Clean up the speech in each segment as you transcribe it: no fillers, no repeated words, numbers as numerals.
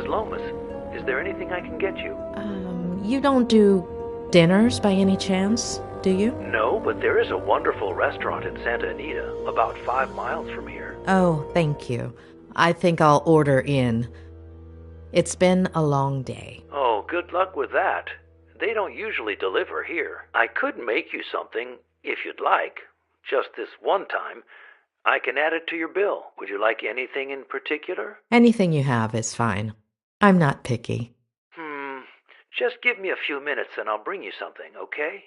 Lomas. Is there anything I can get you? You don't do dinners by any chance, do you? No, but there is a wonderful restaurant in Santa Anita, about 5 miles from here. Oh, thank you. I think I'll order in. It's been a long day. Oh, good luck with that. They don't usually deliver here. I could make you something, if you'd like. Just this one time. I can add it to your bill. Would you like anything in particular? Anything you have is fine. I'm not picky. Just give me a few minutes and I'll bring you something, okay?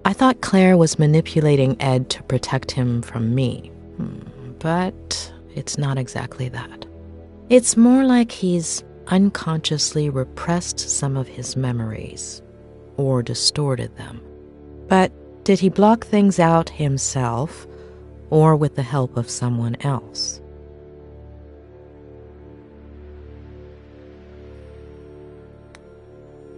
I thought Claire was manipulating Ed to protect him from me. But it's not exactly that. It's more like he's unconsciously repressed some of his memories, or distorted them. But did he block things out himself, or with the help of someone else?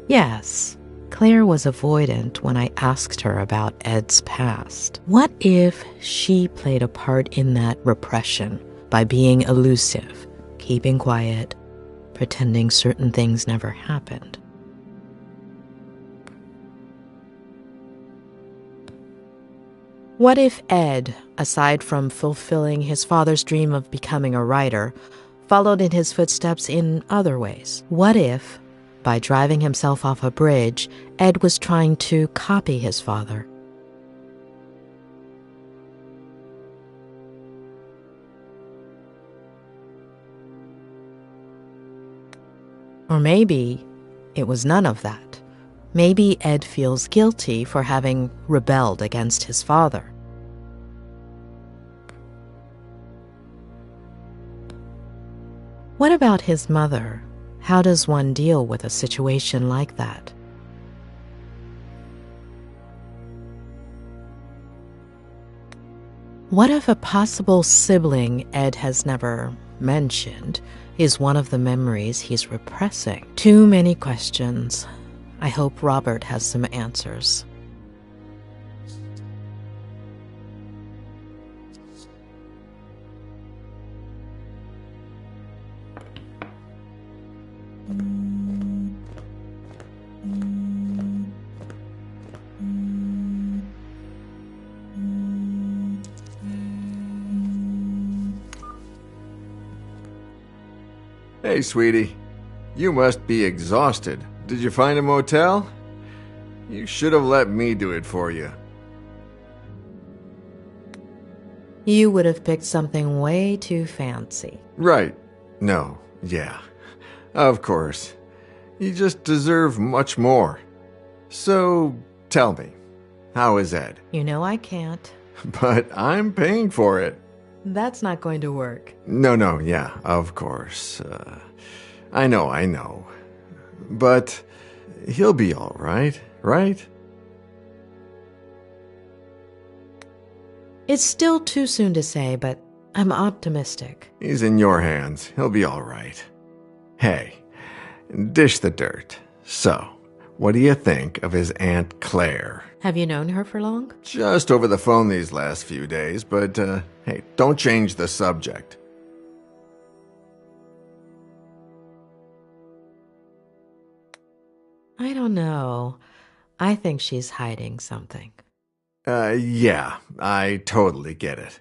Yes, Claire was avoidant when I asked her about Ed's past. What if she played a part in that repression by being elusive, keeping quiet, pretending certain things never happened? What if Ed, aside from fulfilling his father's dream of becoming a writer, followed in his footsteps in other ways? What if, by driving himself off a bridge, Ed was trying to copy his father? Or maybe it was none of that. Maybe Ed feels guilty for having rebelled against his father. What about his mother? How does one deal with a situation like that? What if a possible sibling Ed has never mentioned is one of the memories he's repressing? Too many questions. I hope Robert has some answers. Hey, sweetie. You must be exhausted. Did you find a motel? You should have let me do it for you. You would have picked something way too fancy. Right. No. Yeah. Of course. You just deserve much more. So, tell me, how is Ed? You know I can't. But I'm paying for it. That's not going to work. No, yeah, of course. I know. But he'll be all right, right? It's still too soon to say, but I'm optimistic. He's in your hands. He'll be all right. Hey, dish the dirt. So, what do you think of his Aunt Claire? Have you known her for long? Just over the phone these last few days, but, hey, don't change the subject. I don't know. I think she's hiding something. Yeah, I totally get it.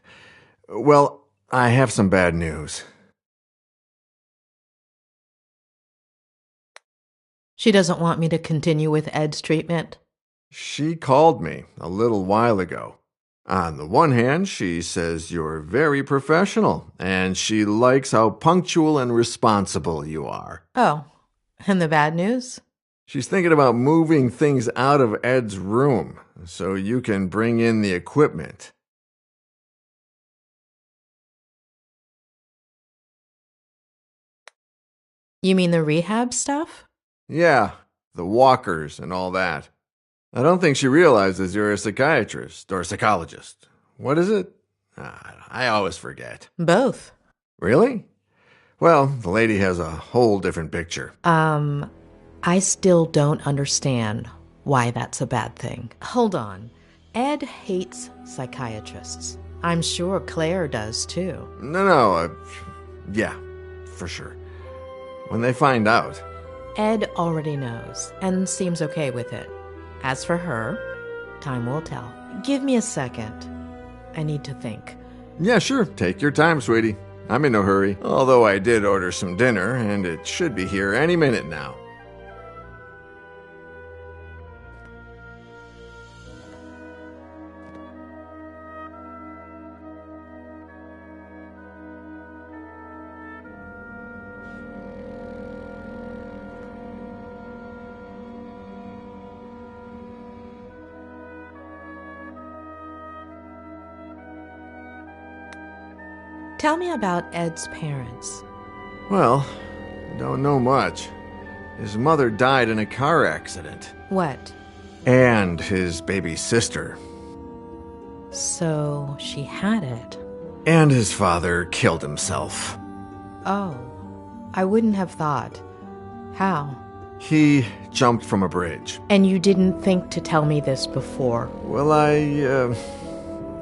Well, I have some bad news. She doesn't want me to continue with Ed's treatment? She called me a little while ago. On the one hand, she says you're very professional, and she likes how punctual and responsible you are. Oh, and the bad news? She's thinking about moving things out of Ed's room so you can bring in the equipment. You mean the rehab stuff? Yeah, the walkers and all that. I don't think she realizes you're a psychiatrist or psychologist. What is it? I always forget. Both. Really? Well, the lady has a whole different picture. I still don't understand why that's a bad thing. Hold on. Ed hates psychiatrists. I'm sure Claire does too. No, yeah, for sure. When they find out. Ed already knows and seems okay with it. As for her, time will tell. Give me a second. I need to think. Yeah, sure. Take your time, sweetie. I'm in no hurry. Although I did order some dinner, and it should be here any minute now. Tell me about Ed's parents. Well, don't know much. His mother died in a car accident. What? And his baby sister. So she had it. And his father killed himself. Oh, I wouldn't have thought. How? He jumped from a bridge. And you didn't think to tell me this before? Well,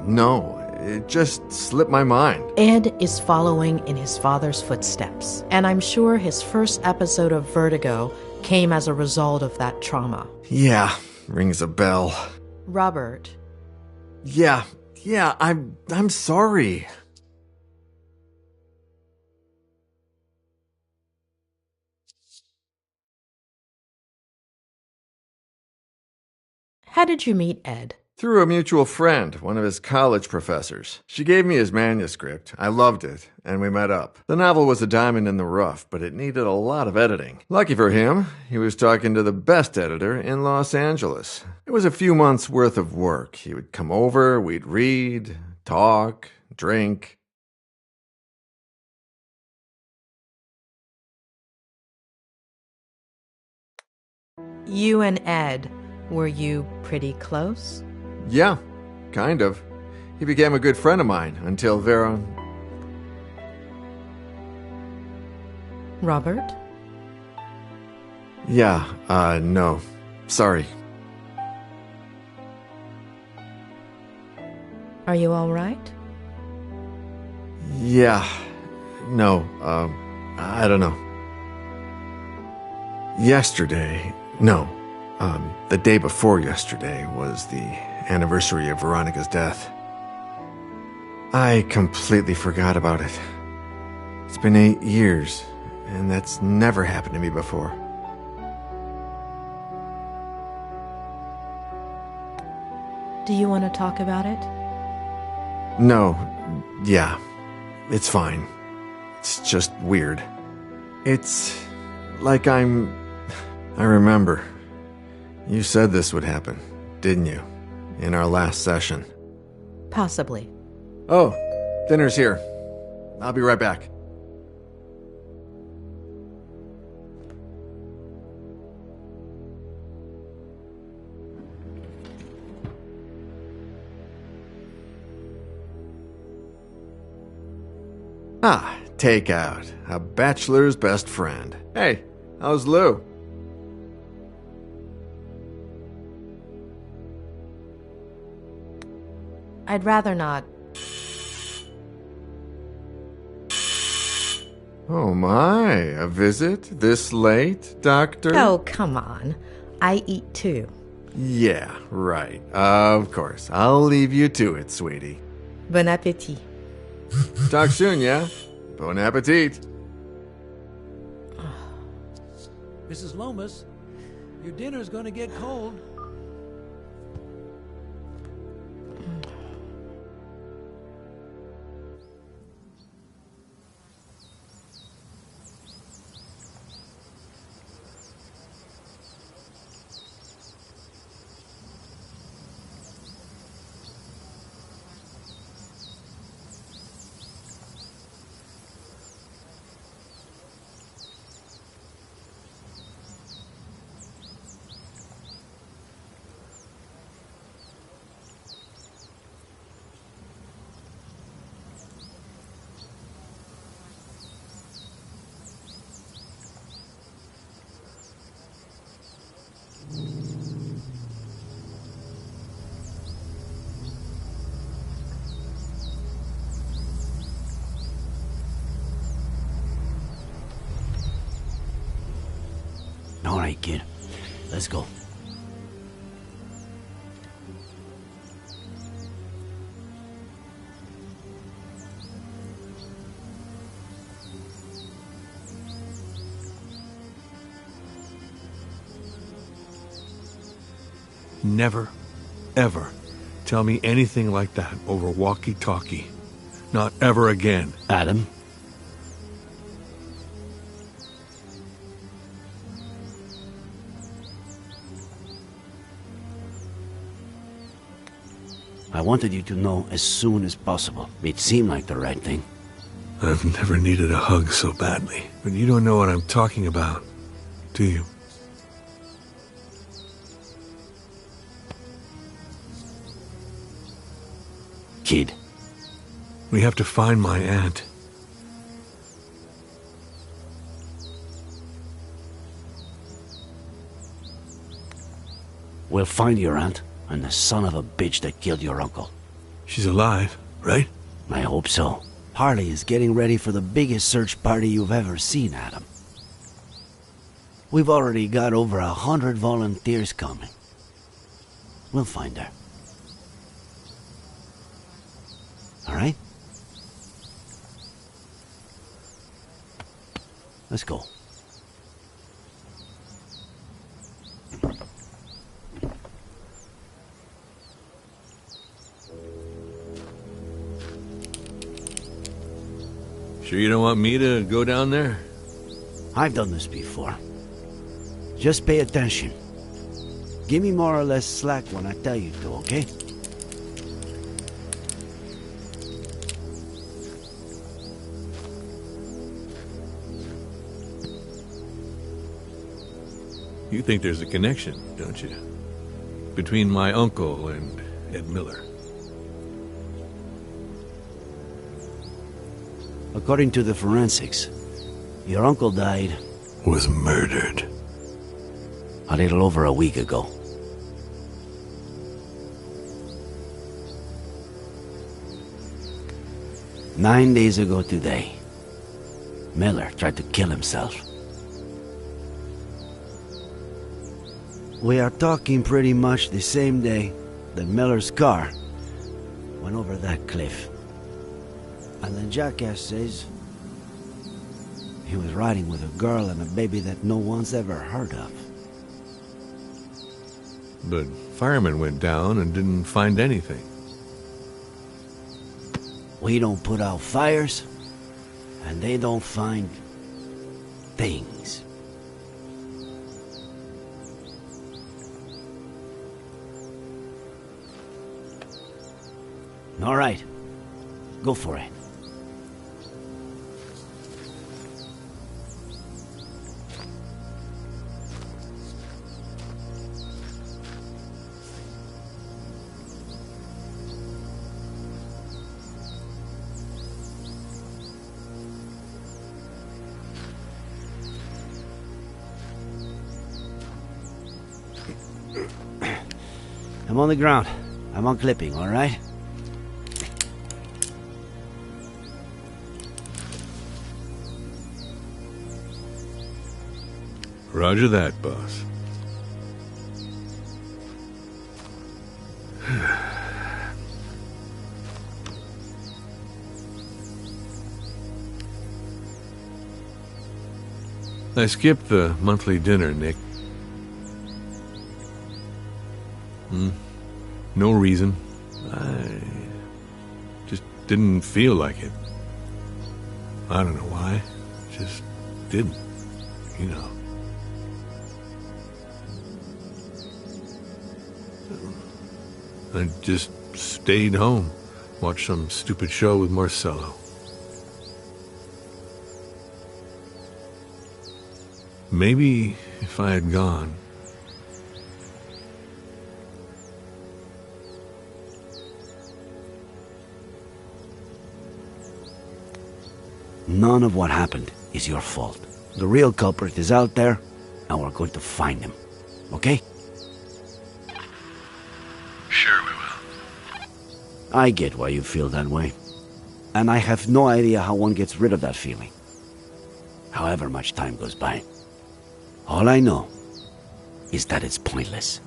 no. It just slipped my mind. Ed is following in his father's footsteps, and I'm sure his first episode of Vertigo came as a result of that trauma. Yeah, rings a bell. Robert. Yeah, I'm sorry. How did you meet Ed? Through a mutual friend, one of his college professors. She gave me his manuscript. I loved it, and we met up. The novel was a diamond in the rough, but it needed a lot of editing. Lucky for him, he was talking to the best editor in Los Angeles. It was a few months' worth of work. He would come over, we'd read, talk, drink. You and Ed, were you pretty close? Yeah, kind of. He became a good friend of mine until Vera... Robert? Yeah, no. Sorry. Are you all right? Yeah. No, I don't know. Yesterday... No. The day before yesterday was the anniversary of Veronica's death. I completely forgot about it. It's been 8 years, and that's never happened to me before. Do you want to talk about it? No, yeah, it's fine. It's just weird. It's like I remember. You said this would happen, didn't you? In our last session. Possibly. Oh, dinner's here. I'll be right back. Ah, takeout. A bachelor's best friend. Hey, how's Lou? I'd rather not. Oh my, a visit this late, Doctor? Oh, come on. I eat too. Yeah, right. Of course. I'll leave you to it, sweetie. Bon appétit. Talk soon, yeah? Bon appetit. Mrs. Lomas, your dinner's gonna get cold. All right, kid. Let's go. Never, ever tell me anything like that over walkie-talkie. Not ever again. Adam? I wanted you to know as soon as possible. It seemed like the right thing. I've never needed a hug so badly. But you don't know what I'm talking about, do you? Kid. We have to find my aunt. We'll find your aunt and the son of a bitch that killed your uncle. She's alive, right? I hope so. Harley is getting ready for the biggest search party you've ever seen, Adam. We've already got over 100 volunteers coming. We'll find her. All right? Let's go. Sure you don't want me to go down there? I've done this before. Just pay attention. Give me more or less slack when I tell you to, okay? You think there's a connection, don't you? Between my uncle and Ed Miller. According to the forensics, your uncle died... Was murdered. a little over a week ago. Nine days ago today, Miller tried to kill himself. We are talking pretty much the same day that Miller's car went over that cliff. And the jackass says he was riding with a girl and a baby that no one's ever heard of. But firemen went down and didn't find anything. We don't put out fires, and they don't find things. All right, go for it. I'm on the ground. I'm unclipping, all right? Roger that, boss. I skipped the monthly dinner, Nick. No reason. I just didn't feel like it. I don't know why. Just didn't, you know. I just stayed home, watched some stupid show with Marcello. Maybe if I had gone... None of what happened is your fault. The real culprit is out there, and we're going to find him. Okay? Sure we will. I get why you feel that way. And I have no idea how one gets rid of that feeling. However much time goes by. All I know is that it's pointless.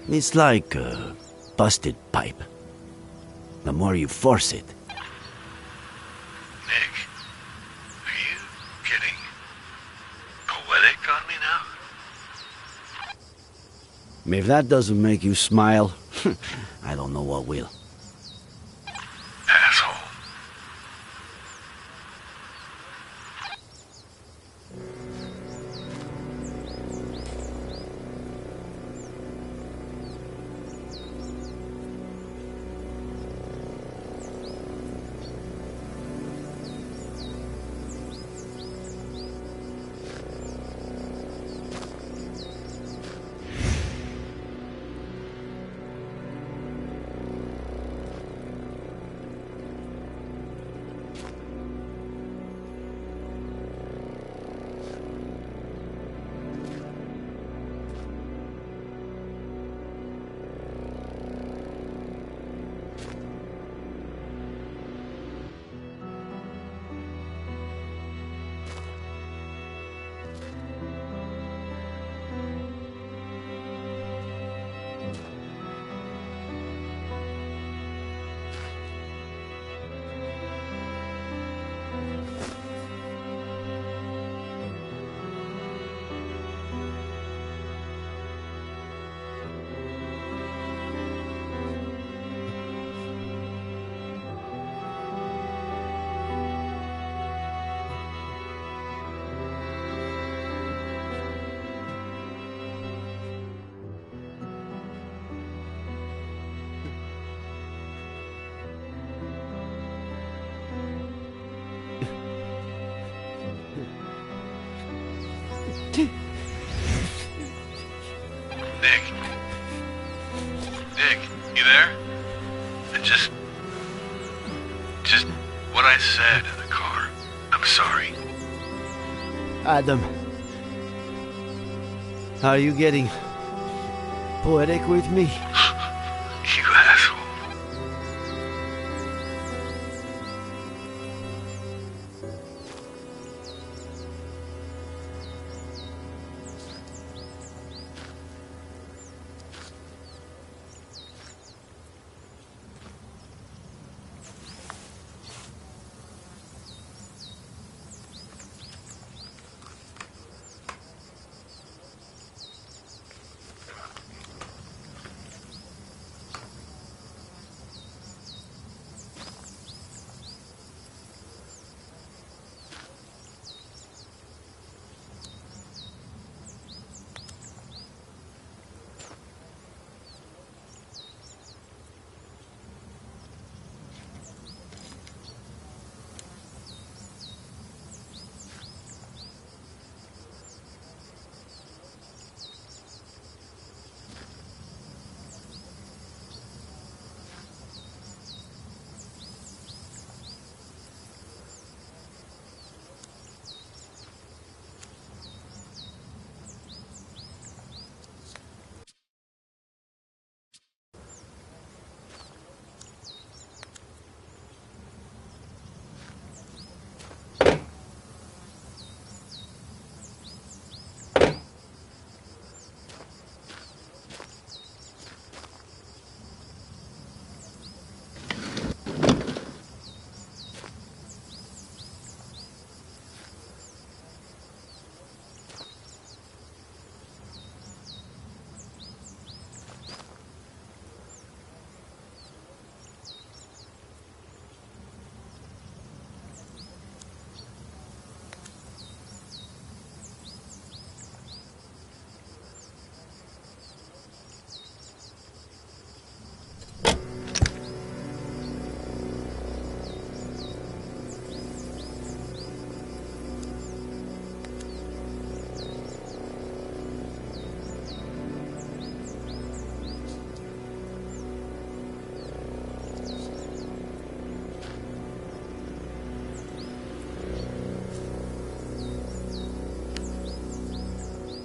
It's like a busted pipe. The more you force it... Nick, are you getting poetic on me now? If that doesn't make you smile, I don't know what will. Asshole. Nick, you there? Just what I said in the car. I'm sorry. Adam, are you getting poetic with me? You asshole.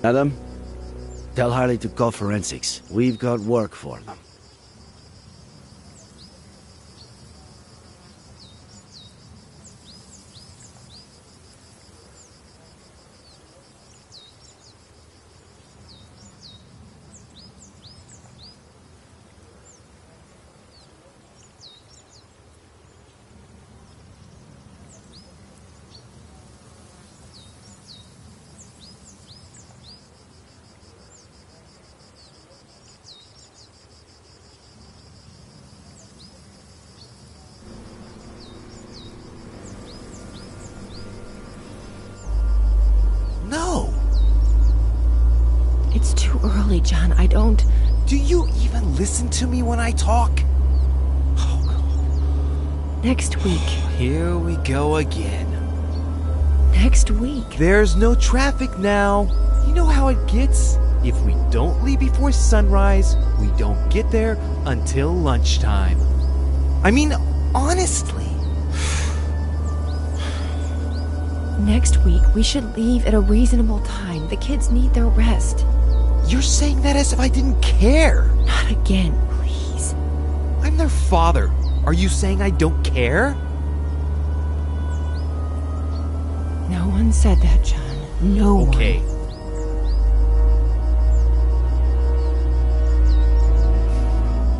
Adam, tell Harley to call forensics. We've got work for them. No! It's too early, John. I don't... Do you even listen to me when I talk? Next week. Here we go again. Next week. There's no traffic now. You know how it gets? If we don't leave before sunrise, we don't get there until lunchtime. I mean, honestly. Next week, we should leave at a reasonable time. The kids need their rest. You're saying that as if I didn't care. Not again, please. I'm their father. Are you saying I don't care? No one said that, John. No Okay. one.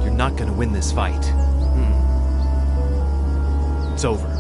You're not gonna win this fight. It's over.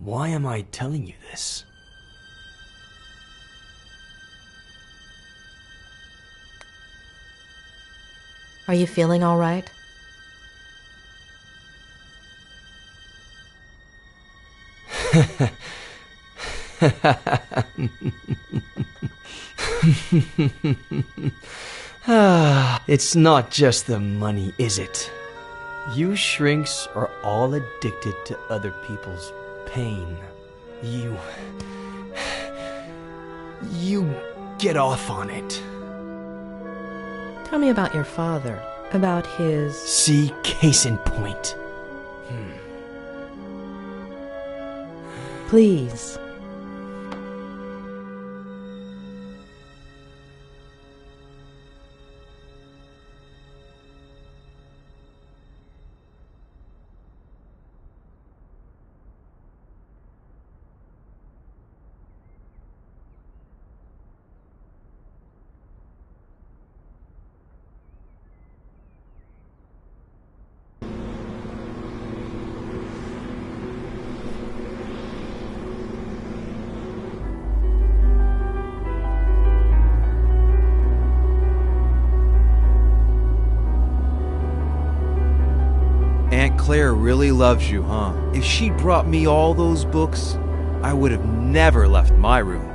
Why am I telling you this? Are you feeling all right? It's not just the money, is it? You shrinks are all addicted to other people's pain. You get off on it. Tell me about your father, about his... See, case in point. Please. Claire really loves you, huh? If she'd brought me all those books, I would have never left my room.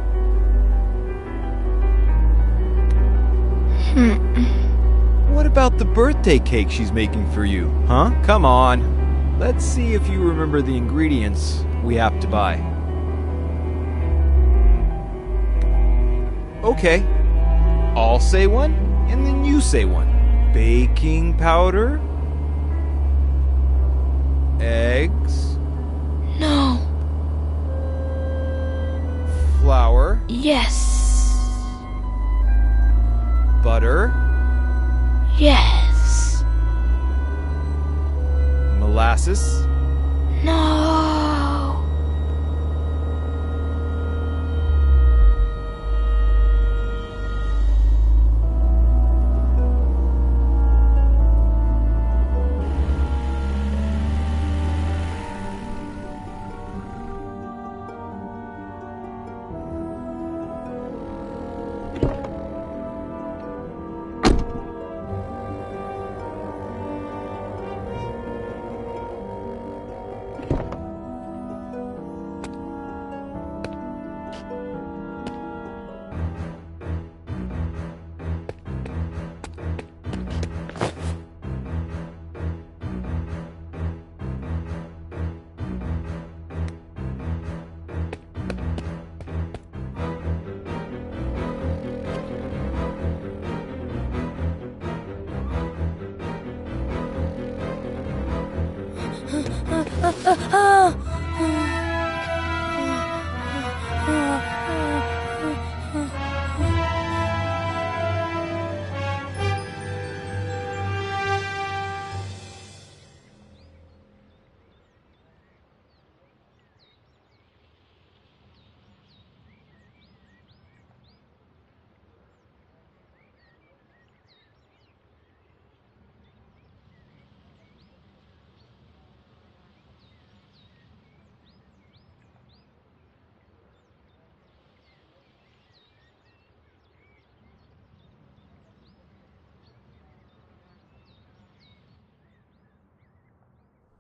What about the birthday cake she's making for you, huh? Come on. Let's see if you remember the ingredients we have to buy. Okay. I'll say one, and then you say one. Baking powder? Eggs? No. Flour? Yes. Butter? Yes. Molasses? No.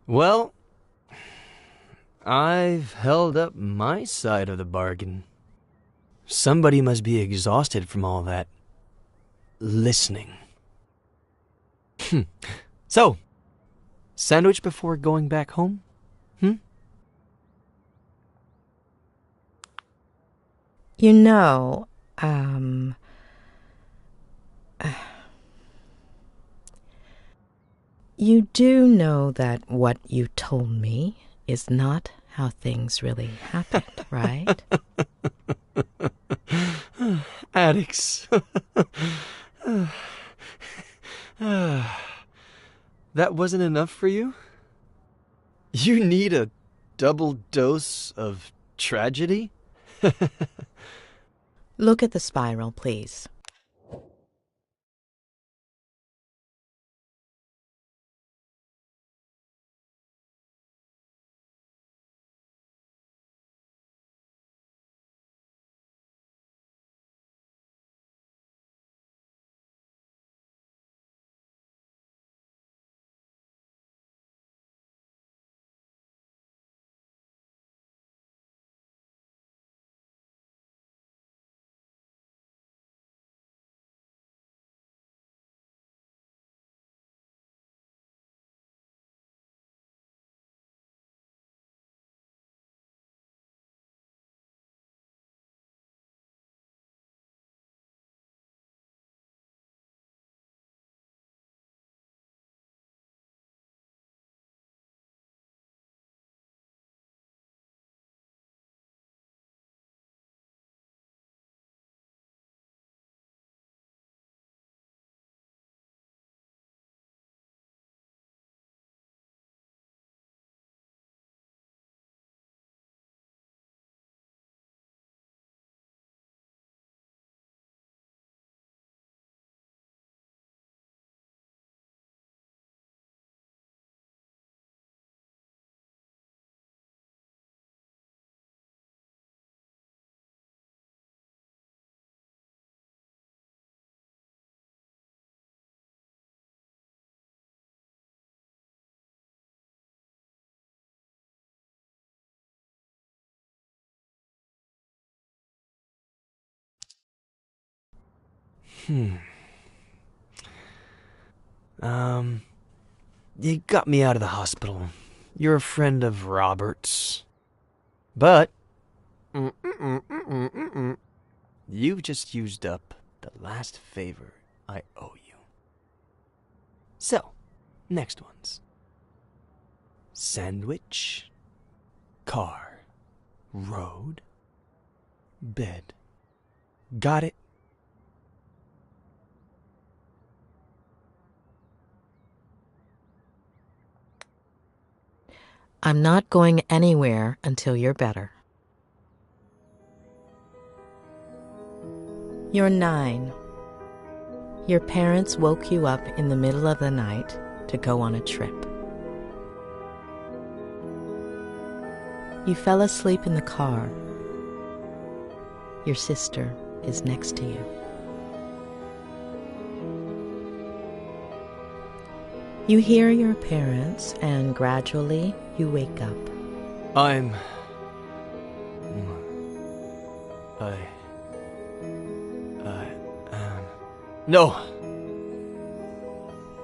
Well, I've held up my side of the bargain. Somebody must be exhausted from all that listening. So, sandwich before going back home? You know, you do know that what you told me is not how things really happened, right? Addicts. That wasn't enough for you? You need a double dose of tragedy? Look at the spiral, please. You got me out of the hospital. You're a friend of Robert's. But you've just used up the last favor I owe you. So, next ones. Sandwich, car, road, bed. Got it? I'm not going anywhere until you're better. You're 9. Your parents woke you up in the middle of the night to go on a trip. You fell asleep in the car. Your sister is next to you. You hear your parents, and gradually you wake up. No.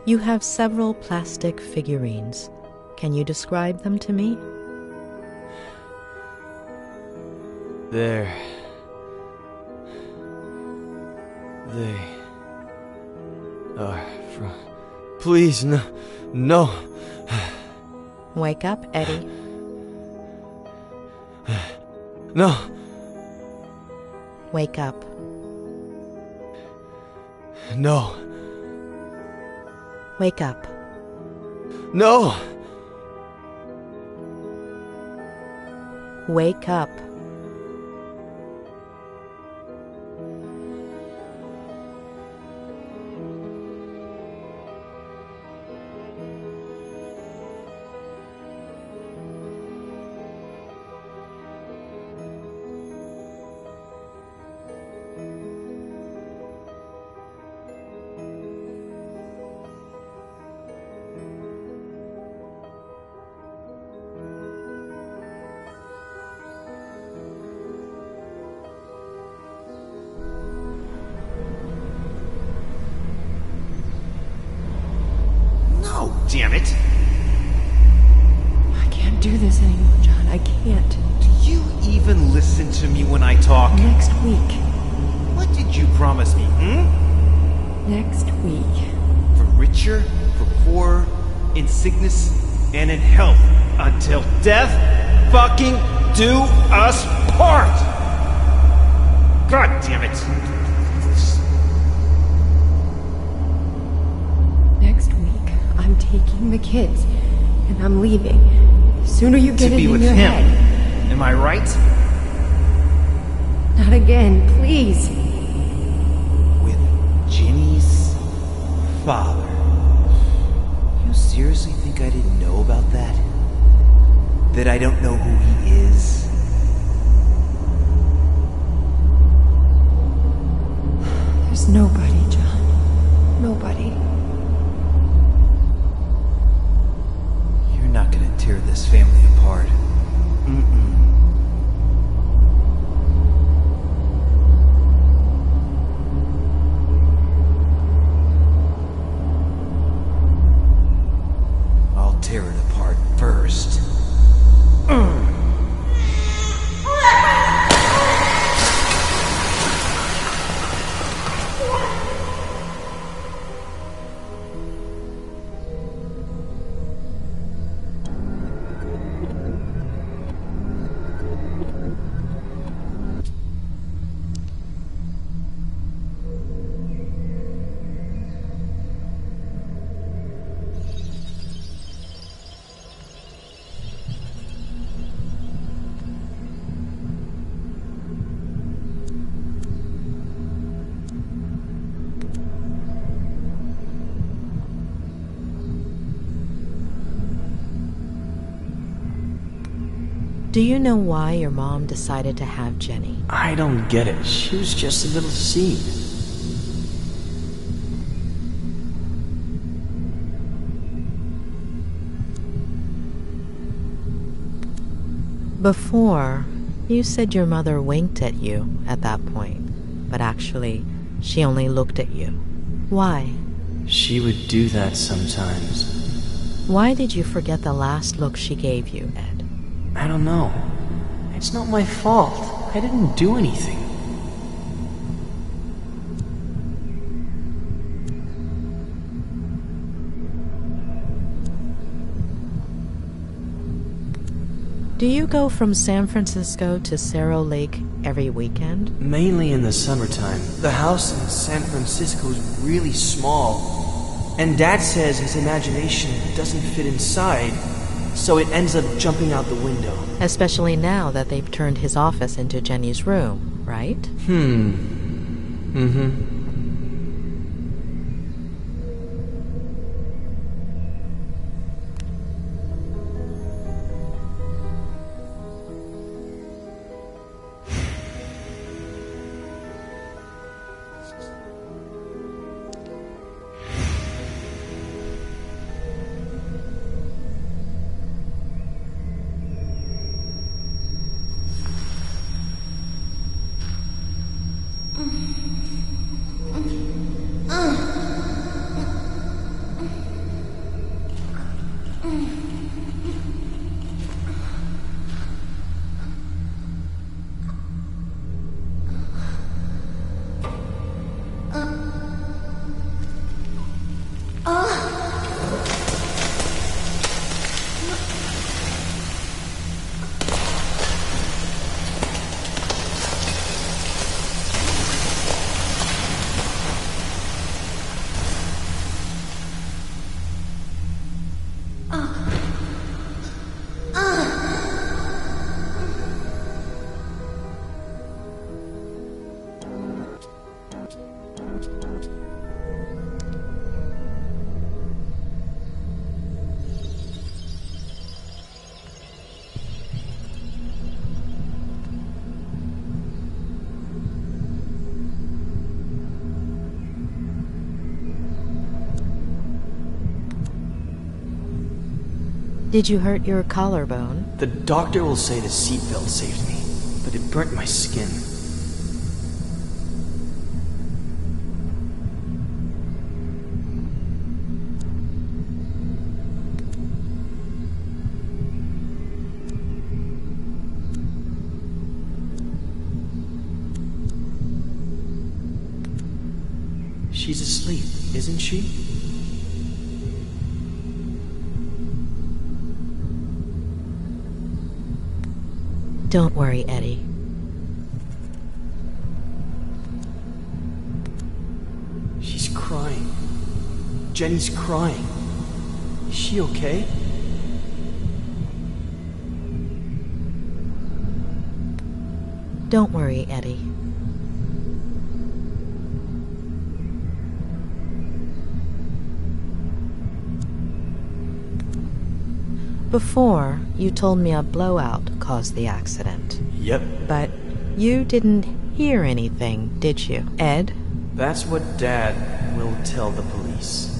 You have several plastic figurines. Can you describe them to me? They are from... Please, no. Wake up, Eddie. No. Wake up. No. Wake up. No. Wake up. Damn it! I can't do this anymore, John. I can't. Do you even listen to me when I talk? Next week. What did you promise me, Next week. For richer, for poorer, in sickness, and in health, until death fucking do us part! God damn it! Next week, I'm taking the kids, and I'm leaving. The sooner you get To it be in with your him. head. Am I right? Not again, please. With Ginny's father. You seriously think I didn't know about that? That I don't know who he is? There's nobody, John. Nobody. You're not gonna tear this family apart. I'll tear it apart first. Do you know why your mom decided to have Jenny? I don't get it. She was just a little seed. Before, you said your mother winked at you at that point, but actually, She only looked at you. Why? She would do that sometimes. Why did you forget the last look she gave you, Ed? I don't know. It's not my fault. I didn't do anything. Do you go from San Francisco to Cerro Lake every weekend? Mainly in the summertime. The house in San Francisco is really small. And Dad says his imagination doesn't fit inside, so it ends up jumping out the window. Especially now that they've turned his office into Jenny's room, right? Mm-hmm. Did you hurt your collarbone? The doctor will say the seatbelt saved me, but it burnt my skin. She's asleep, isn't she? Don't worry, Eddie. She's crying. Jenny's crying. Is she okay? Don't worry, Eddie. Before, you told me a blowout caused the accident. Yep. But you didn't hear anything, did you, Ed? That's what Dad will tell the police.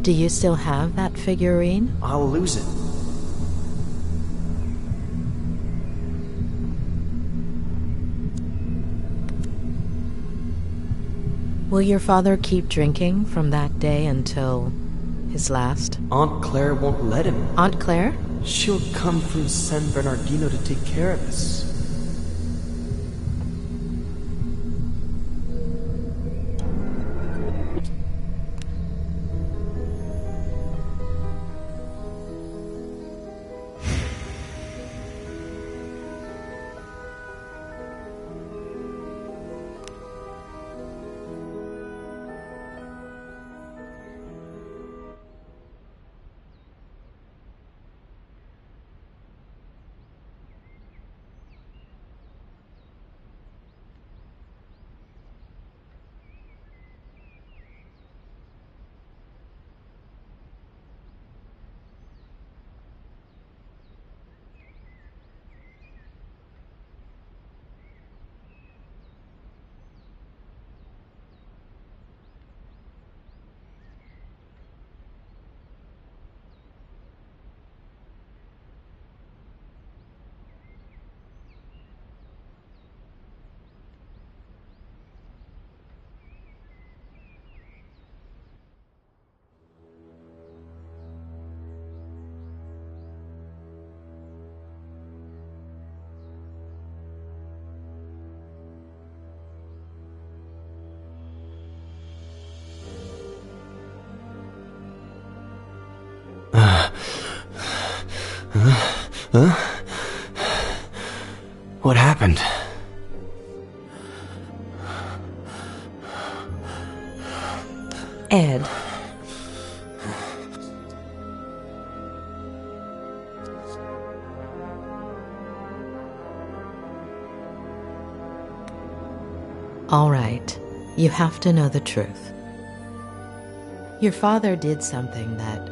Do you still have that figurine? I'll lose it. Will your father keep drinking from that day until his last? Aunt Claire won't let him. Aunt Claire? She'll come from San Bernardino to take care of us. Huh? What happened? Ed. All right, you have to know the truth. Your father did something that...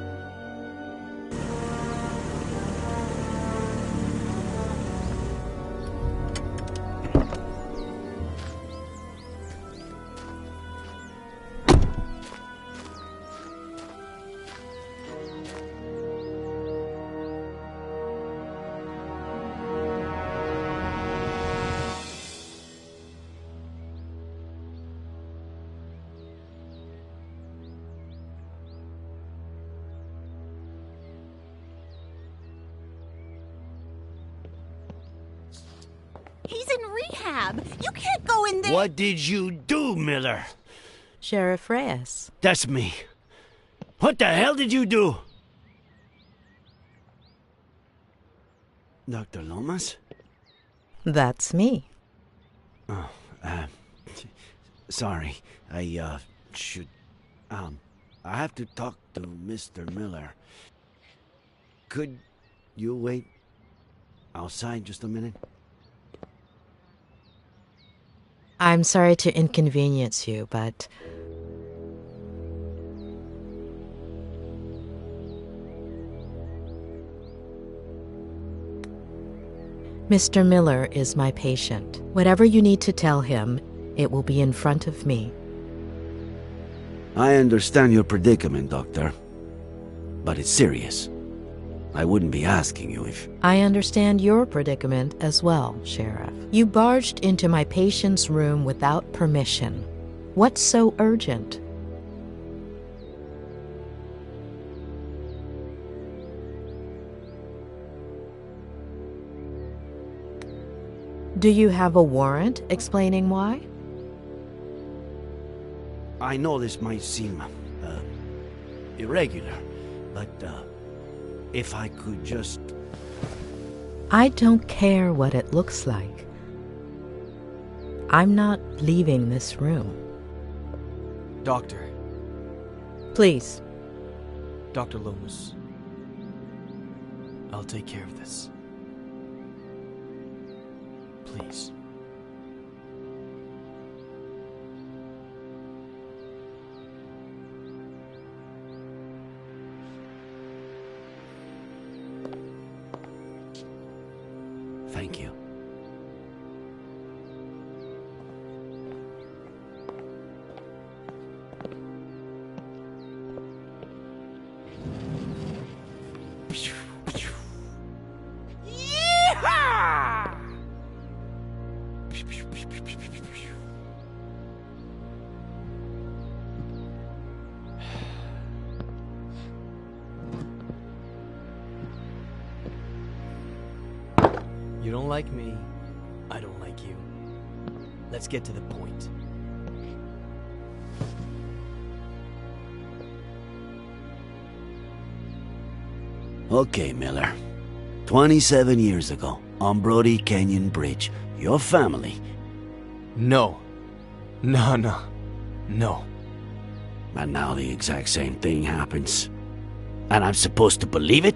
He's in rehab. You can't go in there. What did you do, Miller? Sheriff Reyes. That's me. What the hell did you do? Dr. Lomas? That's me. Oh, sorry. I have to talk to Mr. Miller. Could you wait outside just a minute? I'm sorry to inconvenience you, but... Mr. Miller is my patient. Whatever you need to tell him, it will be in front of me. I understand your predicament, Doctor. But it's serious. I wouldn't be asking you if... I understand your predicament as well, Sheriff. You barged into my patient's room without permission. What's so urgent? Do you have a warrant explaining why? I know this might seem irregular, but if I could just... I don't care what it looks like. I'm not leaving this room. Doctor. Please. Dr. Lomas. I'll take care of this. Please. Thank you. Yeehaw! You don't like me, I don't like you. Let's get to the point. Okay, Miller. 27 years ago, on Brody Canyon Bridge, your family... No. No. And now the exact same thing happens. And I'm supposed to believe it?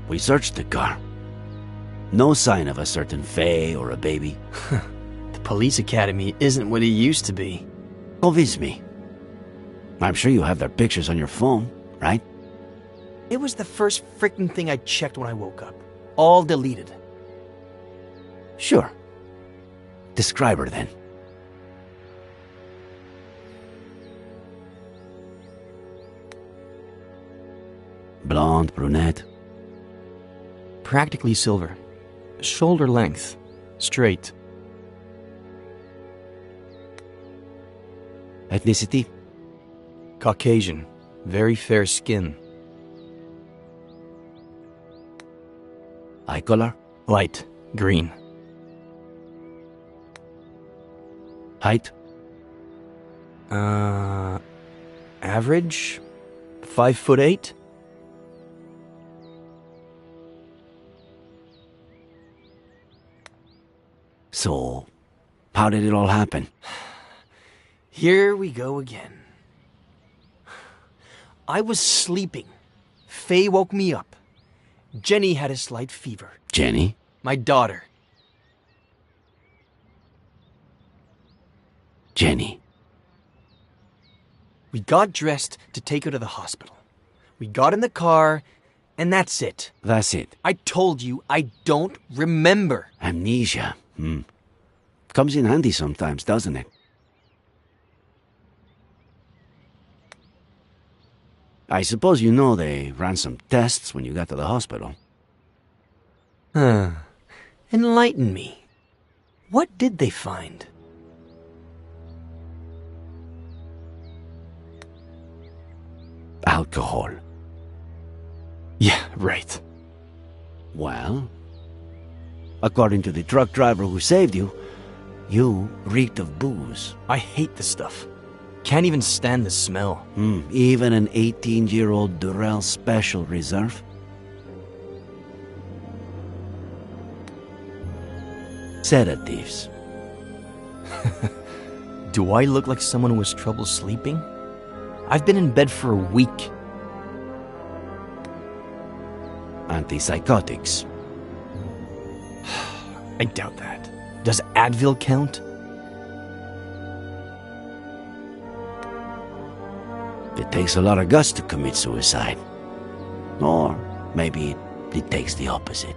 We searched the car. No sign of a certain Faye or a baby. The police academy isn't what it used to be. Convince me. I'm sure you have their pictures on your phone, right? It was the first freaking thing I checked when I woke up. All deleted. Sure. Describe her then. Blonde, brunette. Practically silver. Shoulder length. Straight. Ethnicity? Caucasian. Very fair skin. Eye color? Light. Green. Height? Average? 5'8"? So, how did it all happen? Here we go again. I was sleeping. Faye woke me up. Jenny had a slight fever. Jenny? My daughter. Jenny. We got dressed to take her to the hospital. We got in the car, and that's it. That's it. I told you I don't remember. Amnesia. Comes in handy sometimes, doesn't it? I suppose you know they ran some tests when you got to the hospital. Enlighten me. What did they find? Alcohol. Yeah, right. Well, according to the truck driver who saved you, you reeked of booze. I hate this stuff. Can't even stand the smell. Even an 18-year-old Durrell Special Reserve? Sedatives. Do I look like someone who has trouble sleeping? I've been in bed for a week. Antipsychotics. I doubt that. Does Advil count? It takes a lot of guts to commit suicide. Or maybe it takes the opposite.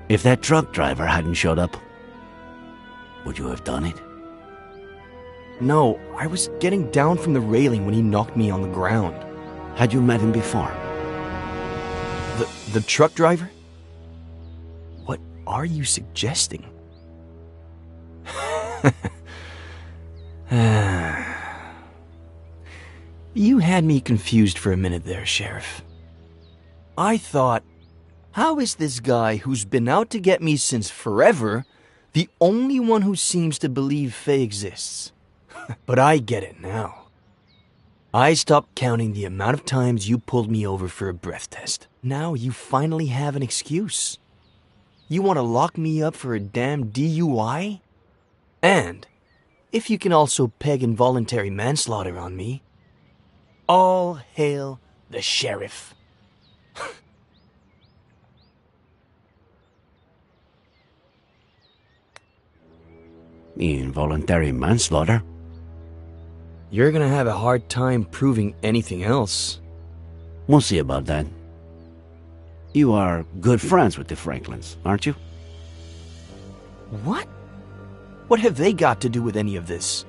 If that truck driver hadn't showed up, would you have done it? No, I was getting down from the railing when he knocked me on the ground. Had you met him before? The truck driver? What are you suggesting? You had me confused for a minute there, Sheriff. I thought, how is this guy who's been out to get me since forever the only one who seems to believe Faye exists? But I get it now. I stopped counting the amount of times you pulled me over for a breath test. Now you finally have an excuse. You want to lock me up for a damn DUI? And if you can also peg involuntary manslaughter on me, all hail the sheriff. Involuntary manslaughter? You're gonna have a hard time proving anything else. We'll see about that. You are good friends with the Franklins, aren't you? What? What have they got to do with any of this?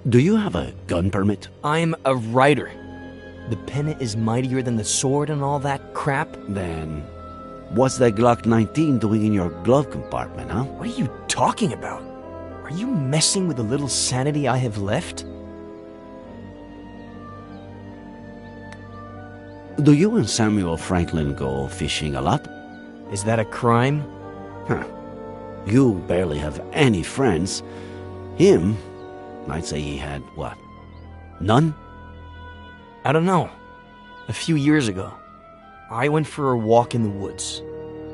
Do you have a gun permit? I'm a writer. The pen is mightier than the sword and all that crap. Then what's that Glock 19 doing in your glove compartment, huh? What are you talking about? Are you messing with the little sanity I have left? Do you and Samuel Franklin go fishing a lot? Is that a crime? Huh. You barely have any friends. Him, I'd say he had, what, none? I don't know. A few years ago, I went for a walk in the woods.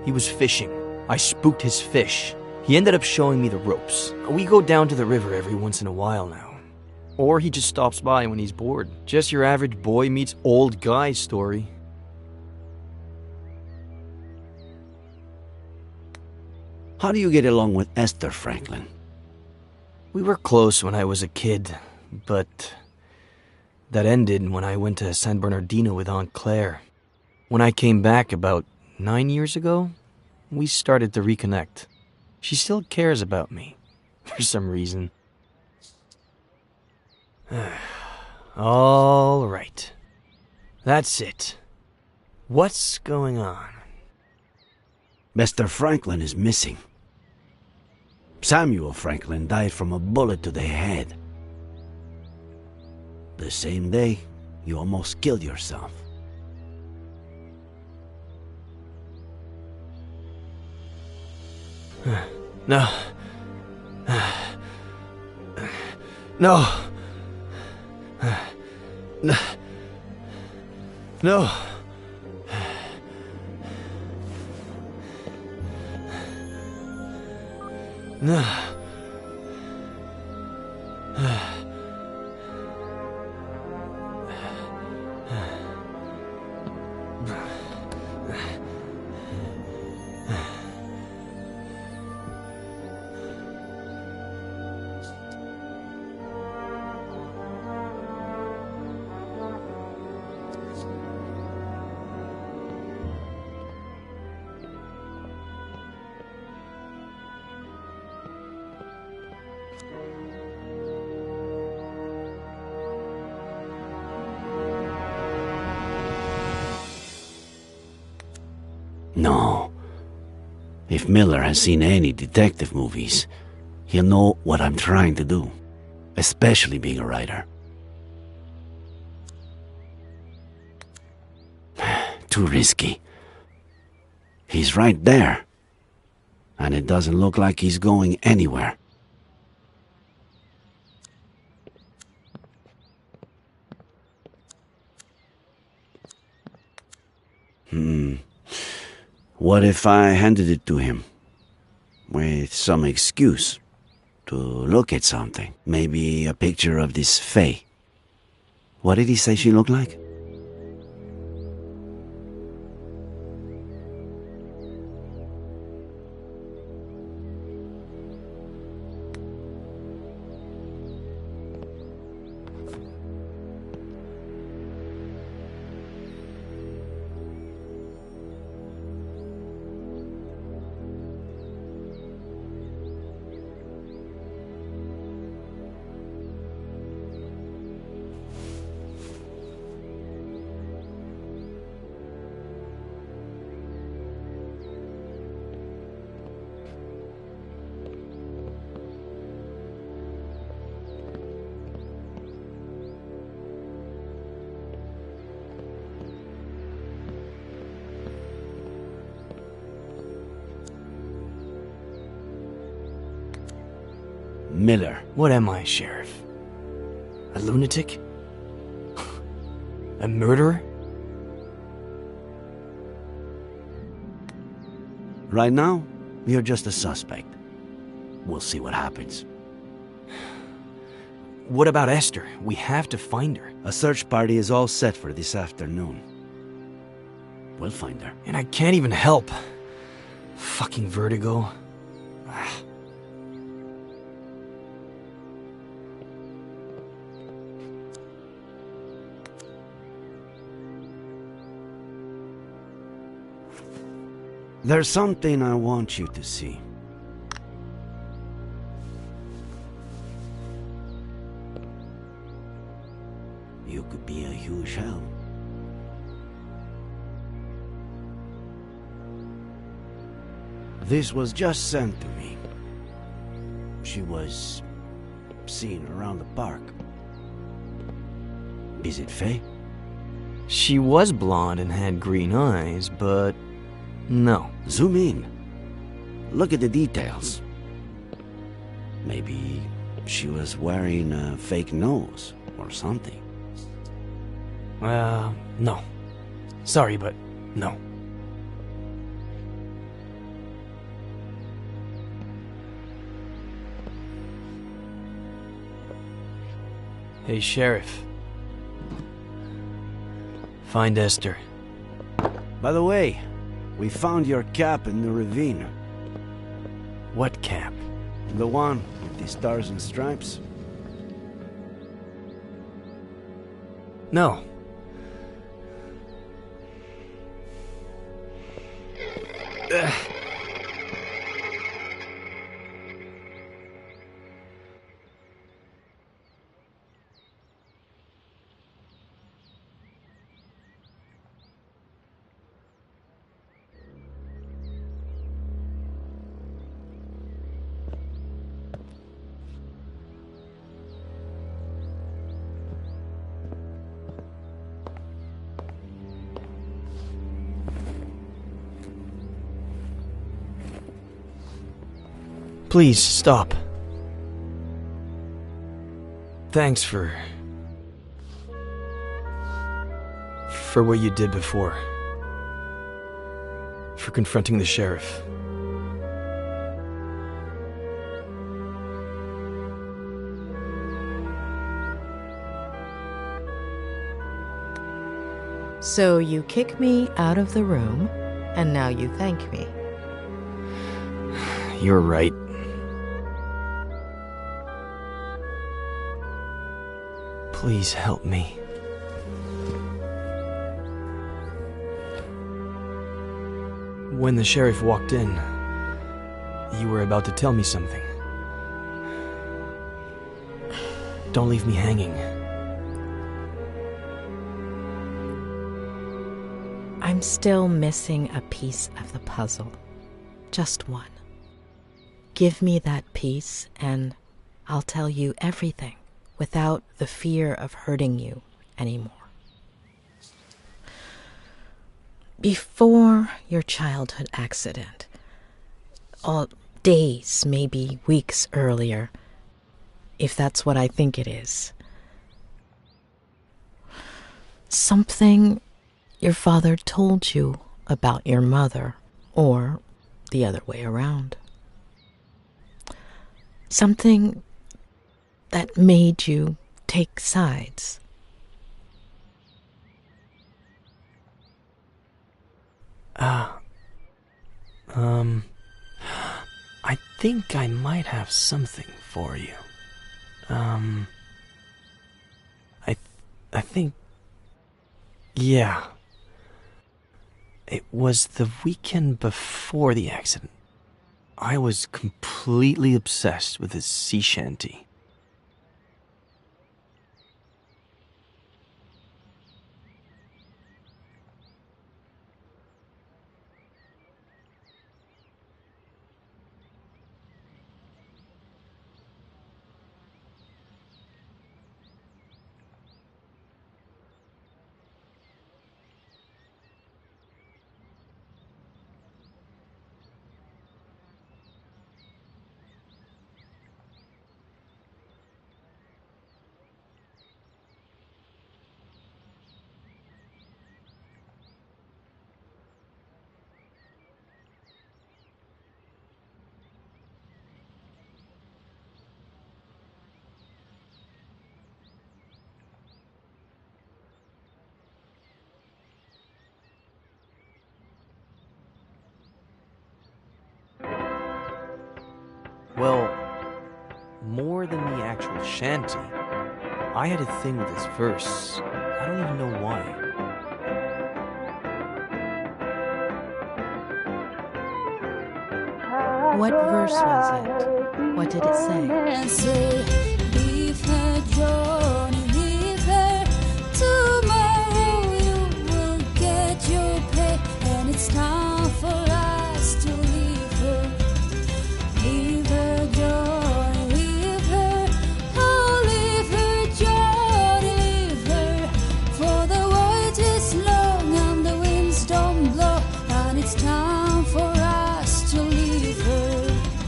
He was fishing. I spooked his fish. He ended up showing me the ropes. We go down to the river every once in a while now. Or he just stops by when he's bored. Just your average boy meets old guy story. How do you get along with Esther Franklin? We were close when I was a kid, but that ended when I went to San Bernardino with Aunt Claire. When I came back about 9 years ago, we started to reconnect. She still cares about me, for some reason. All right. That's it. What's going on? Mr. Franklin is missing. Samuel Franklin died from a bullet to the head. The same day, you almost killed yourself. No. No. No. No. No. No. If Miller has seen any detective movies, he'll know what I'm trying to do, especially being a writer. Too risky. He's right there, and it doesn't look like he's going anywhere. What if I handed it to him with some excuse to look at something? Maybe a picture of this Faye. What did he say she looked like? Miller. What am I, Sheriff? A lunatic? A murderer? Right now, you're just a suspect. We'll see what happens. What about Esther? We have to find her. A search party is all set for this afternoon. We'll find her. And I can't even help. Fucking Vertigo. There's something I want you to see. You could be a huge help. This was just sent to me. She was seen around the park. Is it Faye? She was blonde and had green eyes, but no. Zoom in. Look at the details. Maybe she was wearing a fake nose or something. No. Sorry, but no. Hey, Sheriff. Find Esther. By the way, we found your cap in the ravine. What cap? The one with the stars and stripes? No. Please, stop. Thanks for what you did before. For confronting the sheriff. So you kick me out of the room, and now you thank me. You're right. Please help me. When the sheriff walked in, you were about to tell me something. Don't leave me hanging. I'm still missing a piece of the puzzle. Just one. Give me that piece and I'll tell you everything without the fear of hurting you anymore. Before your childhood accident, days, maybe weeks earlier, if that's what I think it is, something your father told you about your mother, or the other way around. Something that made you take sides. I think I might have something for you. I think... Yeah. It was the weekend before the accident. I was completely obsessed with this sea shanty. Well, more than the actual shanty, I had a thing with this verse. I don't even know why. What verse was it? What did it say? Leave her, Johnny, leave her. Tomorrow you will get your pay, and it's time for us to leave her. Leave her, Johnny, leave her. Oh, leave her, Johnny, leave her. For the voyage is long and the winds don't blow, and it's time for us to leave her.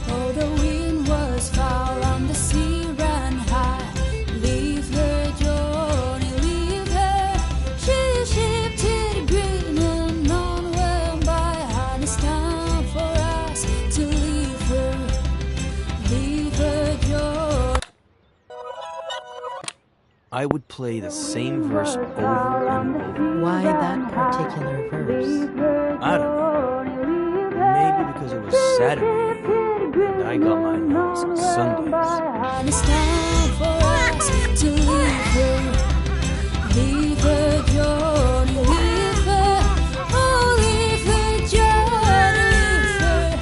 Oh, the wind was foul and the sea ran high. Leave her, Johnny, leave her. She shifted green and none went by, and it's time for us to leave her. Leave her, Johnny. I would play the same verse over and over. Why that particular verse? I don't know. Maybe because it was Saturday, and I got my notes on Sundays. And it's time for us to leave her. Leave her, Johnny, leave her. Oh, leave her, Johnny, leave her.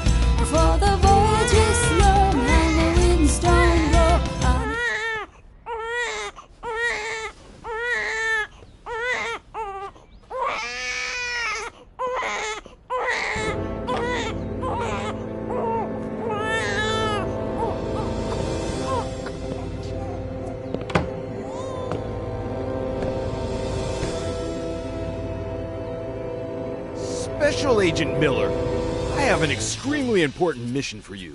For the voyage is long and the winds don't blow. Special Agent Miller, I have an extremely important mission for you.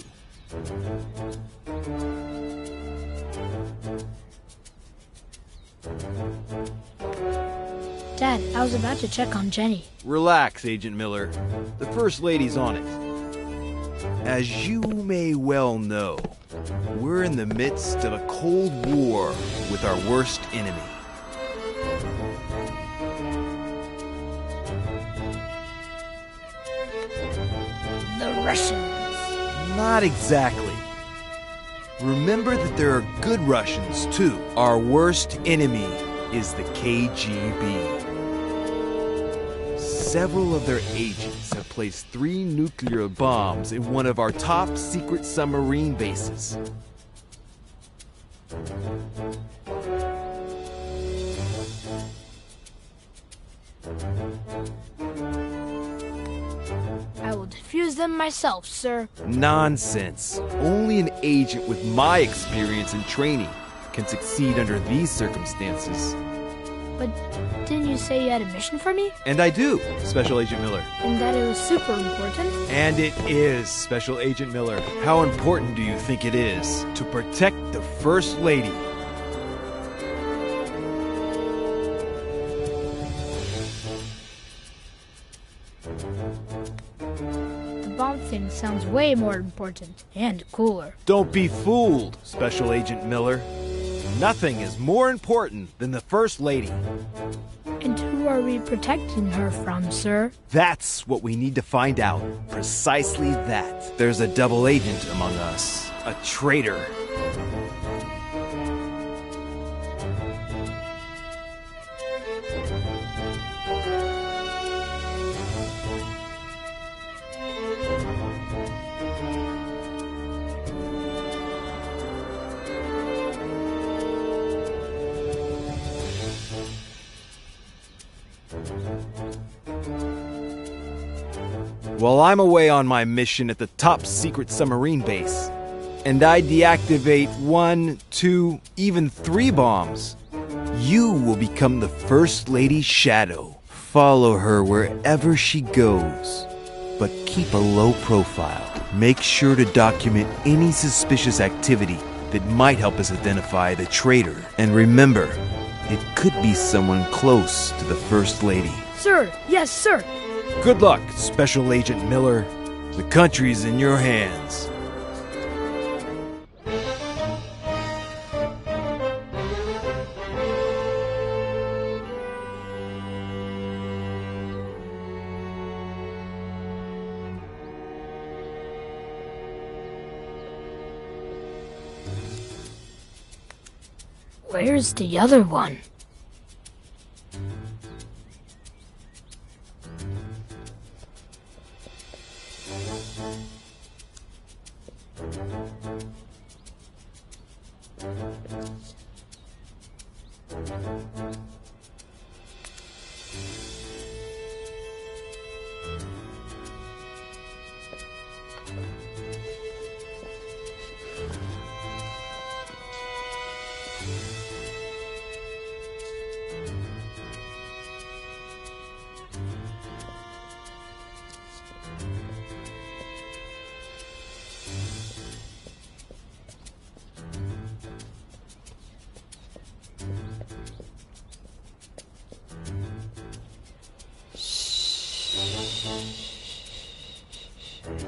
Dad, I was about to check on Jenny. Relax, Agent Miller. The First Lady's on it. As you may well know, we're in the midst of a Cold War with our worst enemy. The Russians. Not exactly. Remember that there are good Russians, too. Our worst enemy is the KGB. Several of their agents have placed 3 nuclear bombs in one of our top secret submarine bases. I will defuse them myself, sir. Nonsense. Only an agent with my experience and training can succeed under these circumstances. But didn't you say you had a mission for me? And I do, Special Agent Miller. And that it was super important? And it is, Special Agent Miller. How important do you think it is to protect the First Lady? The bomb thing sounds way more important and cooler. Don't be fooled, Special Agent Miller. Nothing is more important than the First Lady. And who are we protecting her from, sir? That's what we need to find out. Precisely that. There's a double agent among us. A traitor. While I'm away on my mission at the top secret submarine base, and I deactivate 1, 2, even 3 bombs, you will become the First Lady's shadow. Follow her wherever she goes, but keep a low profile. Make sure to document any suspicious activity that might help us identify the traitor. And remember, it could be someone close to the First Lady. Sir, yes, sir. Good luck, Special Agent Miller. The country's in your hands. Where's the other one?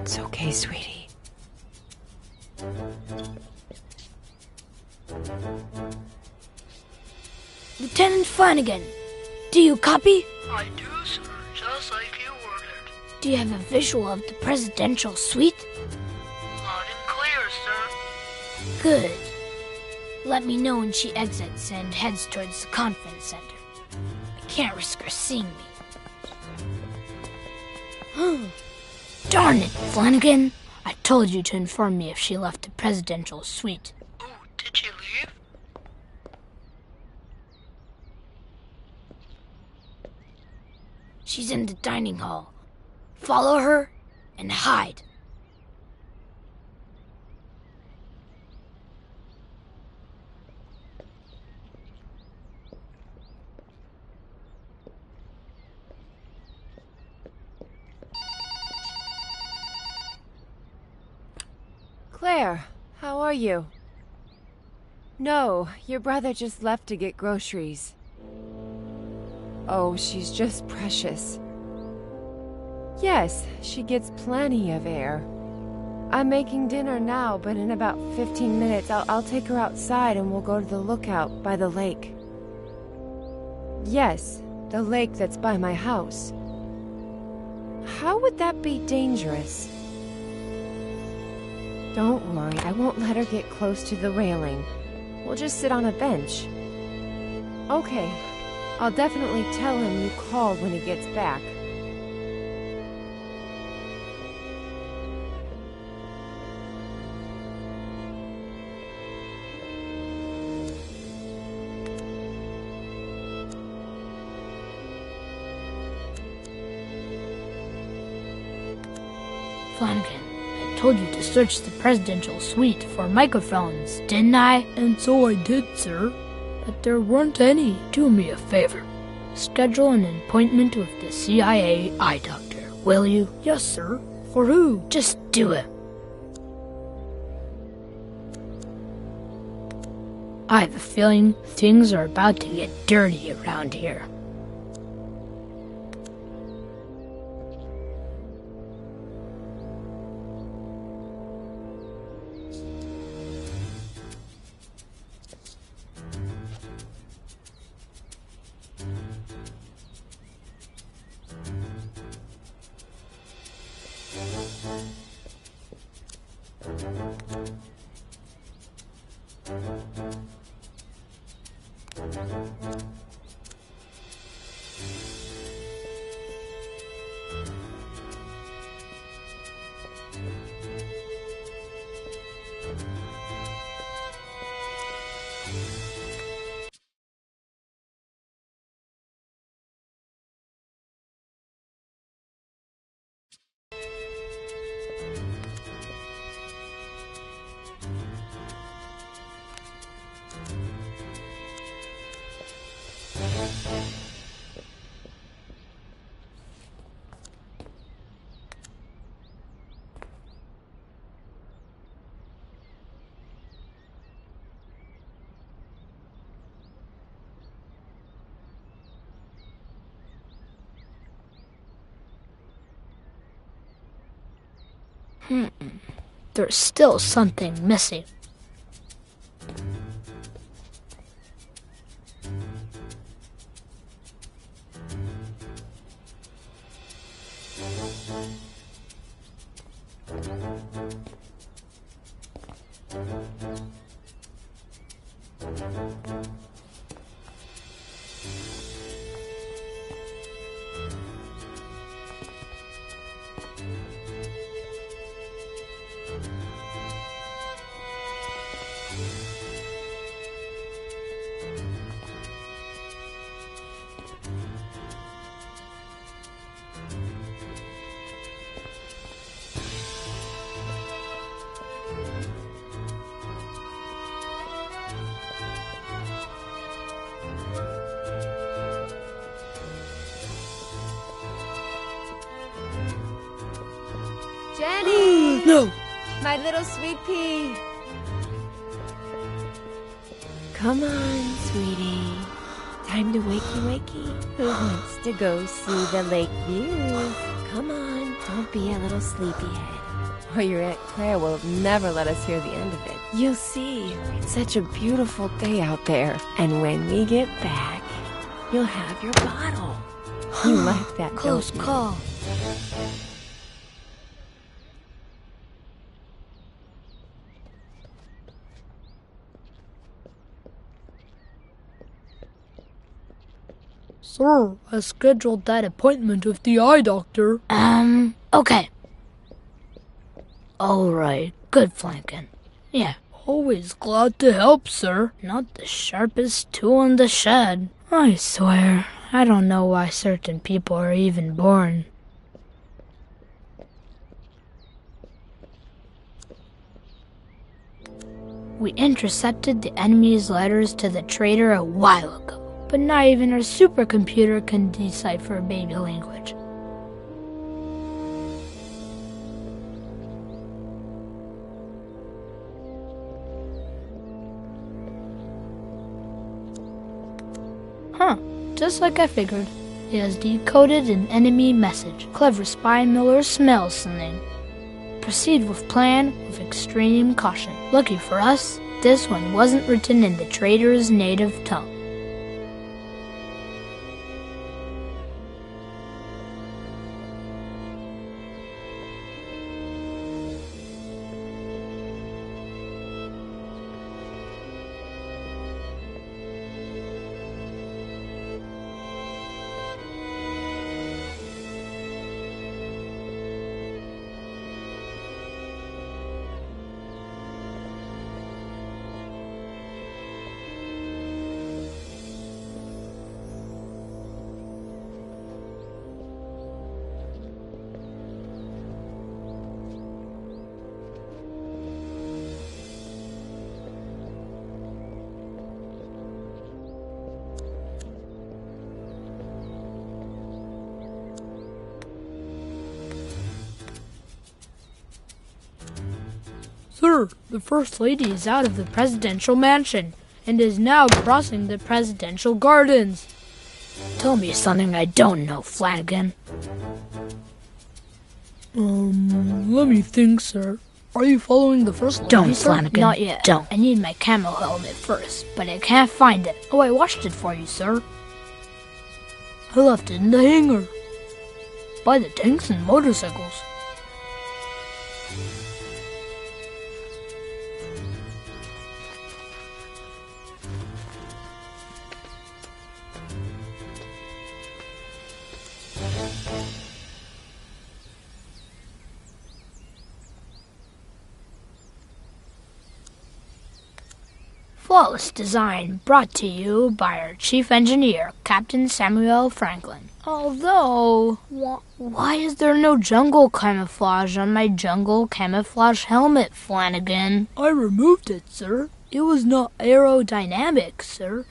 It's okay, sweetie. Lieutenant Flanagan, do you copy? I do, sir, just like you ordered. Do you have a visual of the presidential suite? Loud and clear, sir. Good. Let me know when she exits and heads towards the conference center. I can't risk her seeing me. Darn it, Flanagan. I told you to inform me if she left the presidential suite. Oh, did she leave? She's in the dining hall. Follow her and hide. Claire, how are you? No, your brother just left to get groceries. Oh, she's just precious. Yes, she gets plenty of air. I'm making dinner now, but in about 15 minutes I'll take her outside and we'll go to the lookout by the lake. Yes, the lake that's by my house. How would that be dangerous? Don't worry, I won't let her get close to the railing. We'll just sit on a bench. Okay, I'll definitely tell him you called when he gets back. Flanagan, I told you to search the presidential suite for microphones, didn't I? And so I did, sir. But there weren't any. Do me a favor. Schedule an appointment with the CIA eye doctor, will you? Yes, sir. For who? Just do it. I have a feeling things are about to get dirty around here. There's still something missing. Jenny! No! My little sweet pea! Come on, sweetie. Time to wakey. Who wants to go see the lake views? Come on, don't be a little sleepyhead. Or your Aunt Claire will never let us hear the end of it. You'll see. It's such a beautiful day out there. And when we get back, you'll have your bottle. You like that, Close don't you? call. Sir, I scheduled that appointment with the eye doctor. Okay. All right, good flanking. Yeah, always glad to help, sir. Not the sharpest tool in the shed. I swear, I don't know why certain people are even born. We intercepted the enemy's letters to the traitor a while ago, but not even our supercomputer can decipher baby language. Huh, just like I figured. He has decoded an enemy message. Clever spy Miller smells something. Proceed with plan with extreme caution. Lucky for us, this one wasn't written in the traitor's native tongue. Sir, the First Lady is out of the presidential mansion and is now crossing the presidential gardens. Tell me something I don't know, Flanagan. Let me think, sir. Are you following the First Lady, Don't, sir? Flanagan. Not yet. Don't. I need my camo helmet first, but I can't find it. Oh, I washed it for you, sir. I left it in the hangar. By the tanks and motorcycles. Flawless design brought to you by our chief engineer, Captain Samuel Franklin. Although, why is there no jungle camouflage on my jungle camouflage helmet, Flanagan? I removed it, sir. It was not aerodynamic, sir.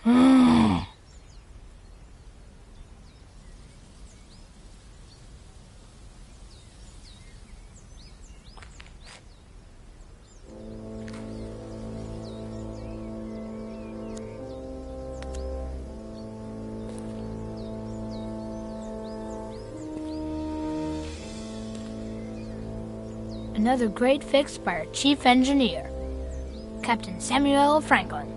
Another great fix by our chief engineer, Captain Samuel Franklin.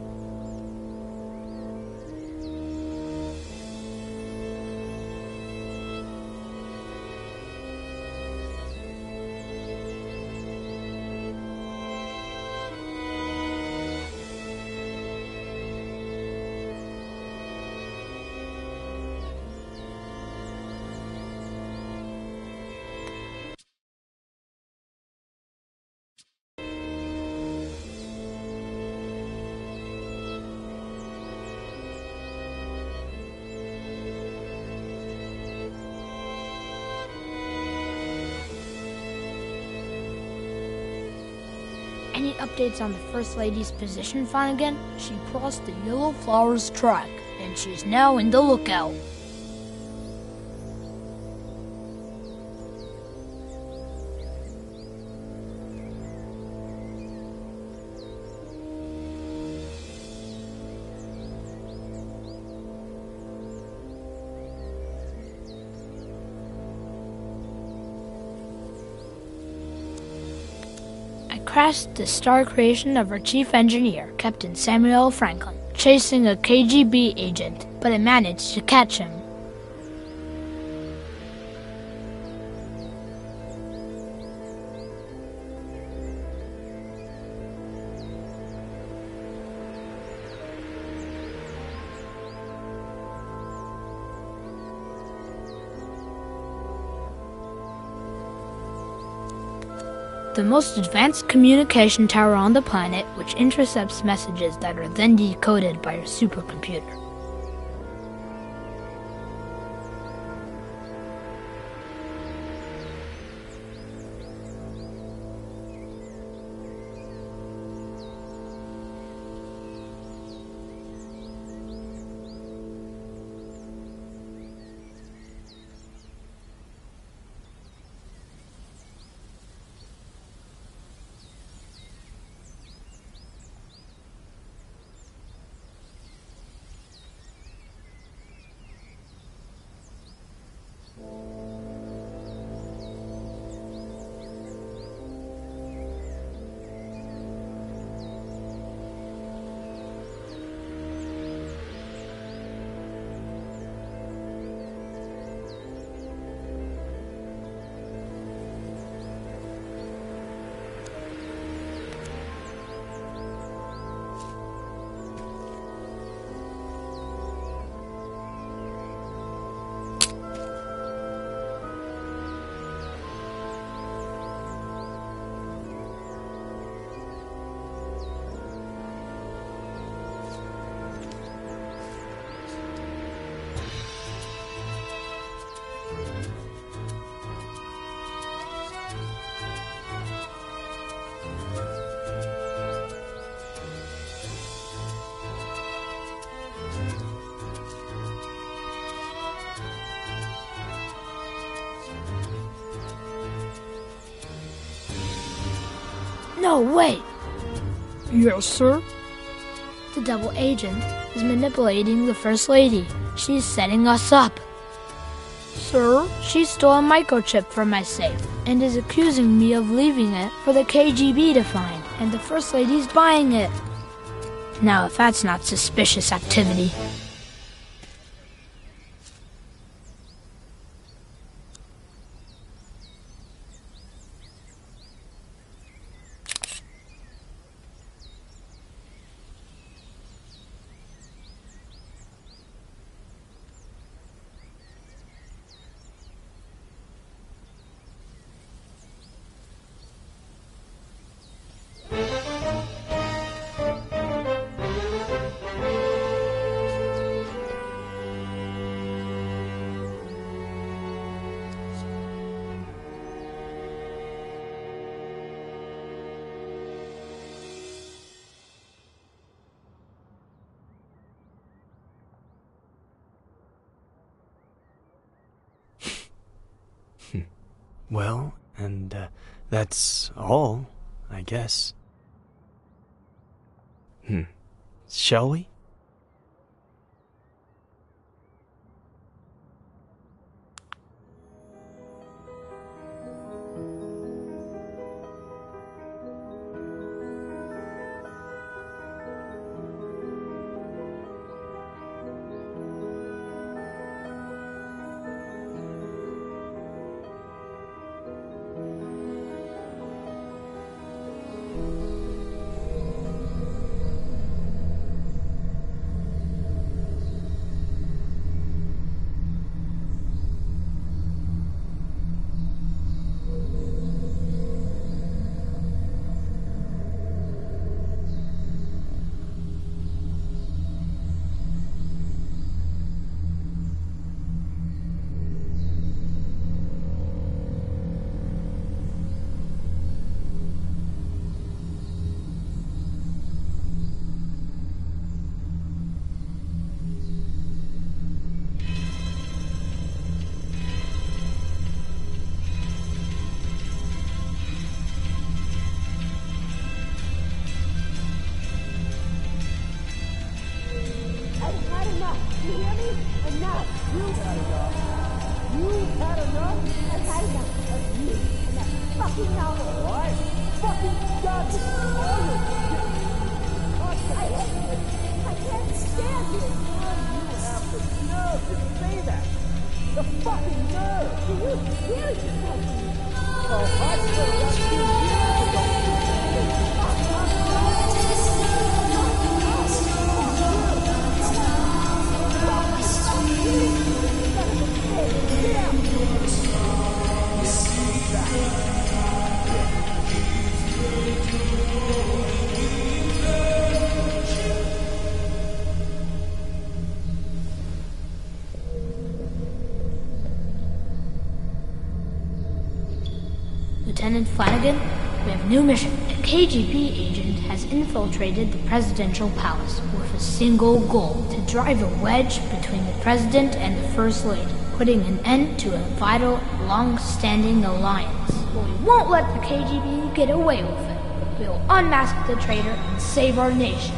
Any updates on the First Lady's position, Flanagan? She crossed the Yellow Flowers track, and she's now in the lookout. Crashed the star creation of our chief engineer, Captain Samuel Franklin, chasing a KGB agent, but I managed to catch him. The most advanced communication tower on the planet, which intercepts messages that are then decoded by your supercomputer. No, wait! Yes, sir? The double agent is manipulating the First Lady. She's setting us up. Sir, she stole a microchip from my safe and is accusing me of leaving it for the KGB to find, and the First Lady's buying it. Now, if that's not suspicious activity. Well, and that's all, I guess. Shall we? Lieutenant Flanagan, we have a new mission. A KGB agent has infiltrated the presidential palace with a single goal: to drive a wedge between the president and the First Lady, putting an end to a vital, long-standing alliance. But we won't let the KGB get away with it. We will unmask the traitor and save our nation.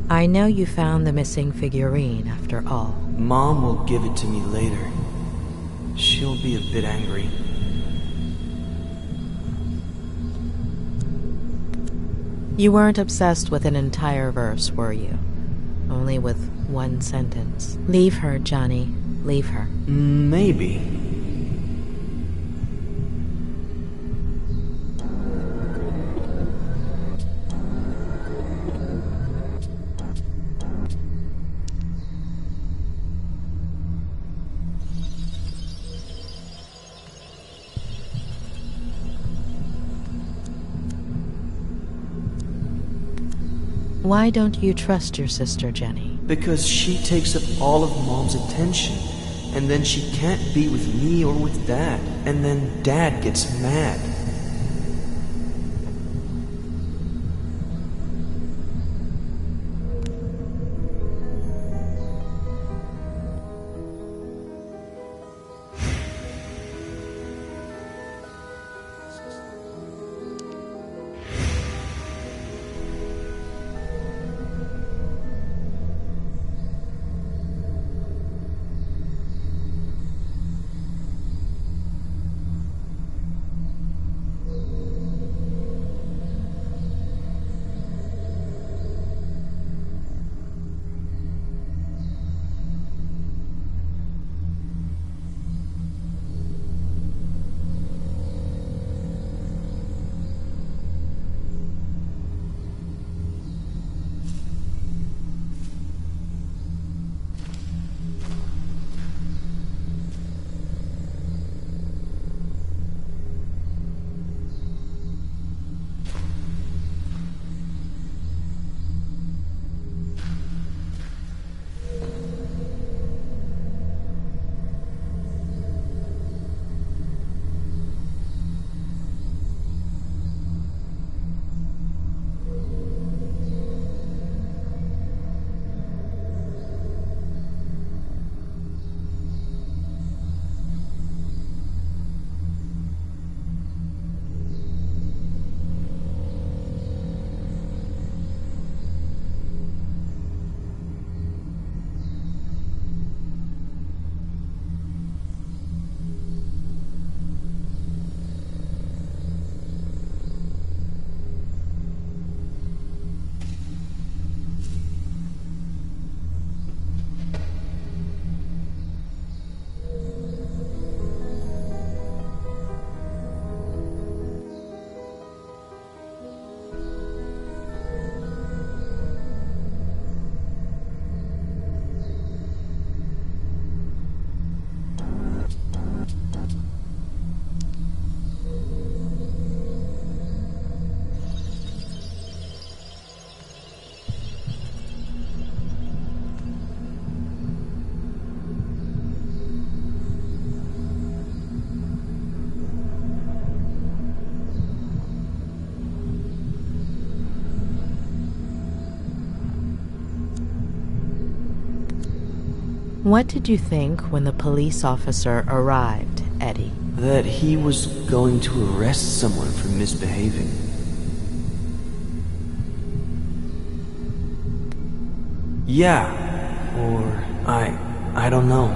I know you found the missing figurine after all. Mom will give it to me later. She'll be a bit angry. You weren't obsessed with an entire verse, were you? Only with one sentence. Leave her, Johnny. Leave her. Maybe. Why don't you trust your sister, Jenny? Because she takes up all of Mom's attention, and then she can't be with me or with Dad, and then Dad gets mad. What did you think when the police officer arrived, Eddie? That he was going to arrest someone for misbehaving. Yeah, or I don't know.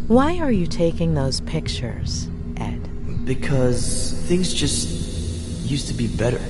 Why are you taking those pictures, Ed? Because things just used to be better.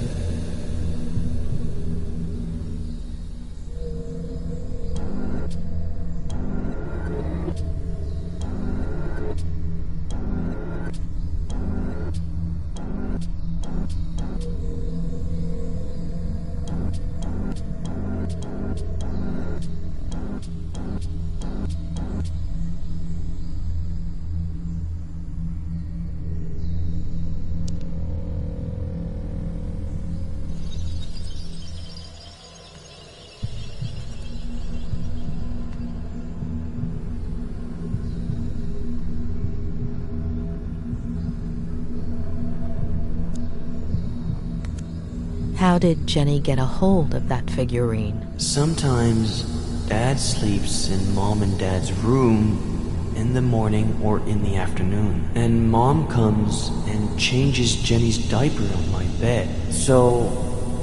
How did Jenny get a hold of that figurine? Sometimes Dad sleeps in Mom and Dad's room in the morning or in the afternoon. And Mom comes and changes Jenny's diaper on my bed. So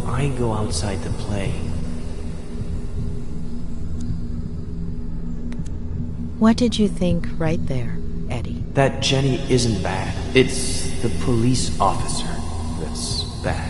I go outside to play. What did you think right there, Eddie? That Jenny isn't bad. It's the police officer that's bad.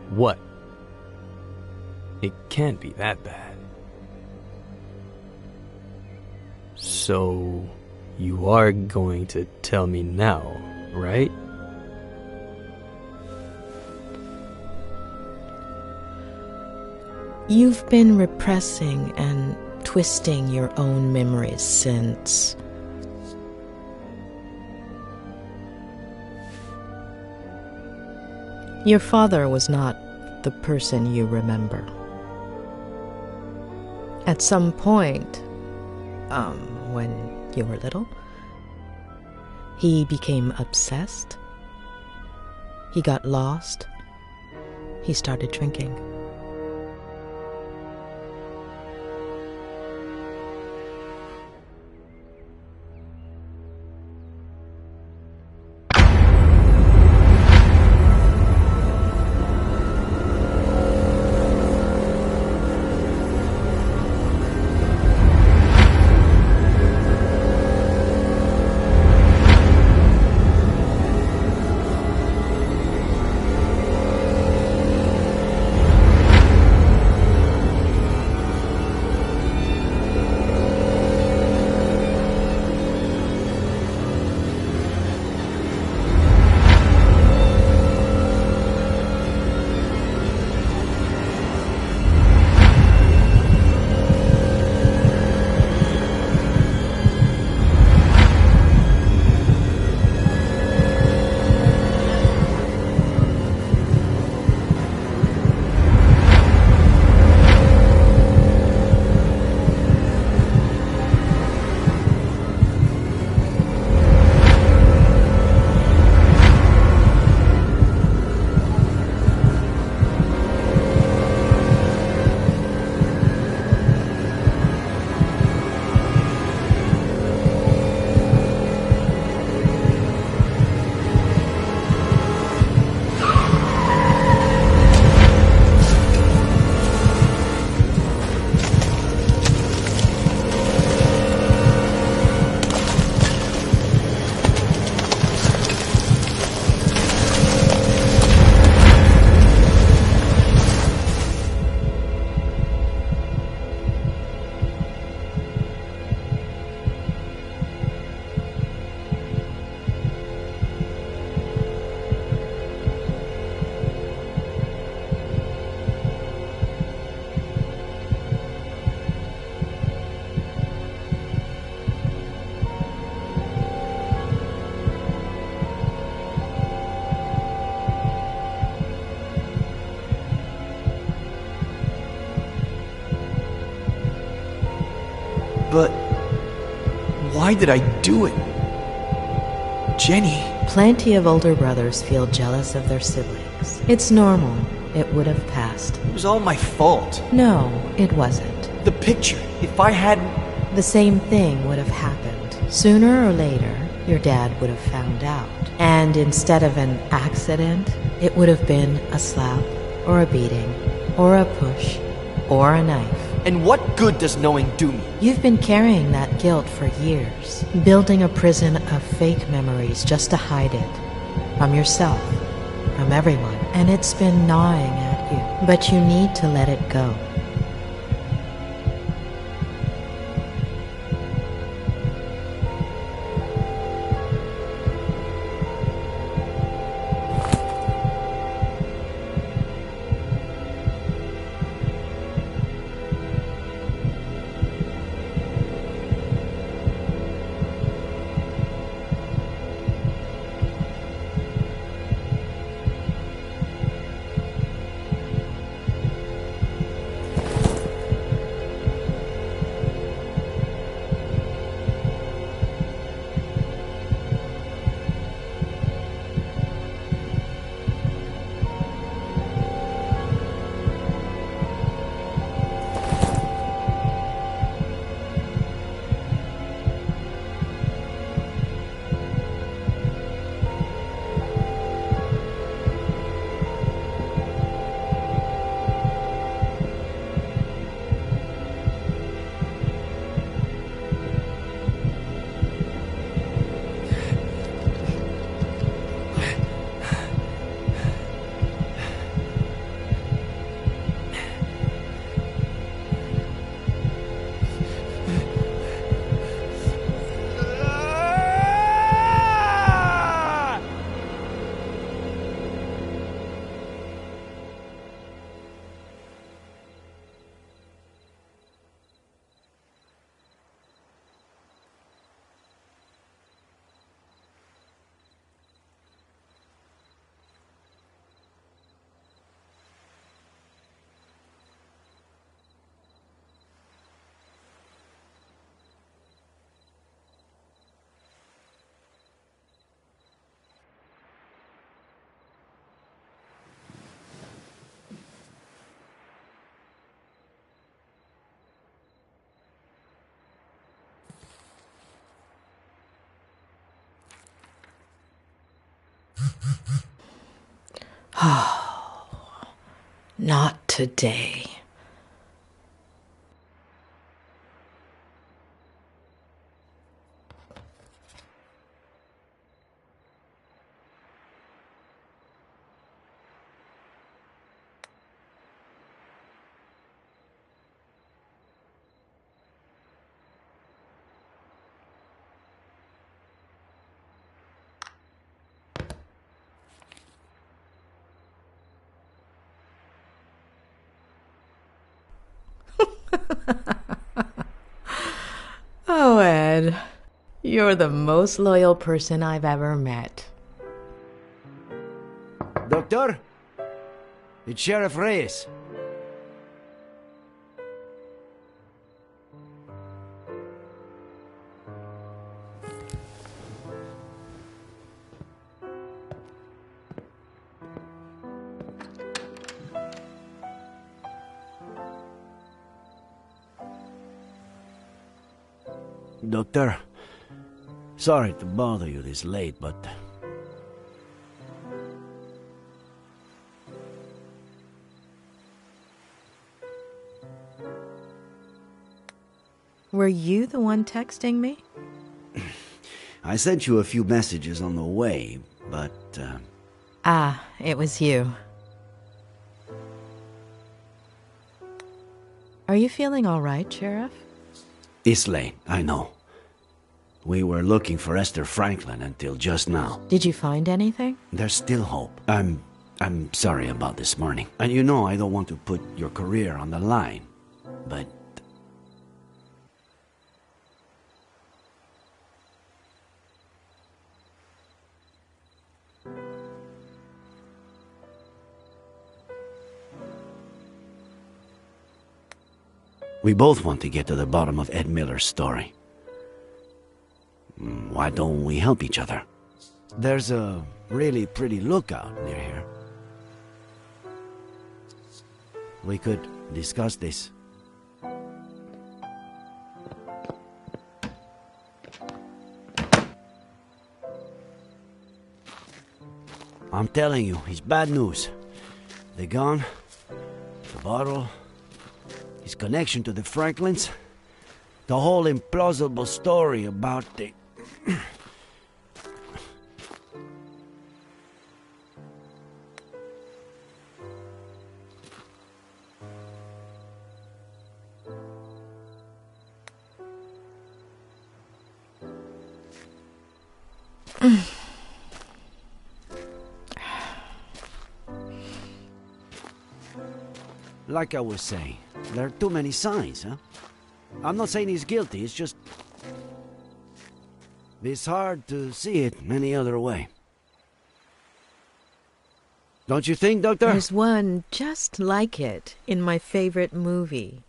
What? It can't be that bad. So, you are going to tell me now, right? You've been repressing and twisting your own memories since... Your father was not the person you remember. At some point, when you were little, he became obsessed. He got lost. He started drinking. But why did I do it? Jenny. Plenty of older brothers feel jealous of their siblings. It's normal. It would have passed. It was all my fault. No, it wasn't. The picture. If I hadn't... The same thing would have happened. Sooner or later, your dad would have found out. And instead of an accident, it would have been a slap, or a beating, or a push, or a knife. And what good does knowing do me? You've been carrying that guilt for years, building a prison of fake memories just to hide it. From yourself, from everyone. And it's been gnawing at you. But you need to let it go. Not today. Oh, Ed, you're the most loyal person I've ever met. Doctor? It's Sheriff Reyes. Doctor, sorry to bother you this late, but... Were you the one texting me? I sent you a few messages on the way, but... Ah, it was you. Are you feeling all right, Sheriff? It's late, I know. We were looking for Esther Franklin until just now. Did you find anything? There's still hope. I'm sorry about this morning. And you know I don't want to put your career on the line, but... We both want to get to the bottom of Ed Miller's story. Why don't we help each other? There's a really pretty lookout near here. We could discuss this. I'm telling you, it's bad news. The gun, the bottle, his connection to the Franklins, the whole implausible story about the... Like I was saying, there are too many signs, huh? I'm not saying he's guilty, it's just... it's hard to see it any other way. Don't you think, Doctor? There's one just like it in my favorite movie.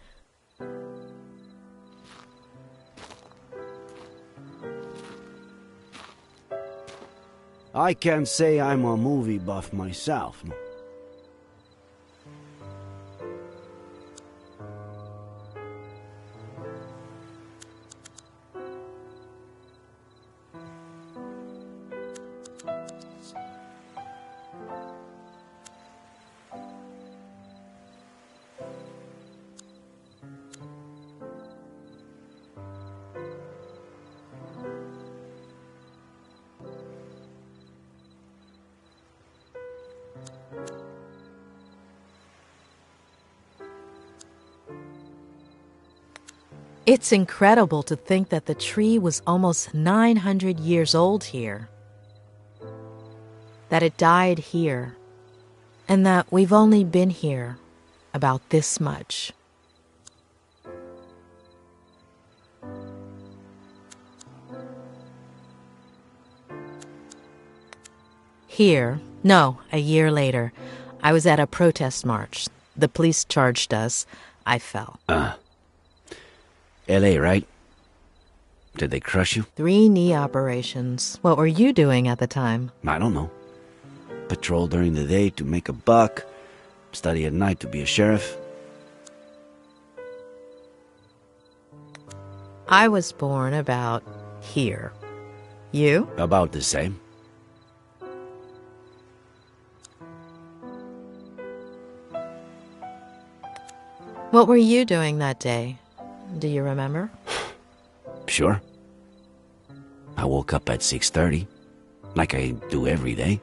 I can't say I'm a movie buff myself. It's incredible to think that the tree was almost 900 years old here. That it died here. And that we've only been here about this much. Here, no, a year later, I was at a protest march. The police charged us. I fell. L.A., right? Did they crush you? 3 knee operations. What were you doing at the time? I don't know. Patrol during the day to make a buck. Study at night to be a sheriff. I was born about here. You? About the same. What were you doing that day? Do you remember? Sure. I woke up at 6:30, like I do every day.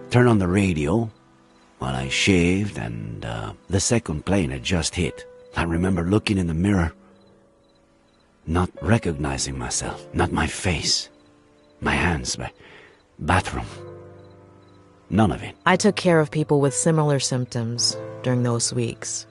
Turned on the radio while I shaved, and the second plane had just hit. I remember looking in the mirror, not recognizing myself, not my face, my hands, my bathroom. None of it. I took care of people with similar symptoms during those weeks.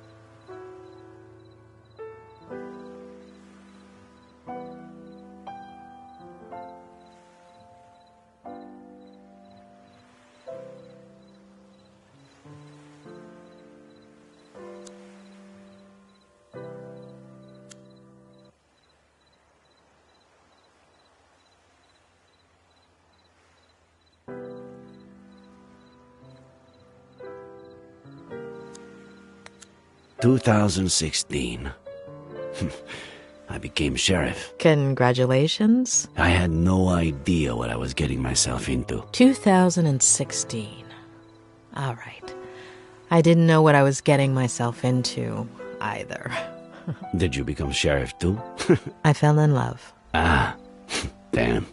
"2016. I became sheriff. Congratulations. I had no idea what I was getting myself into. 2016. All right. I didn't know what I was getting myself into either. Did you become sheriff too? I fell in love. Ah, damn.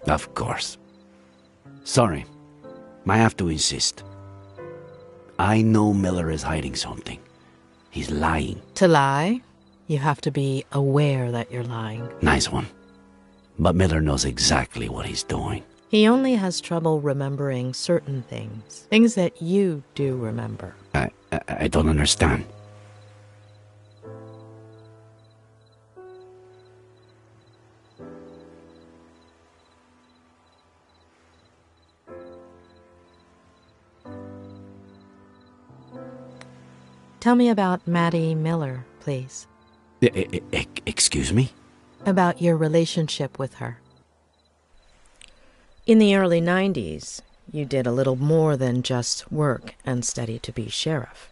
Of course. Sorry. I have to insist. I know Miller is hiding something. He's lying. To lie, you have to be aware that you're lying. Nice one. But Miller knows exactly what he's doing. He only has trouble remembering certain things. Things that you do remember. I don't understand. Tell me about Maddie Miller, please. Excuse me? About your relationship with her. In the early 90s, you did a little more than just work and study to be sheriff.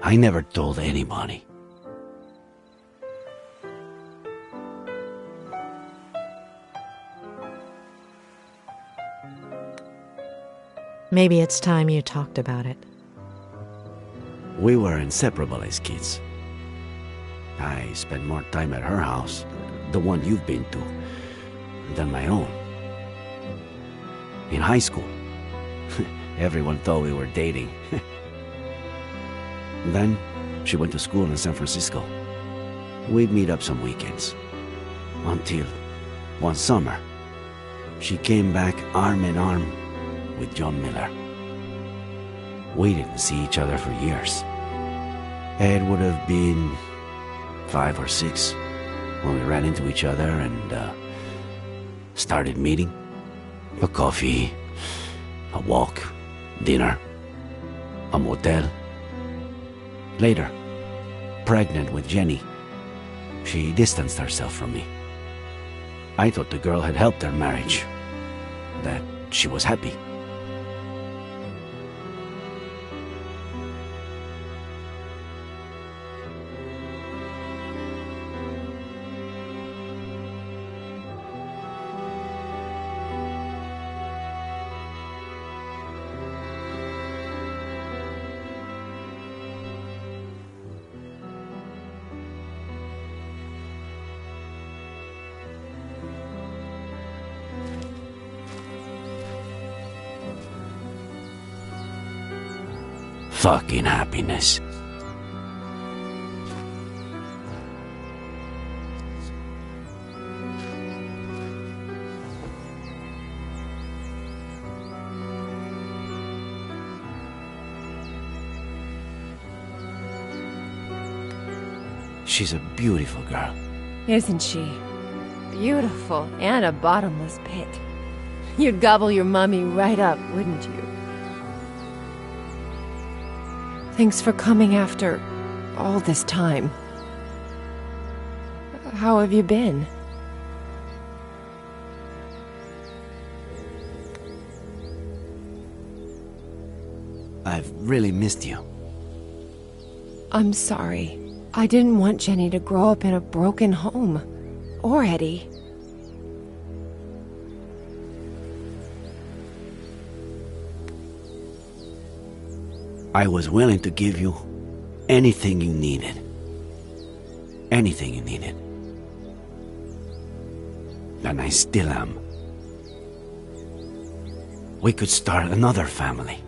I never told anybody. Maybe it's time you talked about it. We were inseparable as kids. I spent more time at her house, the one you've been to, than my own. In high school, everyone thought we were dating. Then, she went to school in San Francisco. We'd meet up some weekends. Until, one summer, she came back arm in arm with John Miller. We didn't see each other for years. It would have been 5 or 6 when we ran into each other and started meeting. A coffee, a walk, dinner, a motel. Later, pregnant with Jenny, she distanced herself from me. I thought the girl had helped her marriage, that she was happy. Fucking happiness. She's a beautiful girl. Isn't she? Beautiful and a bottomless pit. You'd gobble your mommy right up, wouldn't you? Thanks for coming after all this time. How have you been? I've really missed you. I'm sorry. I didn't want Jenny to grow up in a broken home. Or Eddie. I was willing to give you anything you needed. Anything you needed. And I still am. We could start another family.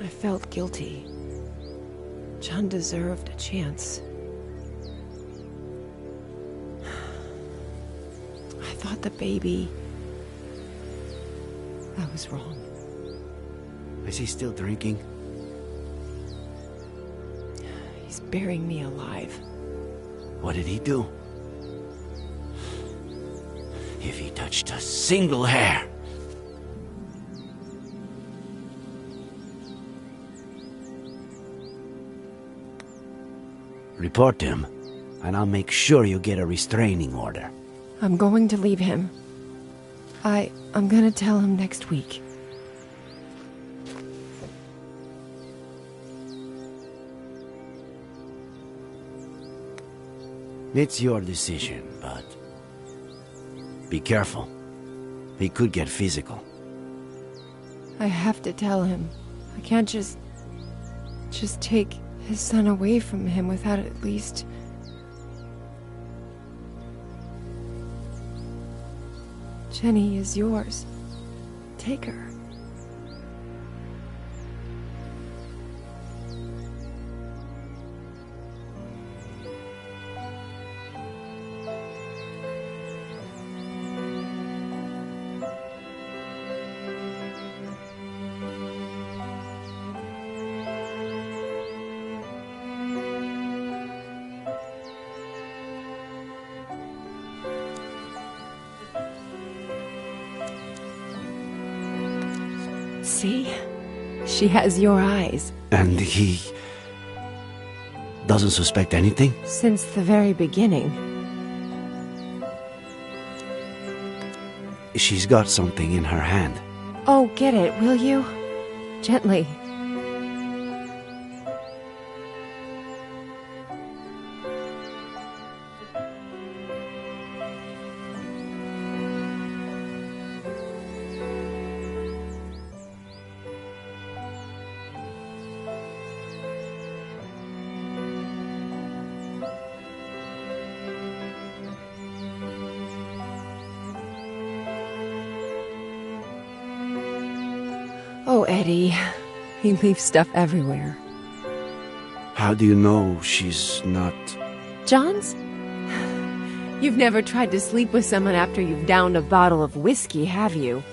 I felt guilty. John deserved a chance. I thought the baby... I was wrong. Is he still drinking? He's burying me alive. What did he do? If he touched a single hair... Report him, and I'll make sure you get a restraining order. I'm going to leave him. I'm gonna tell him next week. It's your decision, but be careful. he could get physical. I have to tell him. I can't just take his son away from him without at least... Jenny is yours. Take her. See? She has your eyes. And he doesn't suspect anything? Since the very beginning. She's got something in her hand. Oh, get it, will you? Gently. Oh, Eddie. He leaves stuff everywhere. How do you know she's not... John's? You've never tried to sleep with someone after you've downed a bottle of whiskey, have you?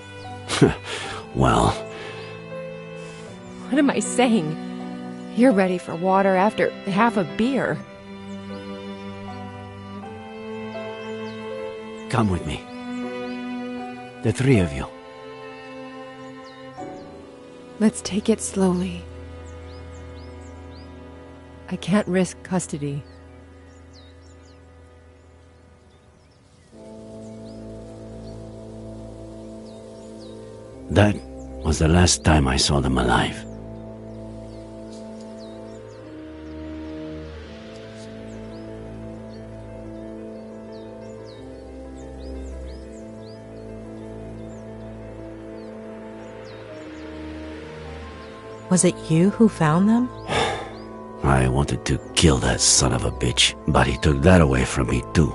Well... What am I saying? You're ready for water after half a beer. Come with me. The three of you. Let's take it slowly. I can't risk custody. That was the last time I saw them alive. Was it you who found them? I wanted to kill that son of a bitch, but he took that away from me too.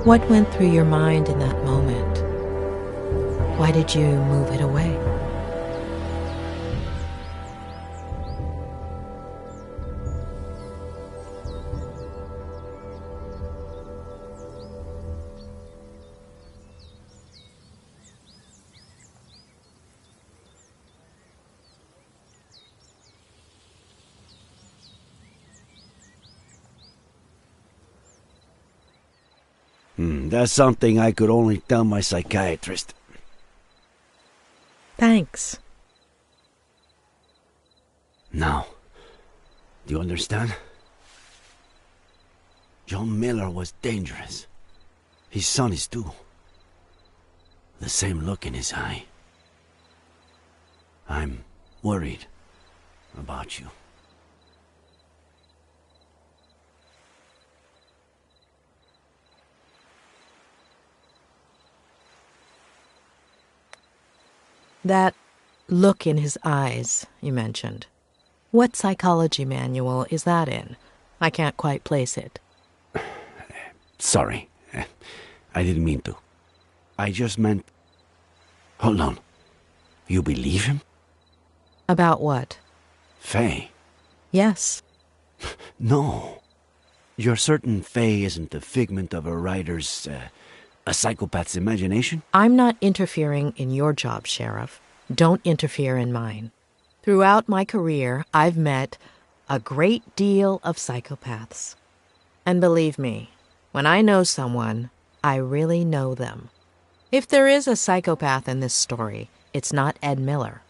What went through your mind in that moment? Why did you move it away? That's something I could only tell my psychiatrist. Thanks. Now, do you understand? John Miller was dangerous. His son is too. The same look in his eye. I'm worried about you. That look in his eyes you mentioned. What psychology manual is that in? I can't quite place it. Sorry. I didn't mean to. I just meant... Hold on. You believe him? About what? Faye. Yes. No. You're certain Faye isn't the figment of a writer's, a psychopath's imagination? I'm not interfering in your job, Sheriff. Don't interfere in mine. Throughout my career, I've met a great deal of psychopaths. And believe me, when I know someone, I really know them. If there is a psychopath in this story, it's not Ed Miller.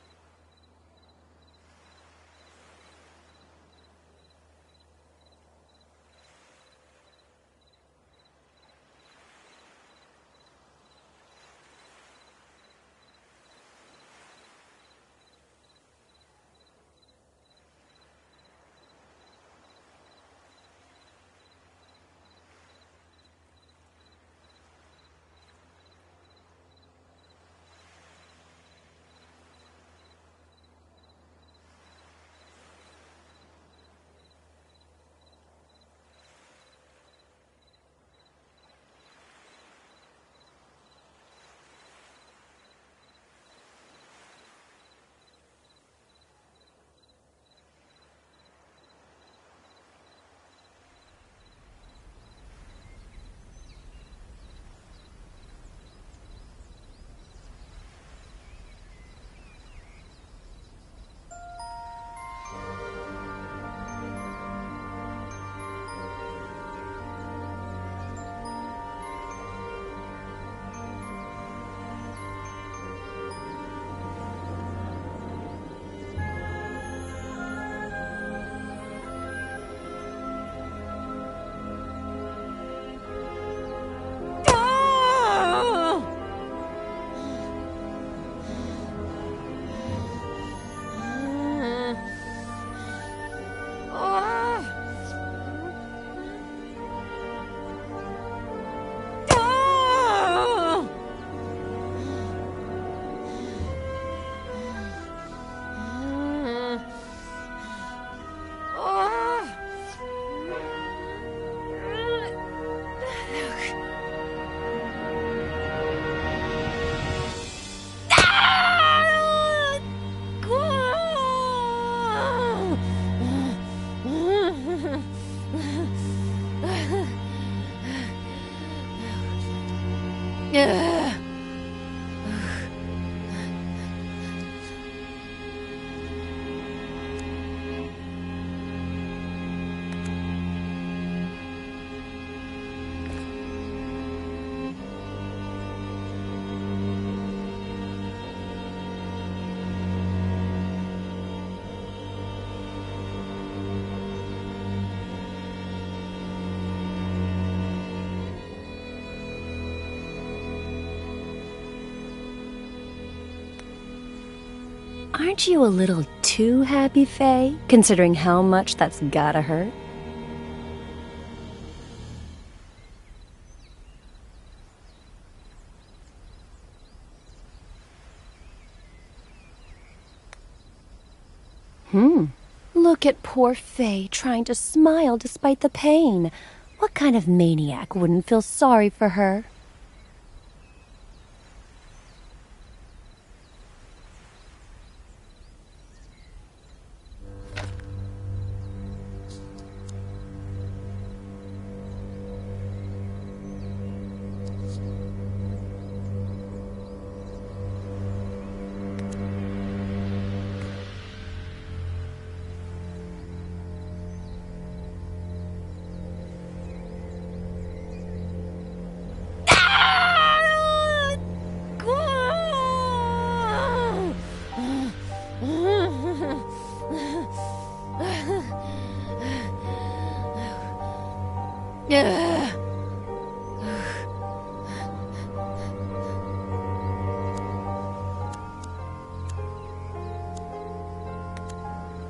Aren't you a little too happy, Faye, considering how much that's gotta hurt? Look at poor Faye trying to smile despite the pain. What kind of maniac wouldn't feel sorry for her?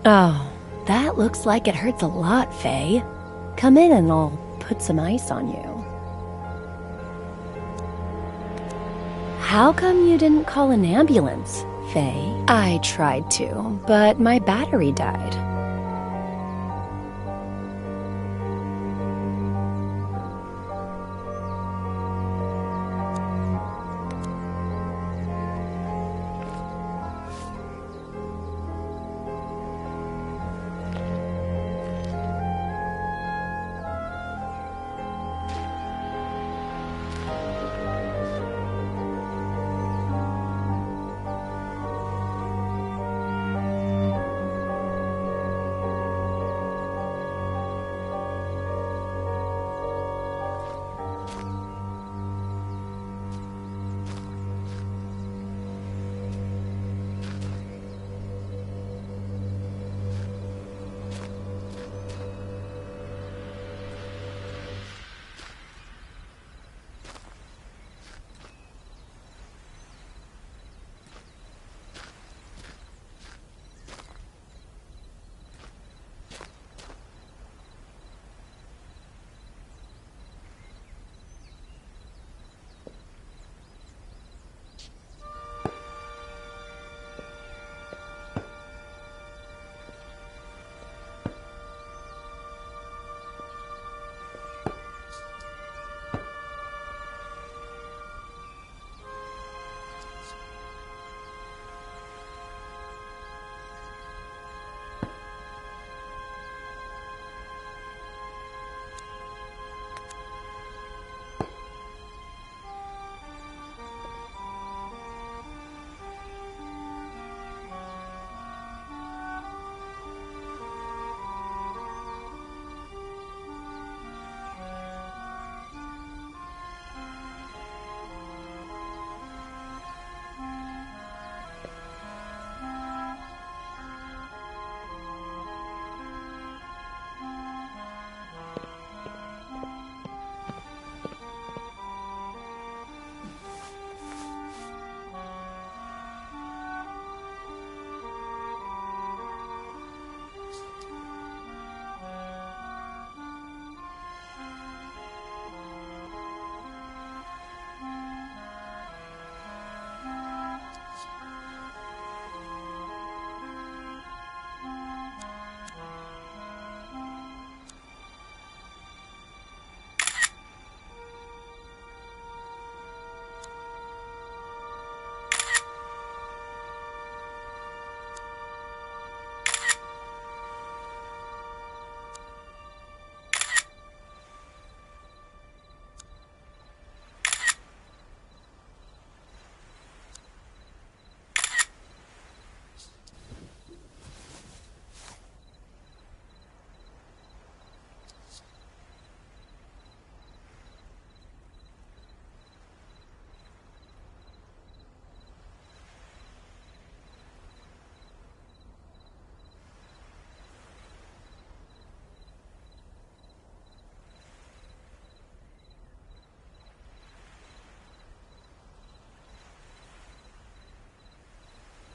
Oh, that looks like it hurts a lot, Faye. Come in and I'll put some ice on you. How come you didn't call an ambulance, Faye? I tried to, but my battery died.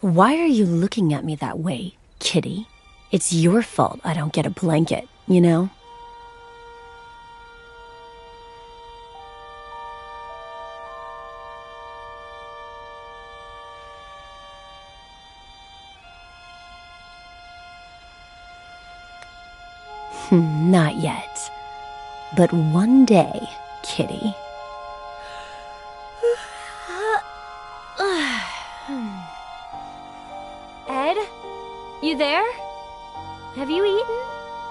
Why are you looking at me that way, kitty? It's your fault I don't get a blanket, you know? Not yet. But one day, kitty. Ed? You there? Have you eaten?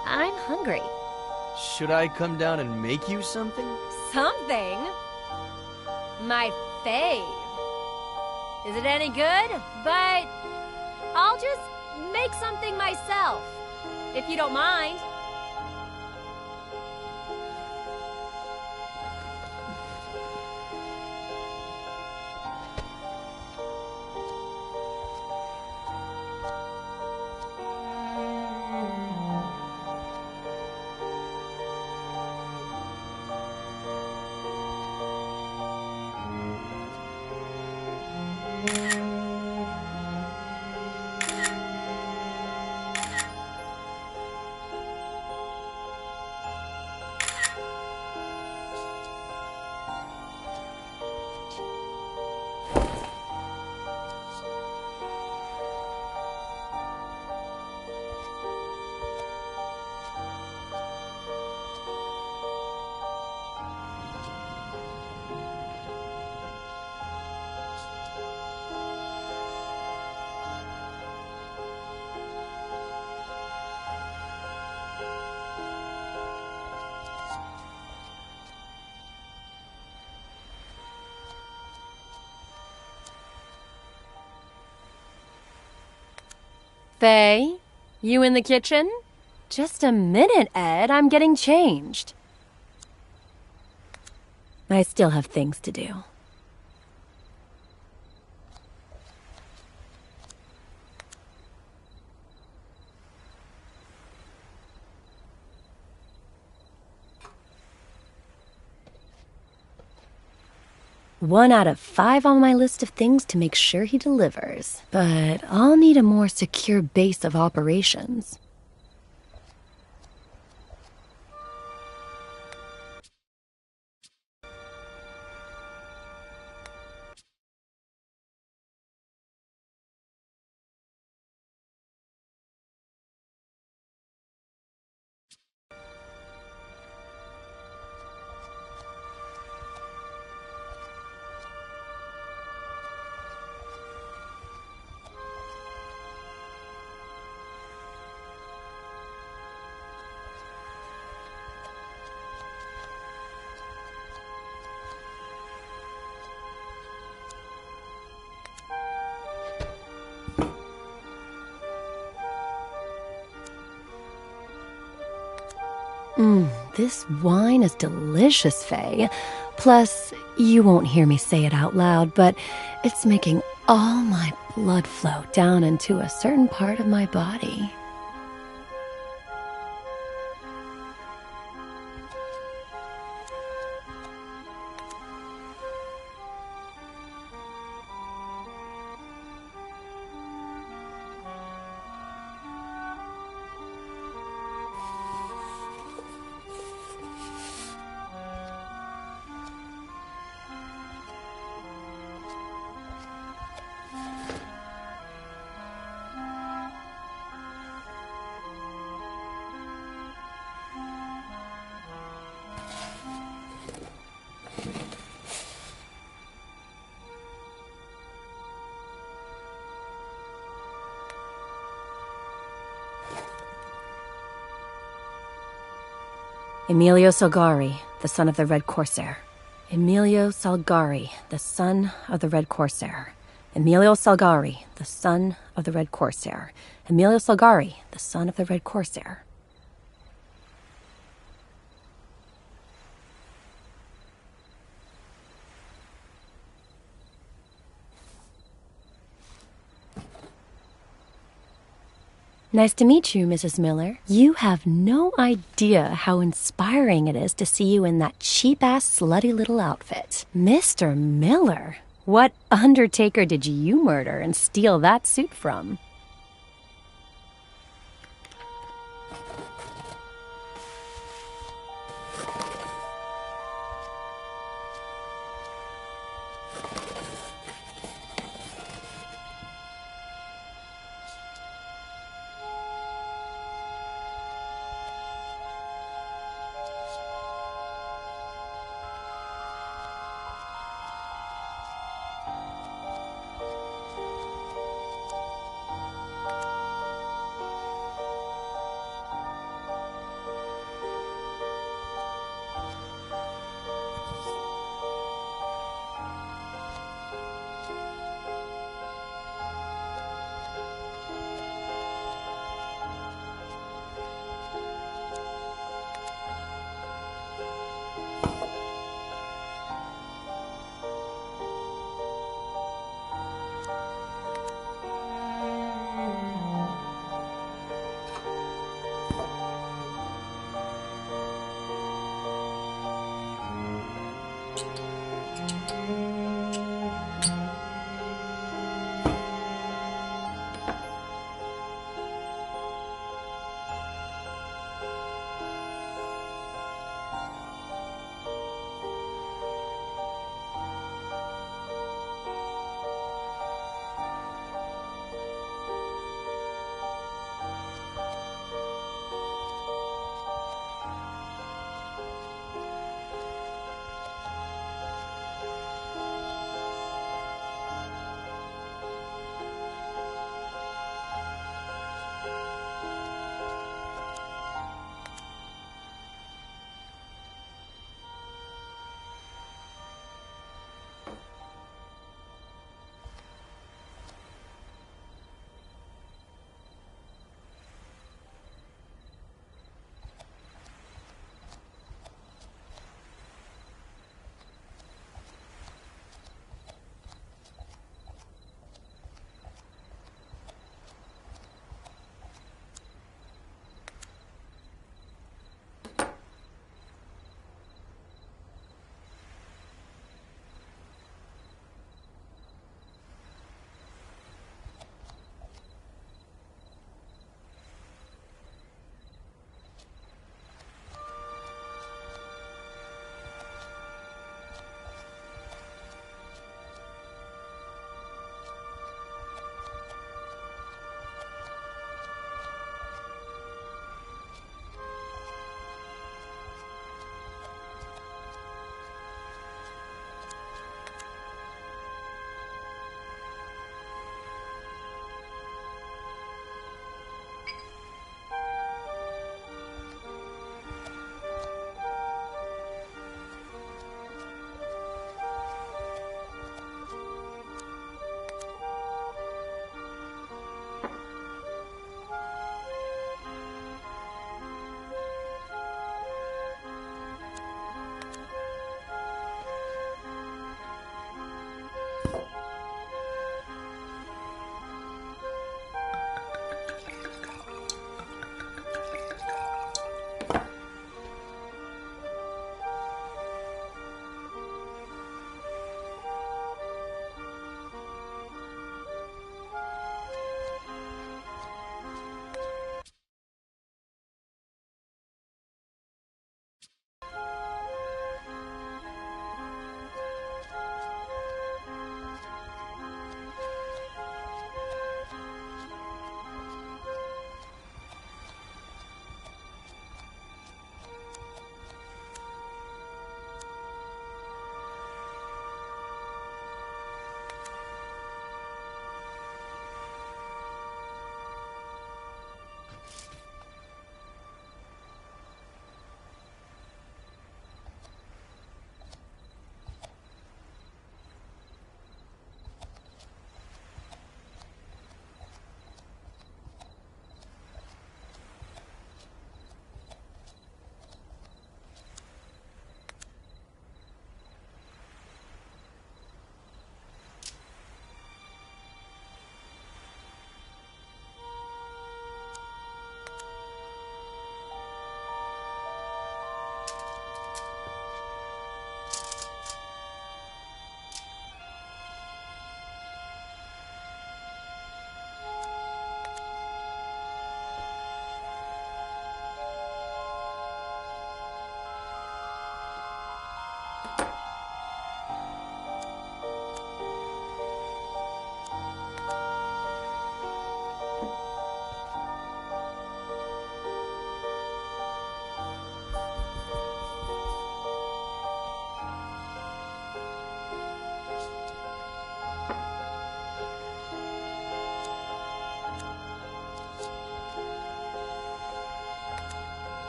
I'm hungry. Should I come down and make you something? Something? My fave. Is it any good? But I'll just make something myself, if you don't mind. Faye, you in the kitchen? Just a minute, Ed. I'm getting changed. I still have things to do. One out of 5 on my list of things to make sure he delivers. But I'll need a more secure base of operations. This wine is delicious, Faye. Plus, you won't hear me say it out loud, but it's making all my blood flow down into a certain part of my body. Emilio Salgari, the son of the Red Corsair. Emilio Salgari, the son of the Red Corsair. Emilio Salgari, the son of the Red Corsair. Emilio Salgari, the son of the Red Corsair. Nice to meet you, Mrs. Miller. You have no idea how inspiring it is to see you in that cheap-ass, slutty little outfit. Mr. Miller, what undertaker did you murder and steal that suit from?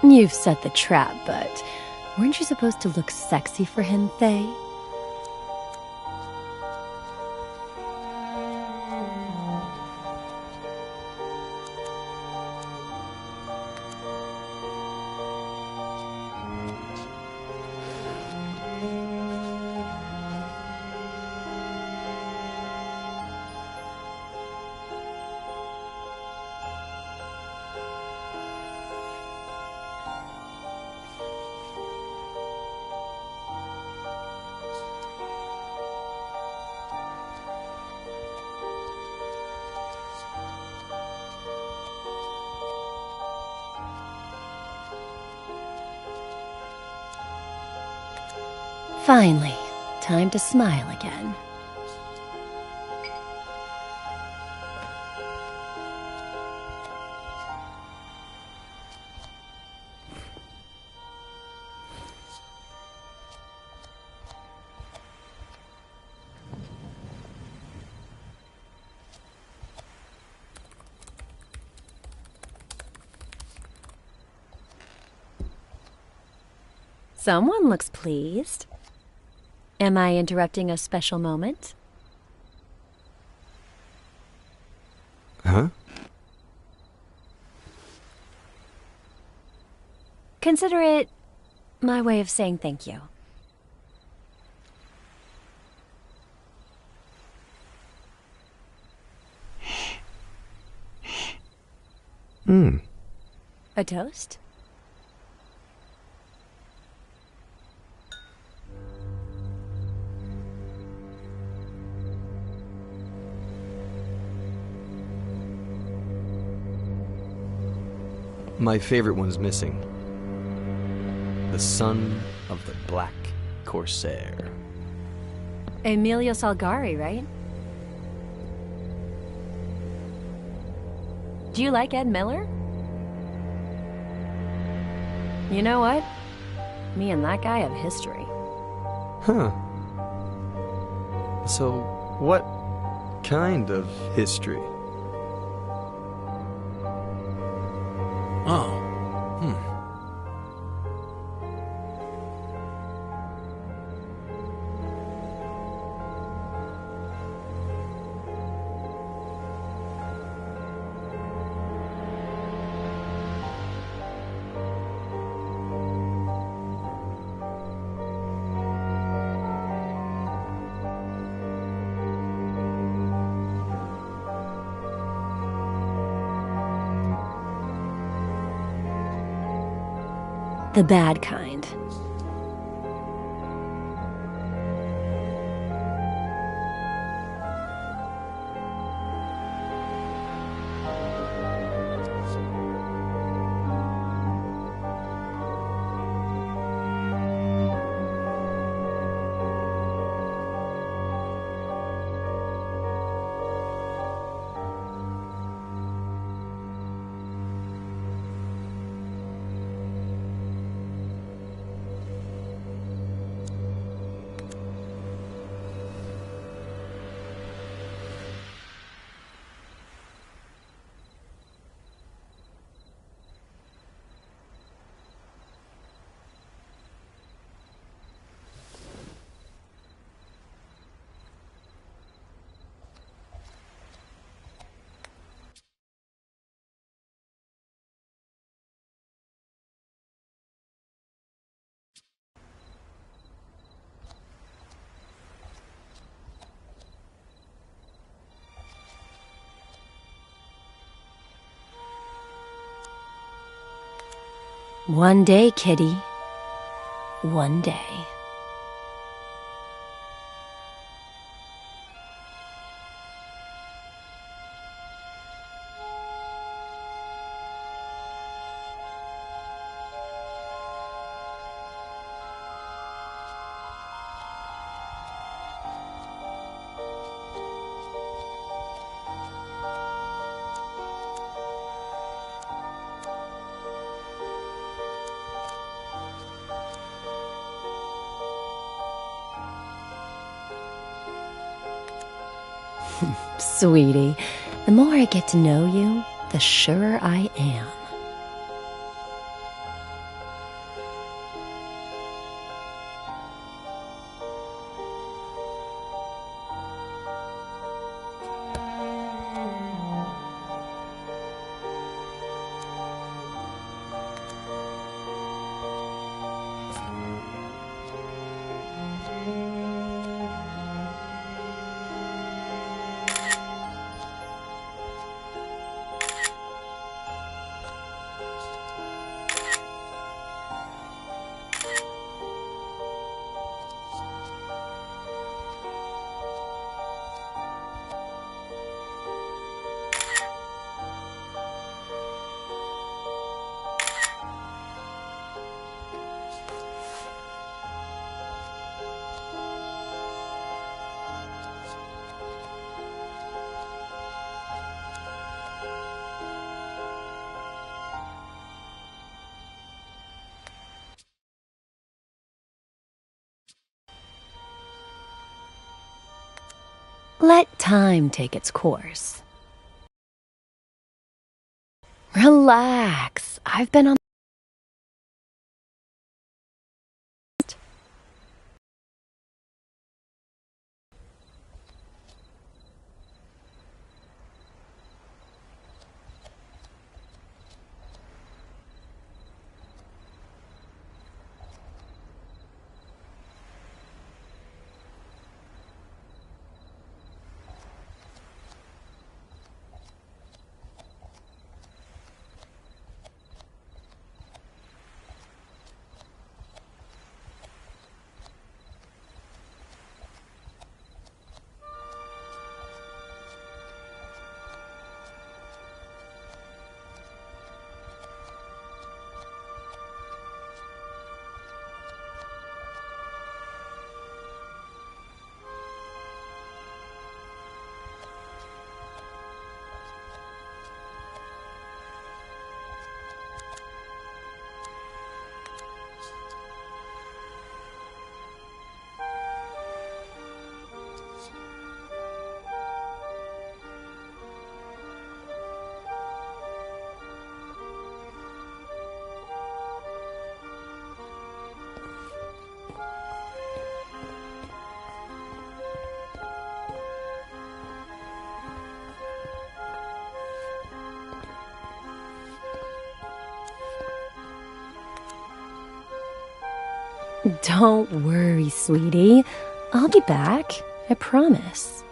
You've set the trap, but weren't you supposed to look sexy for him, Faye? Finally, time to smile again. Someone looks pleased. Am I interrupting a special moment? Huh? Consider it my way of saying thank you. A toast? My favorite one's missing. The son of the Black Corsair. Emilio Salgari, right? Do you like Ed Miller? You know what? Me and that guy have history. Huh. So, what kind of history? Oh. The bad kind. One day, kitty. One day. Sweetie, the more I get to know you, the surer I am. Let time take its course. Relax. I've been on... Don't worry, sweetie. I'll be back. I promise.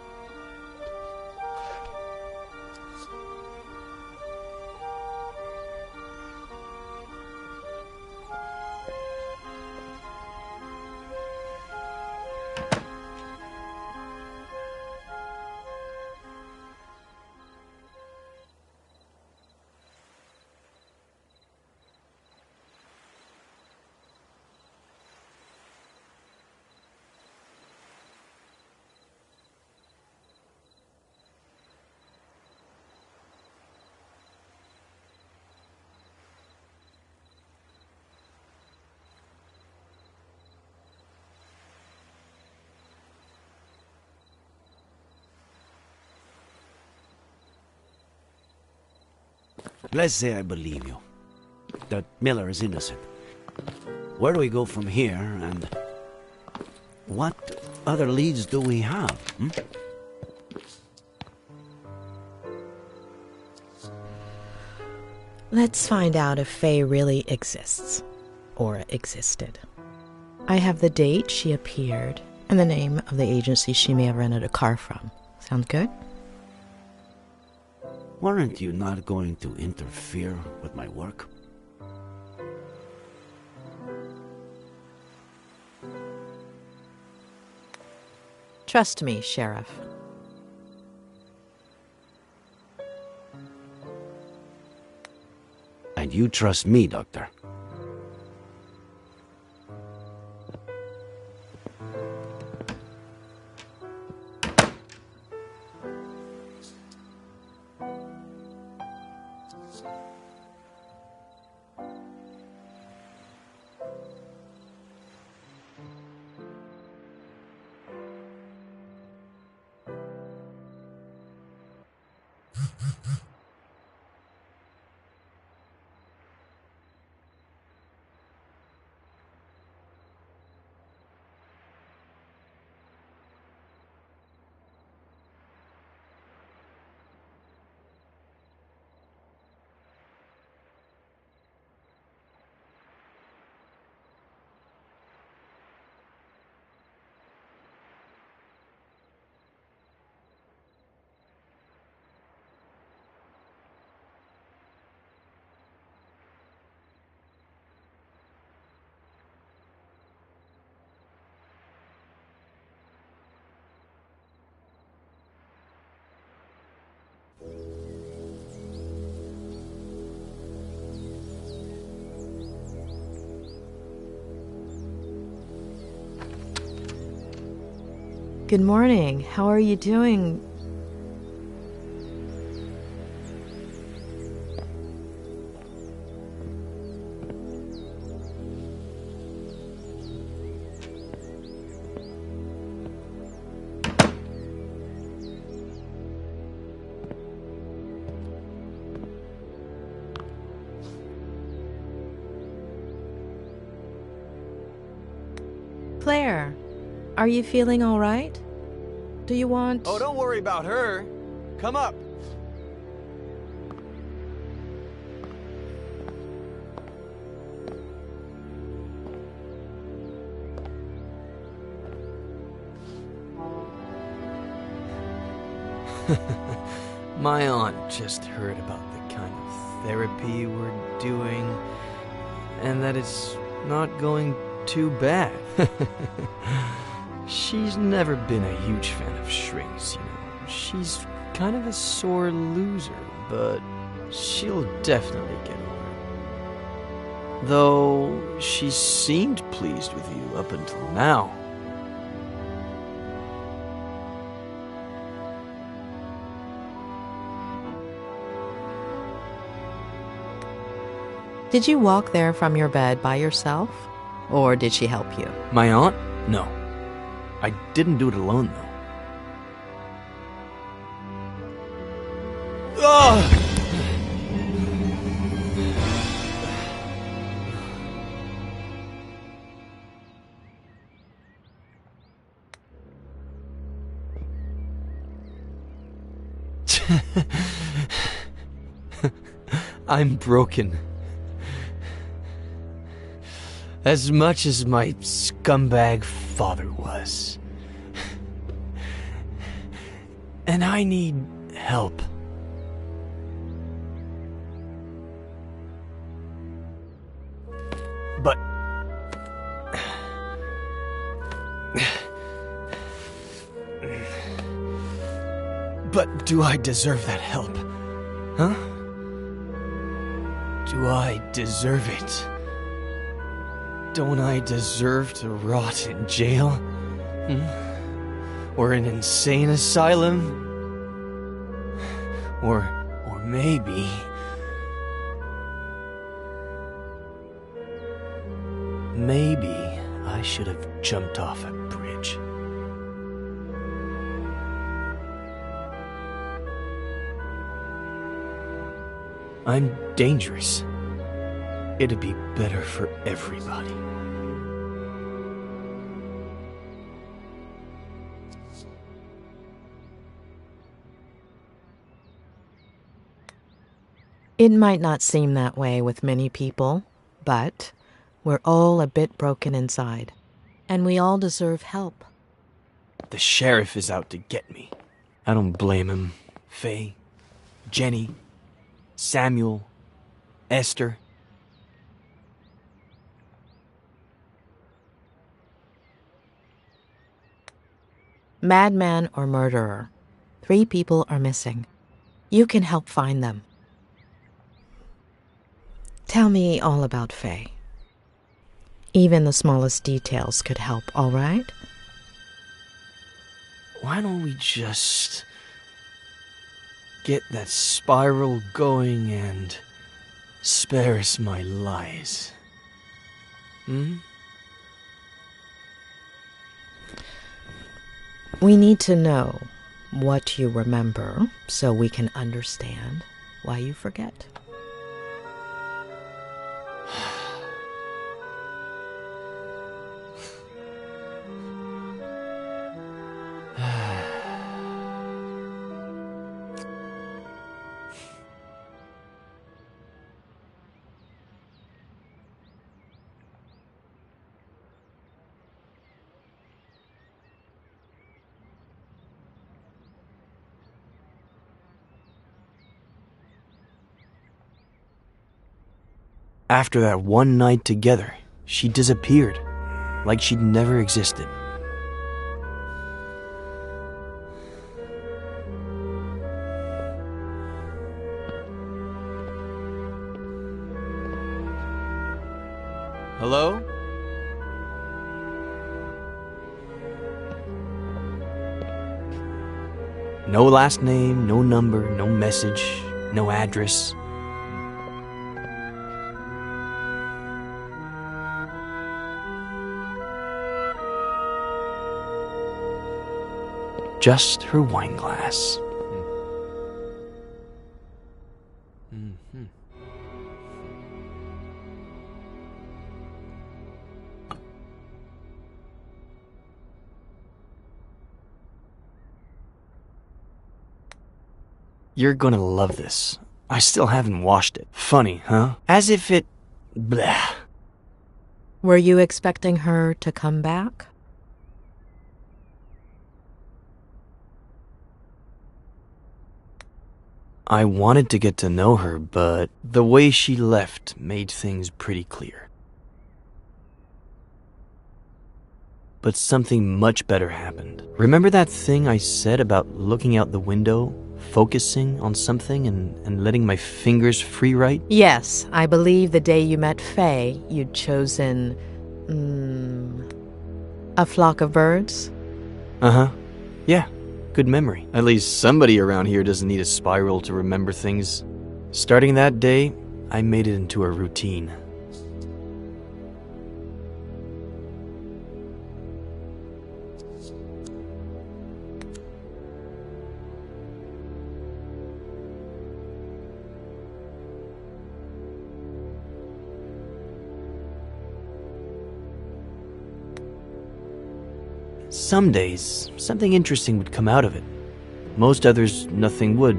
Let's say I believe you, that Miller is innocent. Where do we go from here, and what other leads do we have? Let's find out if Faye really exists, or existed. I have the date she appeared, and the name of the agency she may have rented a car from. Sound good? Weren't you not going to interfere with my work? Trust me, Sheriff. And you trust me, Doctor. Good morning. How are you doing? Claire, are you feeling all right? Do you want... Oh, don't worry about her. Come up. My aunt just heard about the kind of therapy we're doing, and that it's not going too bad. She's never been a huge fan of shrinks, you know. She's kind of a sore loser, but she'll definitely get over it. Though she seemed pleased with you up until now. Did you walk there from your bed by yourself? Or did she help you? My aunt? No. I didn't do it alone, though. I'm broken. As much as my scumbag father was. And I need help. But... But do I deserve that help? Huh? Do I deserve it? Don't I deserve to rot in jail? Or an insane asylum? Or maybe... Maybe I should have jumped off a bridge. I'm dangerous. It'd be better for everybody. It might not seem that way with many people, but we're all a bit broken inside, and we all deserve help. The sheriff is out to get me. I don't blame him. Faye, Jenny, Samuel, Esther. Madman or murderer. 3 people are missing. You can help find them. Tell me all about Faye. Even the smallest details could help, all right? Why don't we just get that spiral going and spare us my lies? We need to know what you remember so we can understand why you forget. After that one night together, she disappeared, like she'd never existed. Hello? No last name, no number, no message, no address. Just her wine glass. You're gonna love this. I still haven't watched it. Funny, huh? As if it... blah. Were you expecting her to come back? I wanted to get to know her, but the way she left made things pretty clear. But something much better happened. Remember that thing I said about looking out the window, focusing on something and letting my fingers free write? Yes, I believe the day you met Faye, you'd chosen... a flock of birds? Uh-huh. Yeah, good memory. At least somebody around here doesn't need a spiral to remember things. Starting that day, I made it into a routine. Some days, something interesting would come out of it. Most others, nothing would.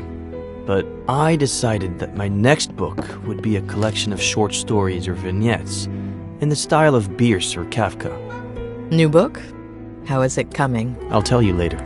But I decided that my next book would be a collection of short stories or vignettes in the style of Bierce or Kafka. New book? How is it coming? I'll tell you later.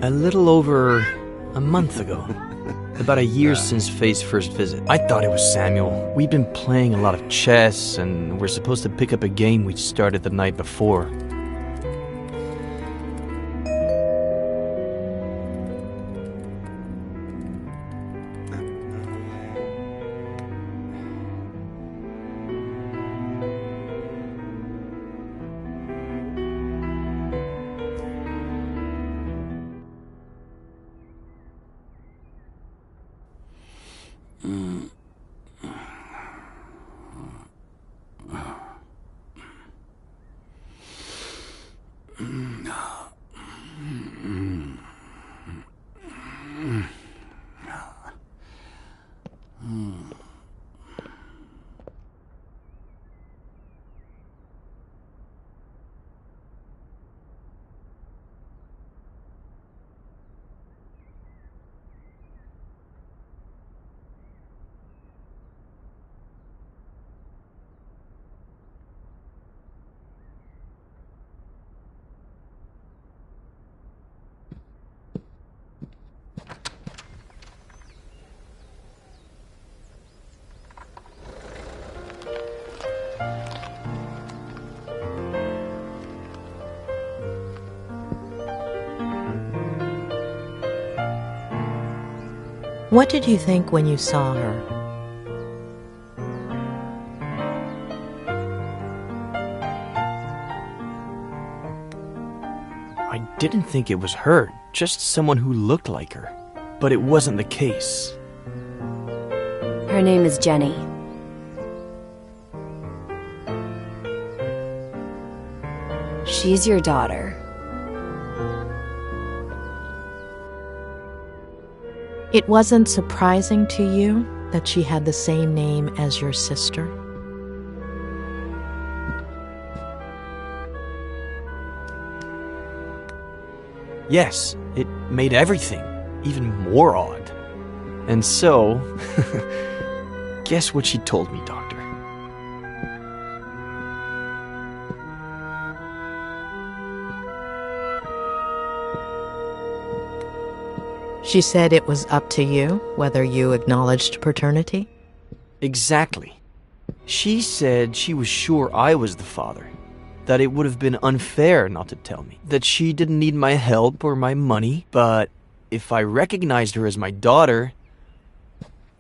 A little over a month ago. About a year since Faye's first visit. I thought it was Samuel. We'd been playing a lot of chess, and we're supposed to pick up a game we'd started the night before. What did you think when you saw her? I didn't think it was her, just someone who looked like her. But it wasn't the case. Her name is Jenny. She's your daughter. It wasn't surprising to you that she had the same name as your sister? Yes, it made everything even more odd. And so, guess what she told me, Doctor? She said it was up to you whether you acknowledged paternity? Exactly. She said she was sure I was the father, that it would have been unfair not to tell me. That she didn't need my help or my money, but if I recognized her as my daughter,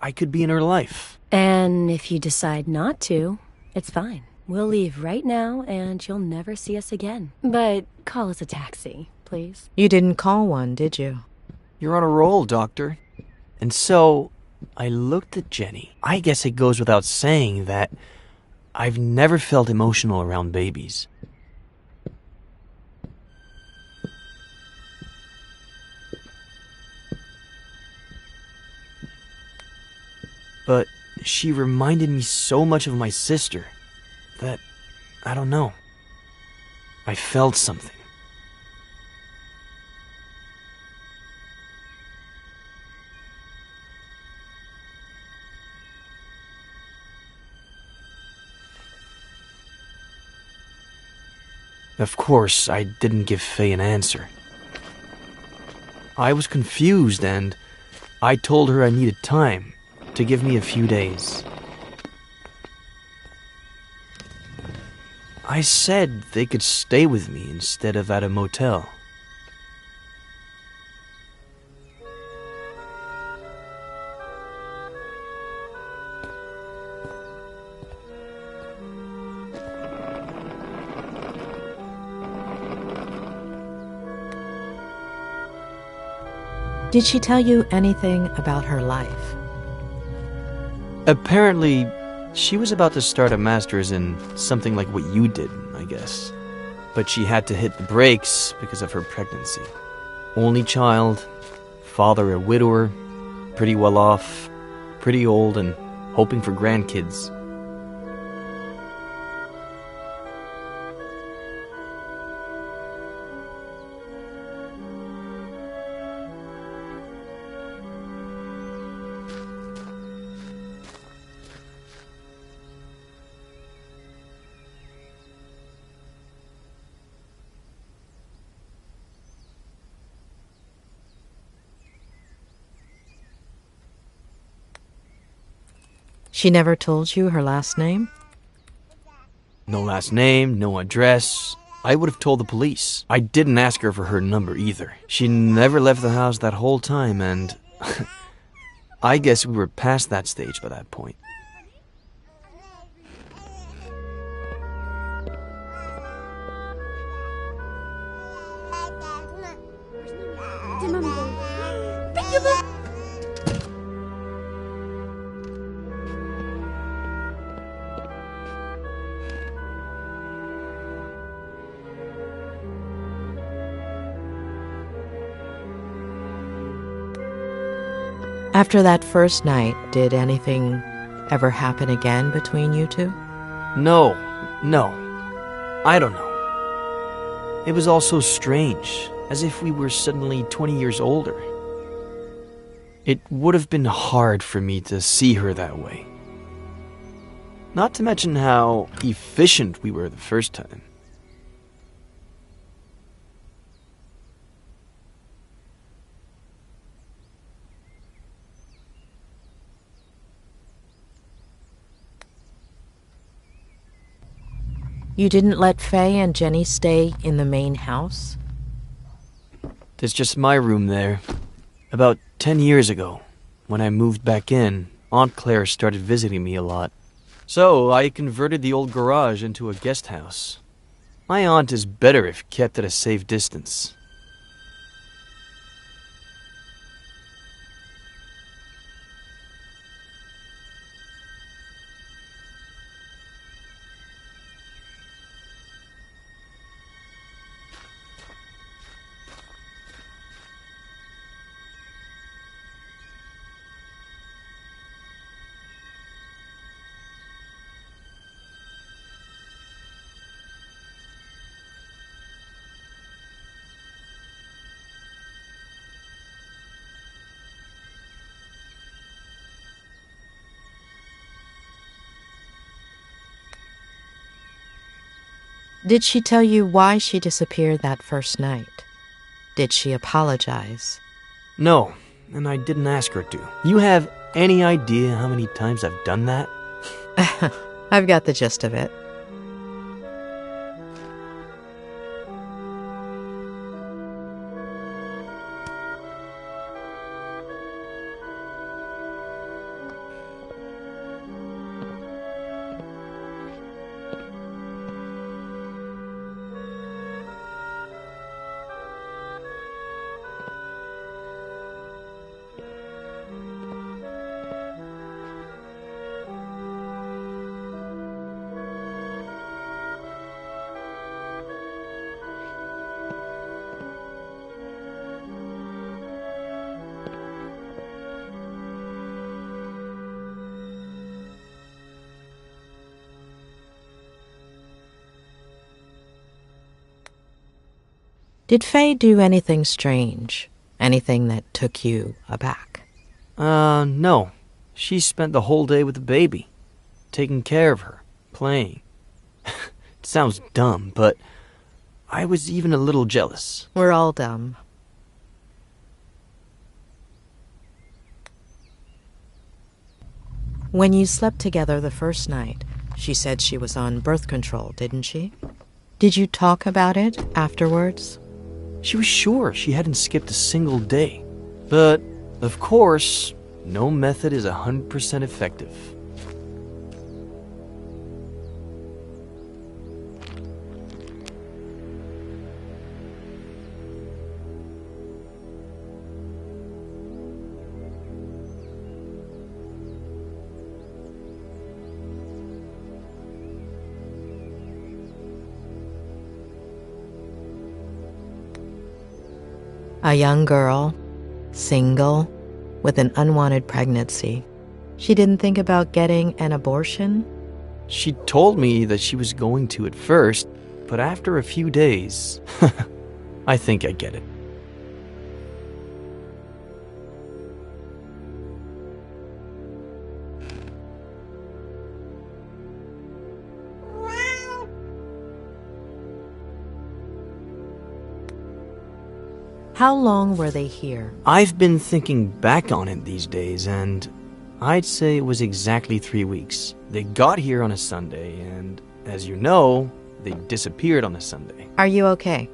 I could be in her life. And if you decide not to, it's fine. We'll leave right now and you'll never see us again. But call us a taxi, please. You didn't call one, did you? You're on a roll, Doctor. And so, I looked at Jenny. I guess it goes without saying that I've never felt emotional around babies. But she reminded me so much of my sister that, I don't know, I felt something. Of course, I didn't give Faye an answer. I was confused and I told her I needed time to give me a few days. I said they could stay with me instead of at a motel. Did she tell you anything about her life? Apparently, she was about to start a master's in something like what you did, I guess. But she had to hit the brakes because of her pregnancy. Only child, father a widower, pretty well off, pretty old, and hoping for grandkids. She never told you her last name? No last name, no address. I would have told the police. I didn't ask her for her number either. She never left the house that whole time, and I guess we were past that stage by that point. After that first night, did anything ever happen again between you two? No. I don't know. It was all so strange, as if we were suddenly 20 years older. It would have been hard for me to see her that way. Not to mention how efficient we were the first time. You didn't let Faye and Jenny stay in the main house? There's just my room there. About 10 years ago, when I moved back in, Aunt Claire started visiting me a lot. So I converted the old garage into a guest house. My aunt is better if kept at a safe distance. Did she tell you why she disappeared that first night? Did she apologize? No, and I didn't ask her to. You have any idea how many times I've done that? I've got the gist of it. Did Faye do anything strange? Anything that took you aback? No. She spent the whole day with the baby, taking care of her, playing. It sounds dumb, but I was even a little jealous. We're all dumb. When you slept together the first night, she said she was on birth control, didn't she? Did you talk about it afterwards? She was sure she hadn't skipped a single day. But, of course, no method is 100% effective. A young girl, single, with an unwanted pregnancy. She didn't think about getting an abortion? She told me that she was going to at first, but after a few days, I think I get it. How long were they here? I've been thinking back on it these days, and I'd say it was exactly 3 weeks. They got here on a Sunday, and as you know, they disappeared on a Sunday. Are you okay?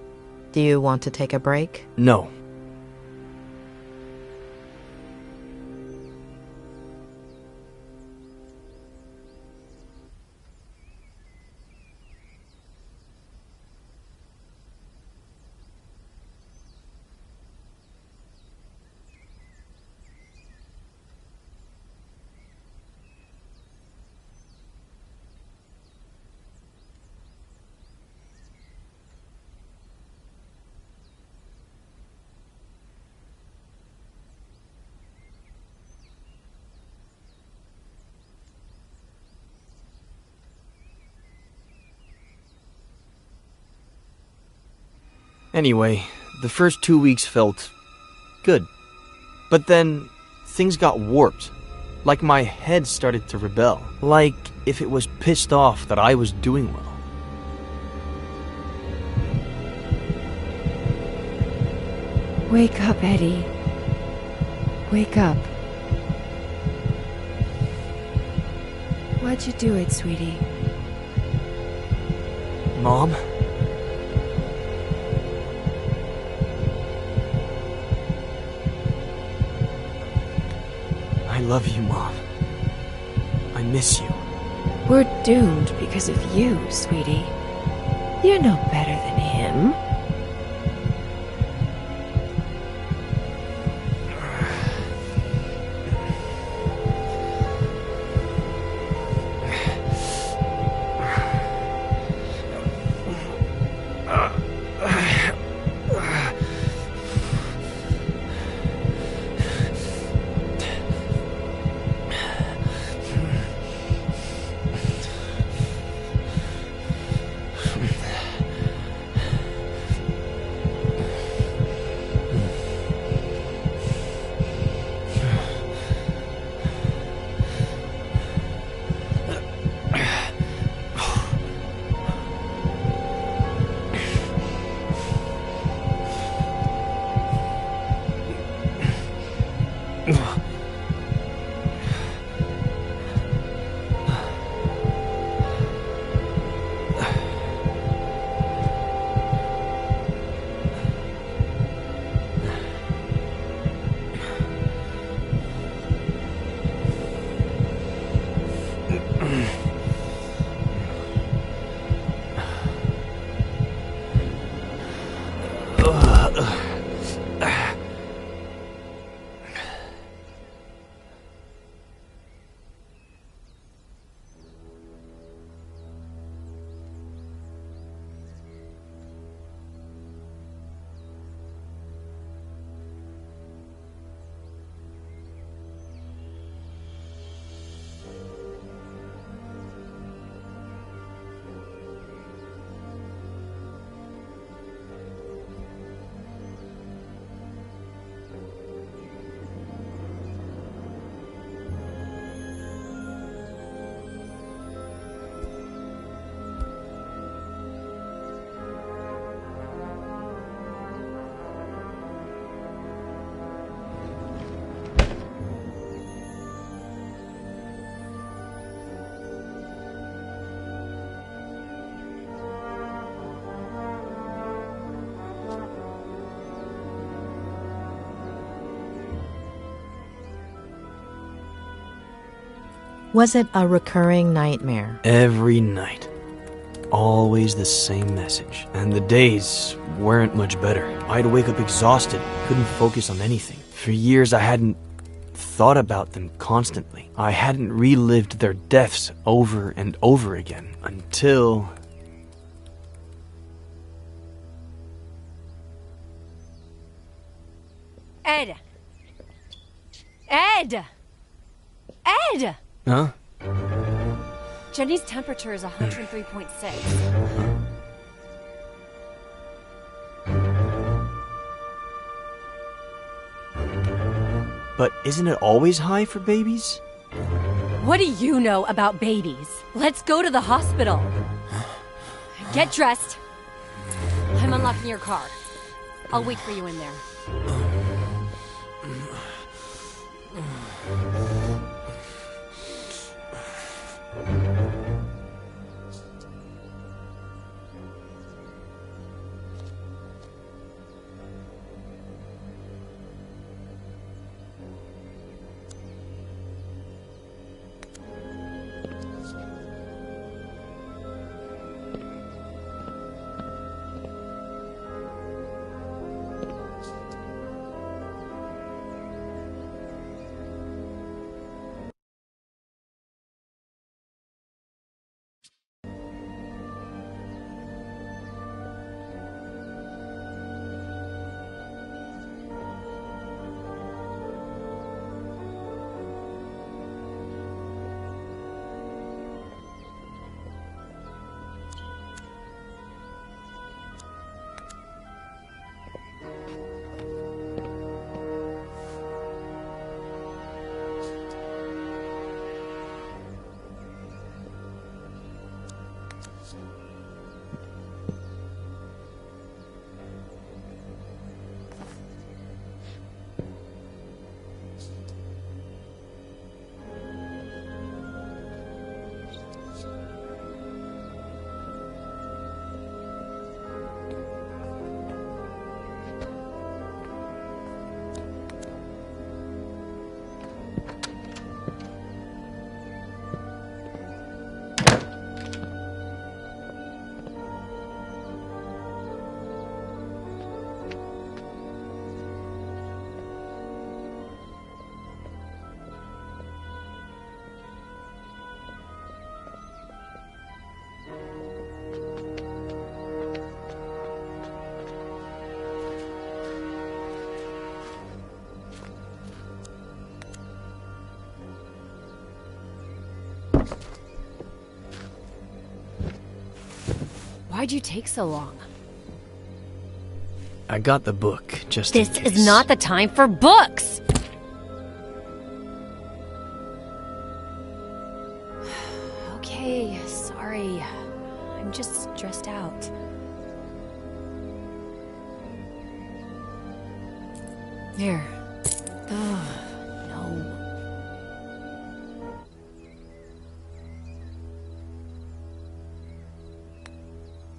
Do you want to take a break? No. Anyway, the first 2 weeks felt good. But then, things got warped. Like my head started to rebel. Like if it was pissed off that I was doing well. Wake up, Eddie. Wake up. Why'd you do it, sweetie? Mom? I love you, Mom. I miss you. We're doomed because of you, sweetie. You're no better than him. Was it a recurring nightmare? Every night. Always the same message. And the days weren't much better. I'd wake up exhausted, couldn't focus on anything. For years I hadn't thought about them constantly. I hadn't relived their deaths over and over again until... Ed! Ed! Ed! Huh? Jenny's temperature is 103.6. But isn't it always high for babies? What do you know about babies? Let's go to the hospital. Get dressed. I'm unlocking your car. I'll wait for you in there. Why'd you take so long? I got the book, just in This case. is not the time for books! Okay, sorry. I'm just stressed out. Here. Ugh, no.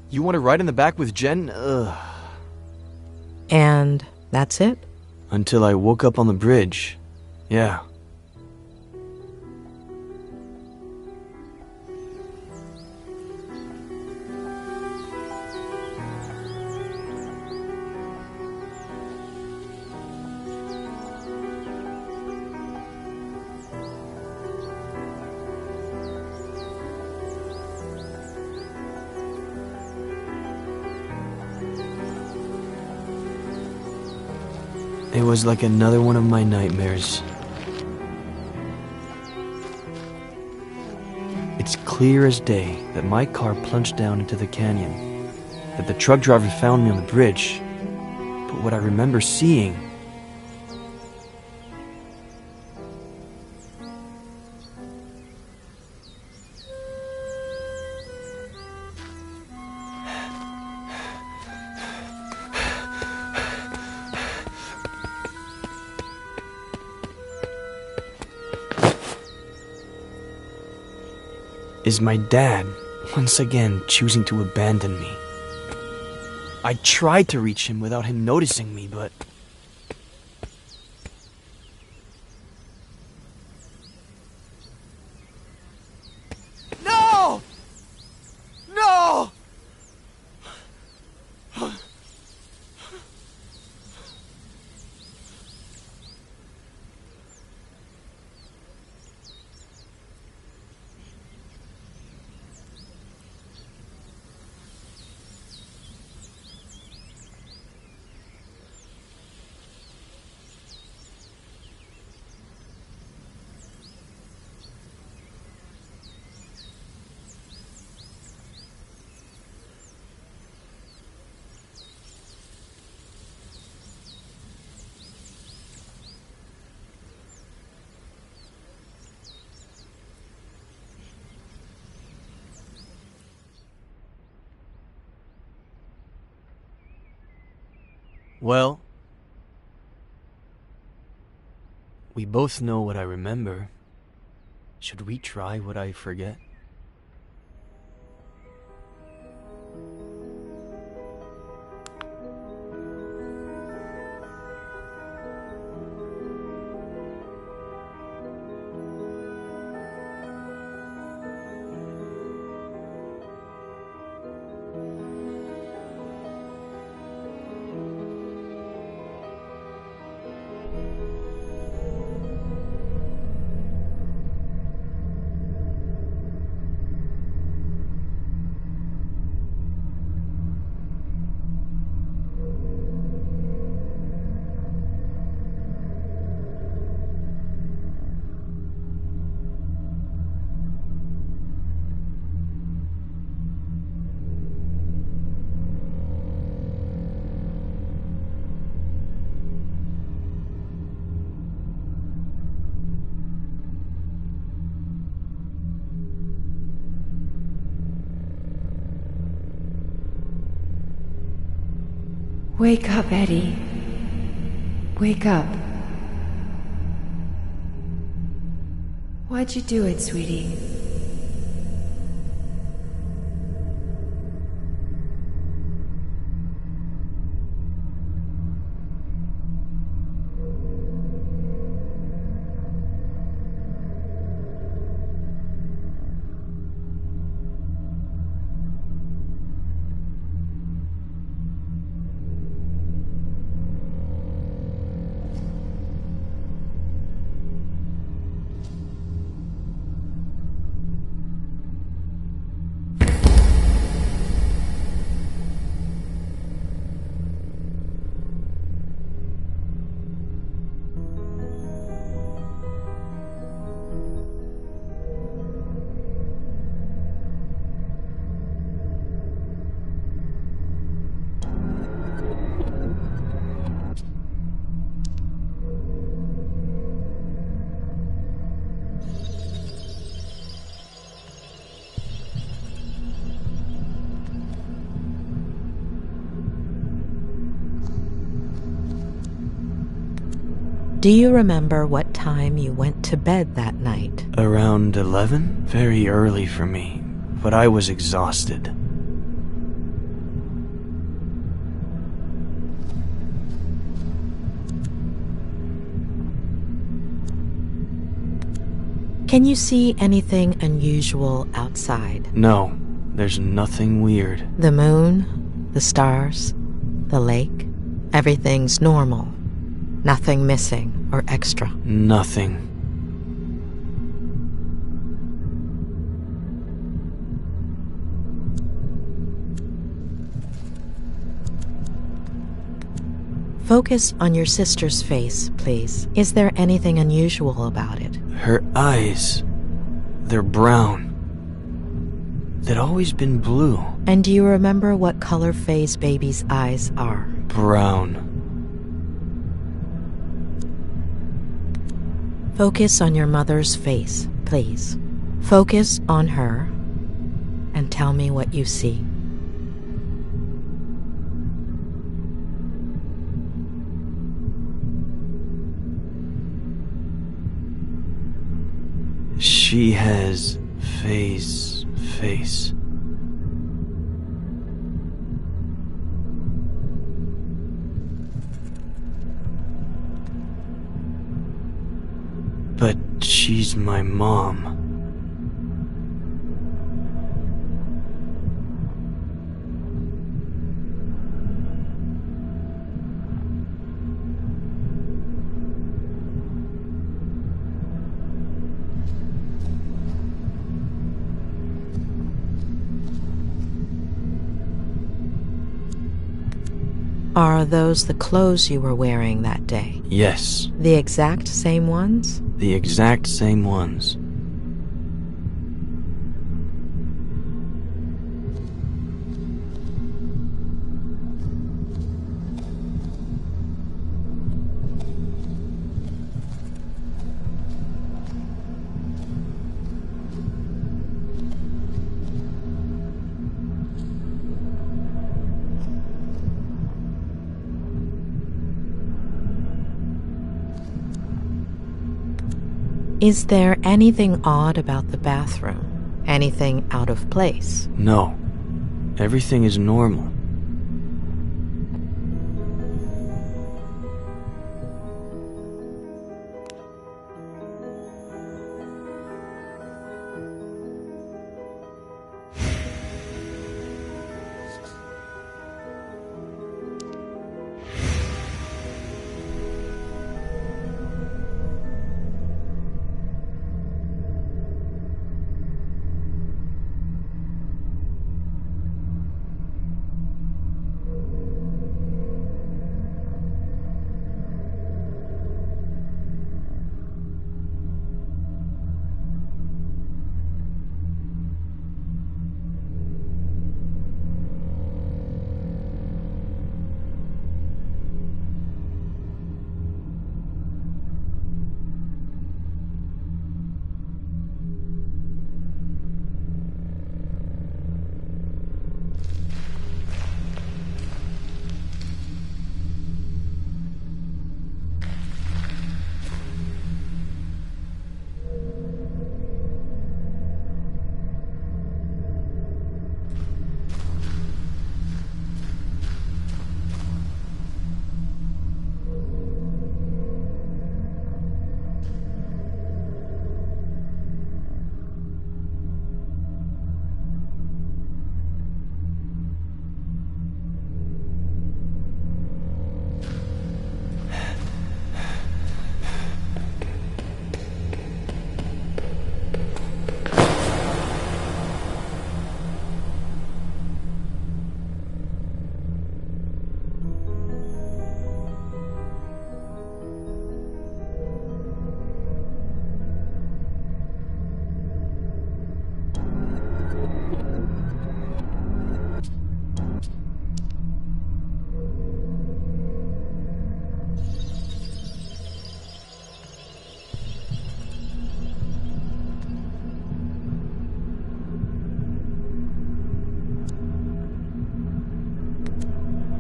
You want to ride in the back with Jen? Ugh. And that's it? Until I woke up on the bridge. Yeah. It was like another one of my nightmares. It's clear as day that my car plunged down into the canyon, that the truck driver found me on the bridge, but what I remember seeing... is my dad once again choosing to abandon me. I tried to reach him without him noticing me, but... Well, we both know what I remember. Should we try what I forget? Wake up, Eddie. Wake up. Why'd you do it, sweetie? Do you remember what time you went to bed that night? Around 11? Very early for me, but I was exhausted. Can you see anything unusual outside? No, there's nothing weird. The moon, the stars, the lake, everything's normal. Nothing missing or extra. Nothing. Focus on your sister's face, please. Is there anything unusual about it? Her eyes, they're brown. They'd always been blue. And do you remember what color Faye's baby's eyes are? Brown. Focus on your mother's face, please. Focus on her and tell me what you see. She has Faye's face. But she's my mom. Are those the clothes you were wearing that day? Yes. The exact same ones? The exact same ones. Is there anything odd about the bathroom? Anything out of place? No. Everything is normal.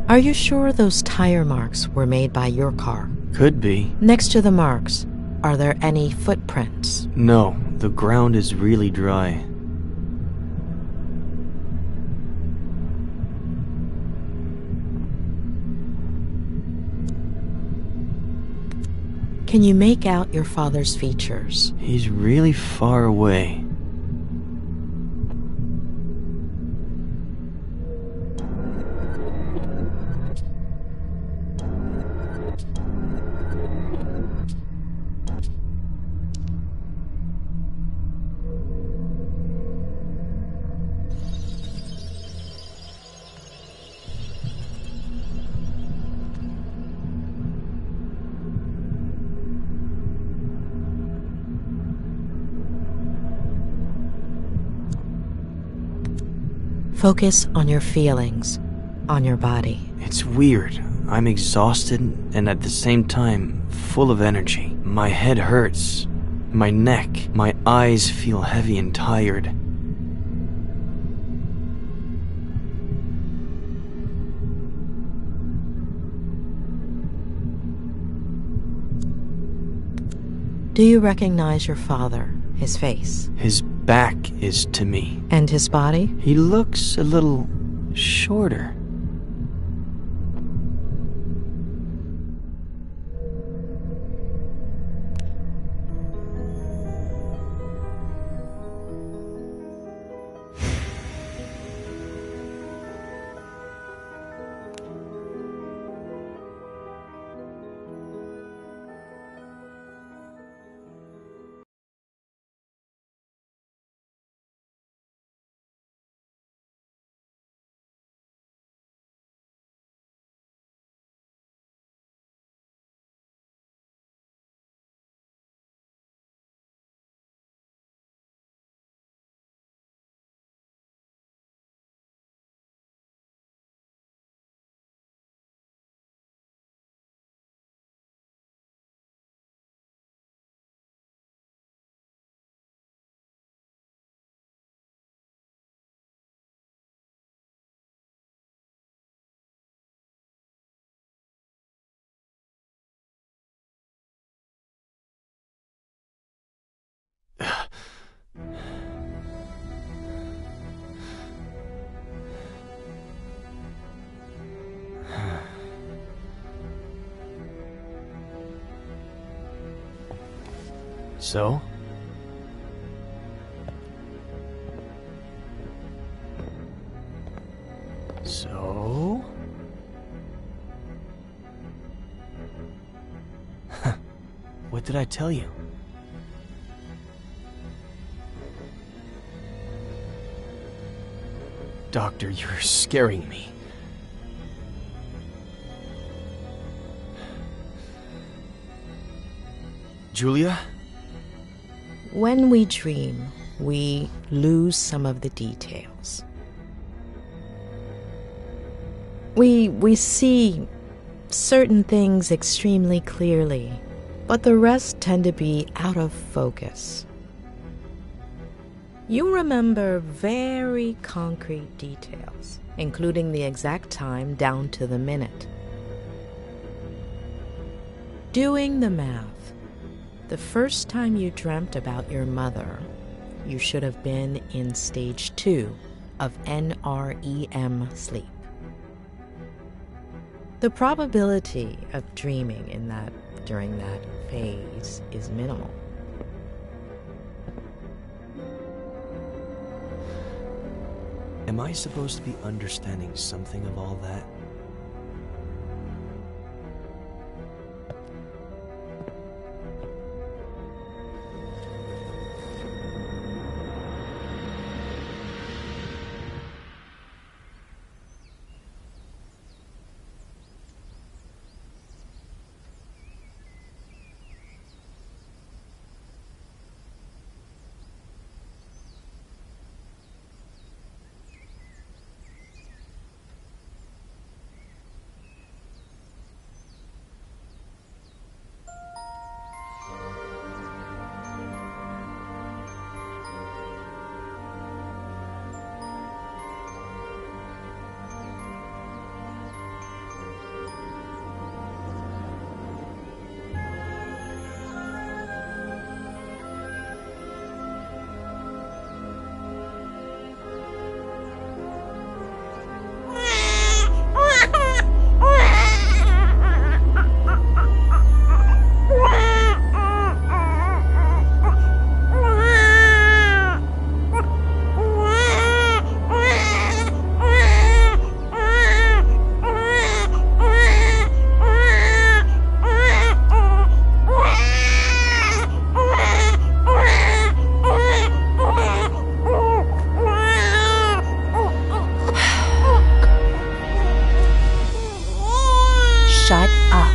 Are you sure those tire marks were made by your car? Could be. Next to the marks, are there any footprints? No, the ground is really dry. Can you make out your father's features? He's really far away. Focus on your feelings, on your body. It's weird. I'm exhausted and at the same time full of energy. My head hurts. My neck. My eyes feel heavy and tired. Do you recognize your father, his face? His back is to me. And his body? He looks a little shorter. So? So? What did I tell you? Doctor, you're scaring me. Julia? When we dream, we lose some of the details. We see certain things extremely clearly, but the rest tend to be out of focus. You remember very concrete details, including the exact time down to the minute. Doing the math, the first time you dreamt about your mother, you should have been in stage 2 of NREM sleep. The probability of dreaming during that phase is minimal. Am I supposed to be understanding something of all that? Shut up.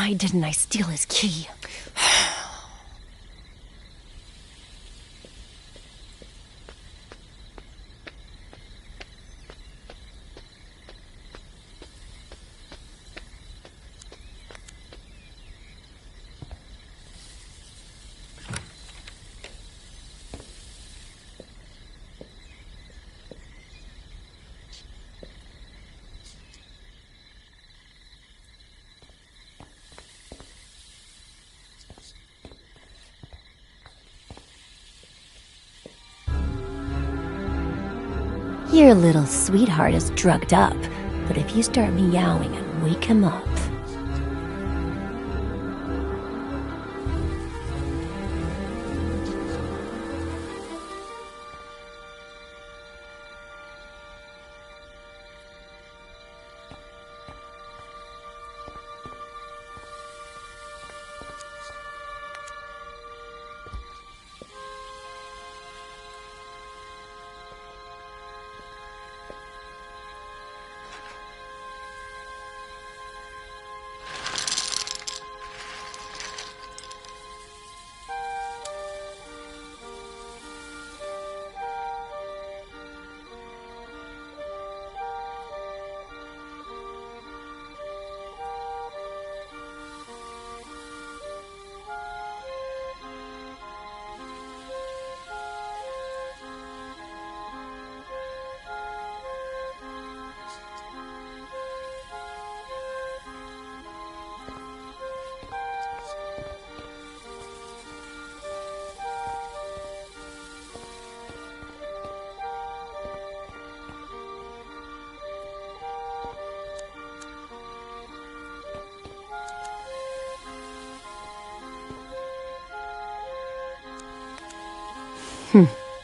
Why didn't I steal his key? Your little sweetheart is drugged up, but if you start meowing and wake him up...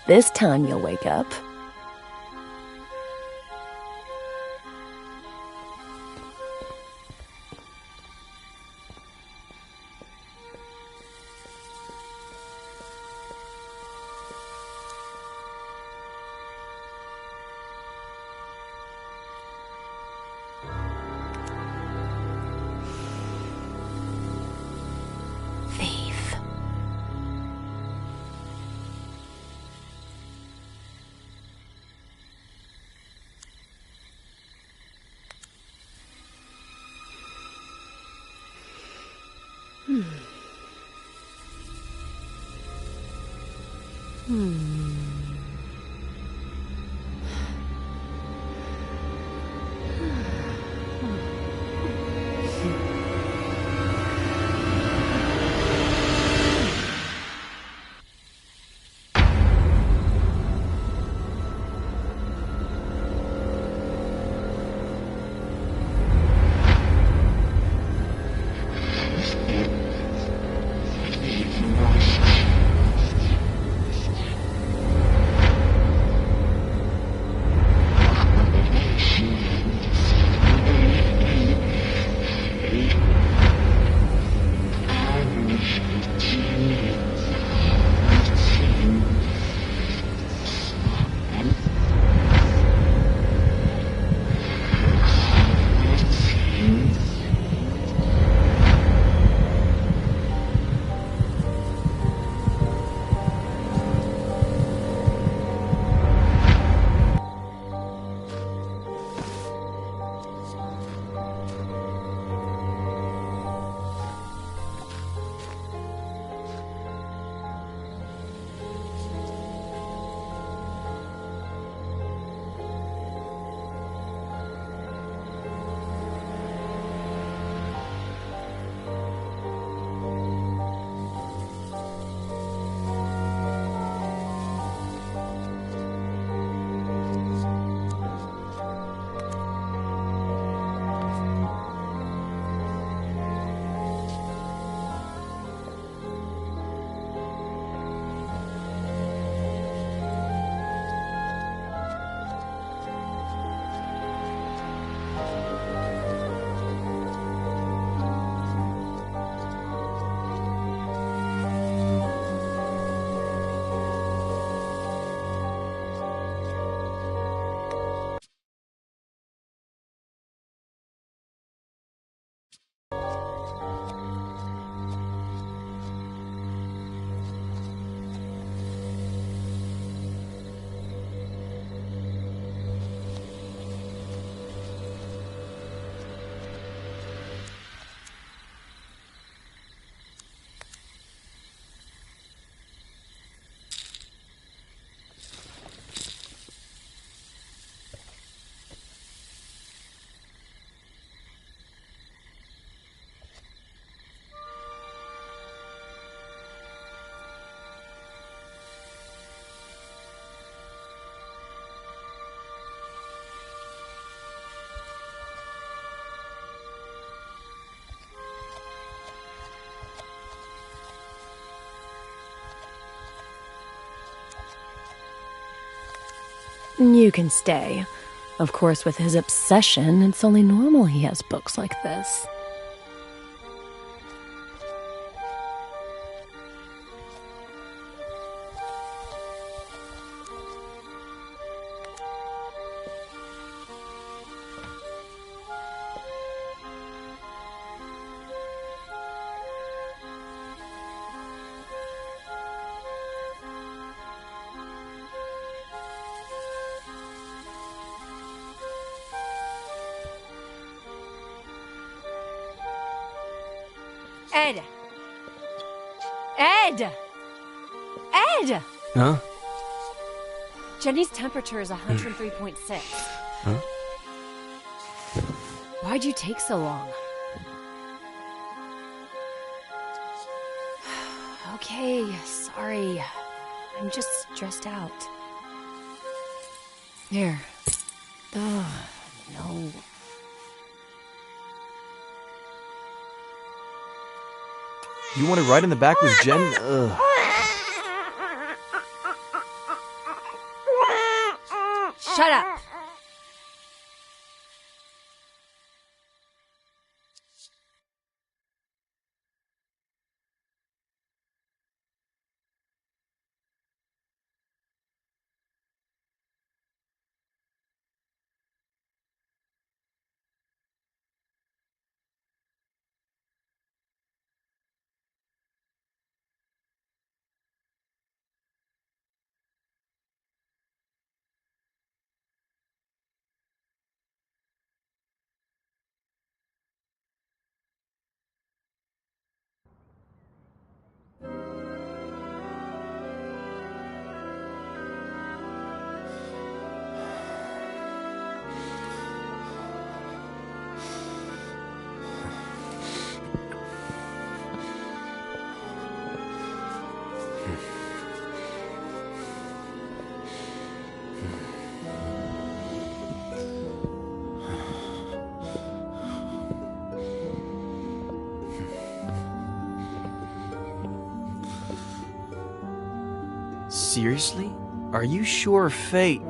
This time you'll wake up. You can stay. Of course, with his obsession, it's only normal he has books like this. Ed! Ed! Ed! Huh? Jenny's temperature is 103.6. Huh? Why'd you take so long? Okay, sorry. I'm just stressed out. Here. Ugh, no. You want to ride in the back with Jen? Ugh. Shut up! Seriously? Are you sure fate...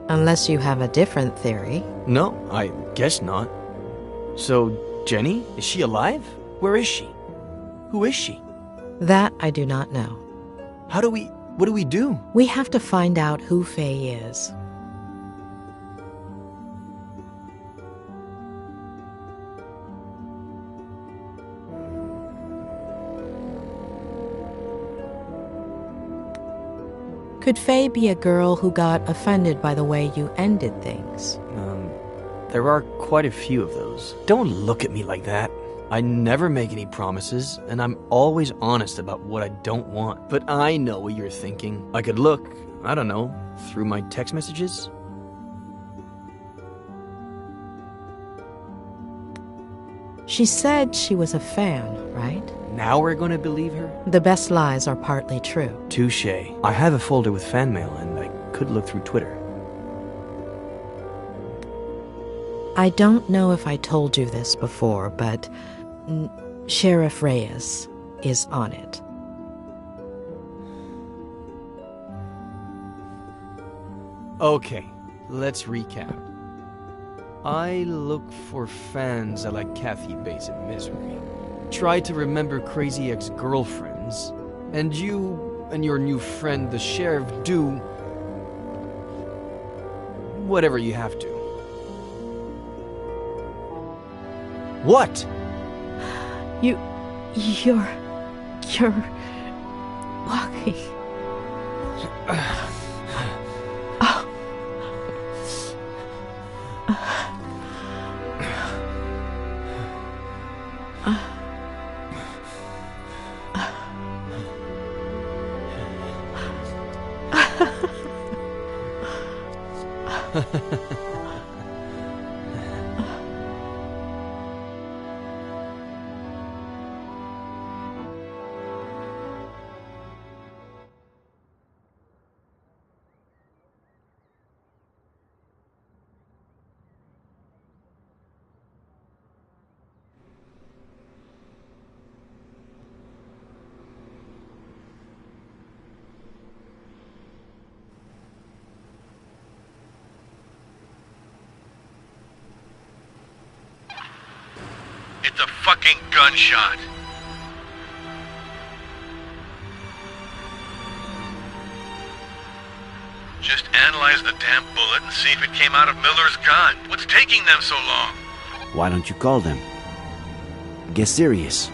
Unless you have a different theory. No, I guess not. So, Jenny? Is she alive? Where is she? Who is she? That I do not know. What do we do? We have to find out who Faye is. Could Faye be a girl who got offended by the way you ended things? There are quite a few of those. Don't look at me like that. I never make any promises, and I'm always honest about what I don't want. But I know what you're thinking. I could look, I don't know, through my text messages? She said she was a fan, right? Now we're gonna believe her? The best lies are partly true. Touché. I have a folder with fan mail, and I could look through Twitter. I don't know if I told you this before, but Sheriff Reyes is on it. Okay, let's recap. I look for fans I like Kathy Bates in Misery. Try to remember crazy ex-girlfriends. And you and your new friend, the sheriff, do whatever you have to. What? You're walking. the fucking gunshot. Just analyze the damn bullet and see if it came out of Miller's gun. What's taking them so long? Why don't you call them? Get serious.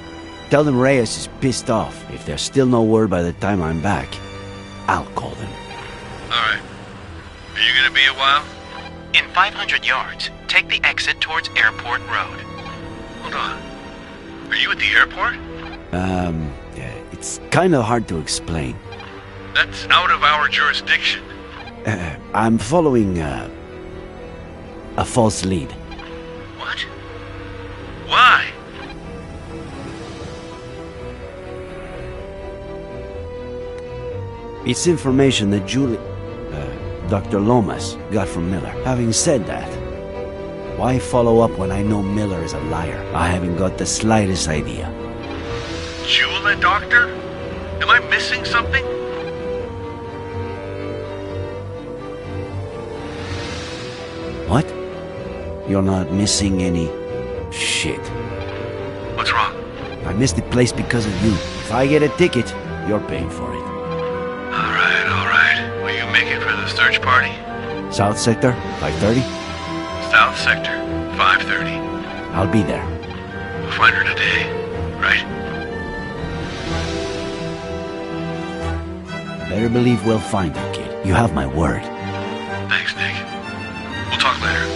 Tell them Reyes is pissed off. If there's still no word by the time I'm back, I'll call them. Alright. Are you gonna be a while? In 500 yards, take the exit towards Airport Road. Hold on. Are you at the airport? It's kind of hard to explain. That's out of our jurisdiction. I'm following, a false lead. What? Why? It's information that Dr. Lomas got from Miller. Having said that, why follow up when I know Miller is a liar? I haven't got the slightest idea. Jewel and Doctor? Am I missing something? What? You're not missing any shit. What's wrong? I missed the place because of you. If I get a ticket, you're paying for it. Alright. Will you make it for the search party? South Sector, 5:30? South Sector, 5:30. I'll be there. We'll find her today, right? Better believe we'll find her, kid. You have my word. Thanks, Nick. We'll talk later.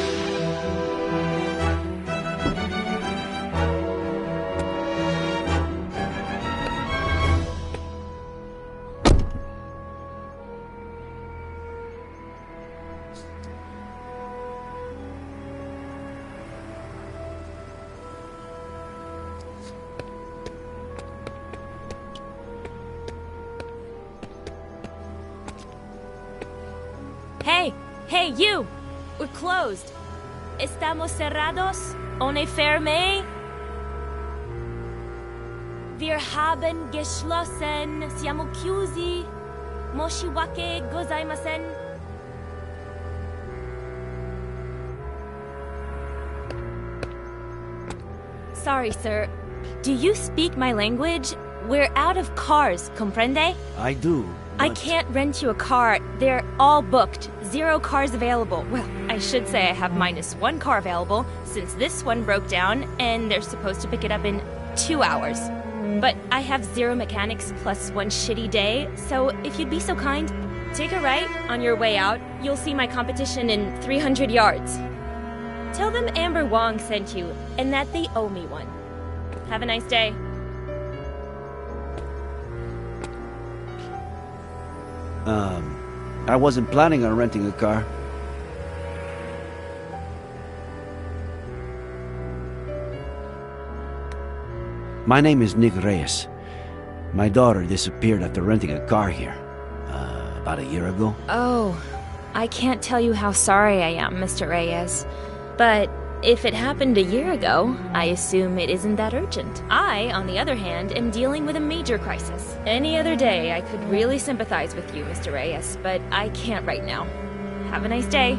Hey, you! We're closed. Estamos cerrados? Ohne Ferme? Wir haben geschlossen. Siamo chiusi. Moshiwake gozaimasen. Sorry, sir. Do you speak my language? We're out of cars, comprende? I do. I can't rent you a car. They're all booked. 0 cars available. Well, I should say I have -1 car available since this one broke down and they're supposed to pick it up in 2 hours. But I have 0 mechanics plus 1 shitty day, so if you'd be so kind, take a right on your way out. You'll see my competition in 300 yards. Tell them Amber Wong sent you and that they owe me one. Have a nice day. I wasn't planning on renting a car. My name is Nick Reyes. My daughter disappeared after renting a car here, about a year ago. Oh, I can't tell you how sorry I am, Mr. Reyes. But if it happened a year ago, I assume it isn't that urgent. I, on the other hand, am dealing with a major crisis. Any other day, I could really sympathize with you, Mr. Reyes, but I can't right now. Have a nice day.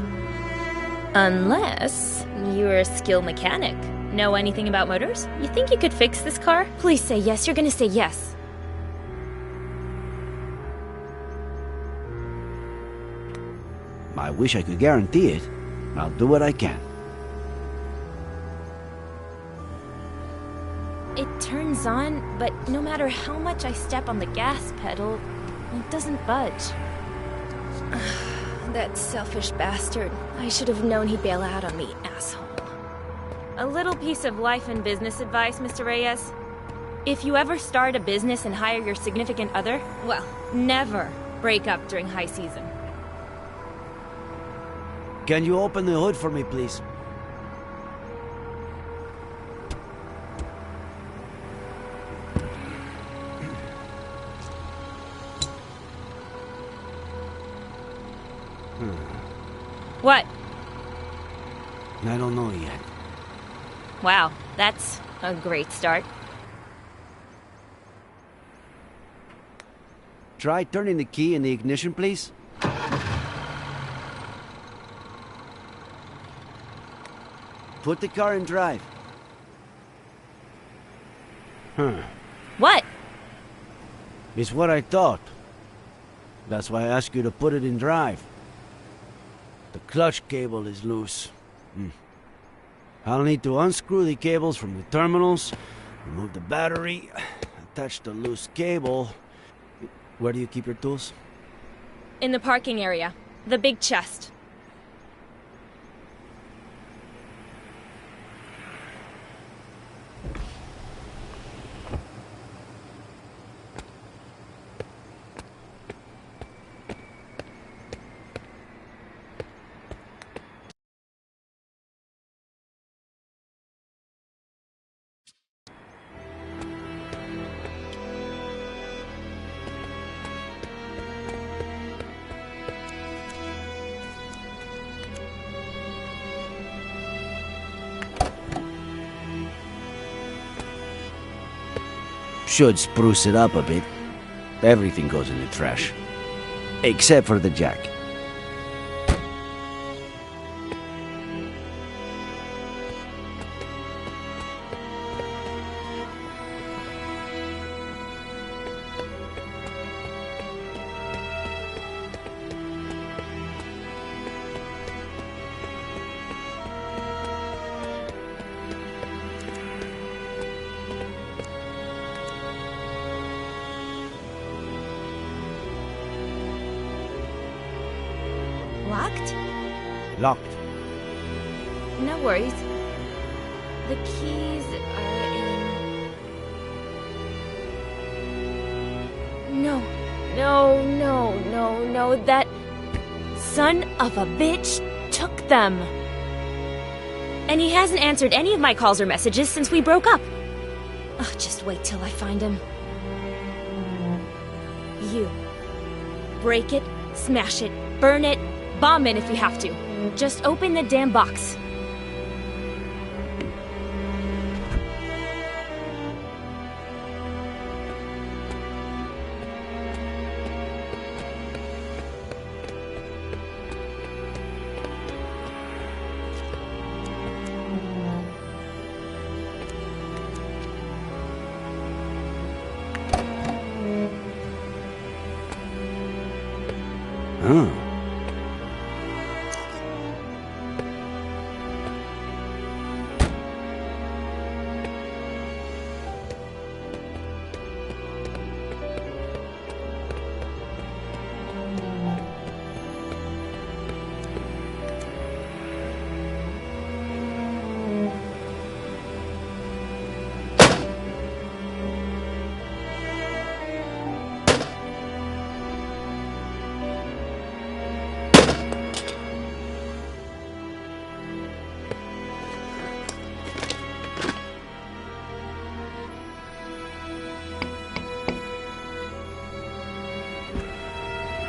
Unless you're a skilled mechanic. Know anything about motors? You think you could fix this car? Please say yes. You're gonna say yes. I wish I could guarantee it. I'll do what I can. It turns on, but no matter how much I step on the gas pedal, it doesn't budge. That selfish bastard. I should have known he'd bail out on me, asshole. A little piece of life and business advice, Mr. Reyes. If you ever start a business and hire your significant other, well, never break up during high season. Can you open the hood for me, please? What? I don't know yet. Wow, that's a great start. Try turning the key in the ignition, please. Put the car in drive. What? It's what I thought. That's why I asked you to put it in drive. The clutch cable is loose. I'll need to unscrew the cables from the terminals, remove the battery, attach the loose cable. Where do you keep your tools? In the parking area. The big chest. Should spruce it up a bit. Everything goes in the trash. Except for the jack. Locked? Locked. No worries. The keys are in... No. That son of a bitch took them. And he hasn't answered any of my calls or messages since we broke up. Oh, just wait till I find him. You. Break it, smash it, burn it, bomb it if you have to. Just open the damn box.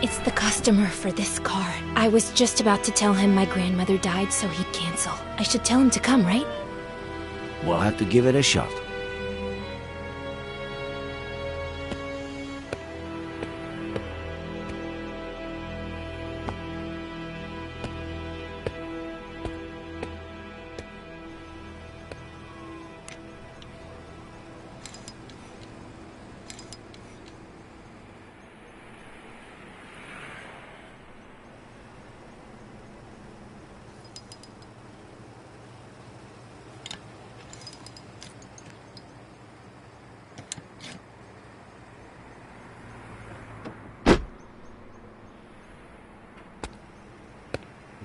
It's the customer for this car. I was just about to tell him my grandmother died so he'd cancel. I should tell him to come, right? We'll have to give it a shot.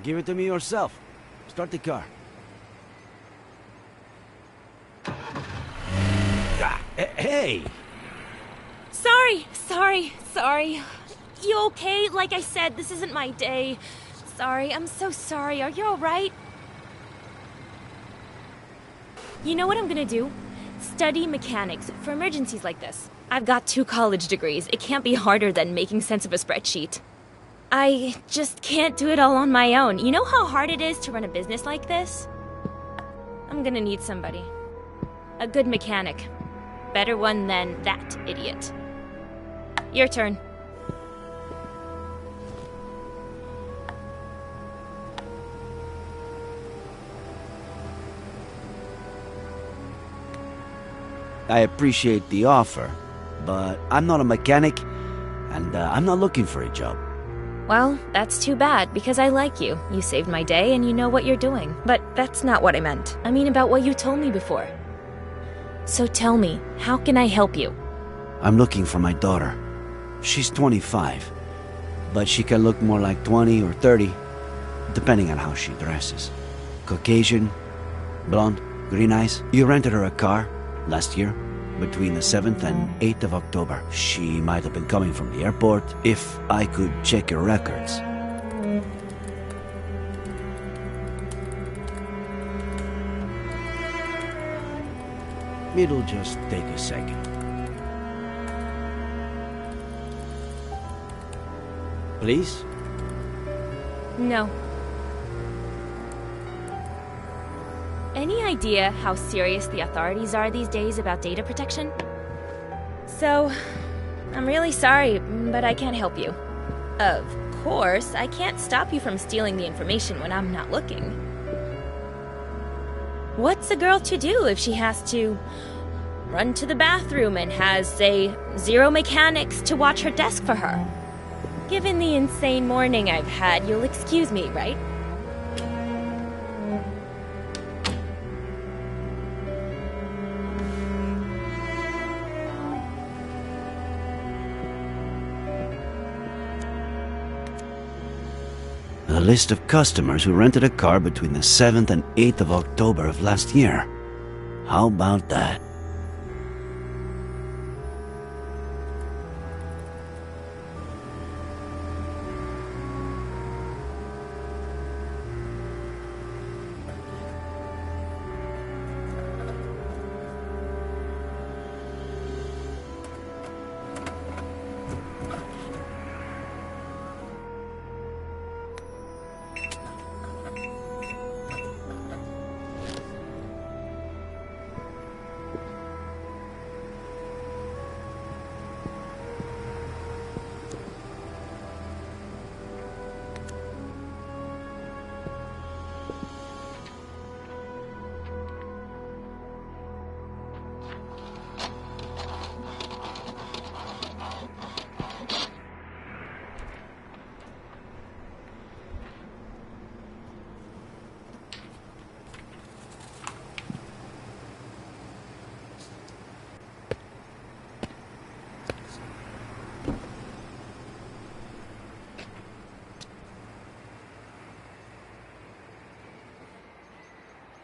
Give it to me yourself. Start the car. Hey! Sorry. You okay? Like I said, this isn't my day. Sorry, I'm so sorry. Are you alright? You know what I'm gonna do? Study mechanics for emergencies like this. I've got 2 college degrees. It can't be harder than making sense of a spreadsheet. I just can't do it all on my own. You know how hard it is to run a business like this? I'm gonna need somebody. A good mechanic. Better one than that idiot. Your turn. I appreciate the offer, but I'm not a mechanic, and I'm not looking for a job. Well, that's too bad, because I like you. You saved my day and you know what you're doing. But that's not what I meant. I mean about what you told me before. So tell me, how can I help you? I'm looking for my daughter. She's 25, but she can look more like 20 or 30, depending on how she dresses. Caucasian, blonde, green eyes. You rented her a car last year, between the 7th and 8th of October. She might have been coming from the airport, if I could check your records. It'll just take a second. Please? No. Any idea how serious the authorities are these days about data protection? So, I'm really sorry, but I can't help you. Of course, I can't stop you from stealing the information when I'm not looking. What's a girl to do if she has to run to the bathroom and has, say, 0 mechanics to watch her desk for her? Given the insane morning I've had, you'll excuse me, right? A list of customers who rented a car between the 7th and 8th of October of last year. How about that?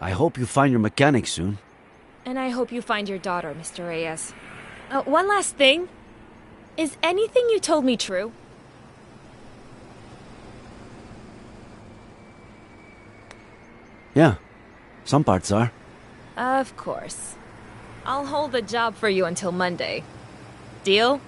I hope you find your mechanic soon. And I hope you find your daughter, Mr. Reyes. One last thing. Is anything you told me true? Yeah, some parts are. Of course. I'll hold the job for you until Monday. Deal?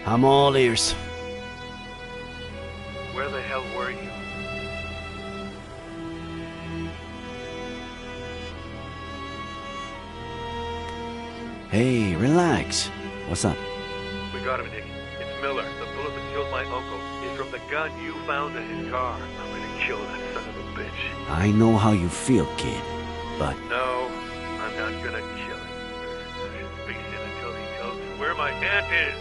I'm all ears. Where the hell were you? Hey, relax. What's up? We got him, Nick. It's Miller. The bullet that killed my uncle is from the gun you found in his car. I'm gonna kill that son of a bitch. I know how you feel, kid, but... No, I'm not gonna kill him. I should face it until he tells me where my aunt is.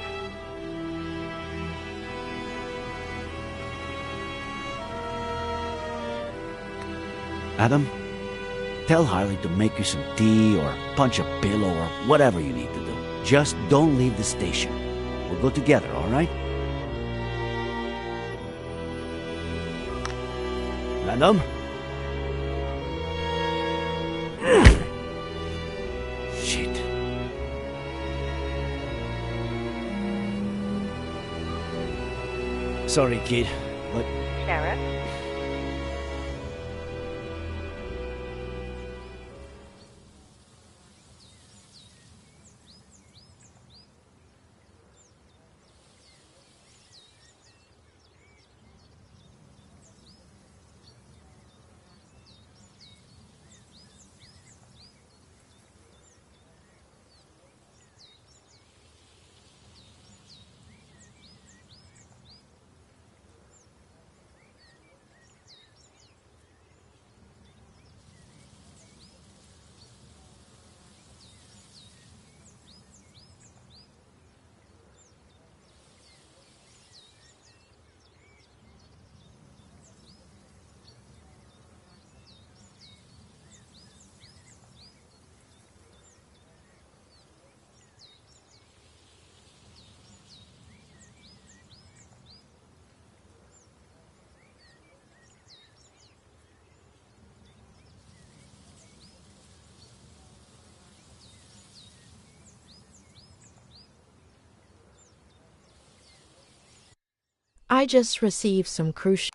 Adam, tell Harley to make you some tea or punch a pillow or whatever you need to do. Just don't leave the station. We'll go together, all right? Adam? Shit. Sorry, kid, but... Sheriff? I just received some crucial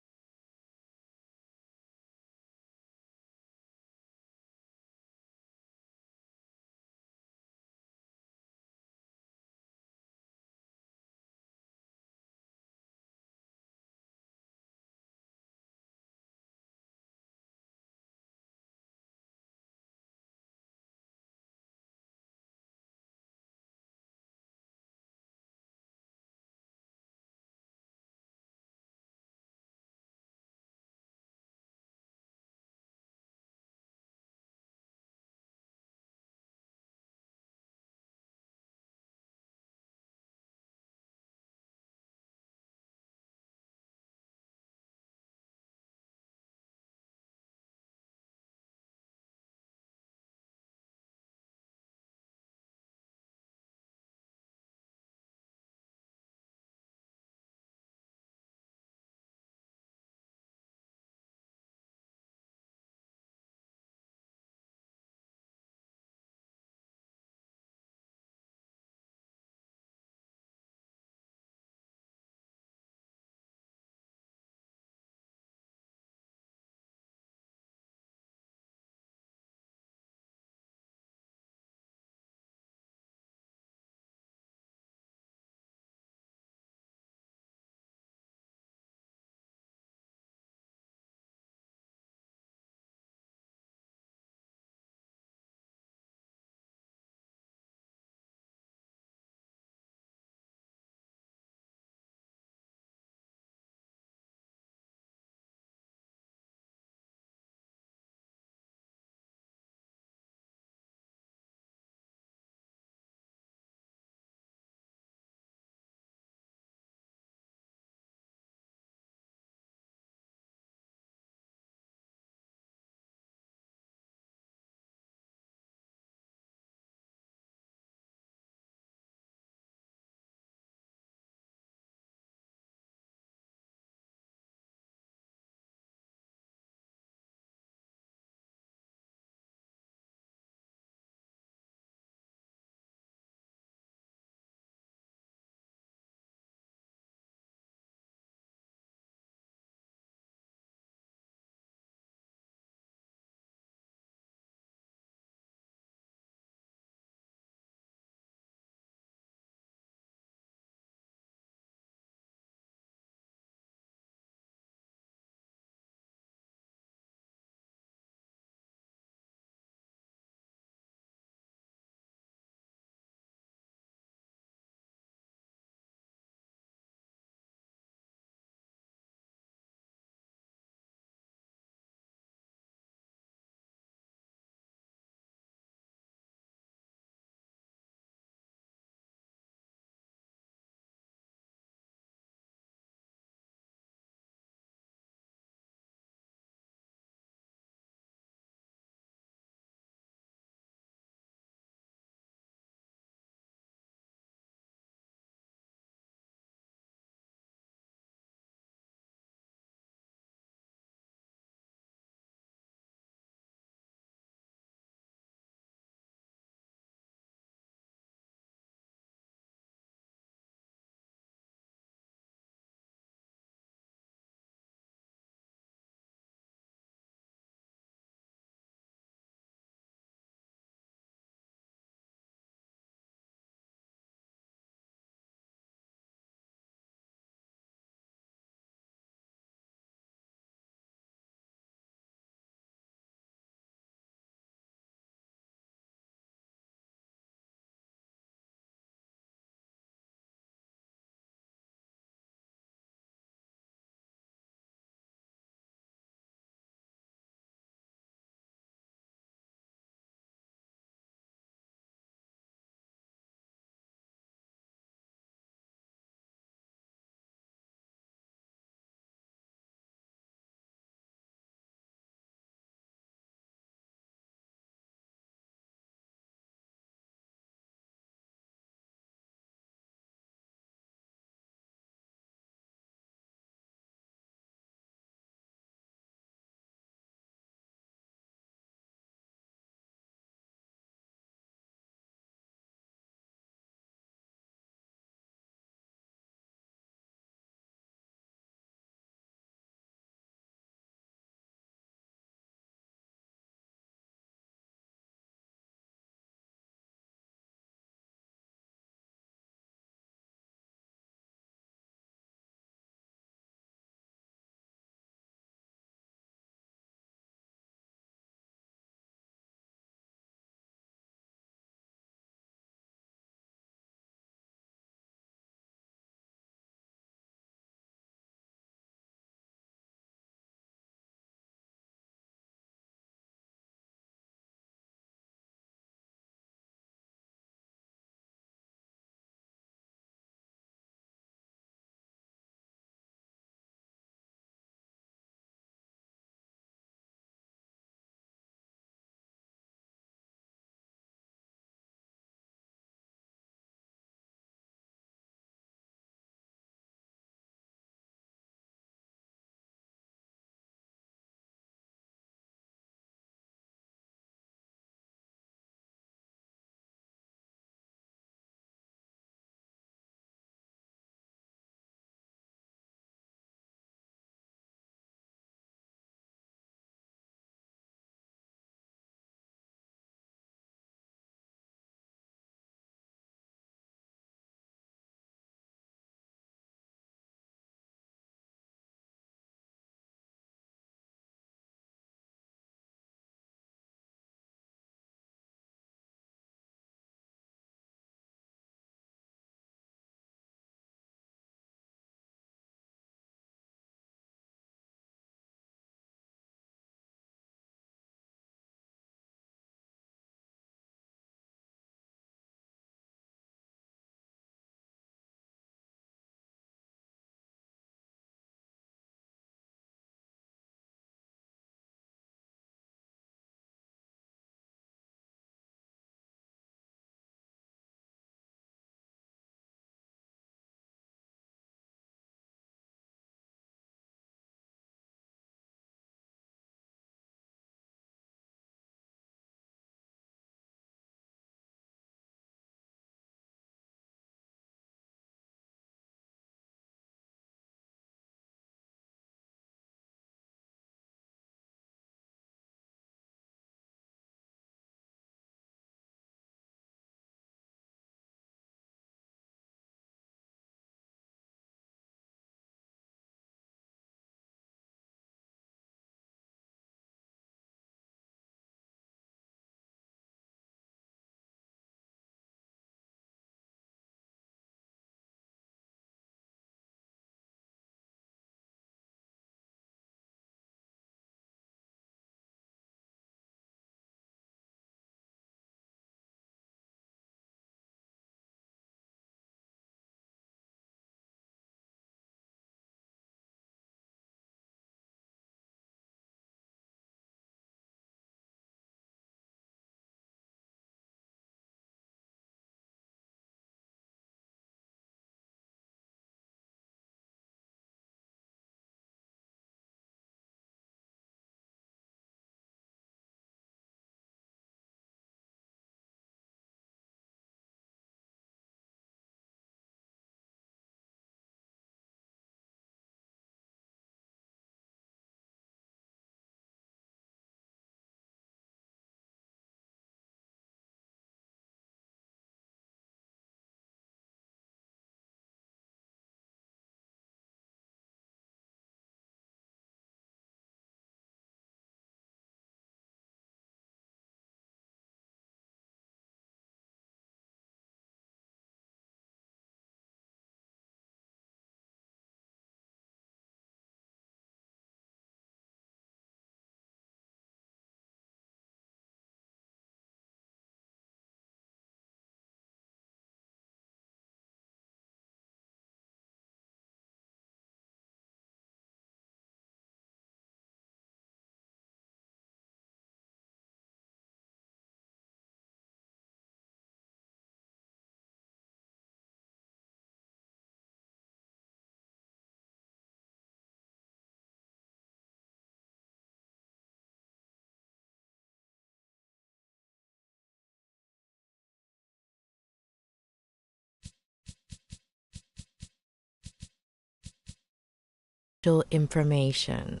information.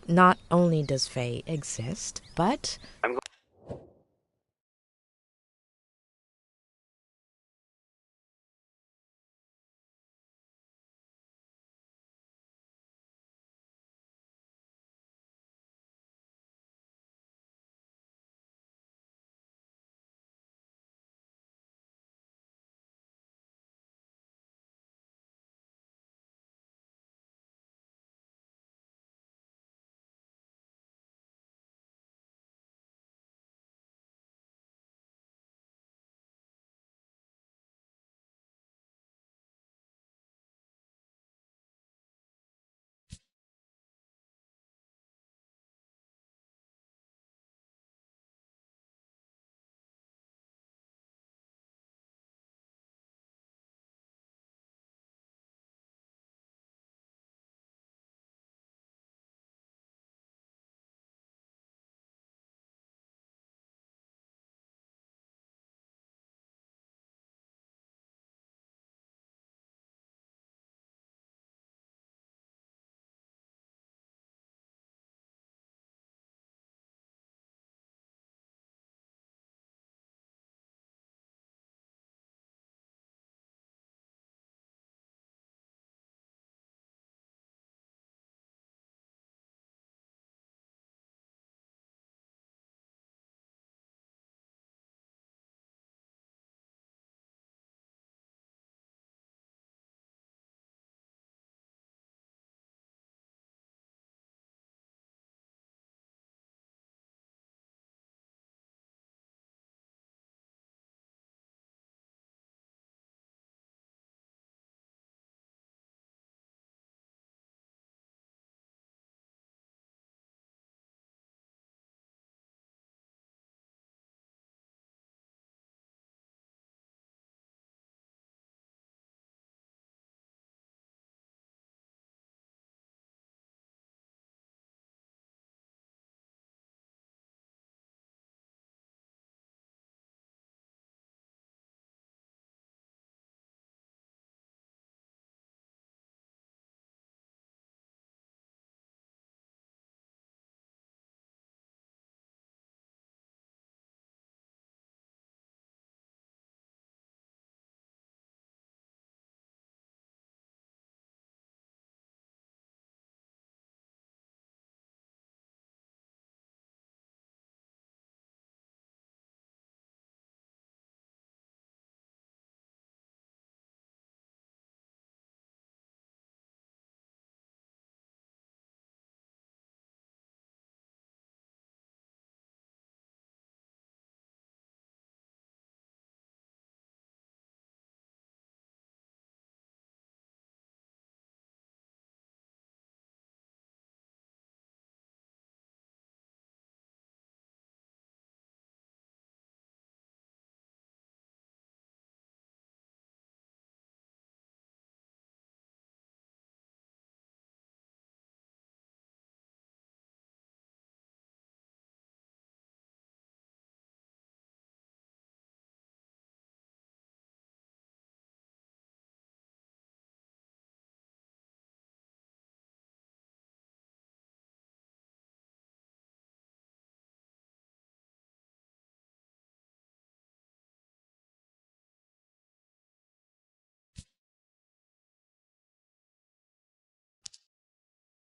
Not only does Faye exist, but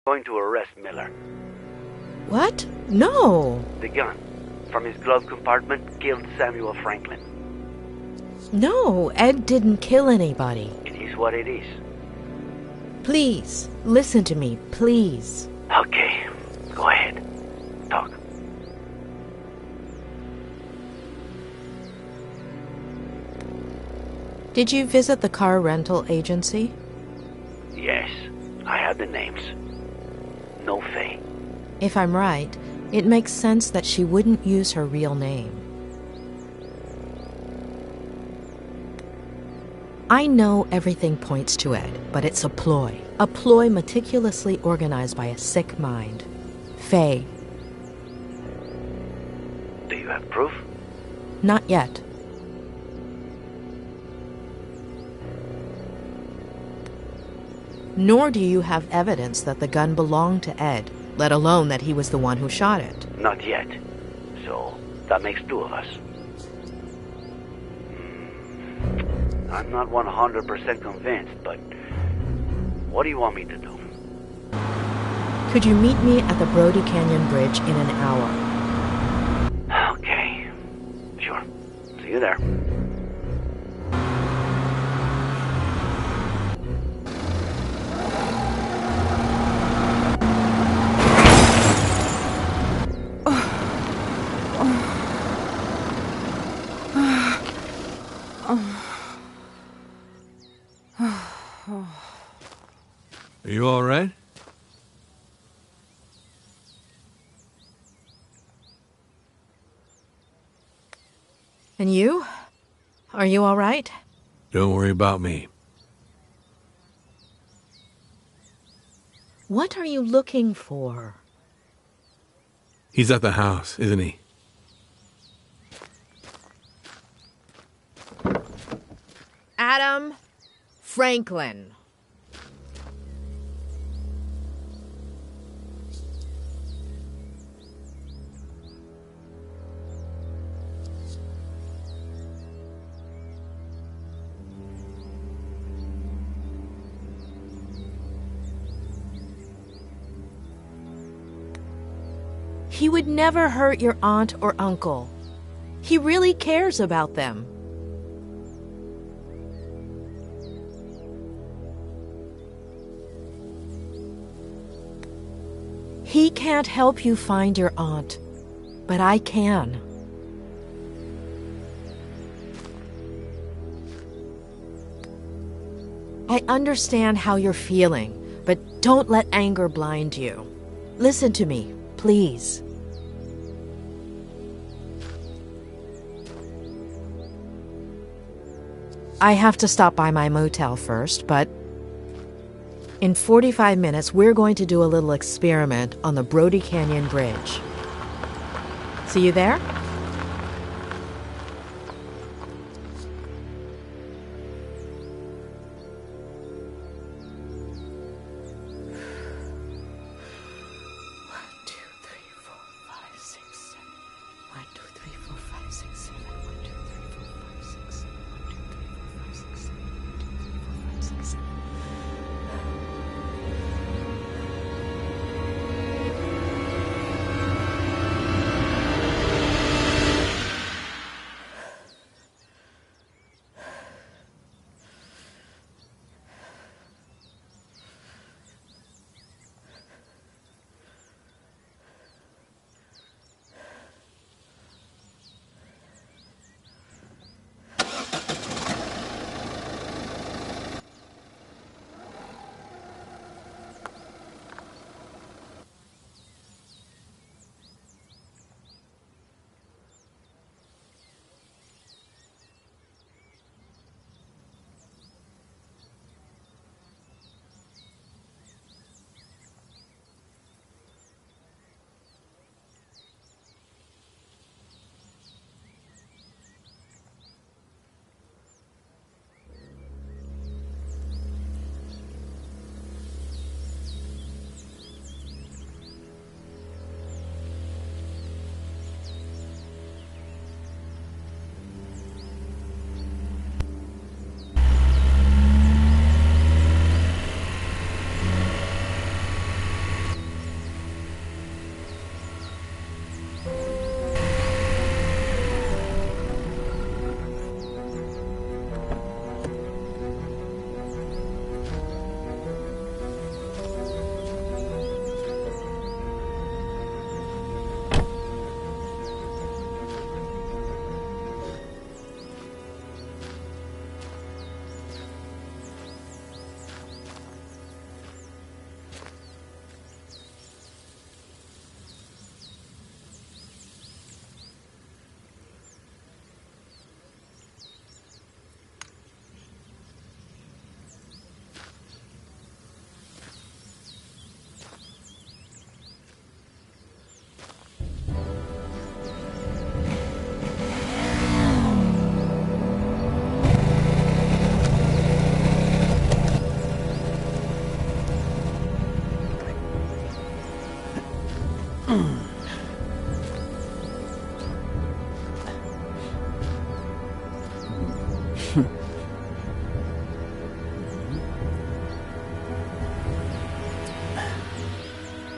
going to arrest Miller. what? No. The gun from his glove compartment killed Samuel Franklin. No, Ed didn't kill anybody. It is what it is. Please, listen to me, please. Okay, go ahead. Talk. Did you visit the car rental agency? Yes, I have the names. No Faye. If I'm right, it makes sense that she wouldn't use her real name. I know everything points to Ed, but it's a ploy meticulously organized by a sick mind. Faye. Do you have proof? Not yet. Nor do you have evidence that the gun belonged to Ed, let alone that he was the one who shot it. Not yet. So, that makes two of us. I'm not 100% convinced, but what do you want me to do? Could you meet me at the Brody Canyon Bridge in an hour? Okay. Sure. See you there. Are you all right? And you? Are you all right? Don't worry about me. What are you looking for? He's at the house, isn't he? Adam Franklin. He would never hurt your aunt or uncle. He really cares about them. He can't help you find your aunt, but I can. I understand how you're feeling, but don't let anger blind you. Listen to me, please. I have to stop by my motel first, but in 45 minutes, we're going to do a little experiment on the Brody Canyon Bridge. See you there?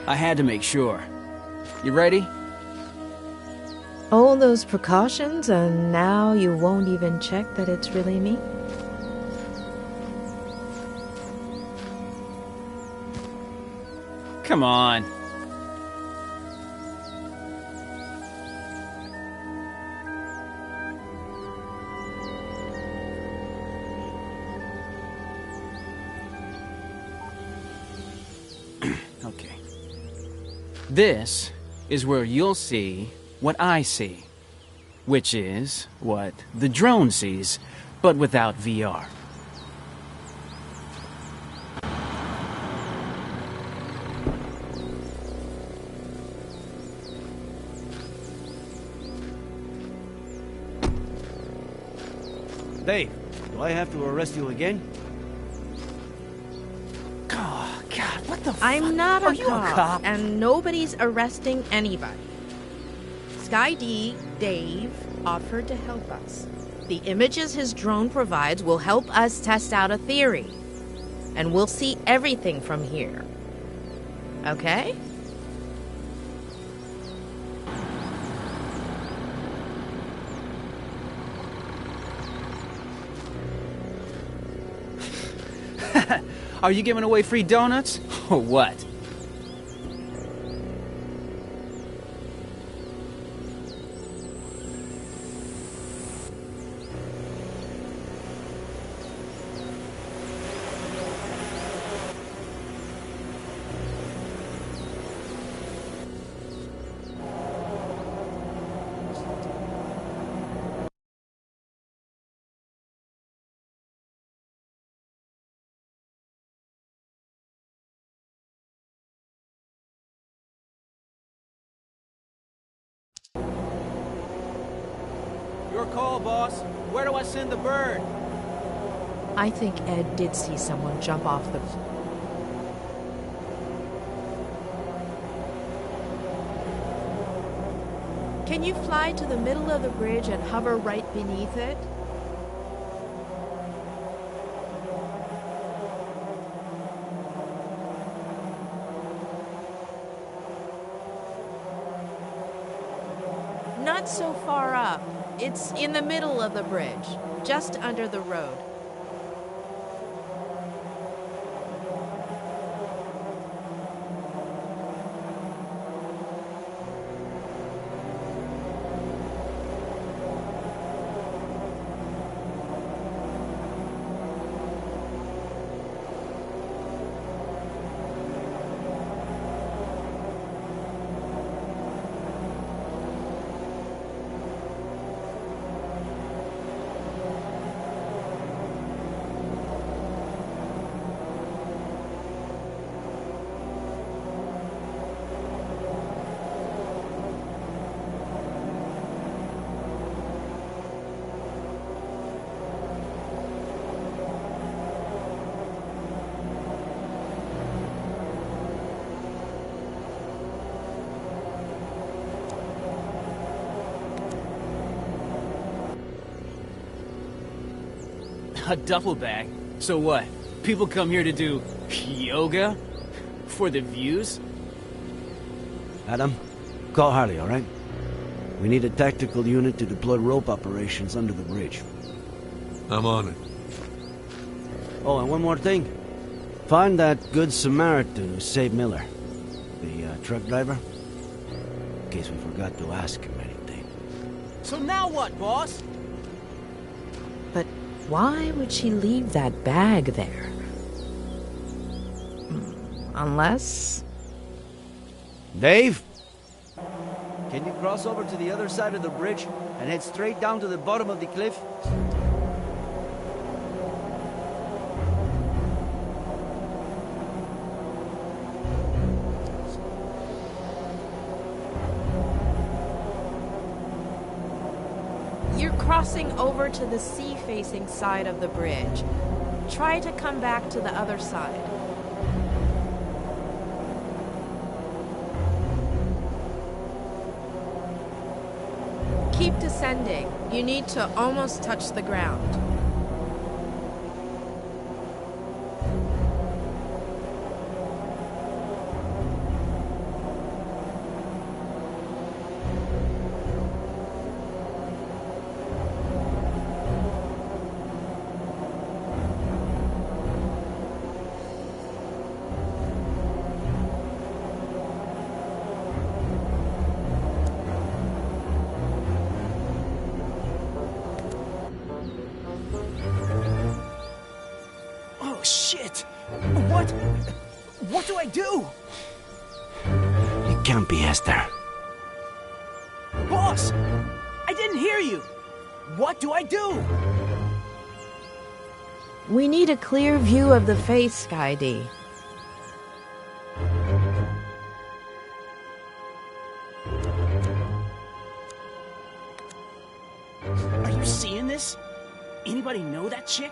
I had to make sure. You ready? All those precautions, and now you won't even check that it's really me? Come on. Okay. This is where you'll see what I see, which is what the drone sees, but without VR. Dave, do I have to arrest you again? Oh, God, what the I'm not Are a you cop, a cop? and nobody's arresting anybody. Sky D, Dave, offered to help us. The images his drone provides will help us test out a theory. And we'll see everything from here. Okay? Are you giving away free donuts? Or what? Your call, boss. Where do I send the bird? I think Ed did see someone jump off the... Can you fly to the middle of the bridge and hover right beneath it? Not so far up. It's in the middle of the bridge, just under the road. A duffel bag? So what? People come here to do yoga? For the views? Adam, call Harley, all right? We need a tactical unit to deploy rope operations under the bridge. I'm on it. Oh, and one more thing. Find that good Samaritan who saved Miller. The truck driver. In case we forgot to ask him anything. So now what, boss? But why would she leave that bag there? Unless... Dave? Can you cross over to the other side of the bridge and head straight down to the bottom of the cliff? You're crossing over to the sea-facing side of the bridge. Try to come back to the other side. like descending. You need to almost touch the ground. What do I do? It can't be Esther. Boss! I didn't hear you! What do I do? We need a clear view of the face, Skydy. Are you seeing this? Anybody know that chick?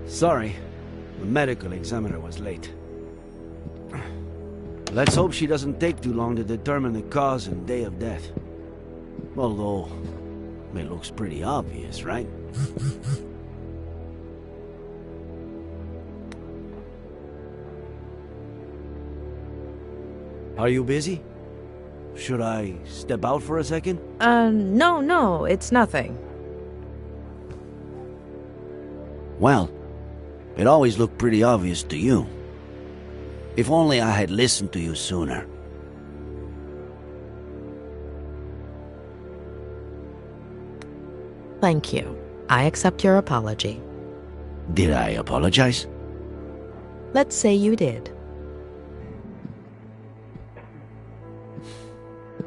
Sorry, the medical examiner was late. Let's hope she doesn't take too long to determine the cause and day of death. Although, it looks pretty obvious, right? Are you busy? Should I step out for a second? No, it's nothing. Well, it always looked pretty obvious to you. If only I had listened to you sooner. Thank you. I accept your apology. Did I apologize? Let's say you did.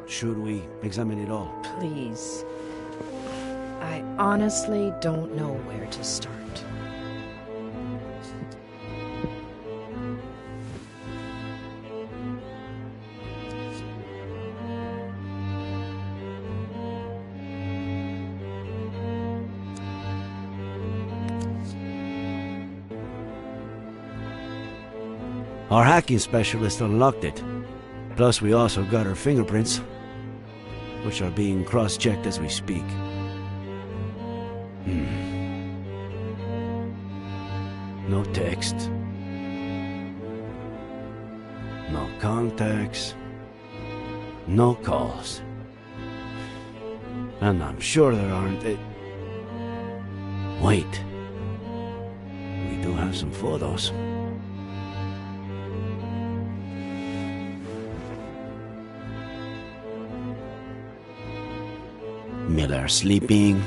Should we examine it all? Please. I honestly don't know where to start. Our hacking specialist unlocked it. Plus, we also got her fingerprints, which are being cross-checked as we speak. No text. No contacts. No calls. And I'm sure there aren't... Wait. We do have some photos. Miller sleeping.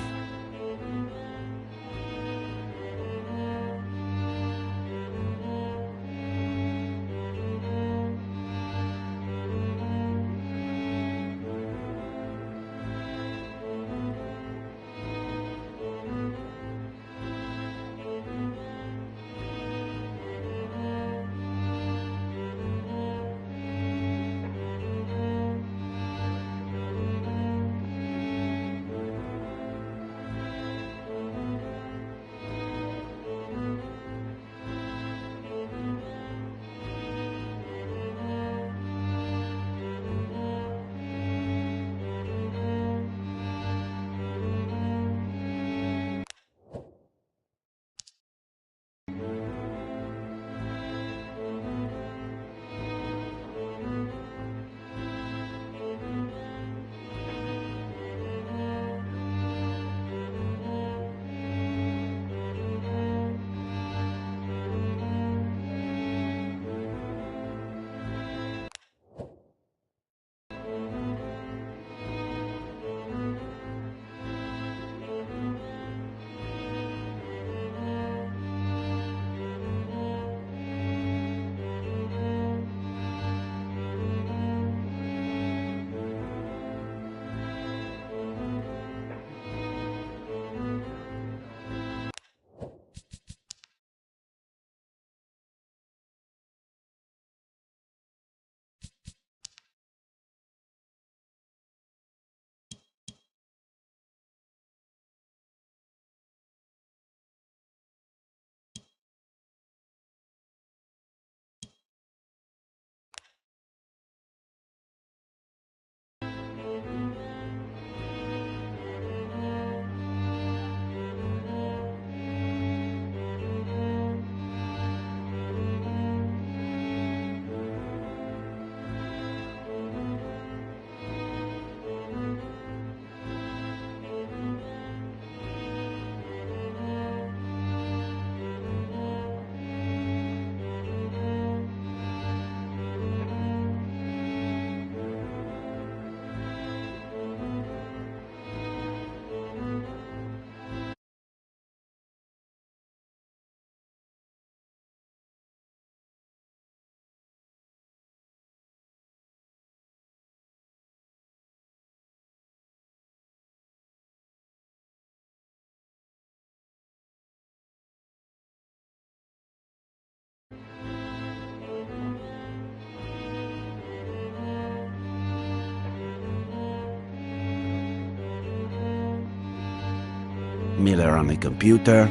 Miller on the computer.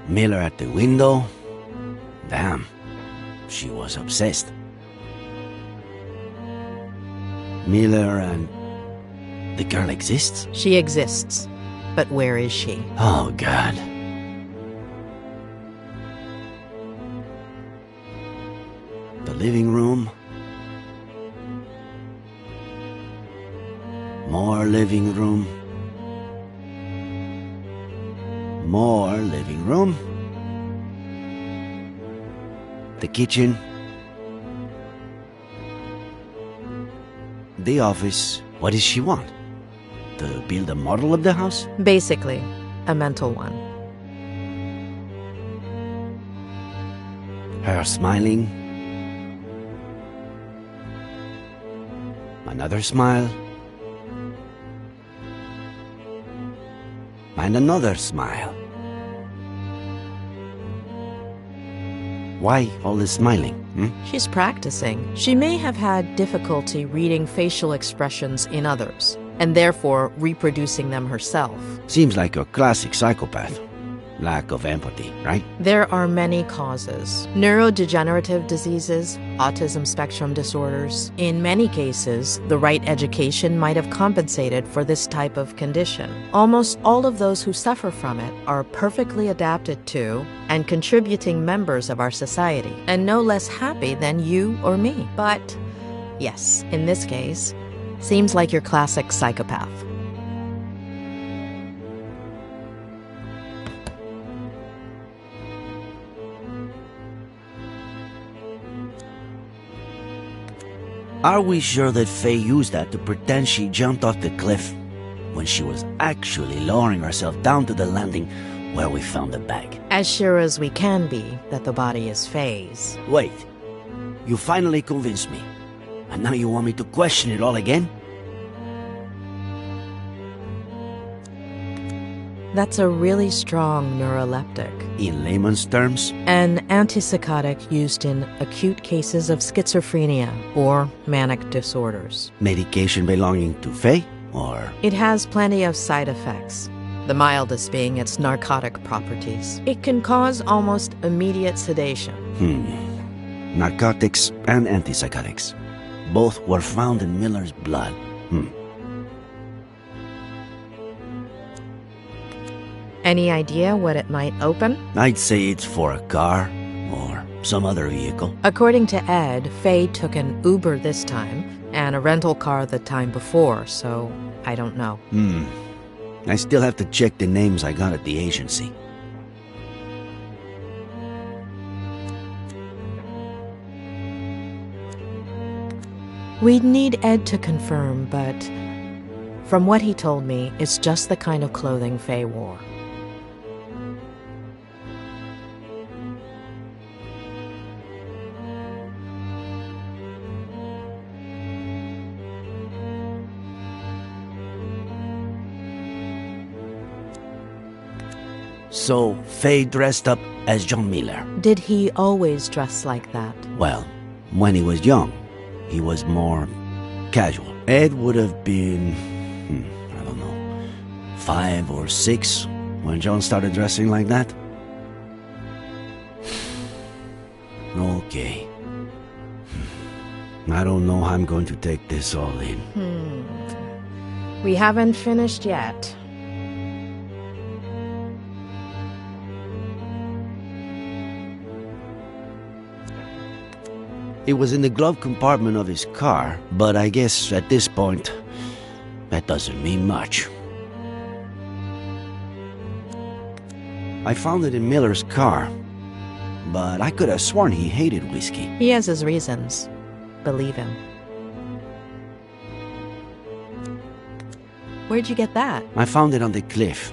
Miller at the window. Damn, she was obsessed. Miller and the girl exists? She exists. But where is she? Oh, God. The living room. More living room. More living room. The kitchen. The office. What does she want? To build a model of the house? Basically, a mental one. Her smiling. Another smile. And another smile. Why all this smiling? She's practicing. She may have had difficulty reading facial expressions in others, and therefore reproducing them herself. Seems like a classic psychopath. Lack of empathy, right? There are many causes. Neurodegenerative diseases, autism spectrum disorders. In many cases, the right education might have compensated for this type of condition. Almost all of those who suffer from it are perfectly adapted to and contributing members of our society, and no less happy than you or me. But, yes, in this case, seems like your classic psychopath. Are we sure that Faye used that to pretend she jumped off the cliff when she was actually lowering herself down to the landing where we found the bag? As sure as we can be that the body is Faye's. Wait, you finally convinced me. And now you want me to question it all again? That's a really strong neuroleptic. In layman's terms? An antipsychotic used in acute cases of schizophrenia or manic disorders. Medication belonging to Faye, or? It has plenty of side effects, the mildest being its narcotic properties. It can cause almost immediate sedation. Narcotics and antipsychotics. Both were found in Miller's blood. Any idea what it might open? I'd say it's for a car or some other vehicle. According to Ed, Faye took an Uber this time and a rental car the time before, so I don't know. I still have to check the names I got at the agency. We'd need Ed to confirm, but from what he told me, it's just the kind of clothing Faye wore. So, Faye dressed up as John Miller. Did he always dress like that? Well, when he was young, he was more casual. Ed would have been, I don't know, 5 or 6 when John started dressing like that. Okay. I don't know how I'm going to take this all in. We haven't finished yet. It was in the glove compartment of his car, but I guess at this point, that doesn't mean much. I found it in Miller's car, but I could have sworn he hated whiskey. He has his reasons. Believe him. Where'd you get that? I found it on the cliff,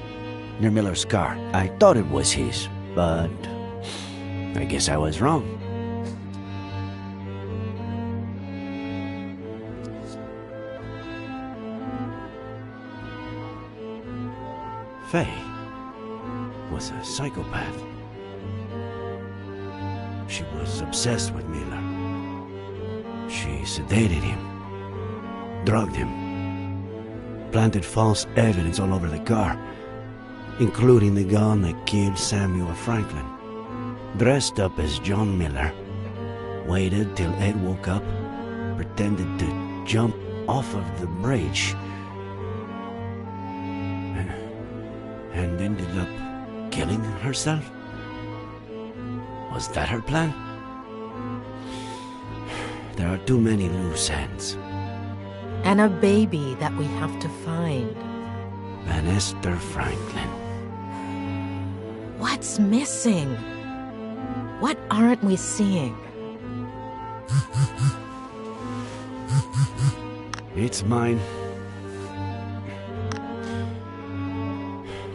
near Miller's car. I thought it was his, but I guess I was wrong. Faye was a psychopath. She was obsessed with Miller. She sedated him, drugged him, planted false evidence all over the car, including the gun that killed Samuel Franklin. Dressed up as John Miller, waited till Ed woke up, pretended to jump off of the bridge, and ended up killing herself? Was that her plan? There are too many loose ends. And a baby that we have to find. Van Esther Franklin. What's missing? What aren't we seeing? It's mine.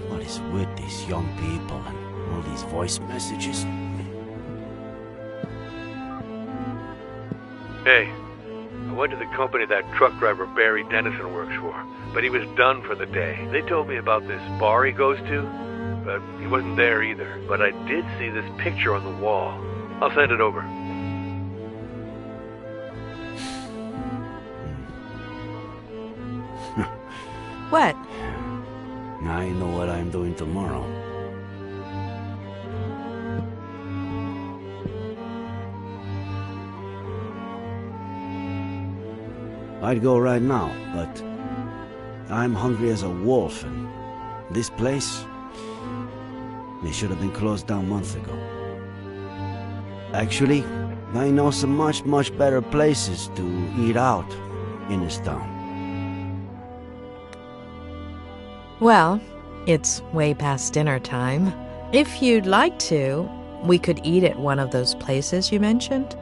What is with these young people and all these voice messages? Hey, I went to the company that truck driver Barry Dennison works for, but he was done for the day. They told me about this bar he goes to, but he wasn't there either. But I did see this picture on the wall. I'll send it over. What? I know what I'm doing tomorrow. I'd go right now, but I'm hungry as a wolf, and this place, they should have been closed down months ago. Actually, I know some much better places to eat out in this town. Well, it's way past dinner time. If you'd like to, we could eat at one of those places you mentioned.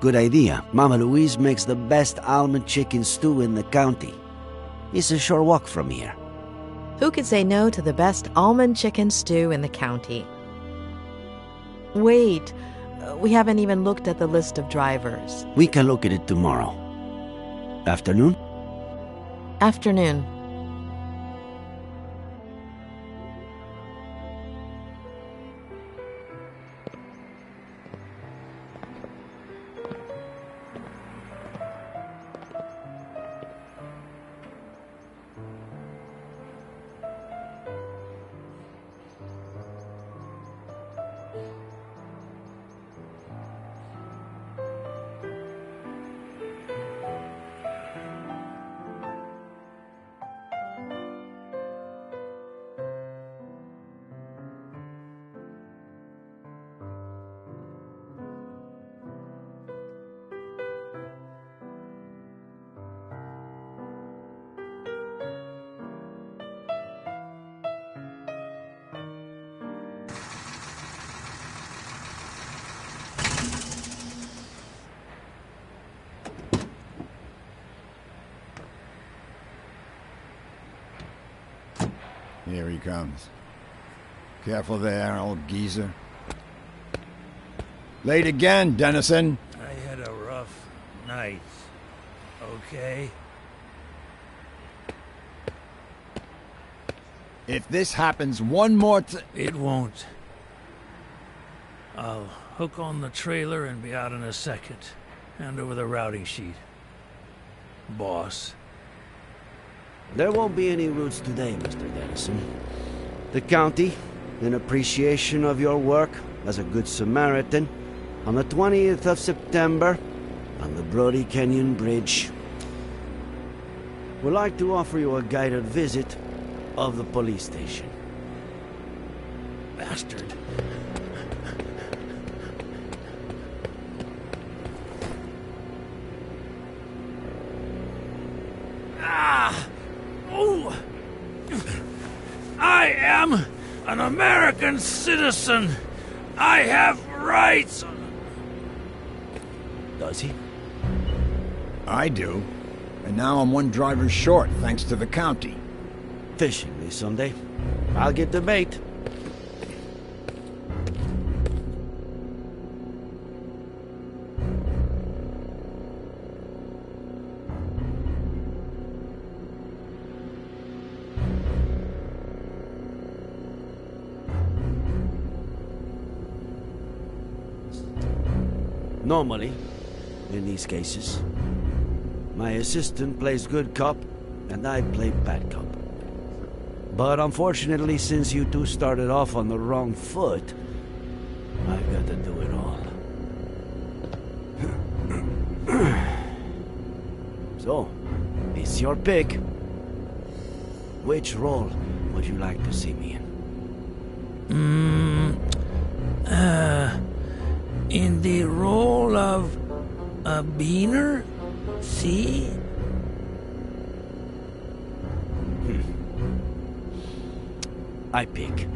Good idea. Mama Louise makes the best almond chicken stew in the county. It's a short walk from here. Who could say no to the best almond chicken stew in the county? Wait, we haven't even looked at the list of drivers. We can look at it tomorrow. Afternoon? Afternoon. Here he comes. Careful there, old geezer. Late again, Dennison. I had a rough night. Okay? If this happens one more It won't. I'll hook on the trailer and be out in a second. Hand over the routing sheet. Boss. There won't be any routes today, Mr. Dennison. The county, in appreciation of your work as a good Samaritan, on the 20th of September, on the Brody Canyon Bridge, would like to offer you a guided visit of the police station. Bastard. I am an American citizen. I have rights. Does he? I do. And now I'm one driver short, thanks to the county. Fishing me someday. I'll get the bait. Normally, in these cases, my assistant plays good cop, and I play bad cop. But unfortunately, since you two started off on the wrong foot, I've got to do it all. So, it's your pick. Which role would you like to see me in? In the role of a beaner? See? I pick.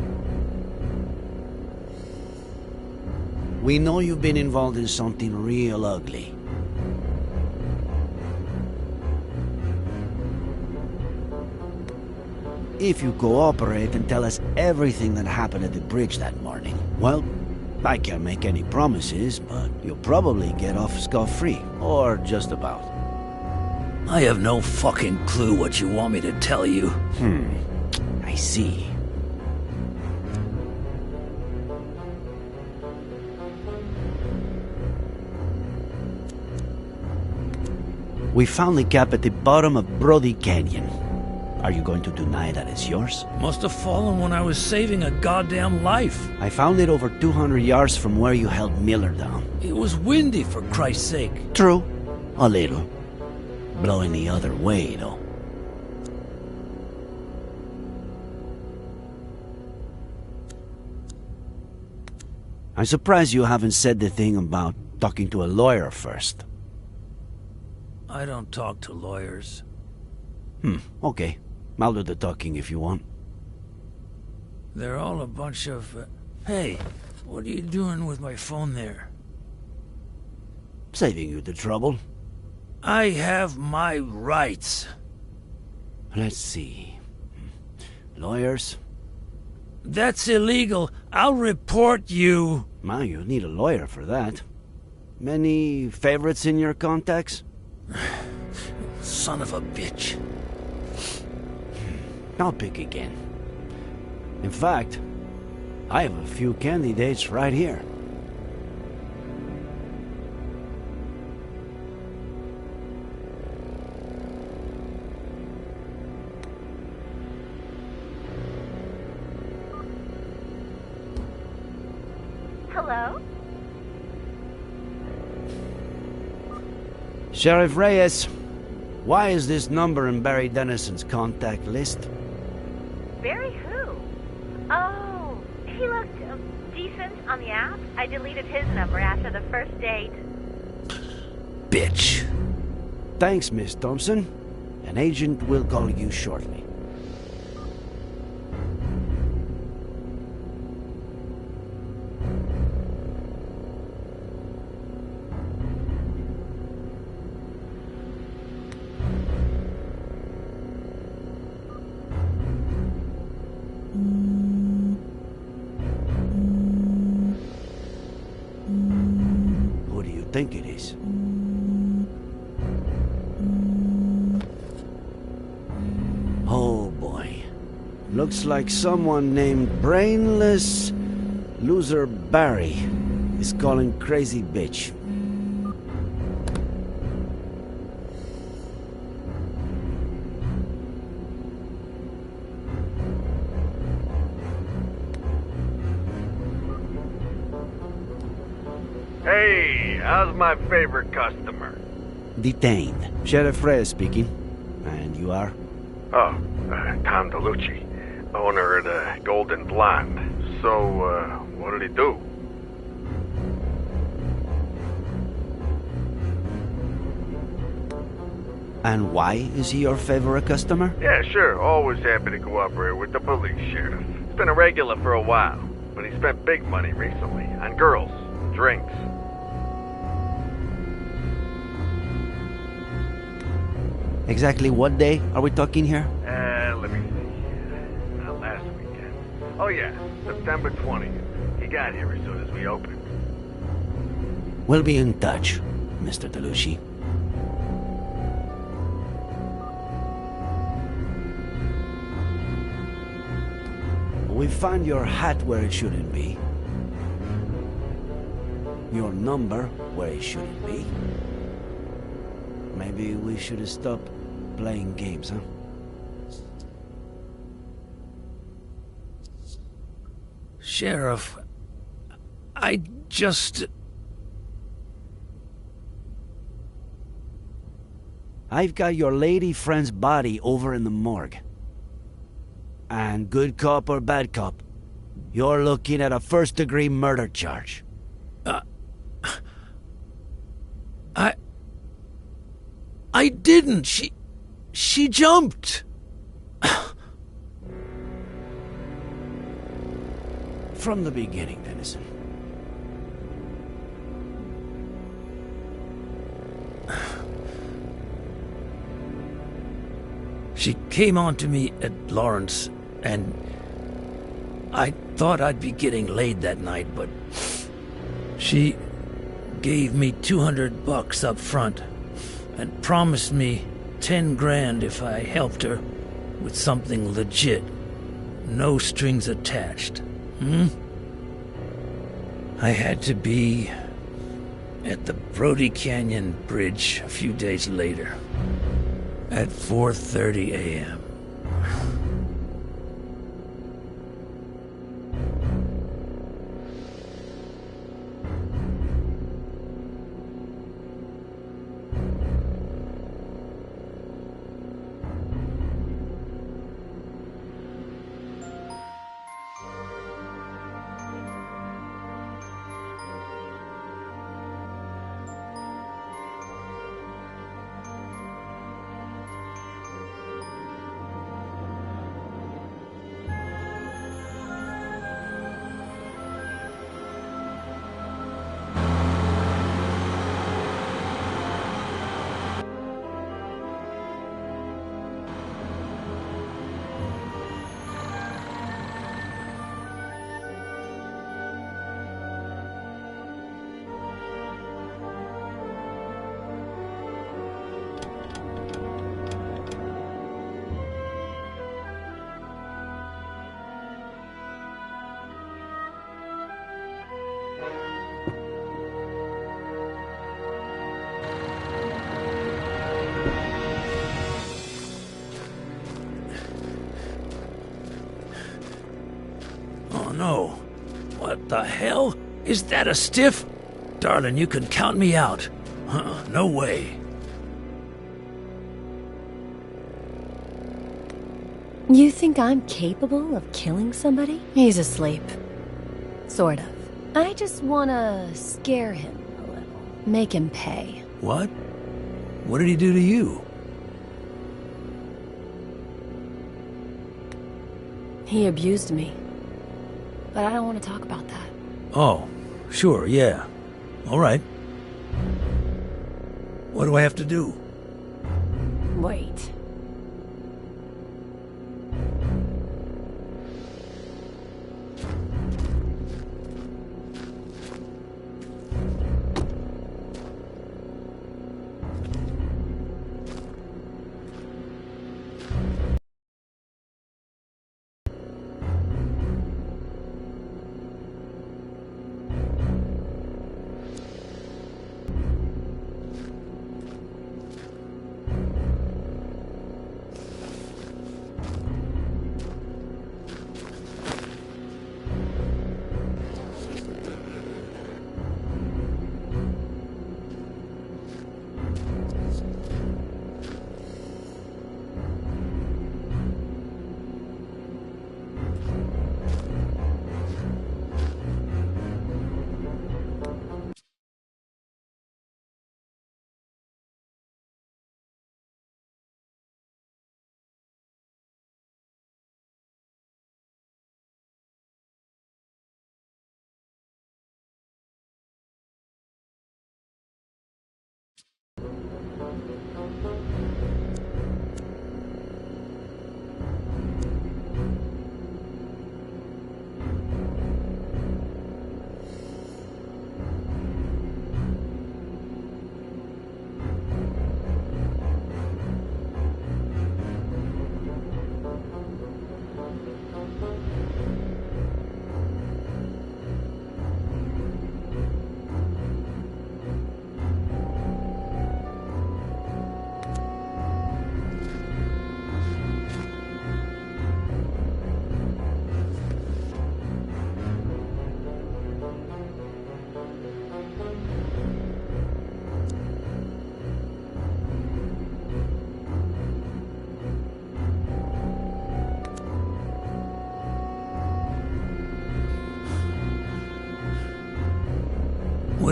We know you've been involved in something real ugly. If you cooperate and tell us everything that happened at the bridge that morning, well, I can't make any promises, but you'll probably get off scot-free, or just about. I have no fucking clue what you want me to tell you. I see. We found the cap at the bottom of Brody Canyon. Are you going to deny that it's yours? Must have fallen when I was saving a goddamn life. I found it over 200 yards from where you held Miller down. It was windy, for Christ's sake. True. A little. Blowing the other way, though. I'm surprised you haven't said the thing about talking to a lawyer first. I don't talk to lawyers. Okay. I'll do the talking if you want. They're all a bunch of... Hey, what are you doing with my phone there? Saving you the trouble. I have my rights. Let's see. Lawyers? That's illegal. I'll report you. Man, you need a lawyer for that. Many favorites in your contacts? Son of a bitch. I'll pick again. In fact, I have a few candidates right here. Hello? Sheriff Reyes, why is this number in Barry Dennison's contact list? Barry who? Oh, he looked decent on the app. I deleted his number after the first date. Bitch. Thanks, Miss Thompson. An agent will call you shortly. Think it is. Oh boy. Looks like someone named Brainless Loser Barry is calling crazy bitch. Hey, how's my favorite customer? Detained. Sheriff Reyes speaking. And you are? Oh, Tom DeLucci, owner of the Golden Blonde. So, what did he do? And why is he your favorite customer? Yeah, sure. Always happy to cooperate with the police, Sheriff. He's been a regular for a while, but he spent big money recently on girls, drinks. Exactly what day are we talking here? Let me see. Not last weekend. Oh yeah, September 20th. He got here as soon as we opened. We'll be in touch, Mr. DeLucci. We found your hat where it shouldn't be. your number where it shouldn't be. Maybe we should have stopped playing games, huh? Sheriff, I just... I've got your lady friend's body over in the morgue. And good cop or bad cop, you're looking at a first-degree murder charge. I didn't. She jumped. From the beginning, Dennison. She came on to me at Lawrence, and I thought I'd be getting laid that night, but she gave me $200 up front and promised me 10 grand if I helped her with something legit. No strings attached. I had to be at the Brody Canyon Bridge a few days later at 4:30 a.m. No. What the hell? Is that a stiff? Darling, you can count me out. No way. You think I'm capable of killing somebody? He's asleep. Sort of. I just wanna scare him a little. Make him pay. What? What did he do to you? He abused me. But I don't want to talk about that. Oh, sure, yeah. All right. What do I have to do? Wait.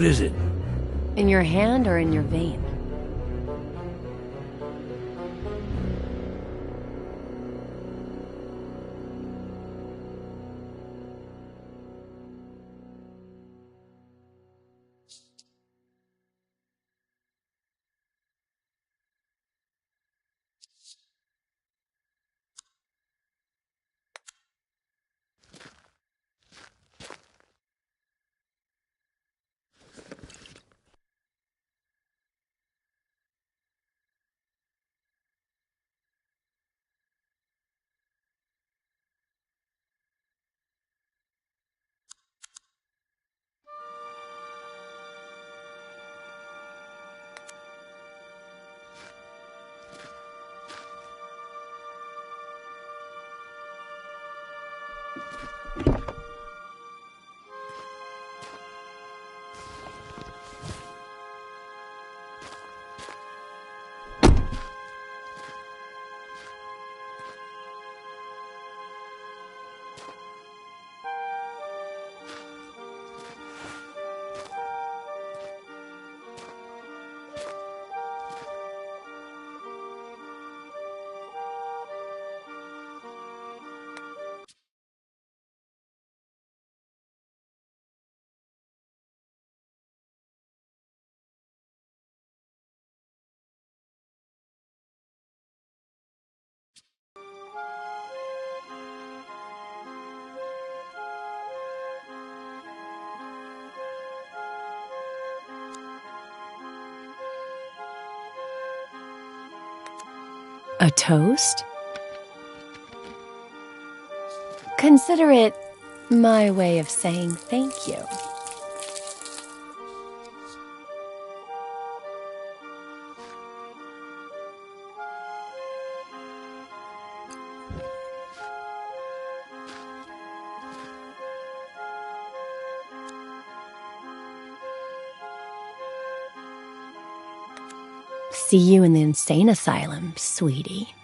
What is it? In your hand or in your vein? A toast? Consider it my way of saying thank you. See you in the insane asylum, sweetie.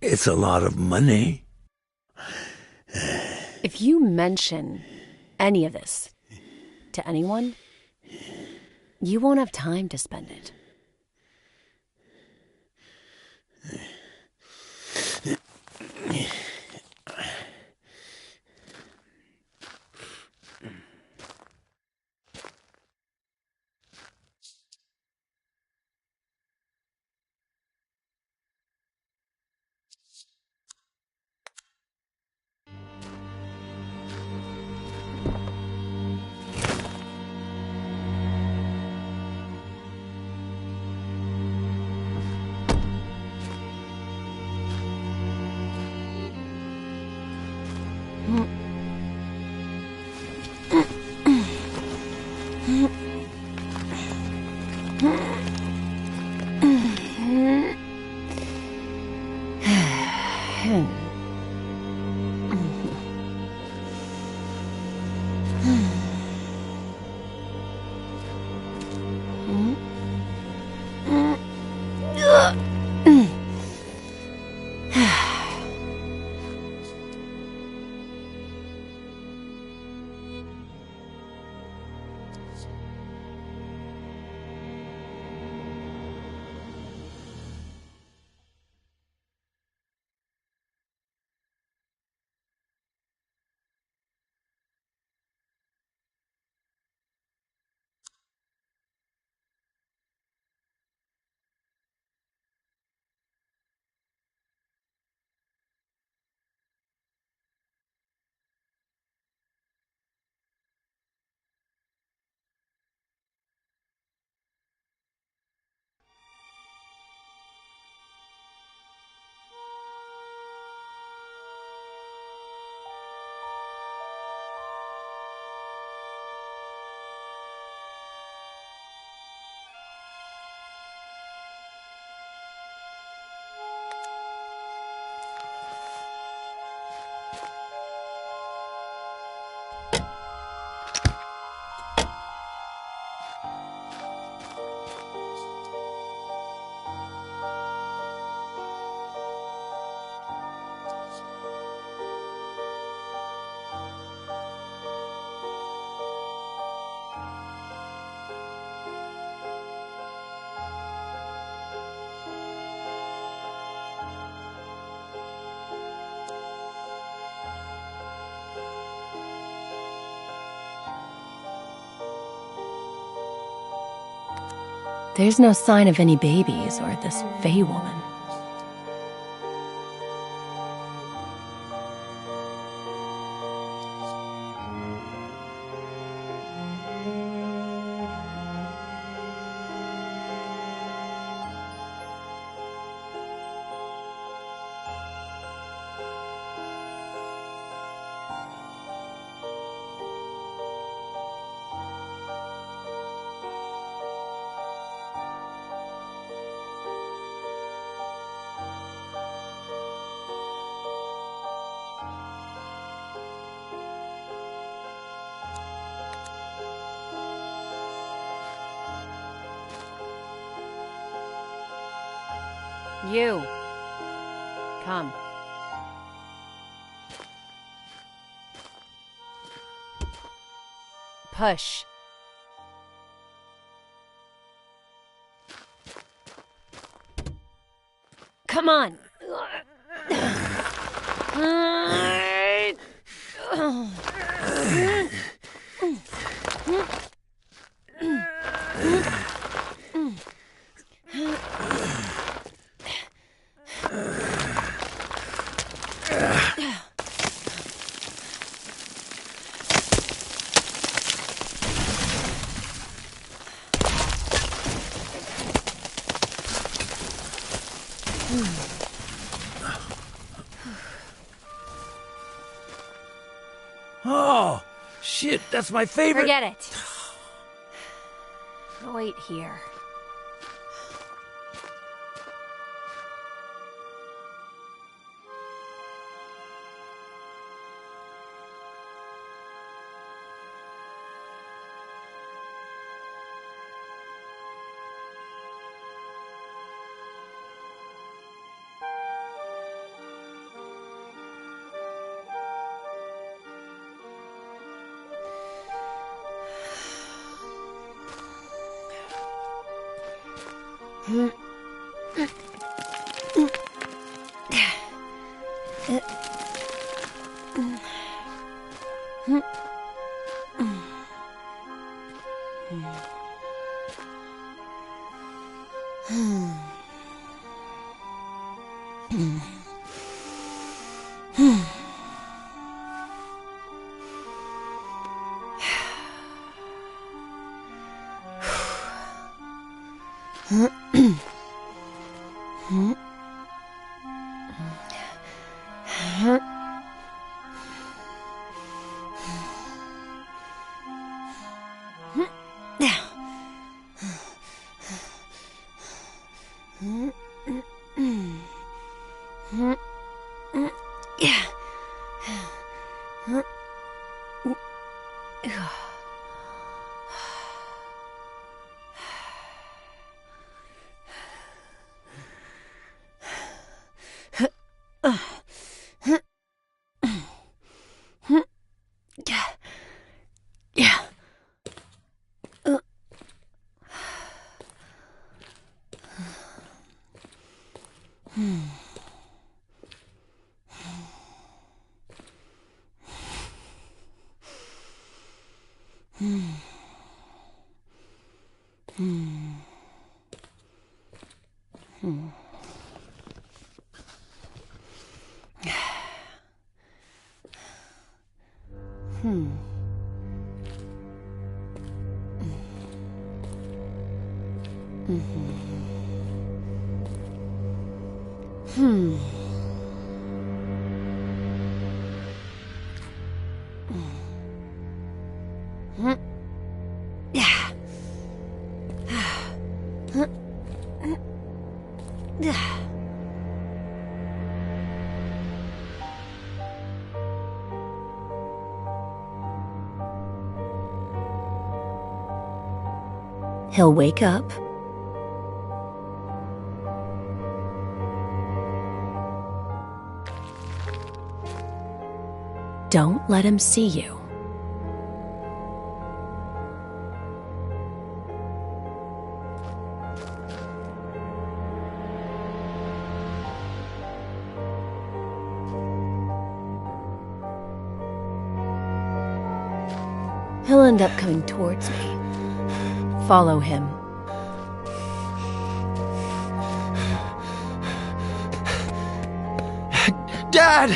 It's a lot of money. If you mention any of this to anyone, you won't have time to spend it. There's no sign of any babies or this Fey woman. You. Come. Push. Come on. Oh, shit, that's my favorite. Forget it. Wait here. He'll wake up. Don't let him see you. He'll end up coming towards me. Follow him. Dad!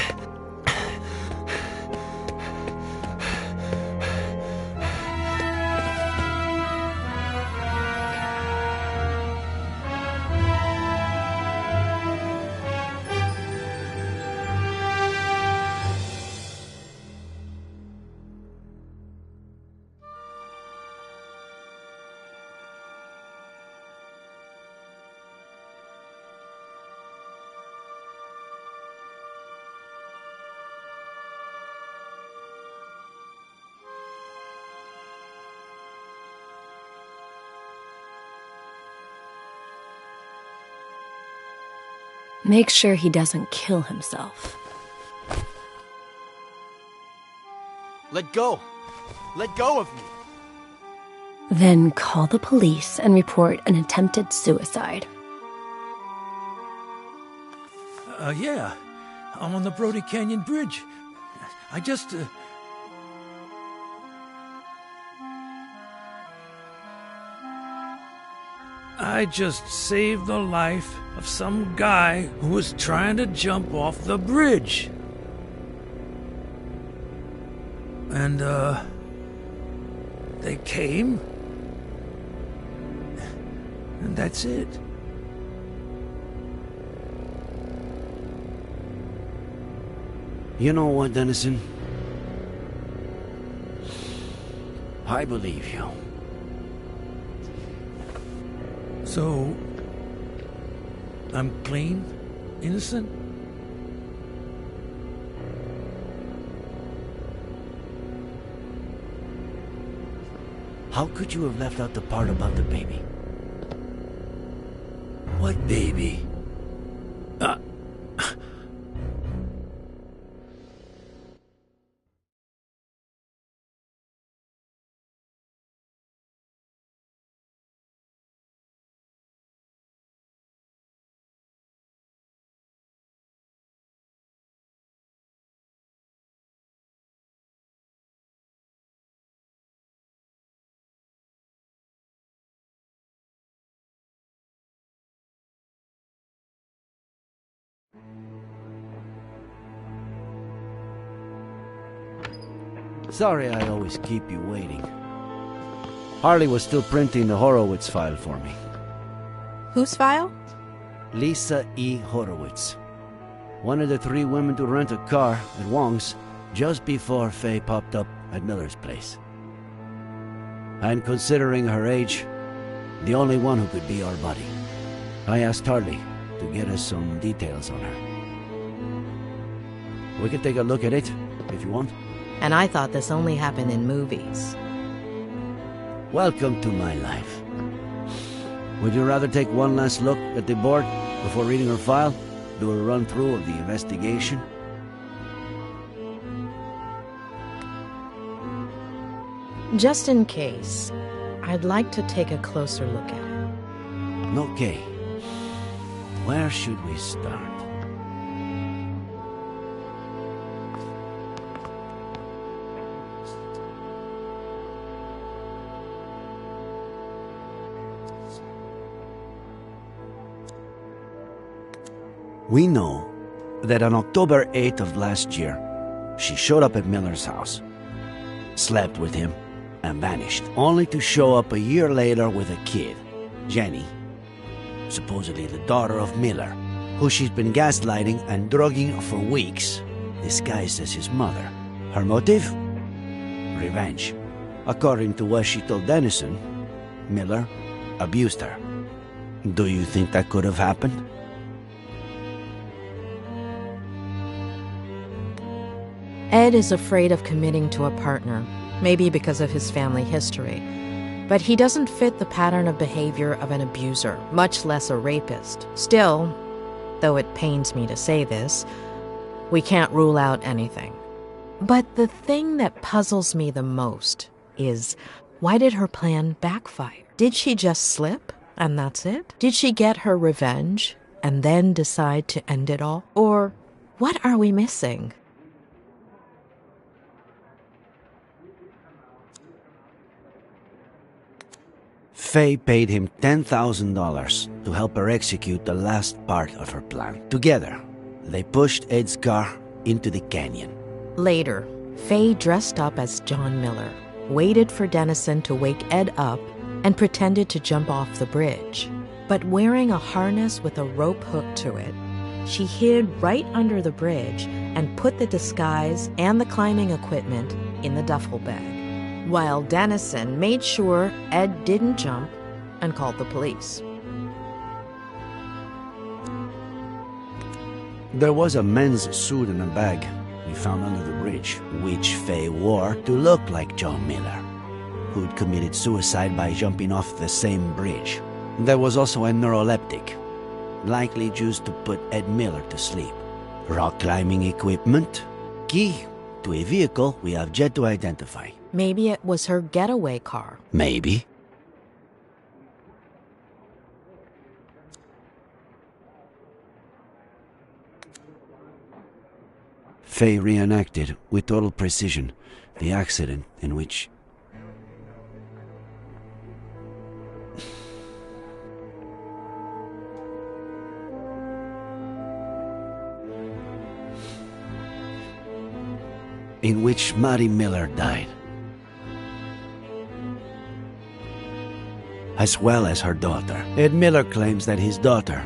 Make sure he doesn't kill himself. Let go! Let go of me! Then call the police and report an attempted suicide. Yeah. I'm on the Brody Canyon Bridge. I just, I just saved the life of some guy who was trying to jump off the bridge. And, they came. And that's it. You know what, Dennison? I believe you. So, I'm clean? Innocent? How could you have left out the part about the baby? What baby? Sorry I always keep you waiting. Harley was still printing the Horowitz file for me. Whose file? Lisa E. Horowitz. One of the 3 women to rent a car at Wong's just before Faye popped up at Miller's place. And considering her age, the only one who could be our buddy. I asked Harley to get us some details on her. We can take a look at it, if you want. And I thought this only happened in movies. Welcome to my life. Would you rather take one last look at the board before reading her file? Do a run-through of the investigation? Just in case, I'd like to take a closer look at it. Okay. Where should we start? We know that on October 8th of last year, she showed up at Miller's house, slept with him, and vanished, only to show up a year later with a kid, Jenny, supposedly the daughter of Miller, who she's been gaslighting and drugging for weeks, disguised as his mother. Her motive? Revenge. According to what she told Dennison, Miller abused her. Do you think that could have happened? Ed is afraid of committing to a partner, maybe because of his family history. But he doesn't fit the pattern of behavior of an abuser, much less a rapist. Still, though it pains me to say this, we can't rule out anything. But the thing that puzzles me the most is, why did her plan backfire? Did she just slip, and that's it? Did she get her revenge, and then decide to end it all? Or what are we missing? Faye paid him $10,000 to help her execute the last part of her plan. Together, They pushed Ed's car into the canyon. Later, Faye dressed up as John Miller, waited for Dennison to wake Ed up, and pretended to jump off the bridge. But wearing a harness with a rope hook to it, she hid right under the bridge and put the disguise and the climbing equipment in the duffel bag, while Dennison made sure Ed didn't jump and called the police. There was a men's suit in a bag we found under the bridge, which Faye wore to look like John Miller, who'd committed suicide by jumping off the same bridge. There was also a neuroleptic, likely used to put Ed Miller to sleep. Rock climbing equipment, key to a vehicle we have yet to identify. Maybe it was her getaway car. Maybe. Faye reenacted with total precision the accident in which Mary Miller died, as well as her daughter. Ed Miller claims that his daughter,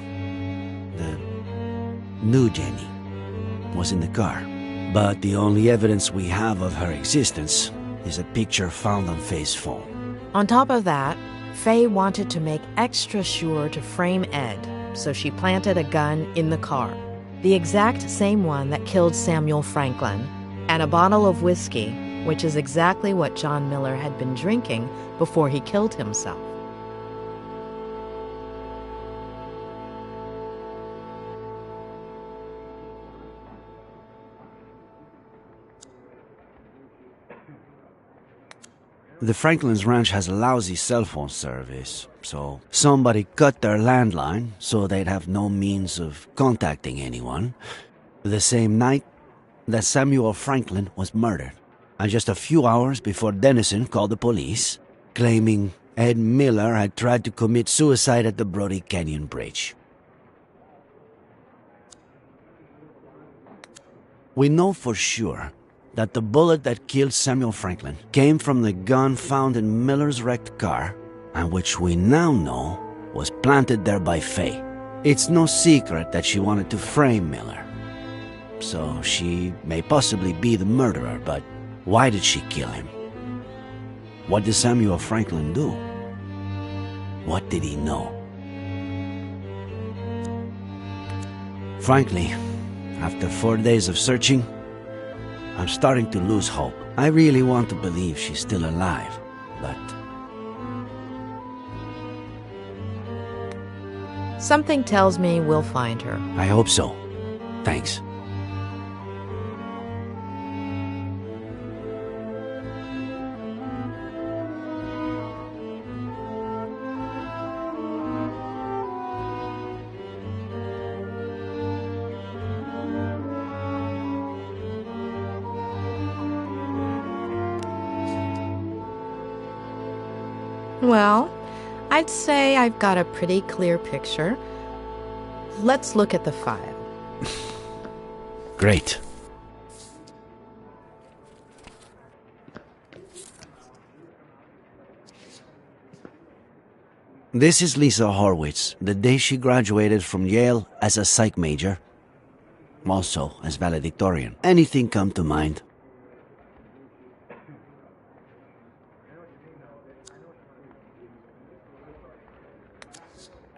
the new Jenny, was in the car. But the only evidence we have of her existence is a picture found on Faye's phone. On top of that, Faye wanted to make extra sure to frame Ed, so she planted a gun in the car, the exact same one that killed Samuel Franklin, and a bottle of whiskey, which is exactly what John Miller had been drinking before he killed himself. The Franklin's ranch has a lousy cell phone service, so somebody cut their landline so they'd have no means of contacting anyone. The same night that Samuel Franklin was murdered, and just a few hours before Dennison called the police, claiming Ed Miller had tried to commit suicide at the Brody Canyon Bridge. We know for sure that the bullet that killed Samuel Franklin came from the gun found in Miller's wrecked car, and which we now know was planted there by Faye. It's no secret that she wanted to frame Miller, so she may possibly be the murderer, but why did she kill him? What did Samuel Franklin do? What did he know? Frankly, after 4 days of searching, I'm starting to lose hope. I really want to believe she's still alive, but something tells me we'll find her. I hope so. Thanks. Well, I'd say I've got a pretty clear picture. Let's look at the file. Great. This is Lisa Horwitz, the day she graduated from Yale as a psych major, also as valedictorian. Anything come to mind?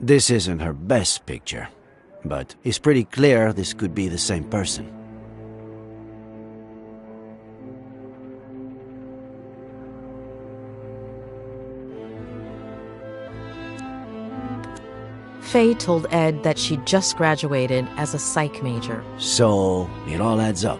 This isn't her best picture, but it's pretty clear this could be the same person. Faye told Ed that she just graduated as a psych major. So it all adds up.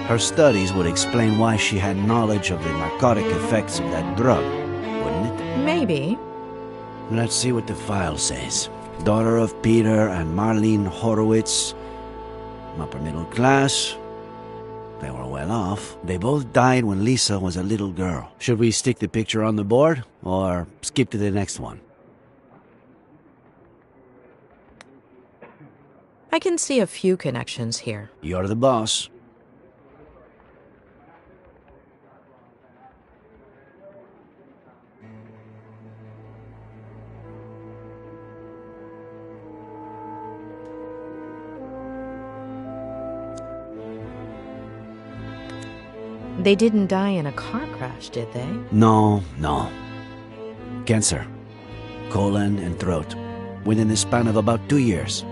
Her studies would explain why she had knowledge of the narcotic effects of that drug, wouldn't it? Maybe. Let's see what the file says. Daughter of Peter and Marlene Horowitz. Upper middle class. They were well off. They both died when Lisa was a little girl. Should we stick the picture on the board, or skip to the next one? I can see a few connections here. You're the boss. They didn't die in a car crash, did they? No. Cancer. Colon and throat. Within the span of about 2 years.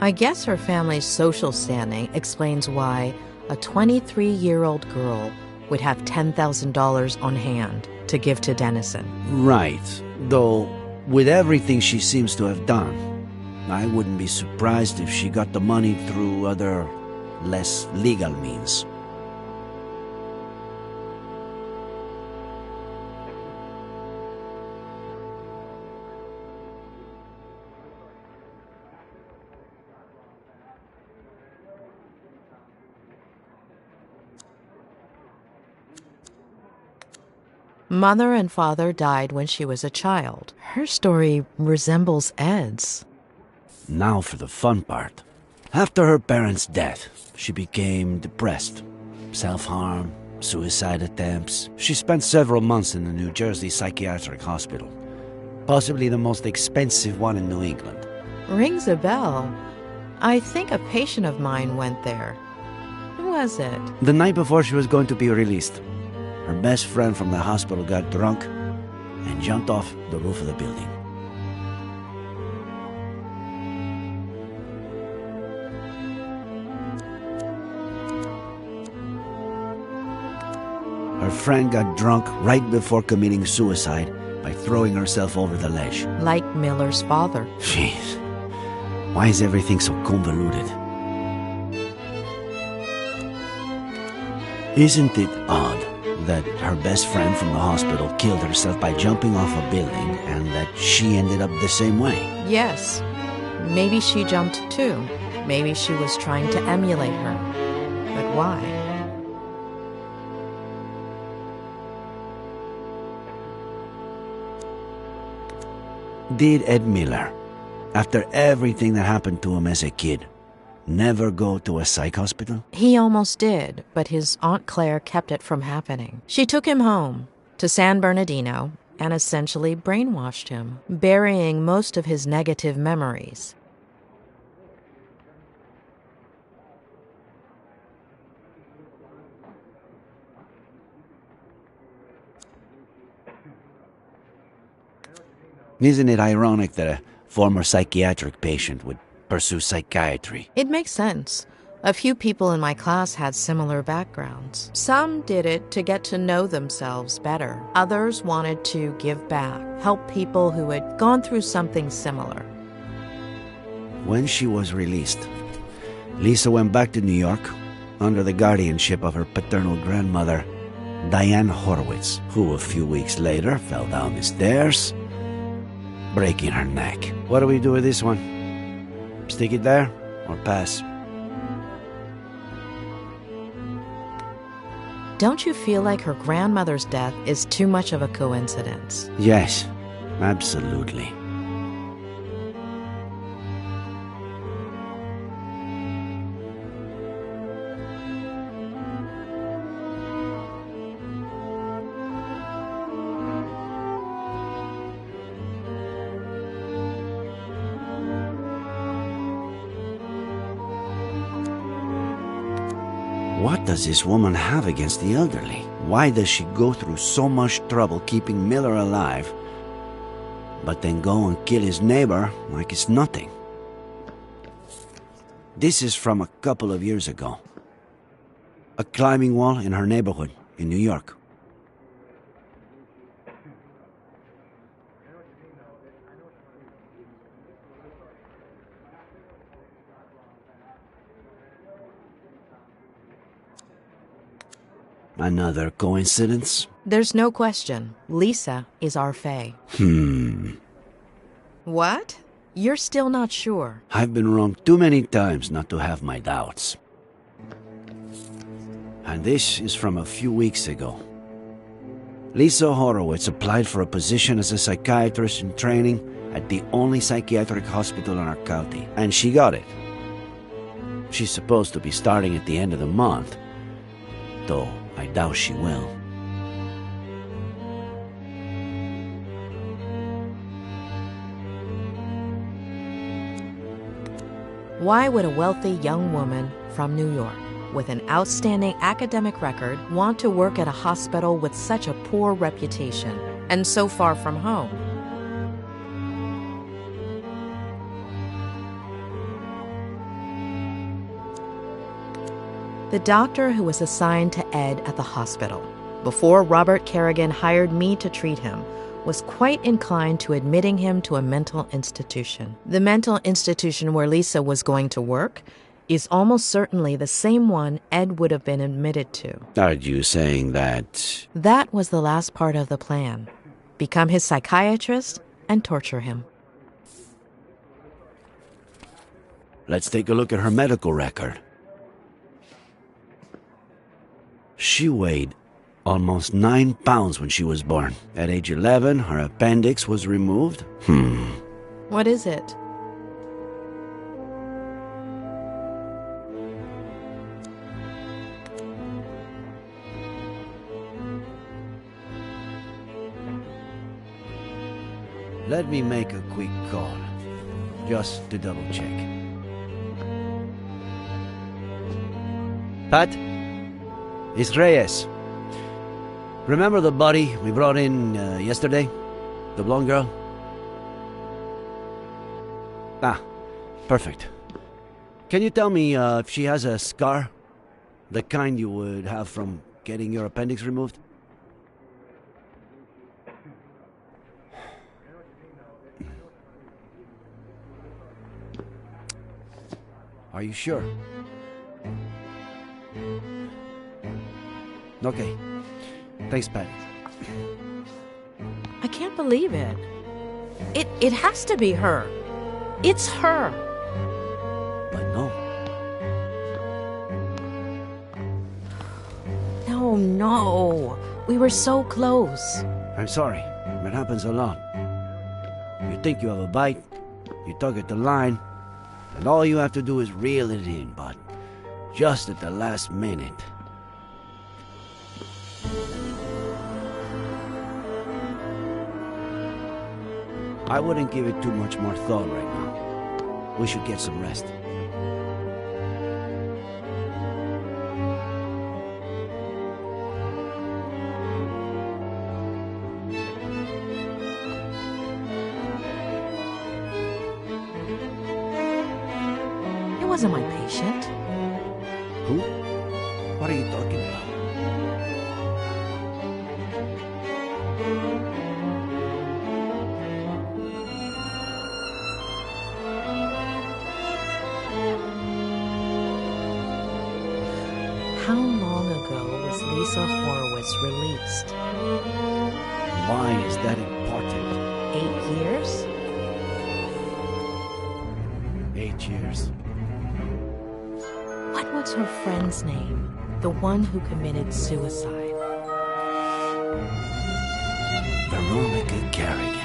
I guess her family's social standing explains why a 23-year-old girl would have $10,000 on hand to give to Dennison. Right. Though, with everything she seems to have done, I wouldn't be surprised if she got the money through other, less legal means. Mother and father died when she was a child. Her story resembles Ed's. Now for the fun part. After her parents' death, she became depressed. Self-harm, suicide attempts. She spent several months in the New Jersey psychiatric hospital. Possibly the most expensive one in New England. Rings a bell. I think a patient of mine went there. Who was it? The night before she was going to be released, her best friend from the hospital got drunk and jumped off the roof of the building. Her friend got drunk right before committing suicide by throwing herself over the ledge. Like Miller's father. Jeez. Why is everything so convoluted? Isn't it odd that her best friend from the hospital killed herself by jumping off a building and that she ended up the same way? Yes. Maybe she jumped too. Maybe she was trying to emulate her. But why? Did Ed Miller, after everything that happened to him as a kid, never go to a psych hospital? He almost did, but his Aunt Claire kept it from happening. She took him home to San Bernardino and essentially brainwashed him, burying most of his negative memories. Isn't it ironic that a former psychiatric patient would pursue psychiatry? It makes sense. A few people in my class had similar backgrounds. Some did it to get to know themselves better. Others wanted to give back, help people who had gone through something similar. When she was released, Lisa went back to New York under the guardianship of her paternal grandmother, Diane Horowitz, who a few weeks later fell down the stairs, breaking her neck. What do we do with this one? Stick it there or pass? Don't you feel like her grandmother's death is too much of a coincidence? Yes, absolutely. What does this woman have against the elderly? Why does she go through so much trouble keeping Miller alive, but then go and kill his neighbor like it's nothing? This is from a couple of years ago. A climbing wall in her neighborhood in New York. Another coincidence? There's no question. Lisa is our Fae. What? You're still not sure. I've been wrong too many times not to have my doubts. And this is from a few weeks ago. Lisa Horowitz applied for a position as a psychiatrist in training at the only psychiatric hospital in our county, and she got it. She's supposed to be starting at the end of the month, though I doubt she will. Why would a wealthy young woman from New York with an outstanding academic record want to work at a hospital with such a poor reputation and so far from home? The doctor who was assigned to Ed at the hospital before Robert Kerrigan hired me to treat him was quite inclined to admitting him to a mental institution. The mental institution where Lisa was going to work is almost certainly the same one Ed would have been admitted to. Are you saying that... That was the last part of the plan. Become his psychiatrist and torture him. Let's take a look at her medical record. She weighed almost 9 pounds when she was born. At age 11, her appendix was removed. What is it? Let me make a quick call, just to double check. Pat? It's Reyes. Remember the body we brought in yesterday? The blonde girl? Ah, perfect. Can you tell me if she has a scar? The kind you would have from getting your appendix removed? Are you sure? Okay. Thanks, Pat. I can't believe it. It has to be her. It's her. But no. No. We were so close. I'm sorry. It happens a lot. You think you have a bite, you tug at the line, and all you have to do is reel it in, but just at the last minute. I wouldn't give it too much more thought right now. We should get some rest. It wasn't my patient. Who? What are you talking about? How long ago was Lisa Horowitz released? Why is that important? 8 years? 8 years. What was her friend's name? The one who committed suicide. Veronica Kerrigan.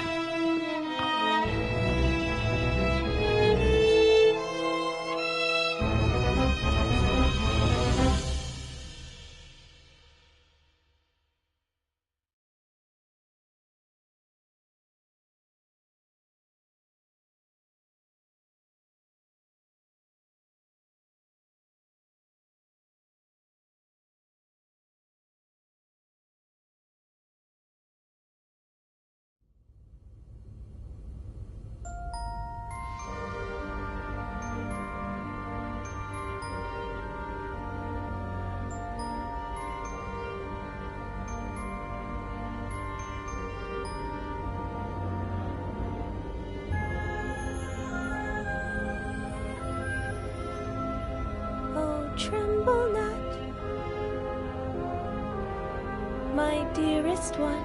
dearest one,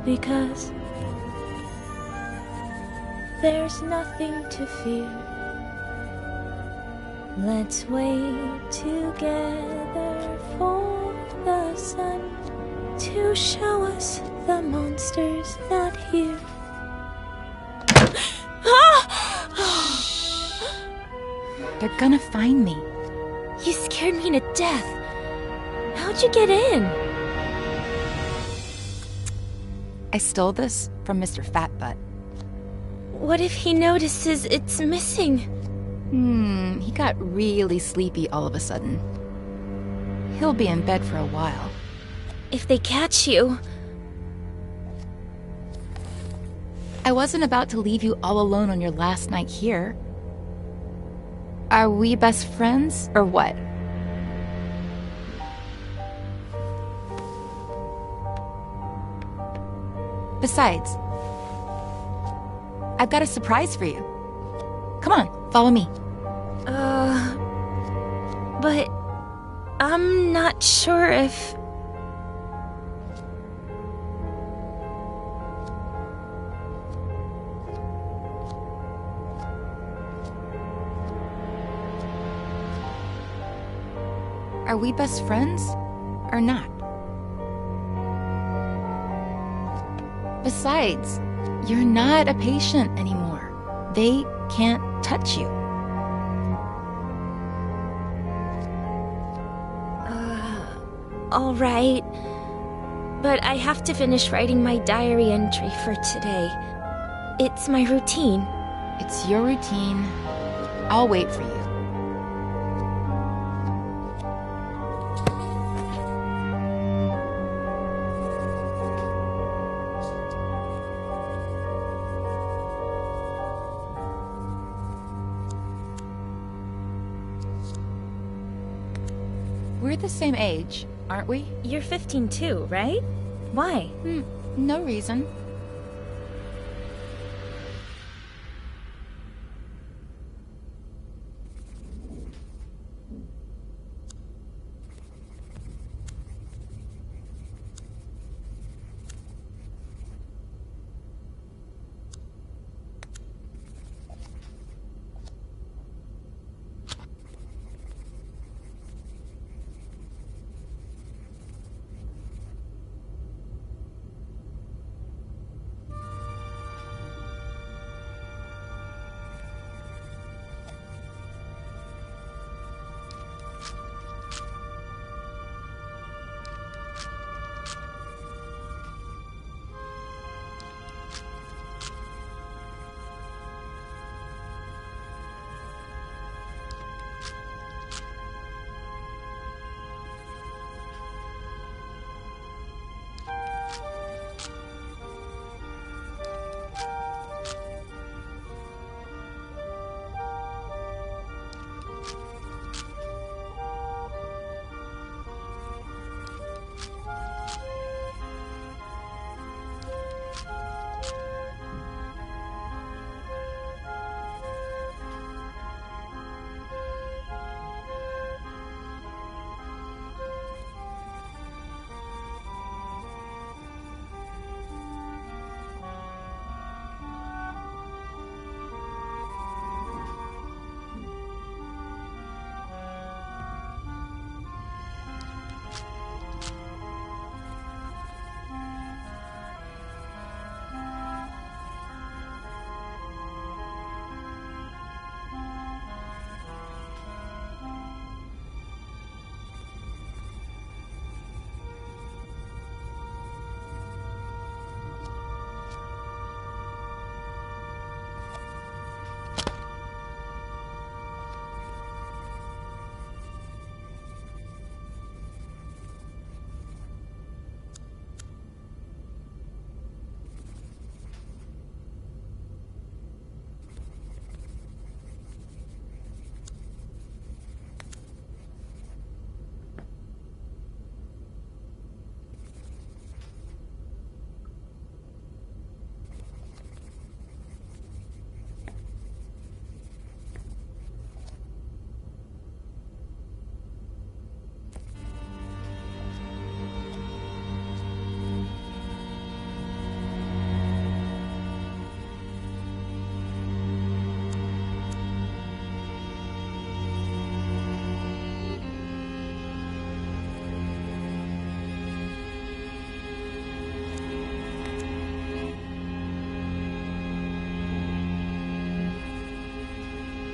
because there's nothing to fear. Let's wait together for the sun to show us the monsters not here. They're gonna find me. You scared me to death. How'd you get in? I stole this from Mr. Fatbutt. What if he notices it's missing? He got really sleepy all of a sudden. He'll be in bed for a while. If they catch you... I wasn't about to leave you all alone on your last night here. Are we best friends, or what? Besides, I've got a surprise for you. Come on, follow me. But I'm not sure if... Are we best friends, or not? Besides, you're not a patient anymore. They can't touch you. All right. But I have to finish writing my diary entry for today. It's my routine. It's your routine. I'll wait for you. We're the same age, aren't we? You're 15 too, right? Why? No reason.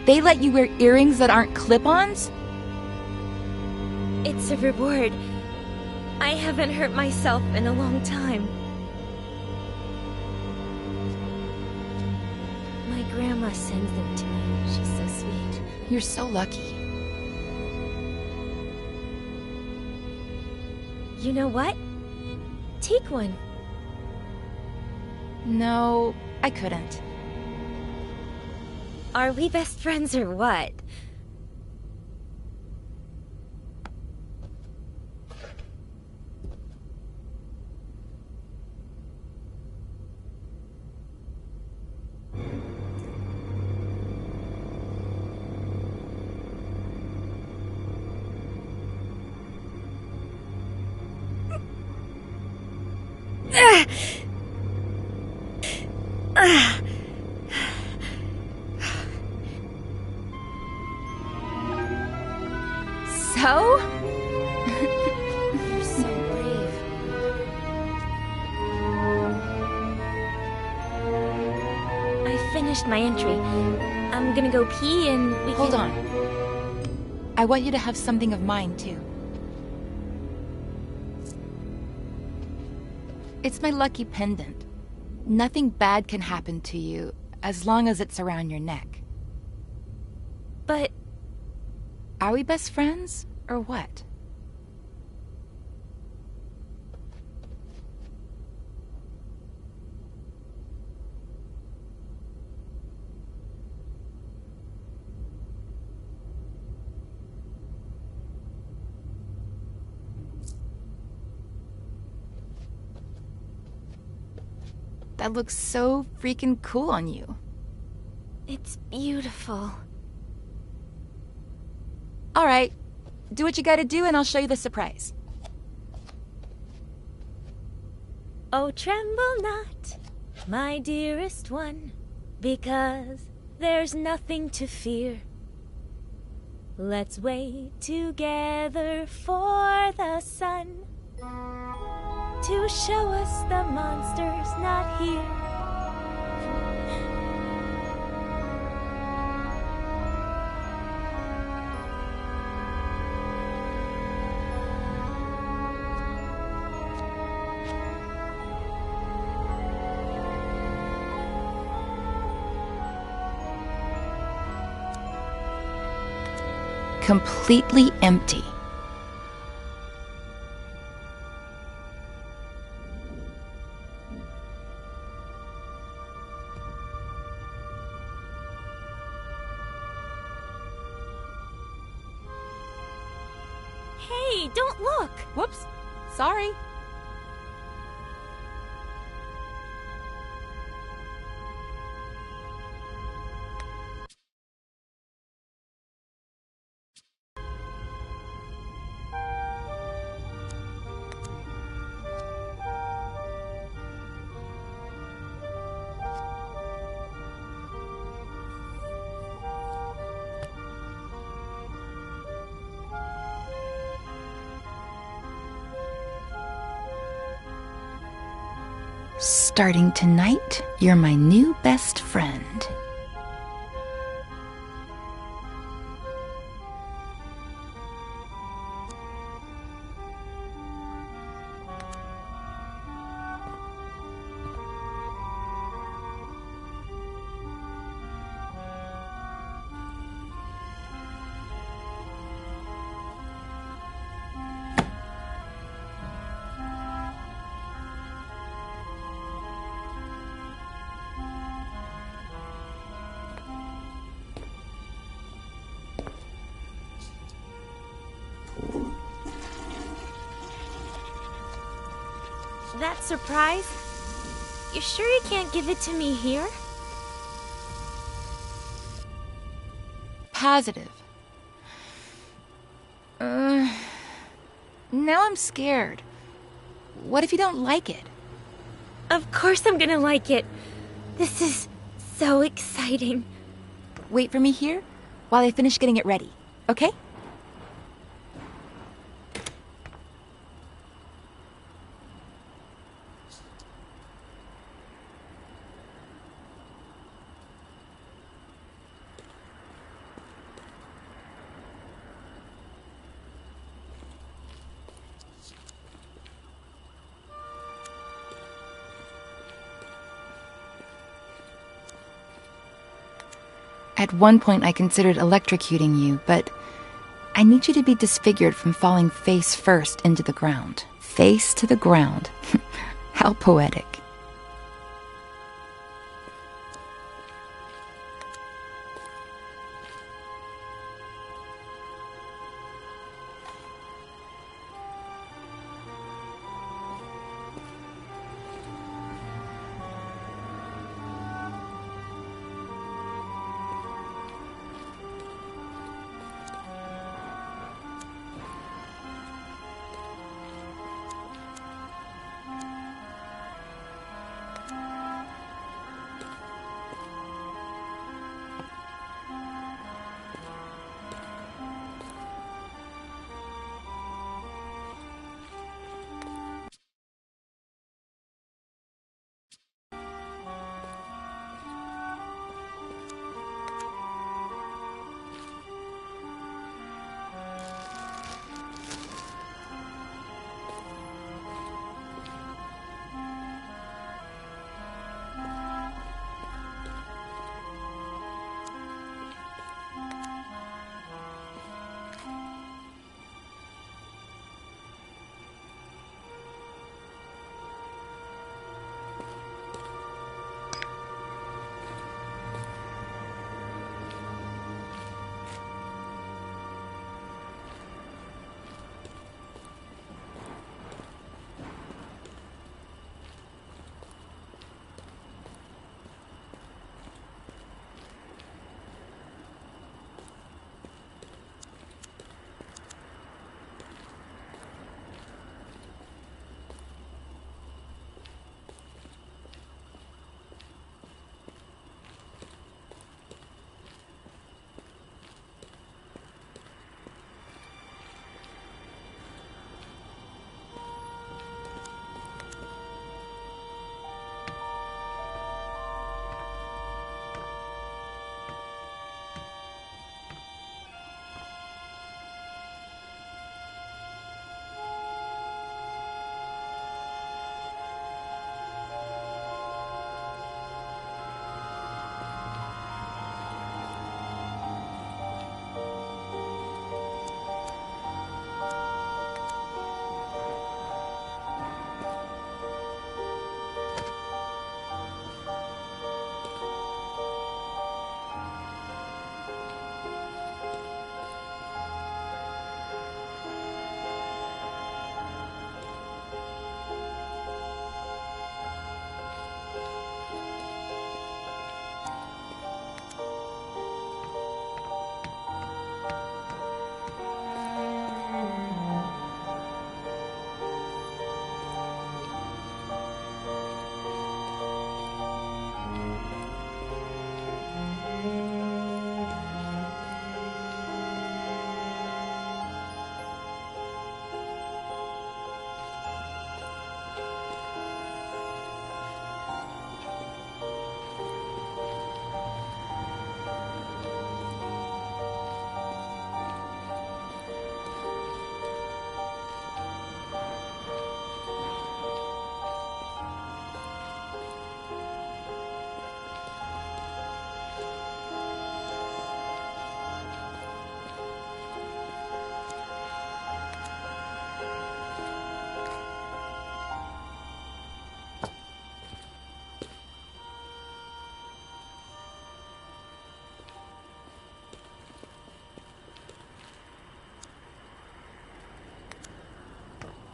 They let you wear earrings that aren't clip-ons? It's a reward. I haven't hurt myself in a long time. My grandma sends them to me. She's so sweet. You're so lucky. You know what? Take one. No, I couldn't. Are we best friends or what? So? You're so brave. I finished my entry. I'm gonna go pee and we can... Hold on. I want you to have something of mine, too. It's my lucky pendant. Nothing bad can happen to you as long as it's around your neck. But... Are we best friends, or what? That looks so freaking cool on you. It's beautiful. All right, do what you gotta do and I'll show you the surprise. Oh, tremble not, my dearest one, because there's nothing to fear. Let's wait together for the sun to show us the monster's not here. Completely empty. Hey, don't look! Whoops, sorry. Starting tonight, you're my new best friend. That surprise? You sure you can't give it to me here? Positive. Now I'm scared. What if you don't like it? Of course I'm gonna like it. This is so exciting. Wait for me here while I finish getting it ready, okay? At one point I considered electrocuting you, but I need you to be disfigured from falling face first into the ground. Face to the ground. How poetic.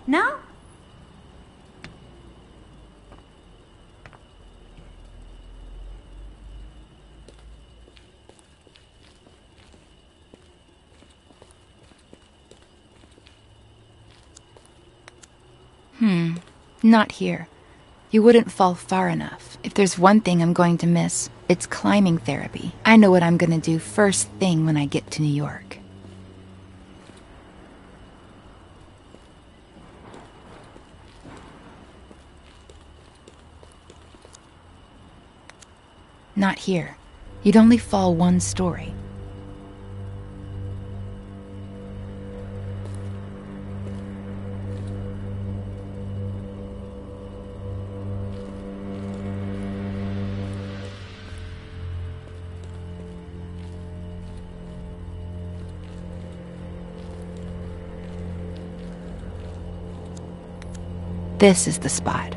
No? Not here. You wouldn't fall far enough. If there's one thing I'm going to miss, it's climbing therapy. I know what I'm going to do first thing when I get to New York. Not here. You'd only fall one story. This is the spot.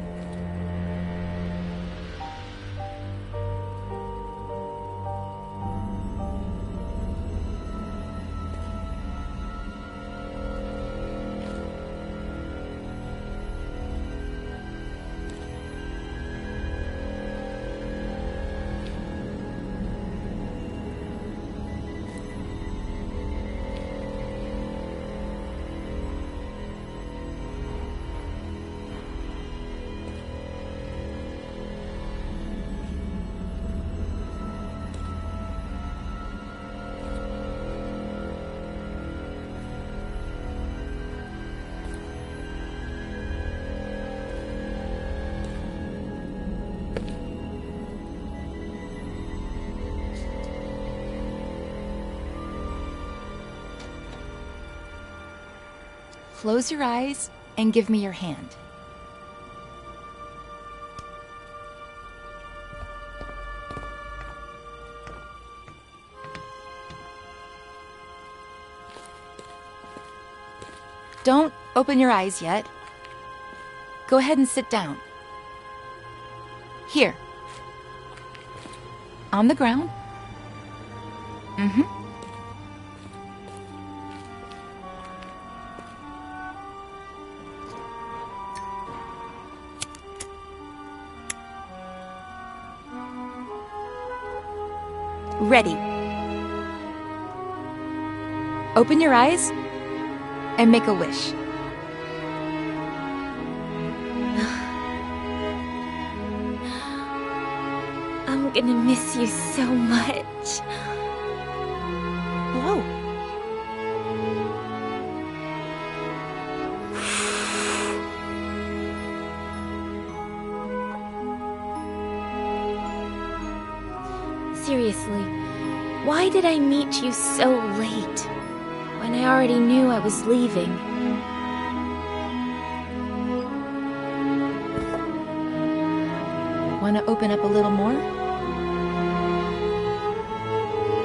Close your eyes and give me your hand. Don't open your eyes yet. Go ahead and sit down. Here. On the ground. Mm-hmm. Ready. Open your eyes and make a wish. I'm gonna miss you so much. Whoa. Seriously, why did I meet you so late, when I already knew I was leaving? Want to open up a little more?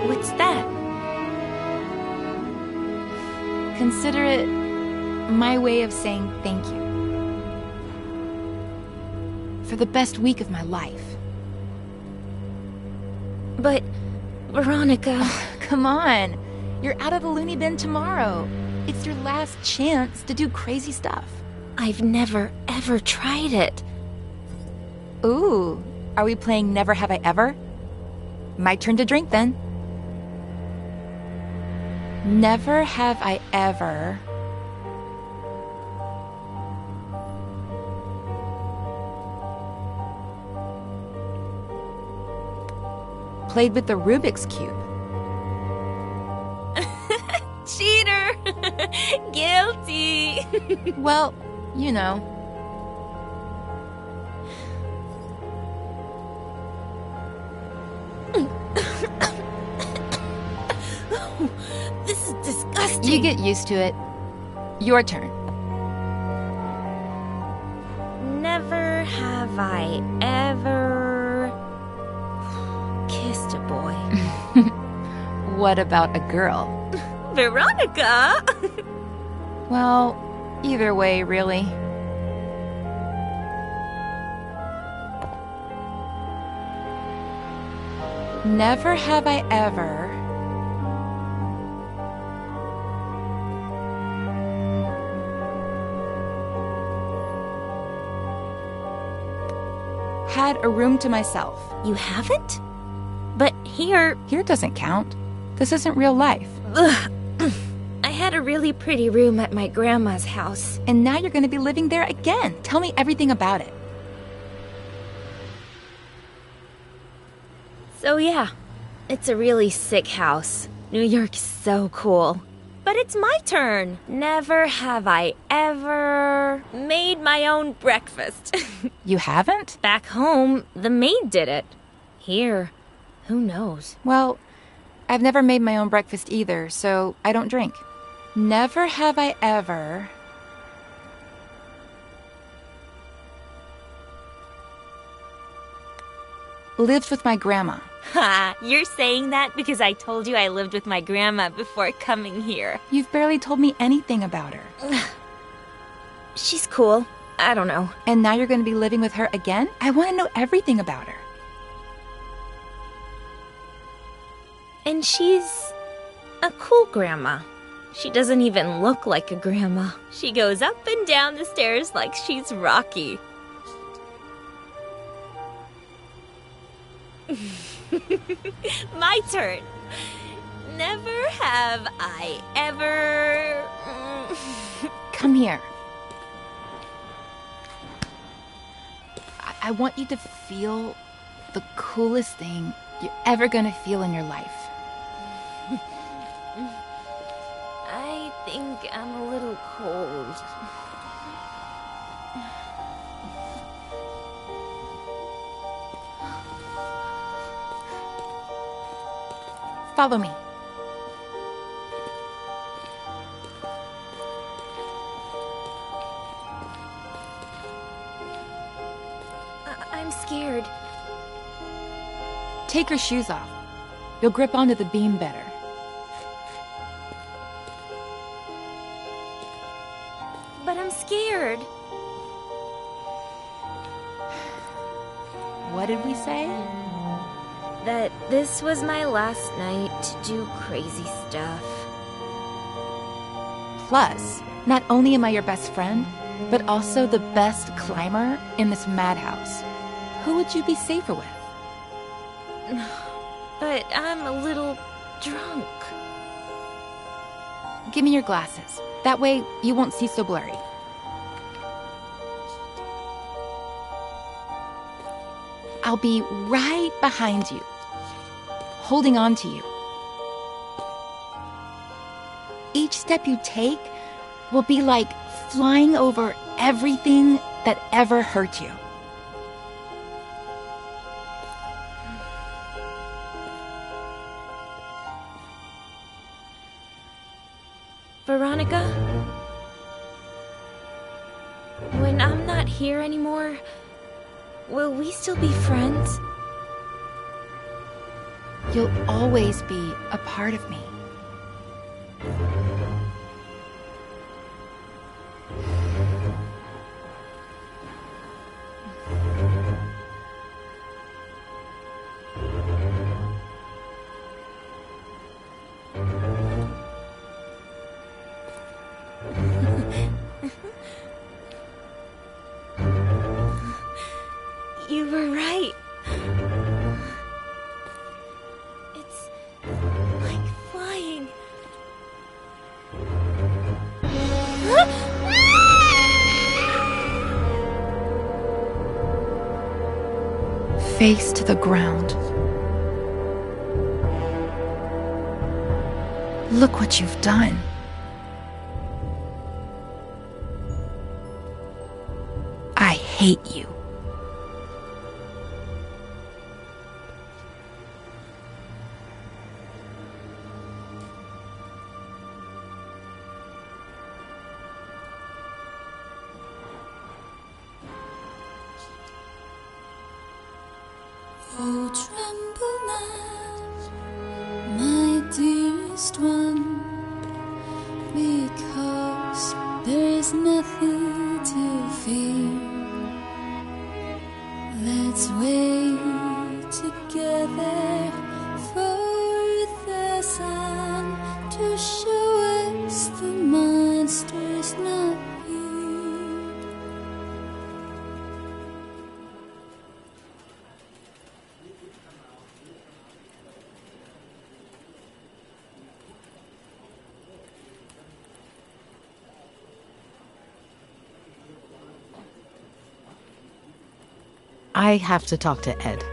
What's that? Consider it my way of saying thank you. For the best week of my life. But, Veronica... Oh, come on. You're out of the loony bin tomorrow. It's your last chance to do crazy stuff. I've never, ever tried it. Ooh, are we playing Never Have I Ever? My turn to drink then. Never have I ever... played with the Rubik's Cube. Cheater! Guilty! Well, you know. This is disgusting. You get used to it. Your turn. Never have I ever kissed a boy. What about a girl? Veronica! Well, either way, really. Never have I ever... had a room to myself. You haven't? But here... Here doesn't count. This isn't real life. Ugh. I had a really pretty room at my grandma's house. And now you're going to be living there again. Tell me everything about it. So yeah, it's a really sick house. New York's so cool. But it's my turn. Never have I ever made my own breakfast. You haven't? Back home, the maid did it. Here, who knows? Well, I've never made my own breakfast either, so I don't drink. Never have I ever... lived with my grandma. Ha! You're saying that because I told you I lived with my grandma before coming here. You've barely told me anything about her. She's cool. I don't know. And now you're going to be living with her again? I want to know everything about her. And she's a cool grandma. She doesn't even look like a grandma. She goes up and down the stairs like she's Rocky. My turn. Never have I ever... Come here. I want you to feel the coolest thing you're ever gonna feel in your life. I think I'm a little cold. Follow me. I'm scared. Take your shoes off. You'll grip onto the beam better. But I'm scared. What did we say? That this was my last night to do crazy stuff. Plus, not only am I your best friend, but also the best climber in this madhouse. Who would you be safer with? But I'm a little drunk. Give me your glasses. That way, you won't see so blurry. I'll be right behind you, holding on to you. Each step you take will be like flying over everything that ever hurt you. Veronica? When I'm not here anymore, will we still be friends? You'll always be a part of me. You were right. It's like flying. Face to the ground. Look what you've done. I hate you. Oh, tremble not, my dearest one, because there is nothing to fear. Let's wait together for the sun to show us the monster's not here. I have to talk to Ed.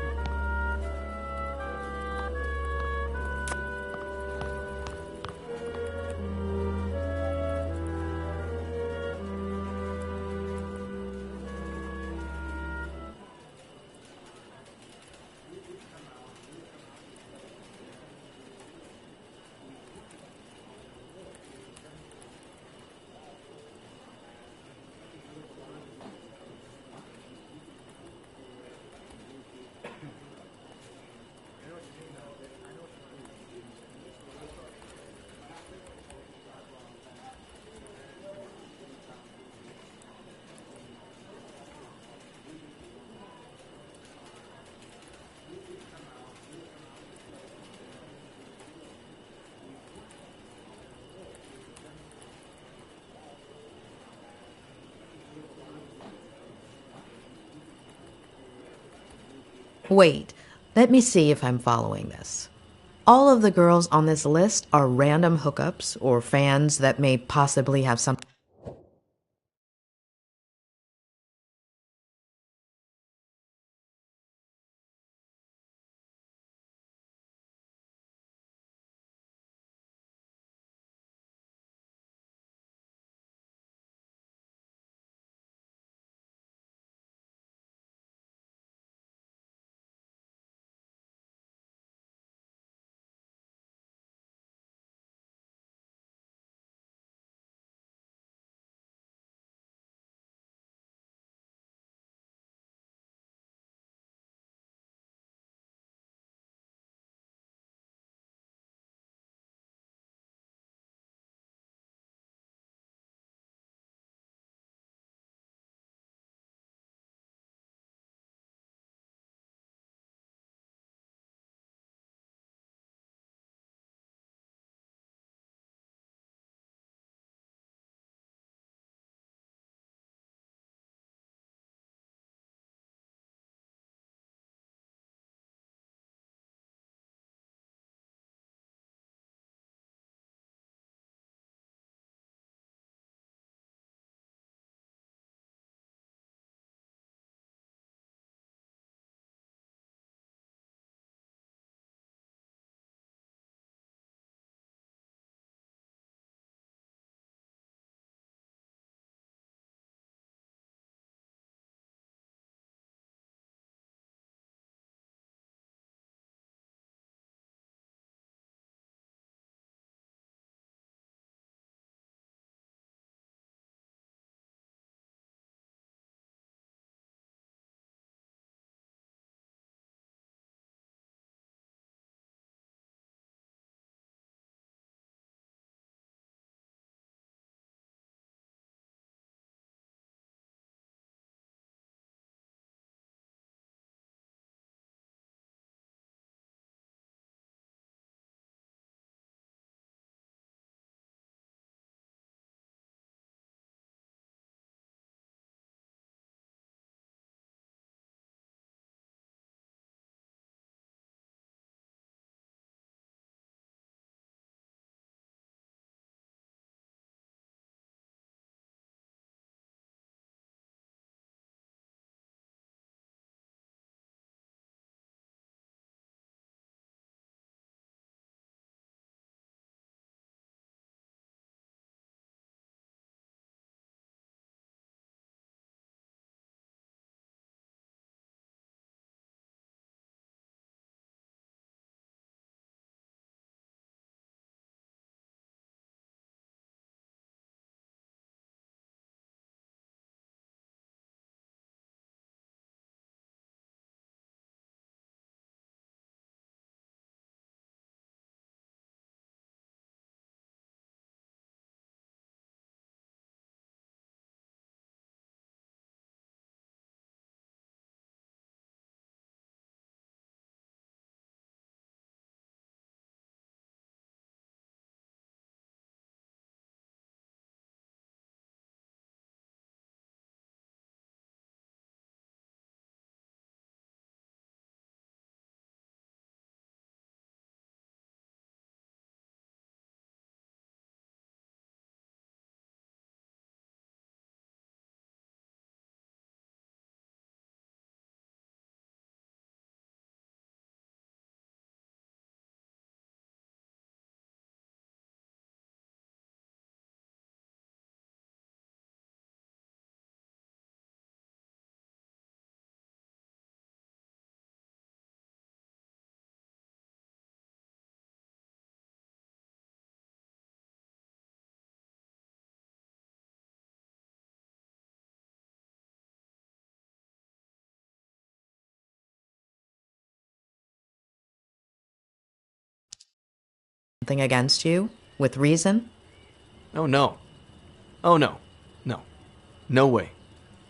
Wait, let me see if I'm following this. All of the girls on this list are random hookups or fans that may possibly have some... Something against you? With reason? Oh, no. Oh, no. No. No way.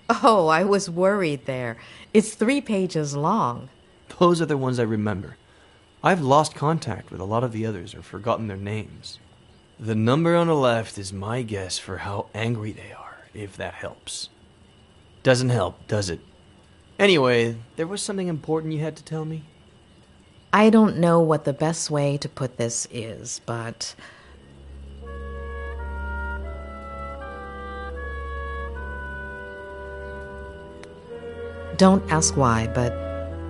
Oh, I was worried there. It's 3 pages long. Those are the ones I remember. I've lost contact with a lot of the others or forgotten their names. The number on the left is my guess for how angry they are, if that helps. Doesn't help, does it? Anyway, there was something important you had to tell me? I don't know what the best way to put this is, but... Don't ask why, but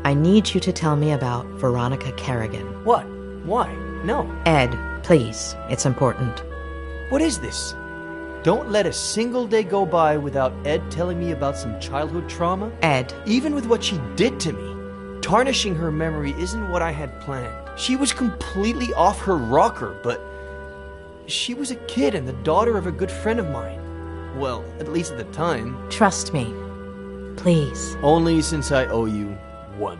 I need you to tell me about Veronica Kerrigan. What? Why? No. Ed, please. It's important. What is this? Don't let a single day go by without Ed telling me about some childhood trauma. Ed. Even with what she did to me, tarnishing her memory isn't what I had planned. She was completely off her rocker, but she was a kid and the daughter of a good friend of mine. Well, at least at the time. Trust me. Please. Only since I owe you one.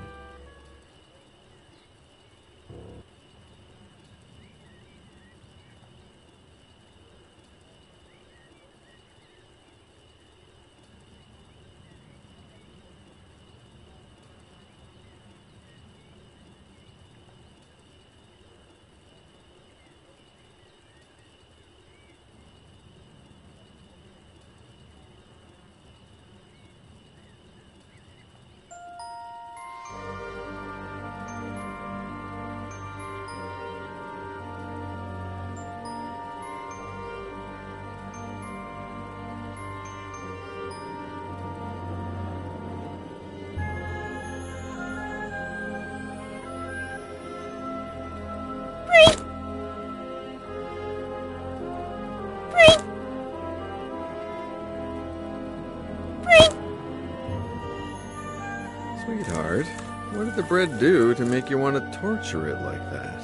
Sweetheart, what did the bread do to make you want to torture it like that?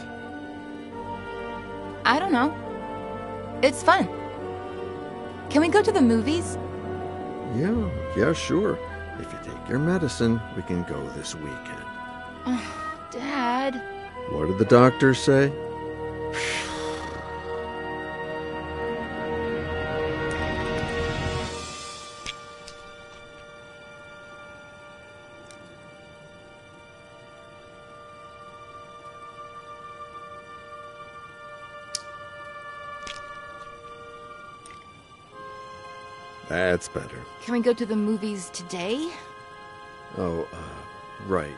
I don't know. It's fun. Can we go to the movies? Yeah, sure. If you take your medicine, we can go this weekend. Dad. What did the doctor say? That's better. Can we go to the movies today? Oh, right.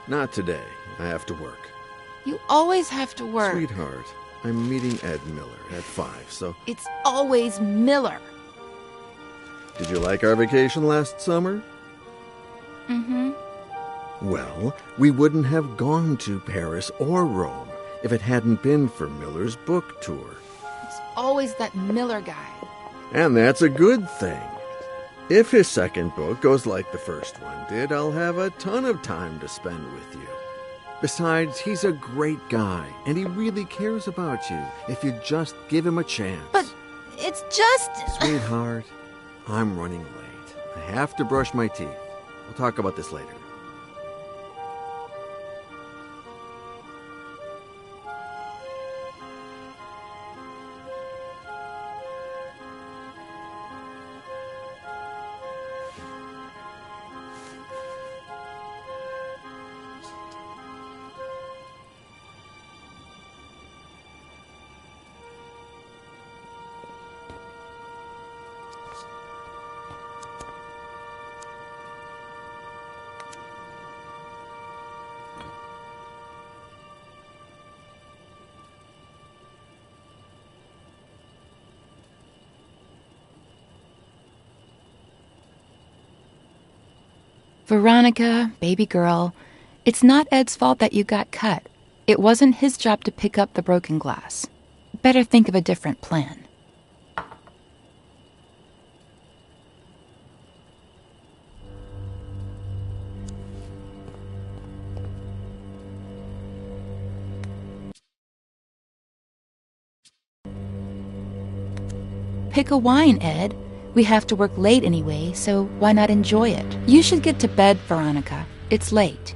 Not today. I have to work. You always have to work. Sweetheart, I'm meeting Ed Miller at 5, so... It's always Miller. Did you like our vacation last summer? Mm-hmm. Well, we wouldn't have gone to Paris or Rome if it hadn't been for Miller's book tour. It's always that Miller guy. And that's a good thing. If his second book goes like the first one did, I'll have a ton of time to spend with you. Besides, he's a great guy, and he really cares about you if you just give him a chance. But it's just... Sweetheart, I'm running late. I have to brush my teeth. We'll talk about this later. Veronica, baby girl, it's not Ed's fault that you got cut. It wasn't his job to pick up the broken glass. Better think of a different plan. Pick a wine, Ed. We have to work late anyway, so why not enjoy it? You should get to bed, Veronica. It's late.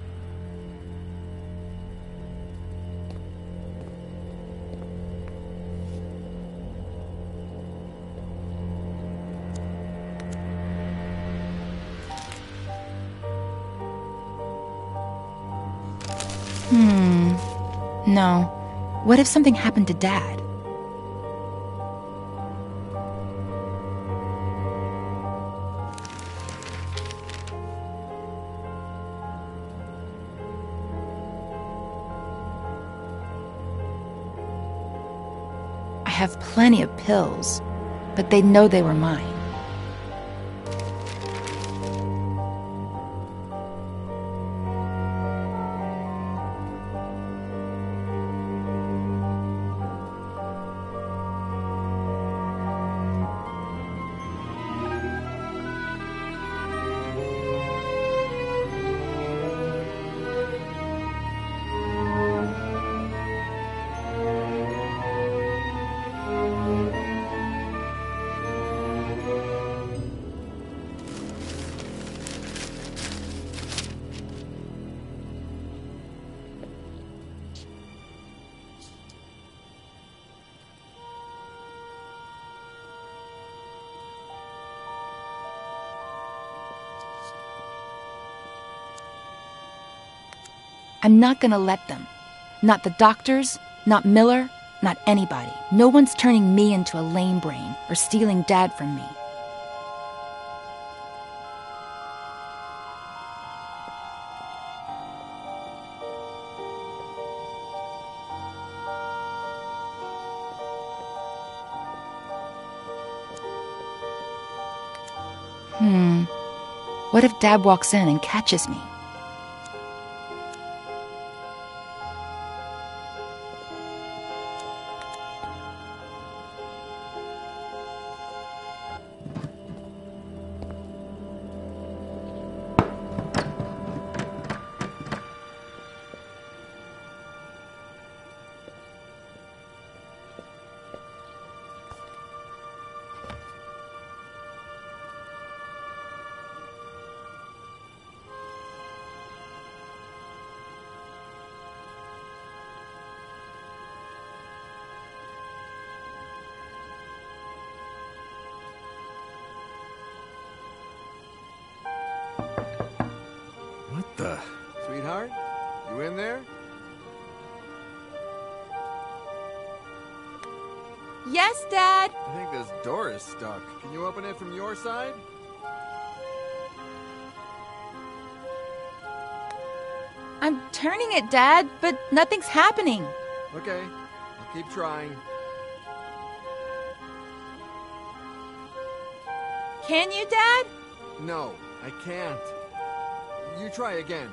No. What if something happened to Dad? have plenty of pills, but they'd know they were mine. I'm not gonna let them. Not the doctors, not Miller, not anybody. No one's turning me into a lame brain or stealing Dad from me. What if Dad walks in and catches me? Sweetheart? You in there? Yes, Dad? I think this door is stuck. Can you open it from your side? I'm turning it, Dad, but nothing's happening. Okay, I'll keep trying. Can you, Dad? No, I can't. You try again.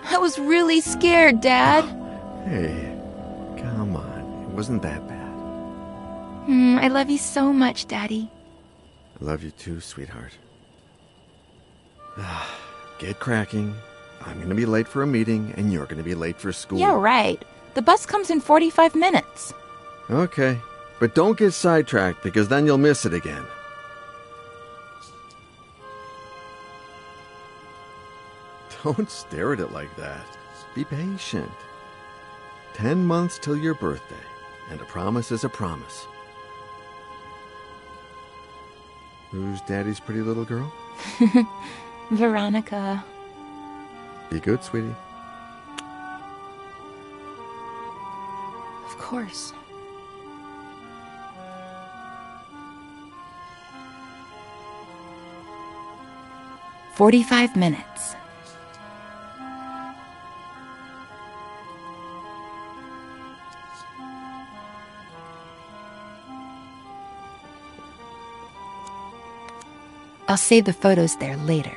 I was really scared, Dad. Hey, come on. It wasn't that bad. I love you so much, Daddy. I love you too, sweetheart. Get cracking. I'm going to be late for a meeting, and you're going to be late for school. Yeah, right. The bus comes in 45 minutes. Okay, but don't get sidetracked, because then you'll miss it again. Don't stare at it like that. Be patient. 10 months till your birthday, and a promise is a promise. Who's Daddy's pretty little girl? Veronica. Be good, sweetie. Of course. "45 minutes. I'll save the photos there later.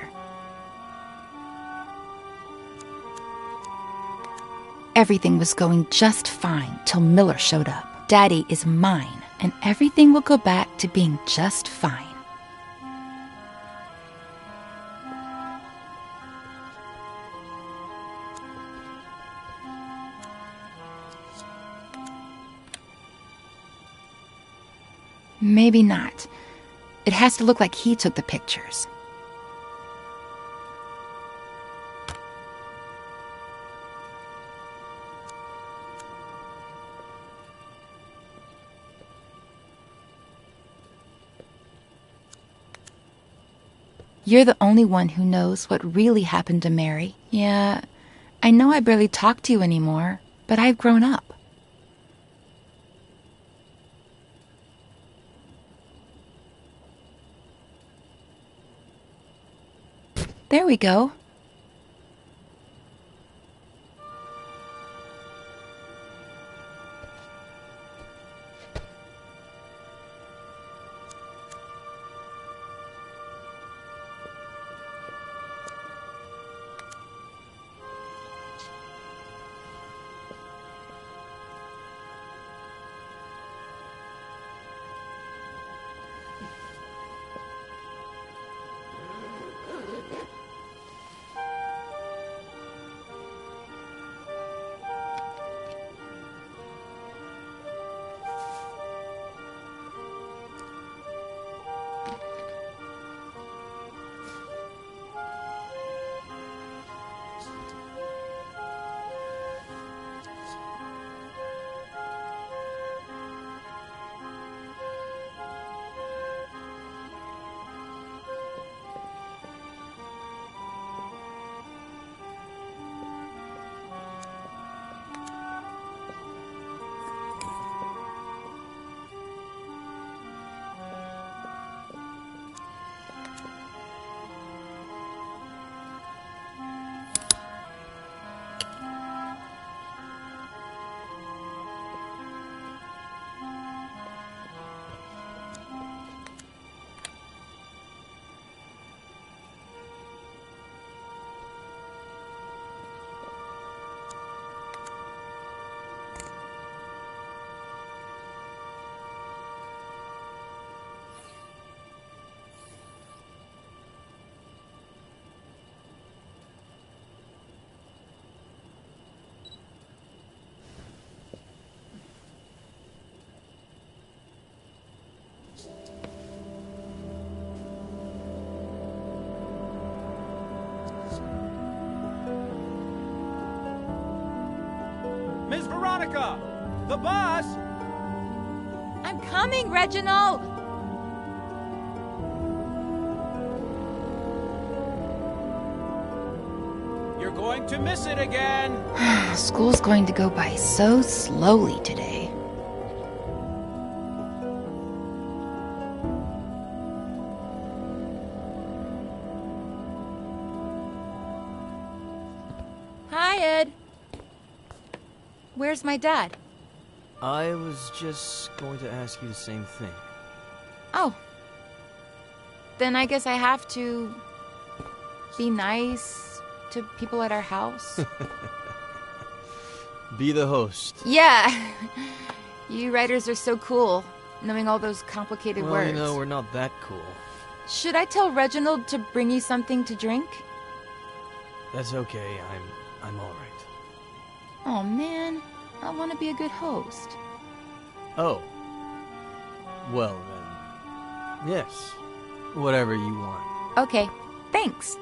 Everything was going just fine till Miller showed up. Daddy is mine, and everything will go back to being just fine. Maybe not. It has to look like he took the pictures. You're the only one who knows what really happened to Mary. Yeah, I know I barely talk to you anymore, but I've grown up. There we go. Miss Veronica! The bus! I'm coming, Reginald! You're going to miss it again! School's going to go by so slowly today. Hi, Ed. Where's my dad? I was just going to ask you the same thing. Oh. Then I guess I have to be nice to people at our house. Be the host. Yeah. You writers are so cool, knowing all those complicated Well, words. you know, we're not that cool. Should I tell Reginald to bring you something to drink? That's okay. I'm all right. Oh man, I want to be a good host. Oh. Well then. Yes. Whatever you want. Okay, thanks.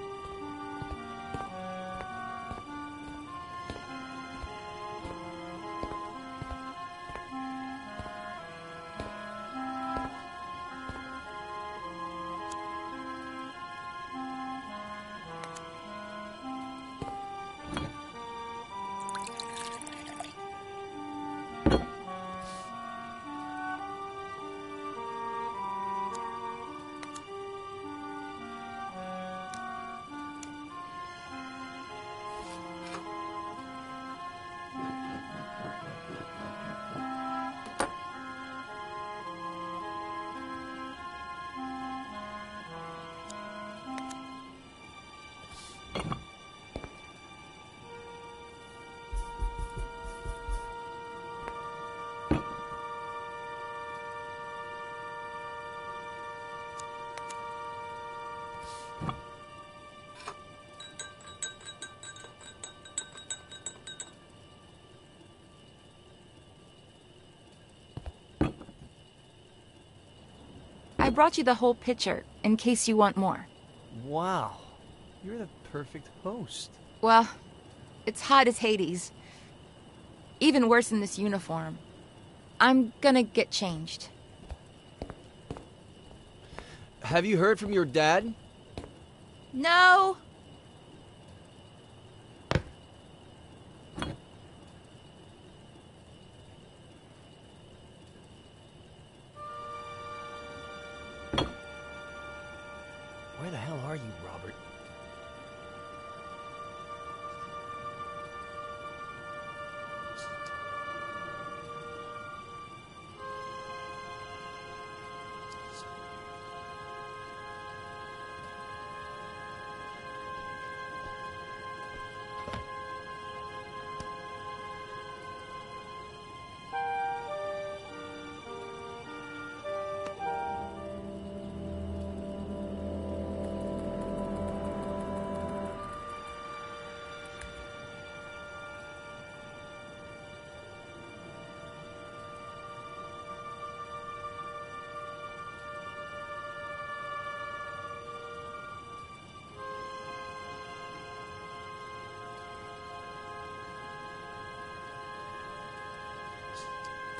I brought you the whole pitcher, in case you want more. Wow. You're the perfect host. Well, it's hot as Hades. Even worse in this uniform. I'm gonna get changed. Have you heard from your dad? No! Where the hell are you, Robert?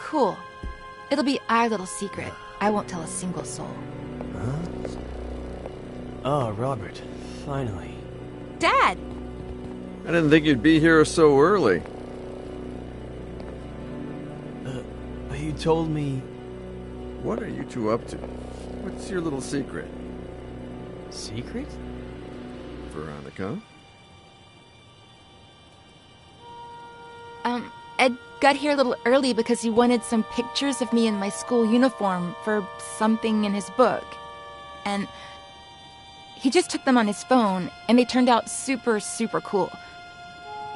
Cool. It'll be our little secret. I won't tell a single soul. Huh? Oh, Robert. Finally. Dad! I didn't think you'd be here so early. You told me... What are you two up to? What's your little secret? Secret? Veronica? Ed got here a little early because he wanted some pictures of me in my school uniform for something in his book. And he just took them on his phone, and they turned out super, super cool.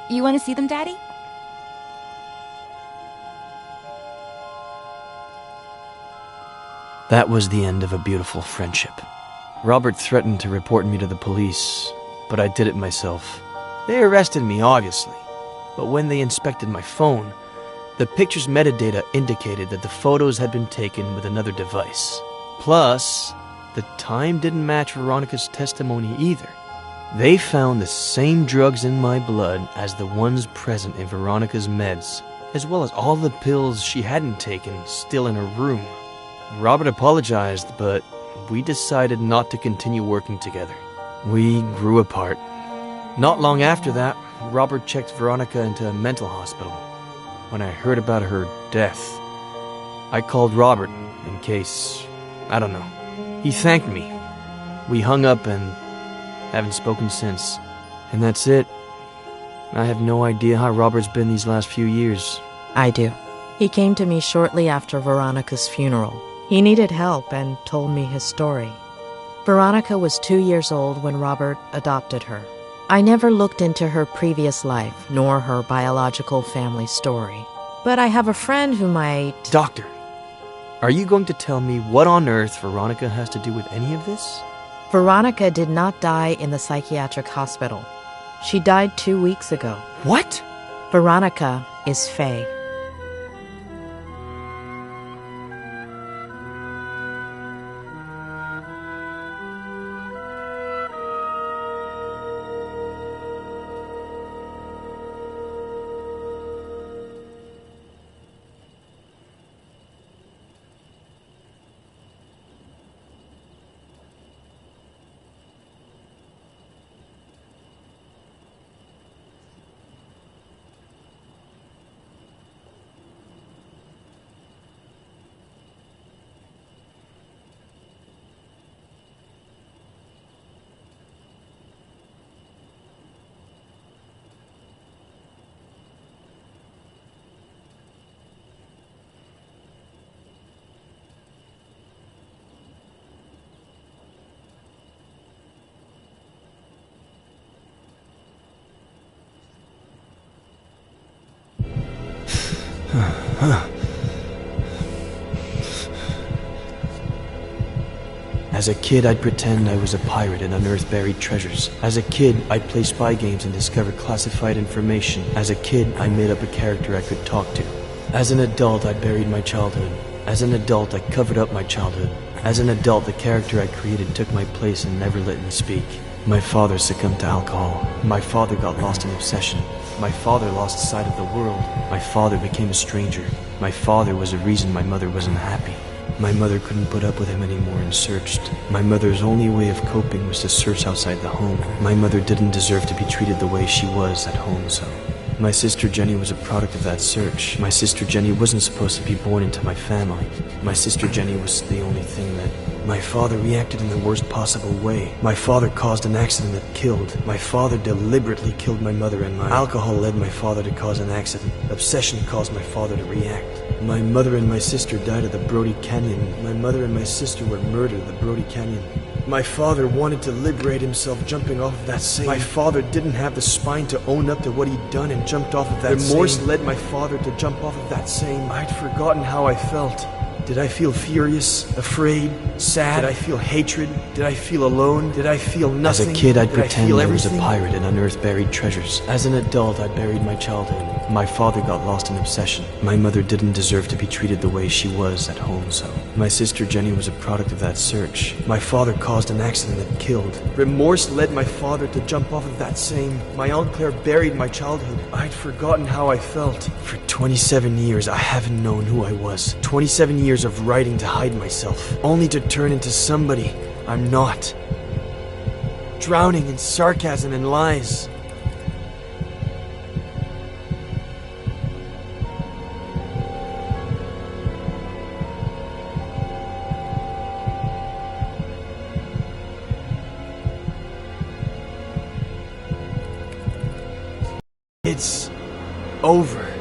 You want to see them, Daddy? That was the end of a beautiful friendship. Robert threatened to report me to the police, but I did it myself. They arrested me, obviously. But when they inspected my phone, the picture's metadata indicated that the photos had been taken with another device. Plus, the time didn't match Veronica's testimony either. They found the same drugs in my blood as the ones present in Veronica's meds, as well as all the pills she hadn't taken still in her room. Robert apologized, but we decided not to continue working together. We grew apart. Not long after that, Robert checked Veronica into a mental hospital. When I heard about her death, I called Robert in case, I don't know. He thanked me. We hung up and haven't spoken since. And that's it. I have no idea how Robert's been these last few years. I do. He came to me shortly after Veronica's funeral. He needed help and told me his story. Veronica was 2 years old when Robert adopted her. I never looked into her previous life, nor her biological family story. But I have a friend who might... Doctor, are you going to tell me what on earth Veronica has to do with any of this? Veronica did not die in the psychiatric hospital. She died 2 weeks ago. What? Veronica is Faye. As a kid, I'd pretend I was a pirate and unearth buried treasures. As a kid, I'd play spy games and discover classified information. As a kid, I made up a character I could talk to. As an adult, I buried my childhood. As an adult, I covered up my childhood. As an adult, the character I created took my place and never let me speak. My father succumbed to alcohol. My father got lost in obsession. My father lost sight of the world. My father became a stranger. My father was the reason my mother wasn't happy. My mother couldn't put up with him anymore and searched. My mother's only way of coping was to search outside the home. My mother didn't deserve to be treated the way she was at home, so... My sister Jenny was a product of that search. My sister Jenny wasn't supposed to be born into my family. My sister Jenny was the only thing that... My father reacted in the worst possible way. My father caused an accident that killed. My father deliberately killed my mother, and my alcohol led my father to cause an accident. Obsession caused my father to react. My mother and my sister died at the Brody Canyon. My mother and my sister were murdered at the Brody Canyon. My father wanted to liberate himself jumping off of that same... My father didn't have the spine to own up to what he'd done and jumped off of that Remorse led my father to jump off of that same... I'd forgotten how I felt. Did I feel furious, afraid, sad? Did I feel hatred? Did I feel alone? Did I feel nothing? As a kid, I'd Did pretend feel I was a everything? pirate and unearth buried treasures. As an adult, I buried my childhood. My father got lost in obsession. My mother didn't deserve to be treated the way she was at home, so. My sister Jenny was a product of that search. My father caused an accident that killed. Remorse led my father to jump off of that same. My Aunt Claire buried my childhood. I'd forgotten how I felt. For 27 years, I haven't known who I was. 27 years of writing to hide myself, only to turn into somebody I'm not. Drowning in sarcasm and lies. It's over.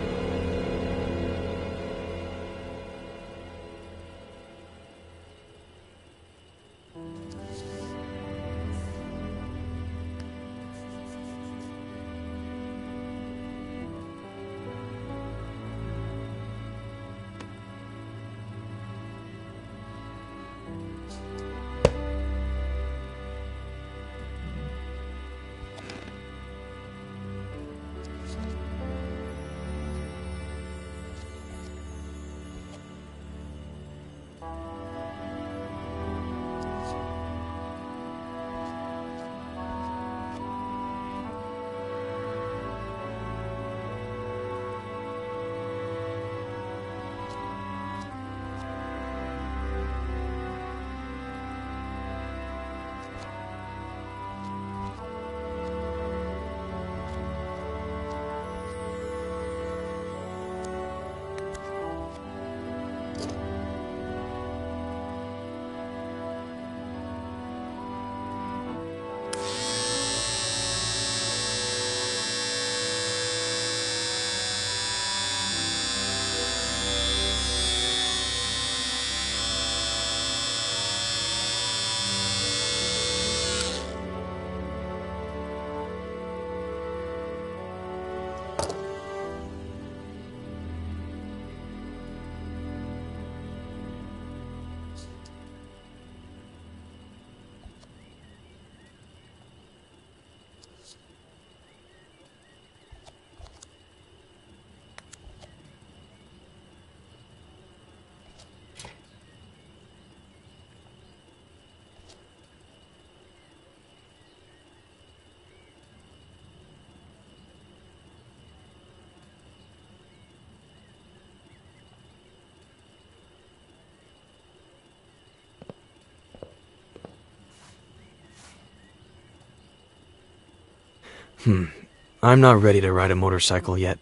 I'm not ready to ride a motorcycle yet.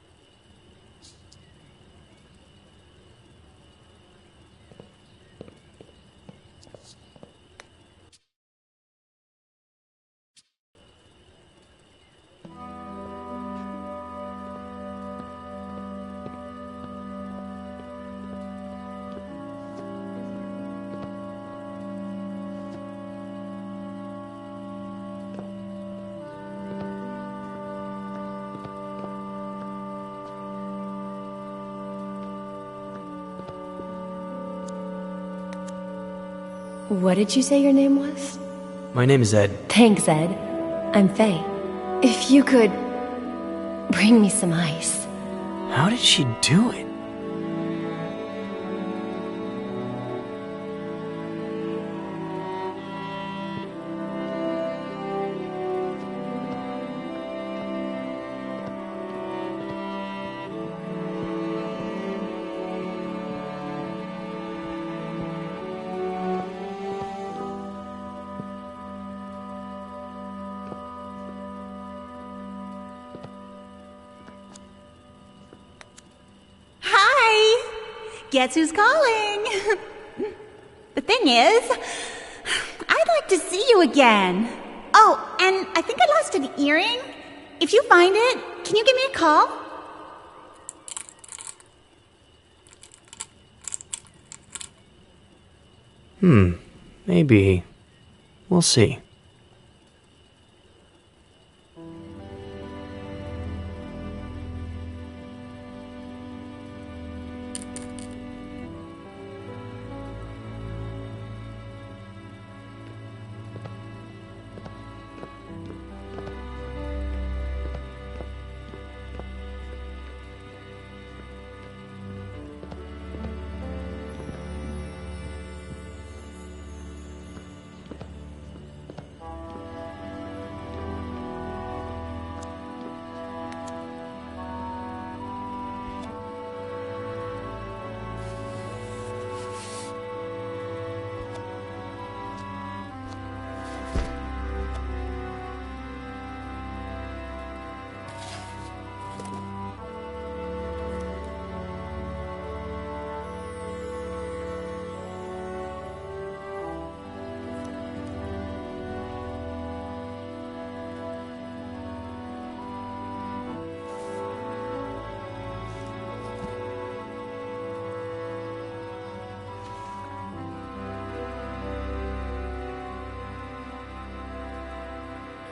What did you say your name was? My name is Ed. Thanks, Ed. I'm Faye. If you could bring me some ice. How did she do it? Guess who's calling? The thing is, I'd like to see you again. Oh, and I think I lost an earring. If you find it, can you give me a call? Maybe. We'll see.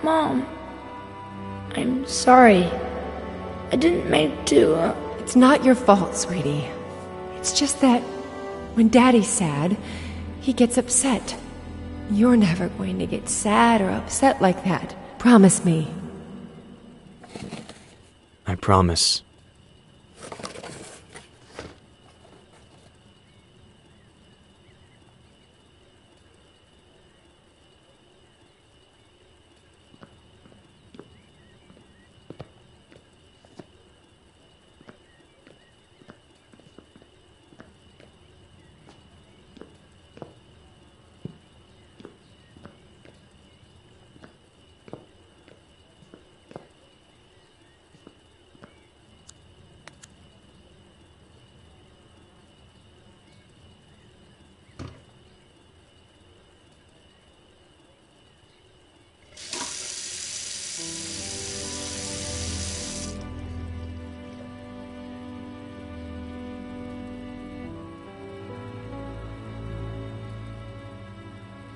Mom, I'm sorry. I didn't mean to. It's not your fault, sweetie. It's just that when Daddy's sad, he gets upset. You're never going to get sad or upset like that. Promise me. I promise.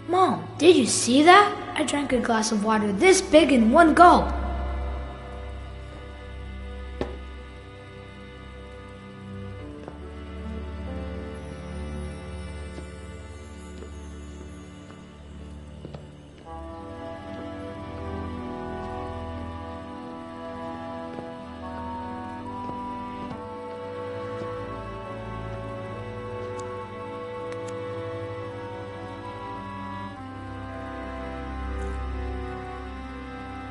Mom, did you see that? I drank a glass of water this big in one gulp.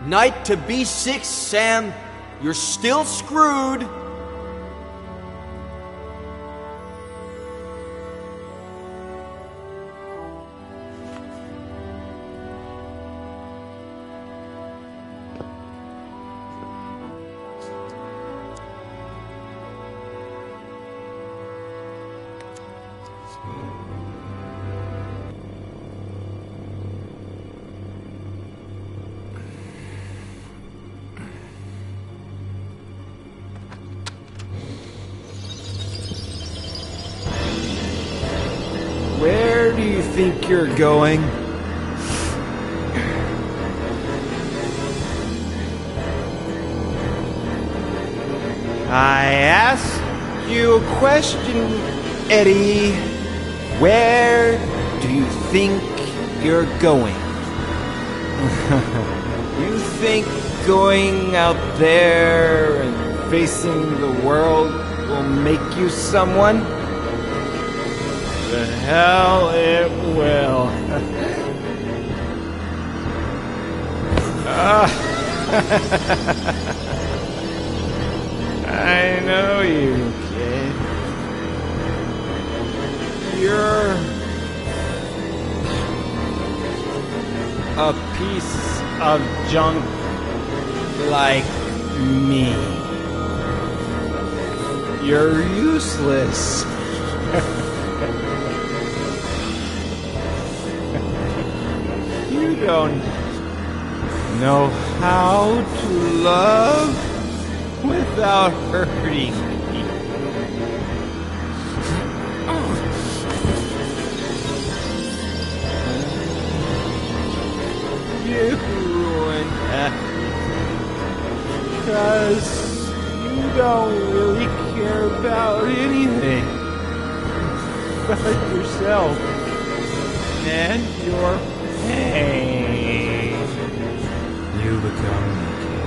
Knight to B6, Sam. You're still screwed. Where do you think you're going? I asked you a question, Eddie. Where do you think you're going? You think going out there and facing the world will make you someone? The hell it will. I know you, kid. You're a piece of junk like me. You're useless. You don't know how to love without hurting me. You ruin everything, 'cause you don't really care about anything but yourself and your pain. You become naked.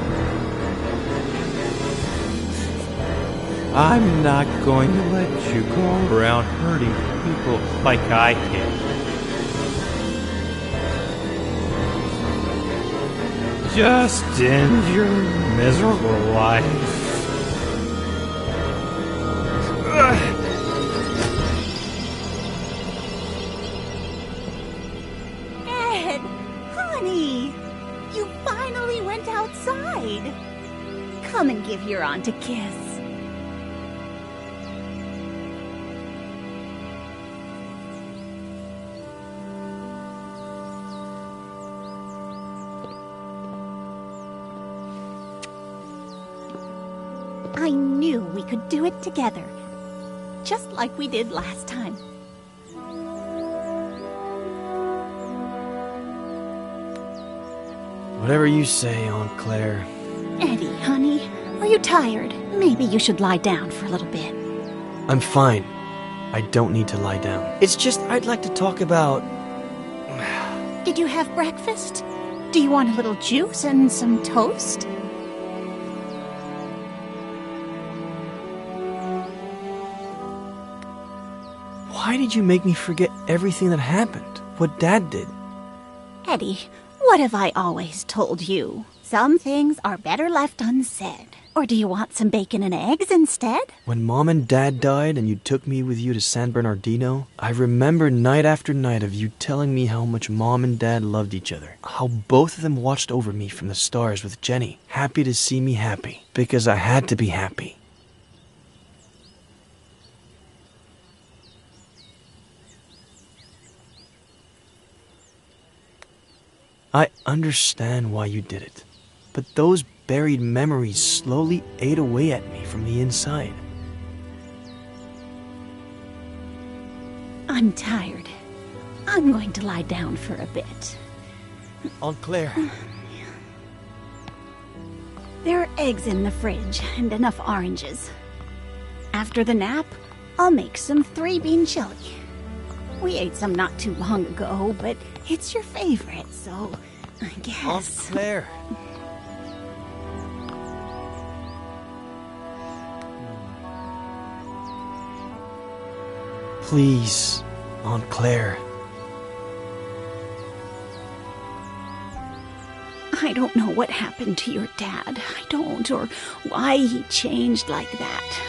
I'm not going to let you go around hurting people like I can. Just end your miserable life. Ed, honey, you finally went outside. Come and give your aunt a kiss. I knew we could do it together, just like we did last time. Whatever you say, Aunt Claire. Eddie, honey, are you tired? Maybe you should lie down for a little bit. I'm fine. I don't need to lie down. It's just I'd like to talk about... Did you have breakfast? Do you want a little juice and some toast? Why did you make me forget everything that happened? What Dad did? Eddie, what have I always told you? Some things are better left unsaid. Or do you want some bacon and eggs instead? When Mom and Dad died and you took me with you to San Bernardino, I remember night after night of you telling me how much Mom and Dad loved each other. How both of them watched over me from the stars with Jenny, happy to see me happy, because I had to be happy. I understand why you did it, but those buried memories slowly ate away at me from the inside. I'm tired. I'm going to lie down for a bit. Aunt Claire. There are eggs in the fridge and enough oranges. After the nap, I'll make some 3-bean chili. We ate some not too long ago, but it's your favorite, so I guess... Aunt Claire. Please, Aunt Claire. I don't know what happened to your dad. I don't, or why he changed like that.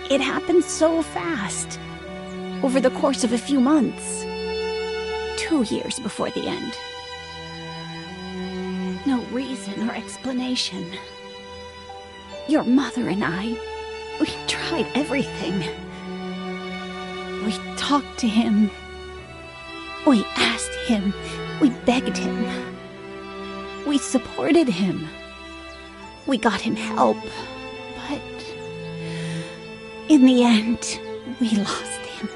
It happened so fast. Over the course of a few months. 2 years before the end. No reason or explanation. Your mother and I, we tried everything. We talked to him. We asked him. We begged him. We supported him. We got him help. But in the end, we lost him.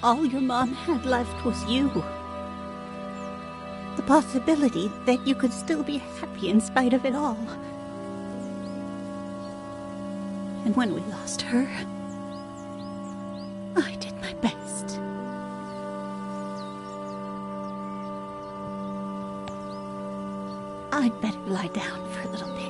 All your mom had left was you. The possibility that you could still be happy in spite of it all. And when we lost her, I did my best. I'd better lie down for a little bit.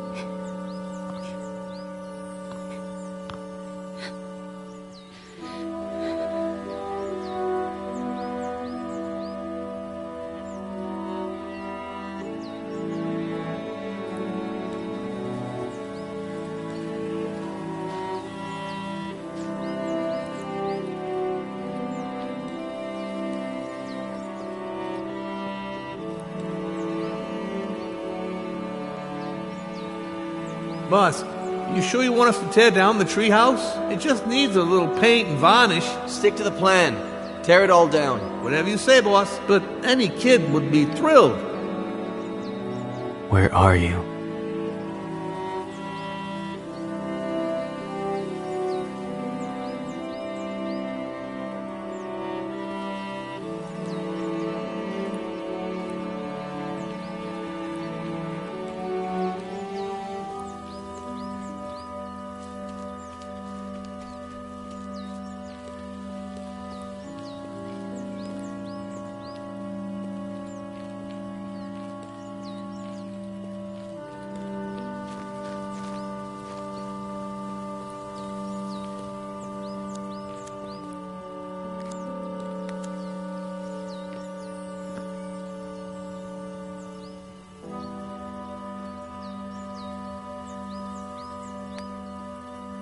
Boss, you sure you want us to tear down the treehouse? It just needs a little paint and varnish. Stick to the plan. Tear it all down. Whatever you say, boss, but any kid would be thrilled. Where are you?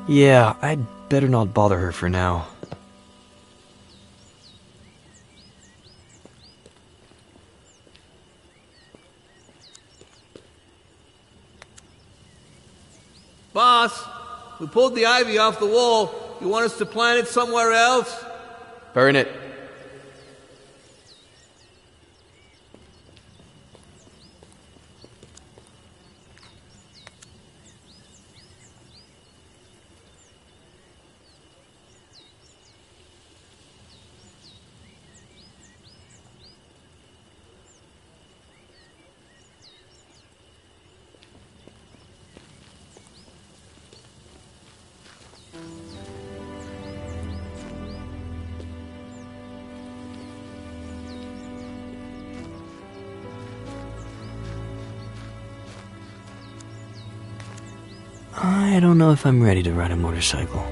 Yeah, I'd better not bother her for now. Boss, we pulled the ivy off the wall. You want us to plant it somewhere else? Burn it. I don't know if I'm ready to ride a motorcycle.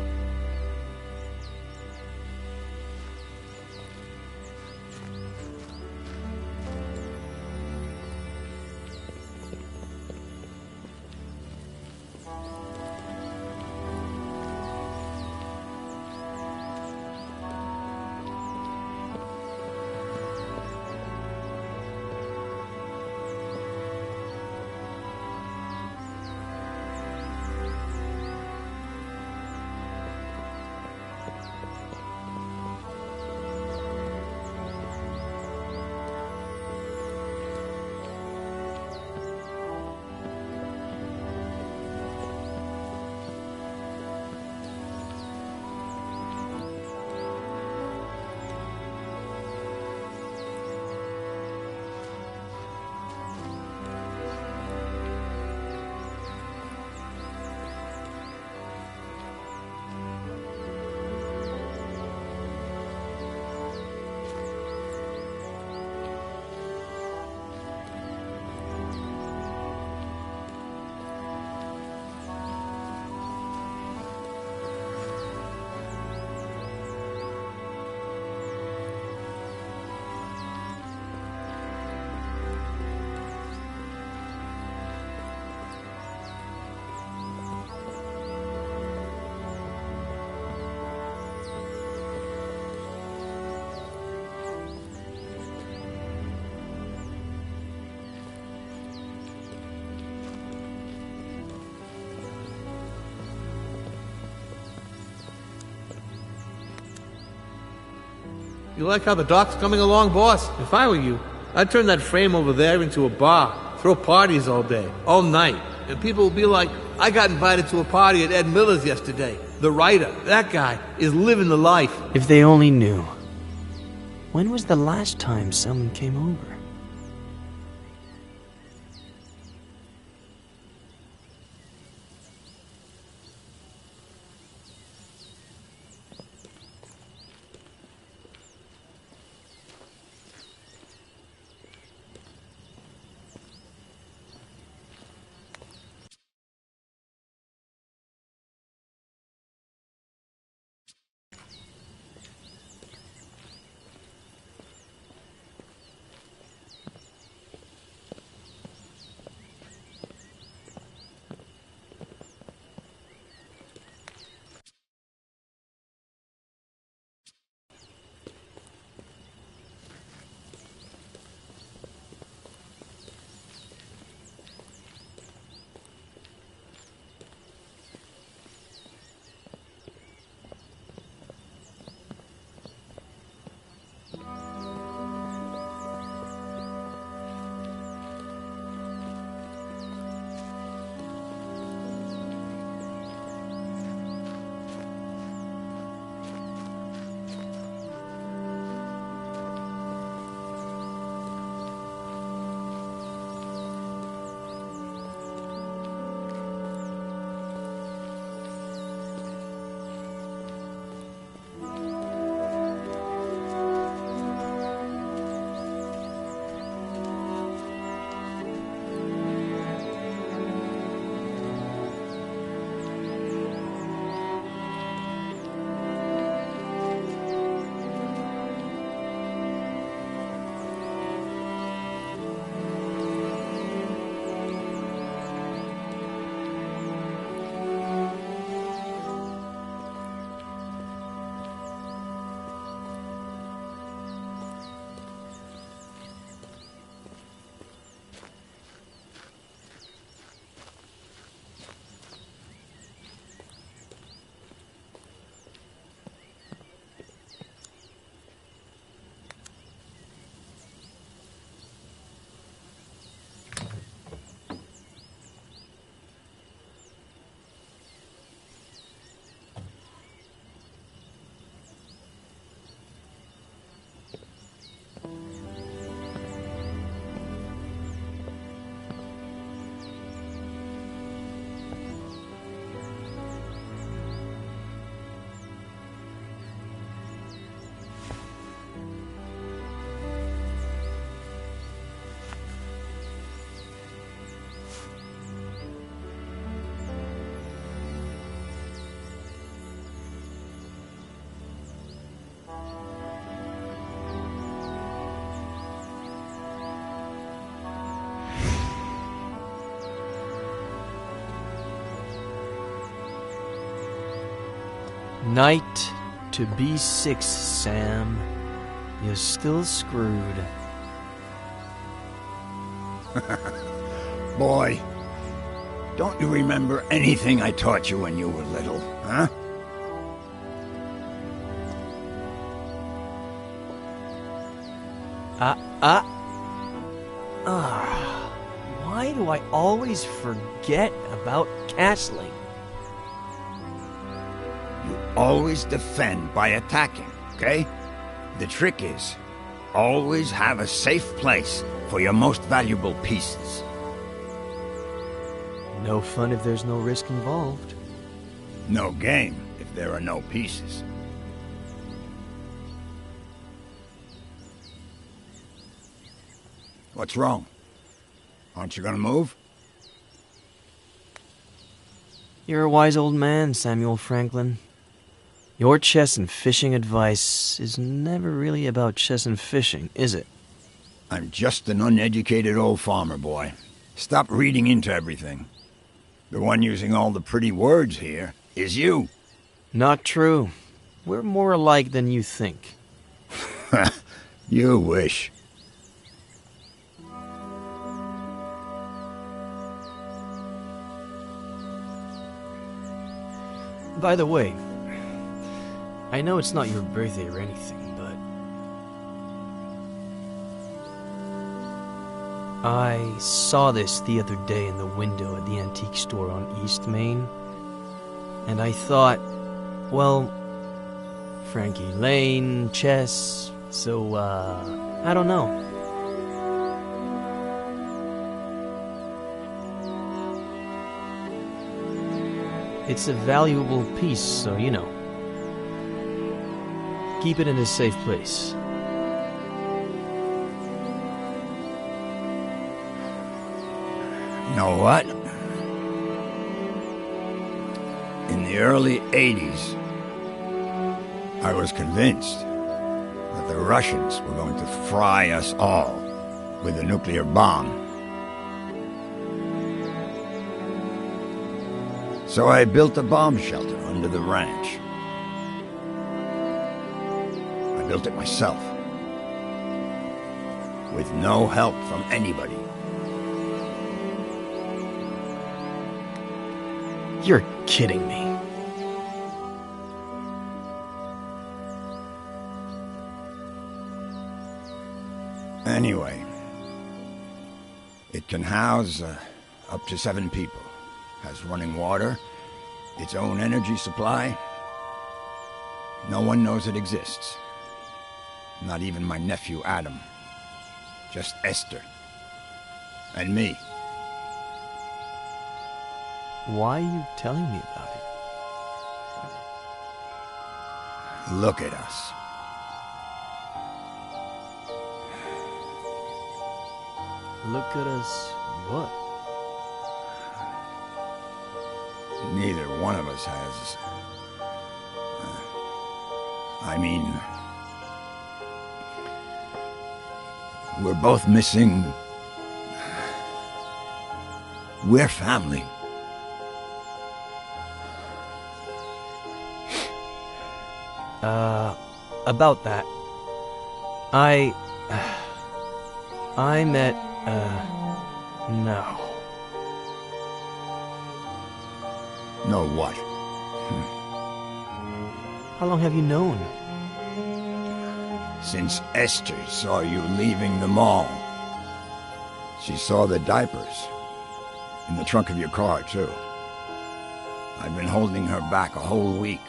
You like how the dock's coming along, boss? If I were you, I'd turn that frame over there into a bar. Throw parties all day, all night. And people will be like, I got invited to a party at Ed Miller's yesterday. The writer, that guy, is living the life. If they only knew. When was the last time someone came over? Night to B6, Sam. You're still screwed. Boy, don't you remember anything I taught you when you were little, huh? Why do I always forget about castling? You always defend by attacking, okay? The trick is, always have a safe place for your most valuable pieces. No fun if there's no risk involved. No game if there are no pieces. What's wrong? Aren't you gonna move? You're a wise old man, Samuel Franklin. Your chess and fishing advice is never really about chess and fishing, is it? I'm just an uneducated old farmer boy. Stop reading into everything. The one using all the pretty words here is you. Not true. We're more alike than you think. You wish. By the way, I know it's not your birthday or anything, but I saw this the other day in the window at the antique store on East Main, and I thought, well, Frankie Lane, chess, so, I don't know. It's a valuable piece, so, you know. Keep it in a safe place. You know what? In the early 80s, I was convinced that the Russians were going to fry us all with a nuclear bomb. So I built a bomb shelter under the ranch. I built it myself, with no help from anybody. You're kidding me. Anyway, it can house up to 7 people. Has running water, its own energy supply. No one knows it exists. Not even my nephew Adam. Just Esther. And me. Why are you telling me about it? Look at us. Look at us what? Neither one of us has... I mean... We're both missing... We're family. About that. I met, no. Know what? How long have you known? Since Esther saw you leaving the mall. She saw the diapers. In the trunk of your car, too. I've been holding her back a whole week.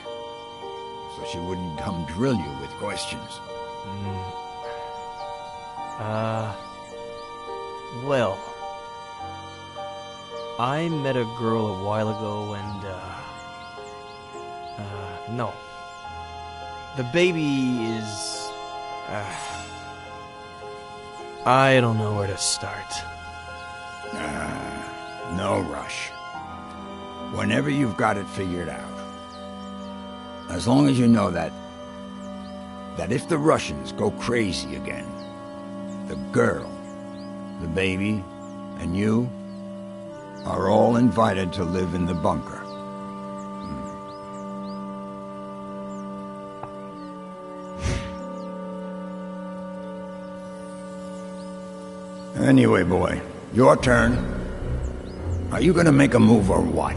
So she wouldn't come drill you with questions. Well... I met a girl a while ago and, no. The baby is... I don't know where to start. No rush. Whenever you've got it figured out. As long as you know that if the Russians go crazy again, the girl, the baby, and you are all invited to live in the bunker. Anyway, boy, your turn. Are you gonna make a move or what?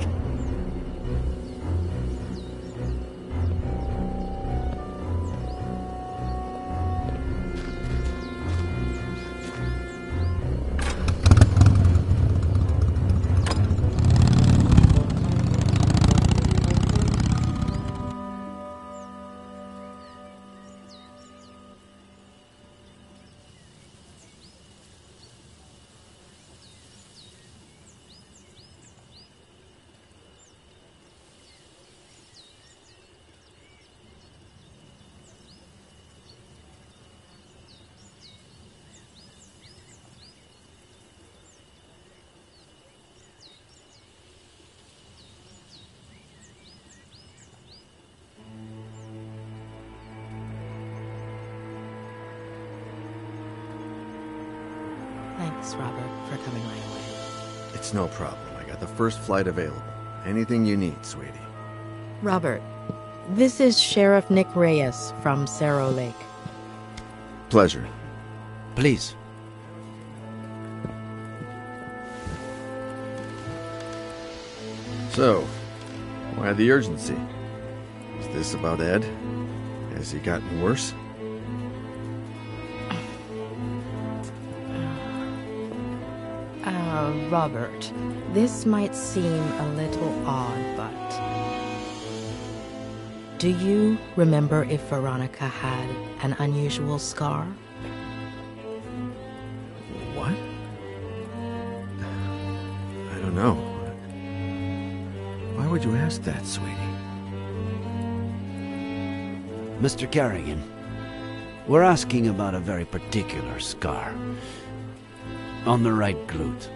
Thanks, Robert, for coming right away. It's no problem. I got the first flight available. Anything you need, sweetie. Robert, this is Sheriff Nick Reyes from Cerro Lake. Pleasure. Please. So, why the urgency? Is this about Ed? Has he gotten worse? Robert, this might seem a little odd, but... do you remember if Veronica had an unusual scar? What? I don't know. Why would you ask that, sweetie? Mr. Carrigan, we're asking about a very particular scar. On the right glute.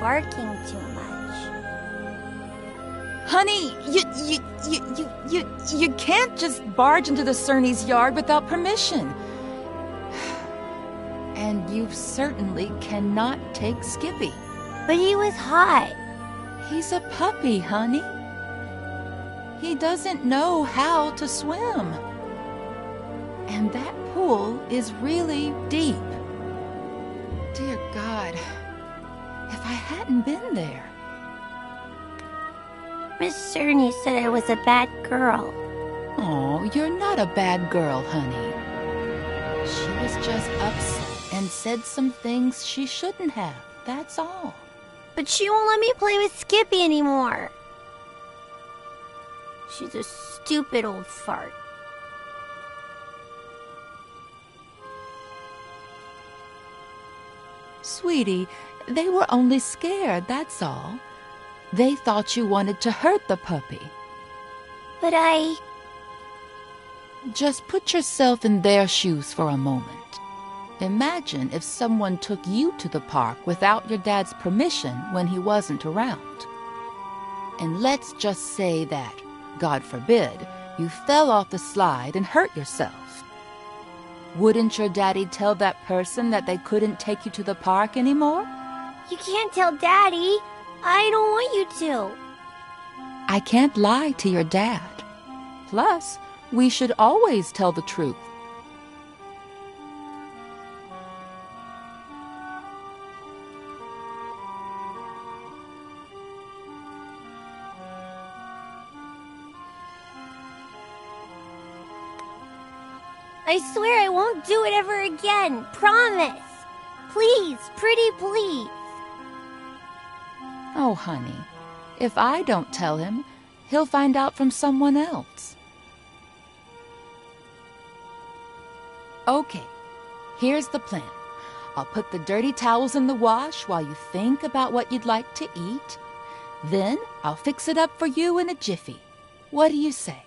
Barking too much. Honey, you can't just barge into the Cerny's yard without permission. And you certainly cannot take Skippy. But he was hot. He's a puppy, honey. He doesn't know how to swim. And that pool is really deep. Dear God. If I hadn't been there. Miss Cerny said I was a bad girl. Oh, you're not a bad girl, honey. She was just upset and said some things she shouldn't have. That's all. But she won't let me play with Skippy anymore. She's a stupid old fart. Sweetie, they were only scared, that's all. They thought you wanted to hurt the puppy. But I... Just put yourself in their shoes for a moment. Imagine if someone took you to the park without your dad's permission when he wasn't around. And let's just say that, God forbid, you fell off the slide and hurt yourself. Wouldn't your daddy tell that person that they couldn't take you to the park anymore? You can't tell Daddy. I don't want you to. I can't lie to your dad. Plus, we should always tell the truth. I swear I won't do it ever again. Promise. Please, pretty please. Oh, honey, if I don't tell him, he'll find out from someone else. Okay, here's the plan. I'll put the dirty towels in the wash while you think about what you'd like to eat. Then I'll fix it up for you in a jiffy. What do you say?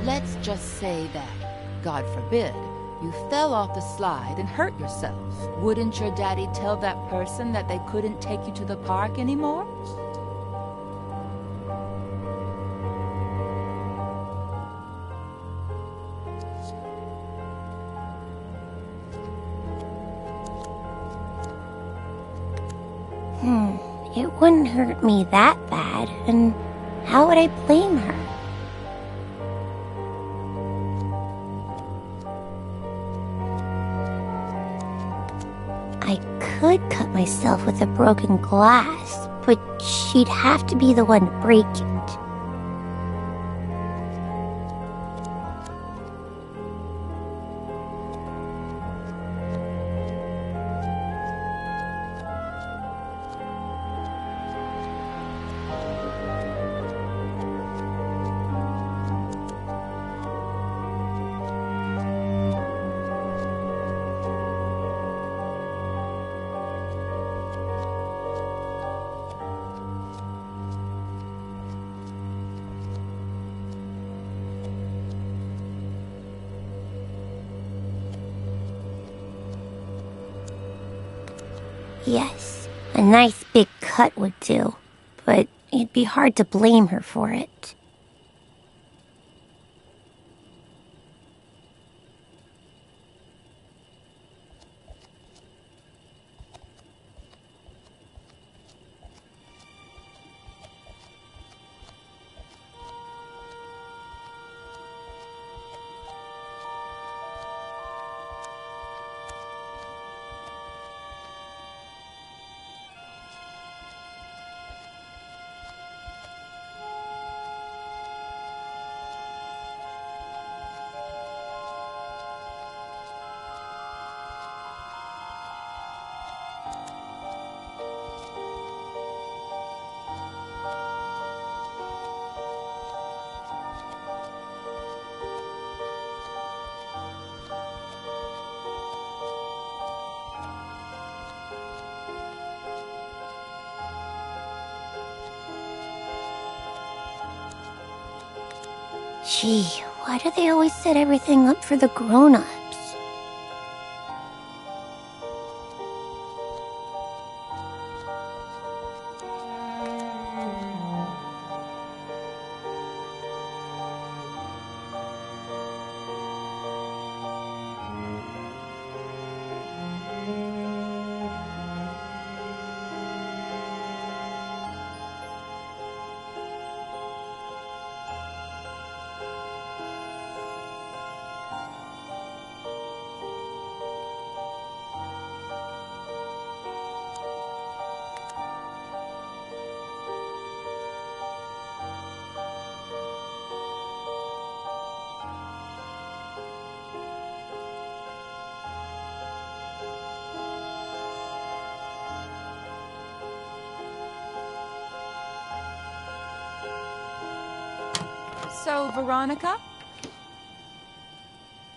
Let's just say that, God forbid, you fell off the slide and hurt yourself. Wouldn't your daddy tell that person that they couldn't take you to the park anymore? It wouldn't hurt me that bad, and how would I blame her? I could cut myself with a broken glass, but she'd have to be the one to break it. Yes, a nice big cut would do, but it'd be hard to blame her for it. Gee, why do they always set everything up for the grown-ups? So, Veronica,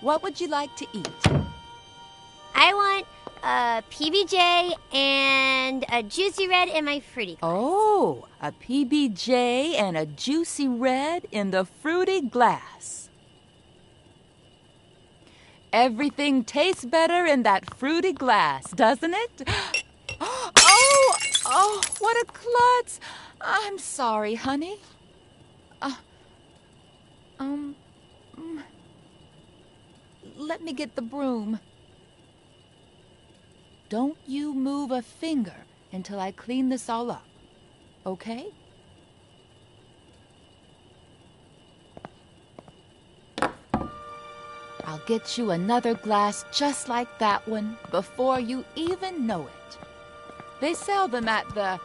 what would you like to eat? I want a PBJ and a juicy red in my fruity glass. Oh, a PBJ and a juicy red in the fruity glass. Everything tastes better in that fruity glass, doesn't it? Oh, what a klutz. I'm sorry, honey. Let me get the broom. Don't you move a finger until I clean this all up, okay? I'll get you another glass just like that one before you even know it. They sell them at the...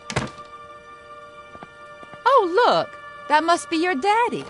Oh, look! That must be your daddy.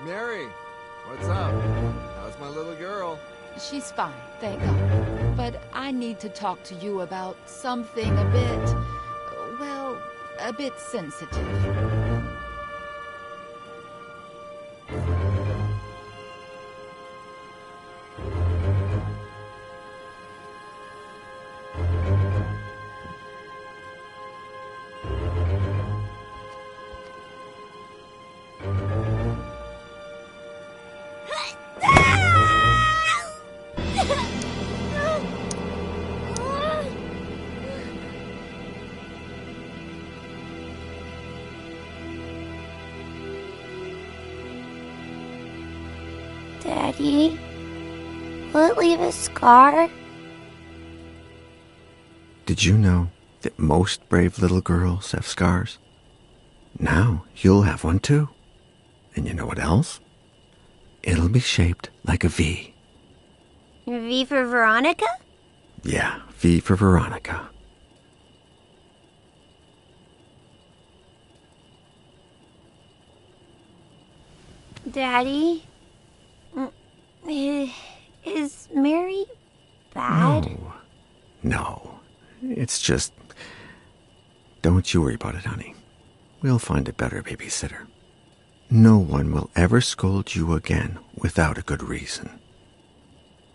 Mary, what's up? How's my little girl? She's fine, thank God. But I need to talk to you about something a bit, well, a bit sensitive. Daddy, will it leave a scar? Did you know that most brave little girls have scars? Now you'll have one too. And you know what else? It'll be shaped like a V. V for Veronica? Yeah, V for Veronica. Daddy, is Mary bad? No. It's just... Don't you worry about it, honey. We'll find a better babysitter. No one will ever scold you again without a good reason.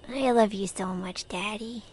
I love you so much, Daddy.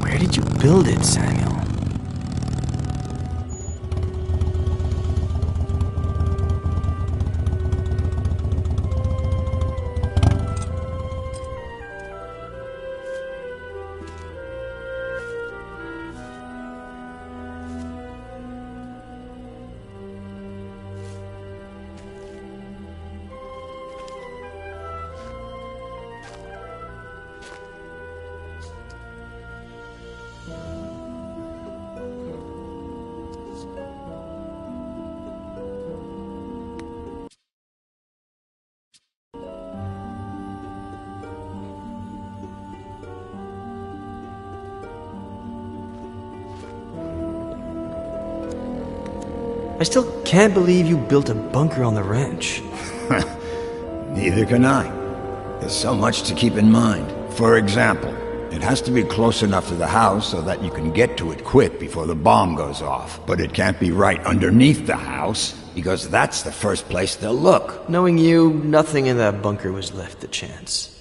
Where did you build it, Samuel? I still can't believe you built a bunker on the ranch. Neither can I. There's so much to keep in mind. For example, it has to be close enough to the house so that you can get to it quick before the bomb goes off. But it can't be right underneath the house, because that's the first place they'll look. Knowing you, nothing in that bunker was left to chance.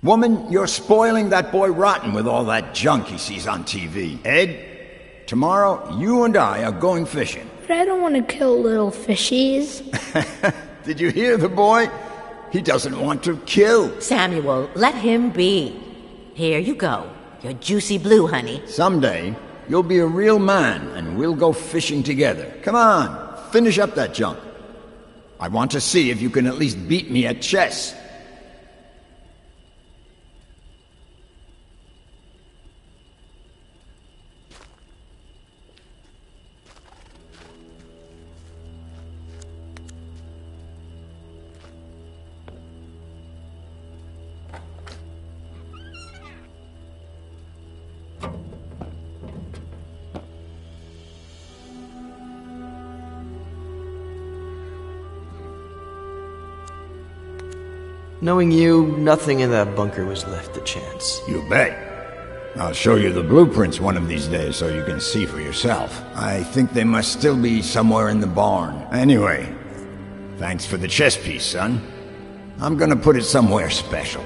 Woman, you're spoiling that boy rotten with all that junk he sees on TV. Ed, tomorrow you and I are going fishing. But I don't want to kill little fishies. Did you hear the boy? He doesn't want to kill. Samuel, let him be. Here you go. Your juicy blue, honey. Someday, you'll be a real man and we'll go fishing together. Come on, finish up that junk. I want to see if you can at least beat me at chess. Knowing you, nothing in that bunker was left to chance. You bet. I'll show you the blueprints one of these days so you can see for yourself. I think they must still be somewhere in the barn. Anyway, thanks for the chess piece, son. I'm gonna put it somewhere special.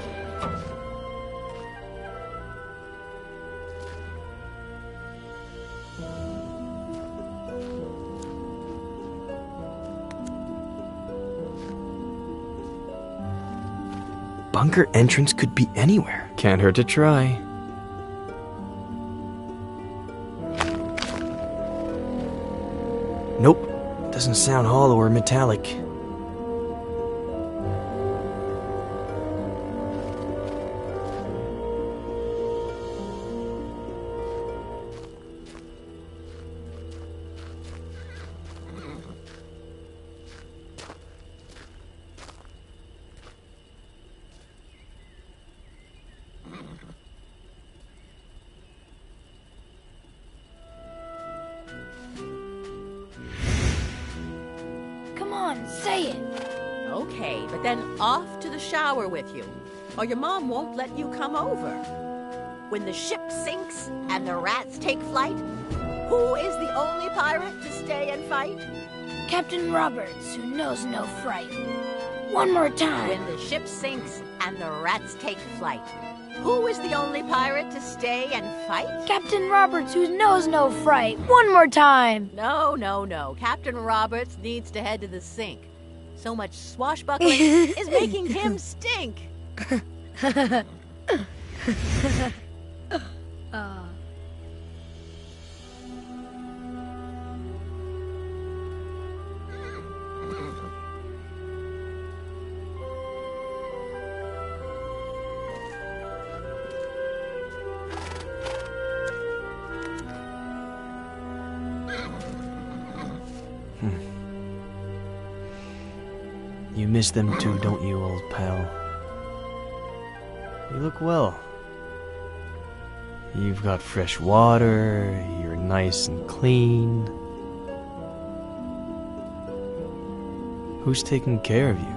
Bunker entrance could be anywhere. Can't hurt to try. Nope. Doesn't sound hollow or metallic. Say it. Okay, but then off to the shower with you, or your mom won't let you come over. When the ship sinks and the rats take flight, who is the only pirate to stay and fight? Captain Roberts, who knows no fright. One more time. When the ship sinks and the rats take flight, who is the only pirate to stay and fight? Captain Roberts, who knows no fright. One more time. No. Captain Roberts needs to head to the sink. So much swashbuckling is making him stink. You miss them too, don't you, old pal? You look well. You've got fresh water, you're nice and clean. Who's taking care of you?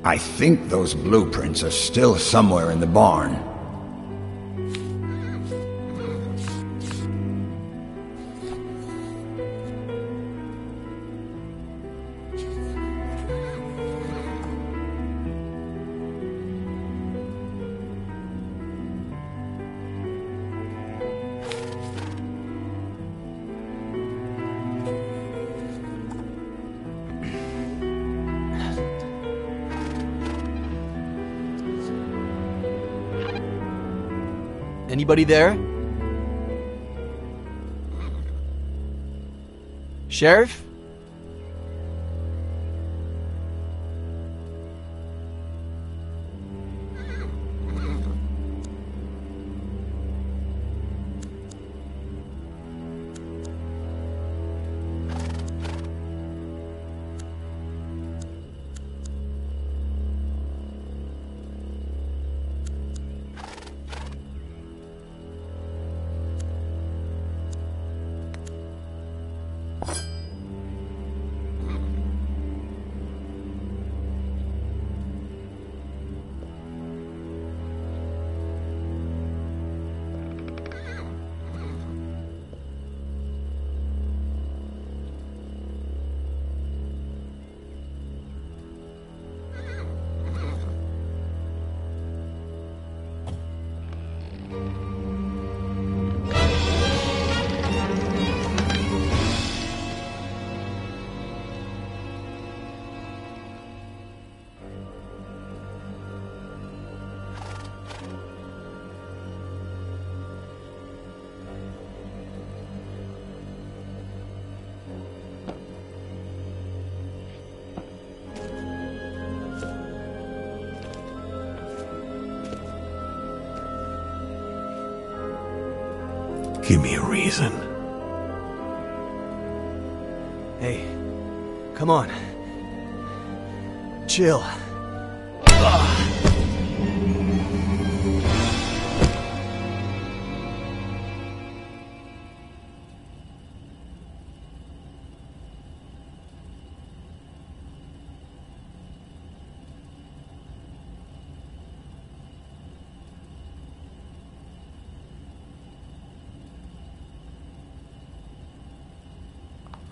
I think those blueprints are still somewhere in the barn. Anybody there? Sheriff? Give me a reason. Hey, come on. Chill.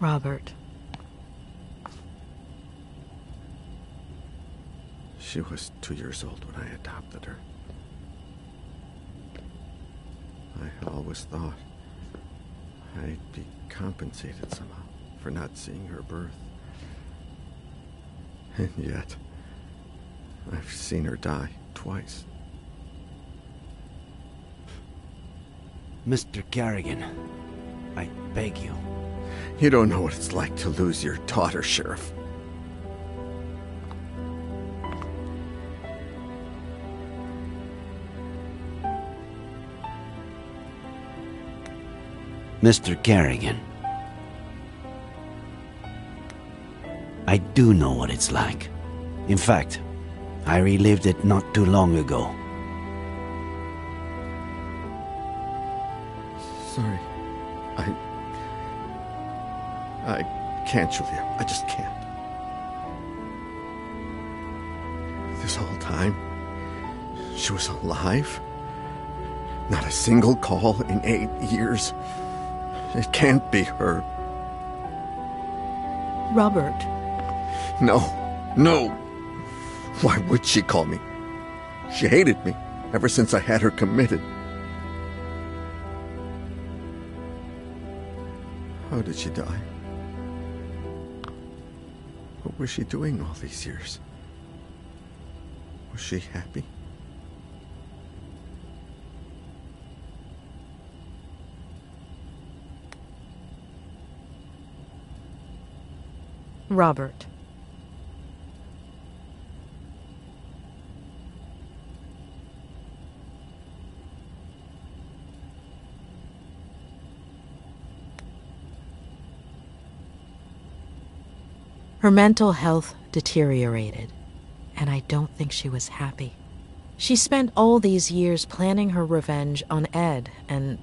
Robert. She was 2 years old when I adopted her. I always thought I'd be compensated somehow for not seeing her birth. And yet, I've seen her die twice. Mr. Carrigan, I beg you. You don't know what it's like to lose your daughter, Sheriff. Mr. Carrigan, I do know what it's like. In fact, I relived it not too long ago. Sorry. I can't, Julia. I just can't. This whole time, she was alive. Not a single call in 8 years. It can't be her. Robert. No. Why would she call me? She hated me ever since I had her committed. How did she die? What was she doing all these years? Was she happy? Robert. Her mental health deteriorated, and I don't think she was happy. She spent all these years planning her revenge on Ed, and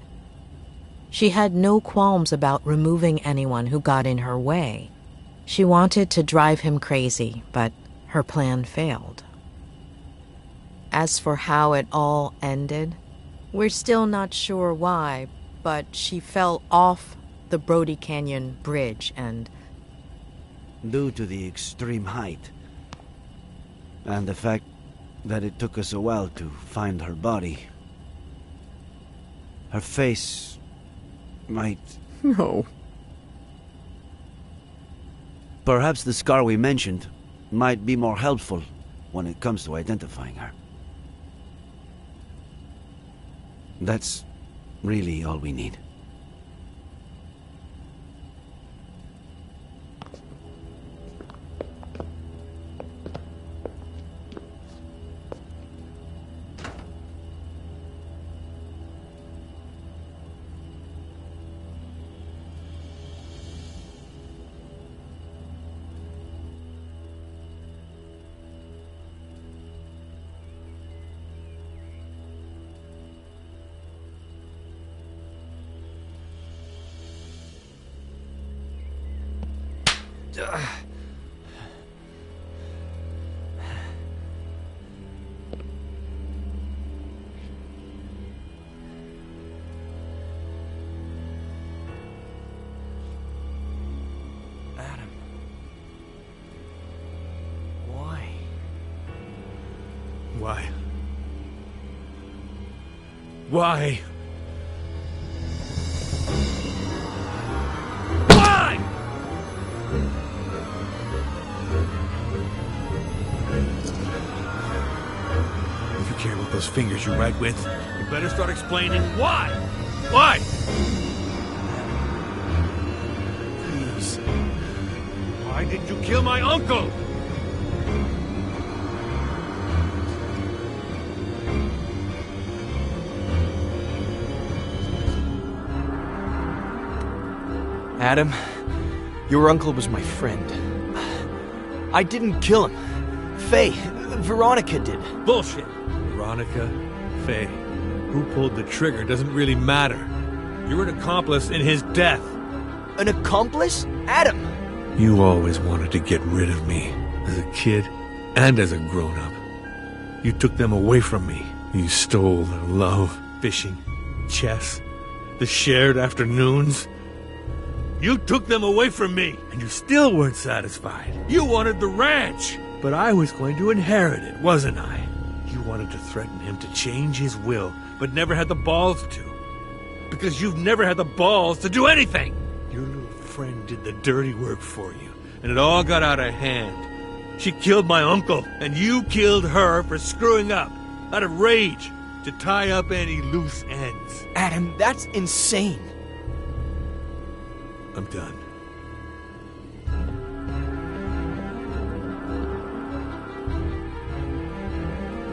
she had no qualms about removing anyone who got in her way. She wanted to drive him crazy, but her plan failed. As for how it all ended, we're still not sure why, but she fell off the Brody Canyon Bridge and... Due to the extreme height, and the fact that it took us a while to find her body, her face might... No. Perhaps the scar we mentioned might be more helpful when it comes to identifying her. That's really all we need. Adam. Why? Why? Why? Why? If you care about those fingers you write with, you better start explaining why. Why? Please. Why did you kill my uncle? Adam, your uncle was my friend. I didn't kill him. Faye, Veronica did. Bullshit. Veronica, Faye, who pulled the trigger doesn't really matter. You're an accomplice in his death. An accomplice? Adam! You always wanted to get rid of me, as a kid and as a grown-up. You took them away from me. You stole their love, fishing, chess, the shared afternoons. You took them away from me, and you still weren't satisfied. You wanted the ranch, but I was going to inherit it, wasn't I? You wanted to threaten him to change his will, but never had the balls to. Because you've never had the balls to do anything. Your little friend did the dirty work for you, and it all got out of hand. She killed my uncle, and you killed her for screwing up, out of rage, to tie up any loose ends. Adam, that's insane. I'm done.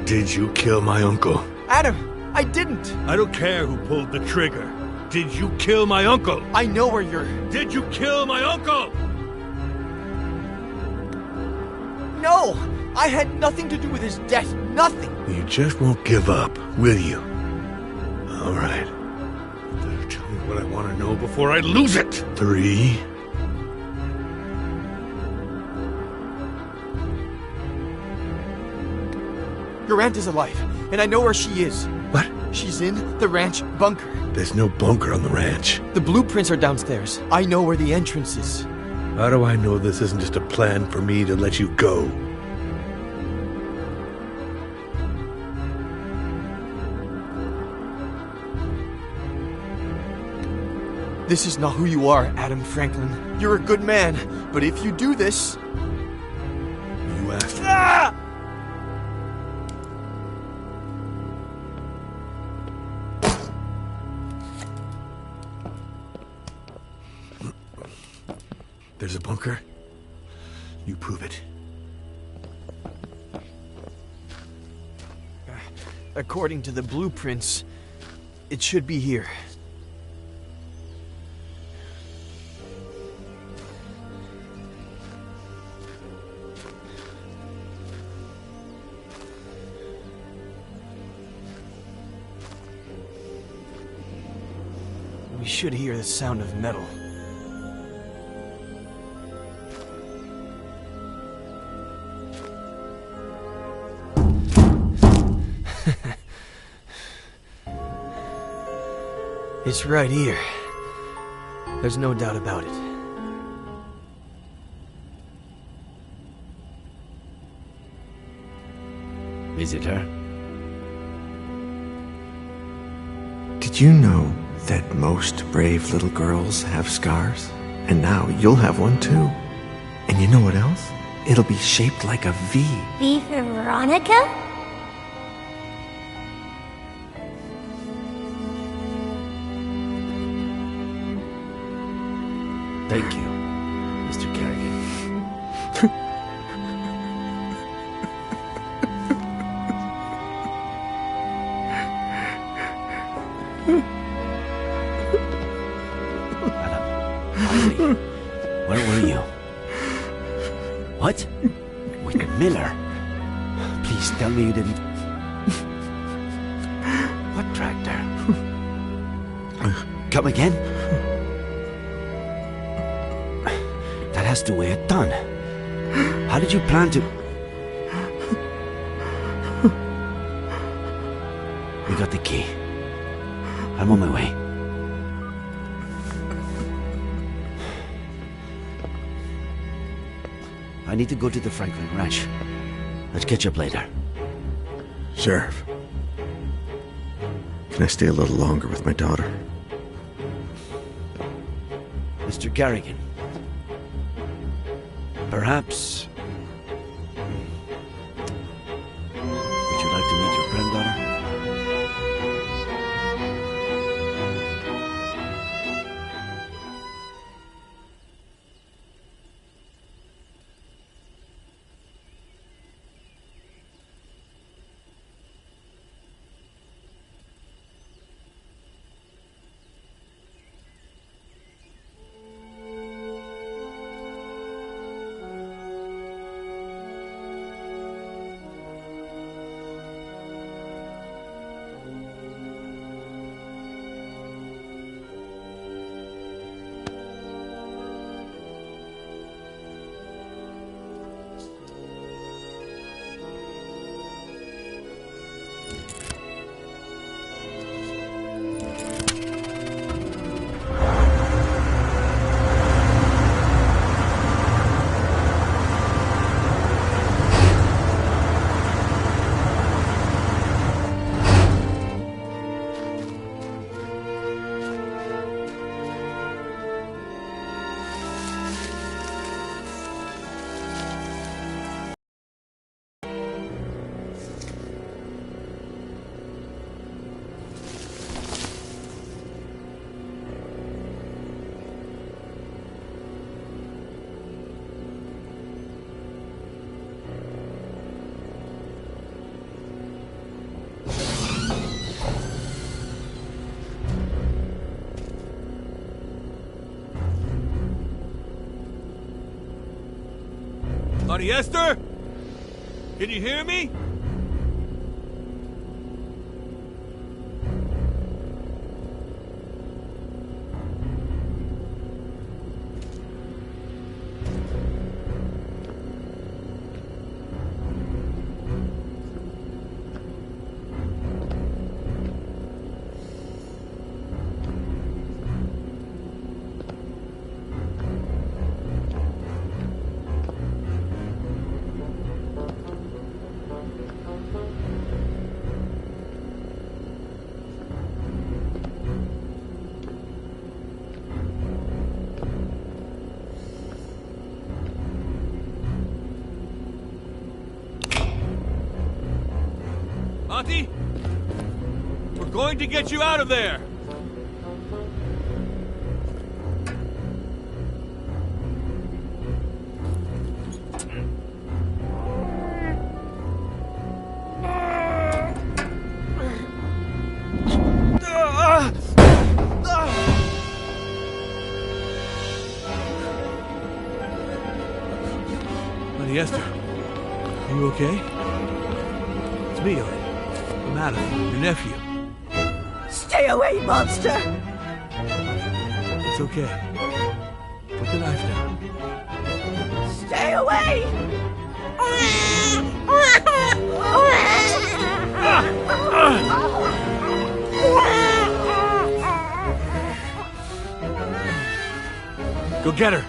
Did you kill my uncle? Adam, I didn't. I don't care who pulled the trigger. Did you kill my uncle? I know where you're... Did you kill my uncle? No! I had nothing to do with his death. Nothing! You just won't give up, will you? All right. Better tell me what I want to know before I lose it. 3. Your aunt is alive, and I know where she is. What? She's in the ranch bunker. There's no bunker on the ranch. The blueprints are downstairs. I know where the entrance is. How do I know this isn't just a plan for me to let you go? This is not who you are, Adam Franklin. You're a good man, but if you do this... You asked me. Ah! There's a bunker. You prove it. According to the blueprints, it should be here. We should hear the sound of metal. It's right here. There's no doubt about it. Visitor? Did you know that most brave little girls have scars? And now you'll have one too. And you know what else? It'll be shaped like a V. V for Veronica? Thank you, Mr. Kerrigan. Riley, where were you? What? With Miller? Please tell me you didn't... What tractor? Come again? That has to weigh a ton. How did you plan to... We got the key. I'm on my way. I need to go to the Franklin Ranch. Let's catch up later. Sheriff, can I stay a little longer with my daughter? Mr. Kerrigan. Perhaps... Would you like to meet your granddaughter? Auntie Esther? Can you hear me? Auntie? We're going to get you out of there! Auntie Esther, are you okay? It's me, Auntie. I'm Adam, your nephew. Stay away, monster! It's okay. Put the knife down. Stay away! Go get her!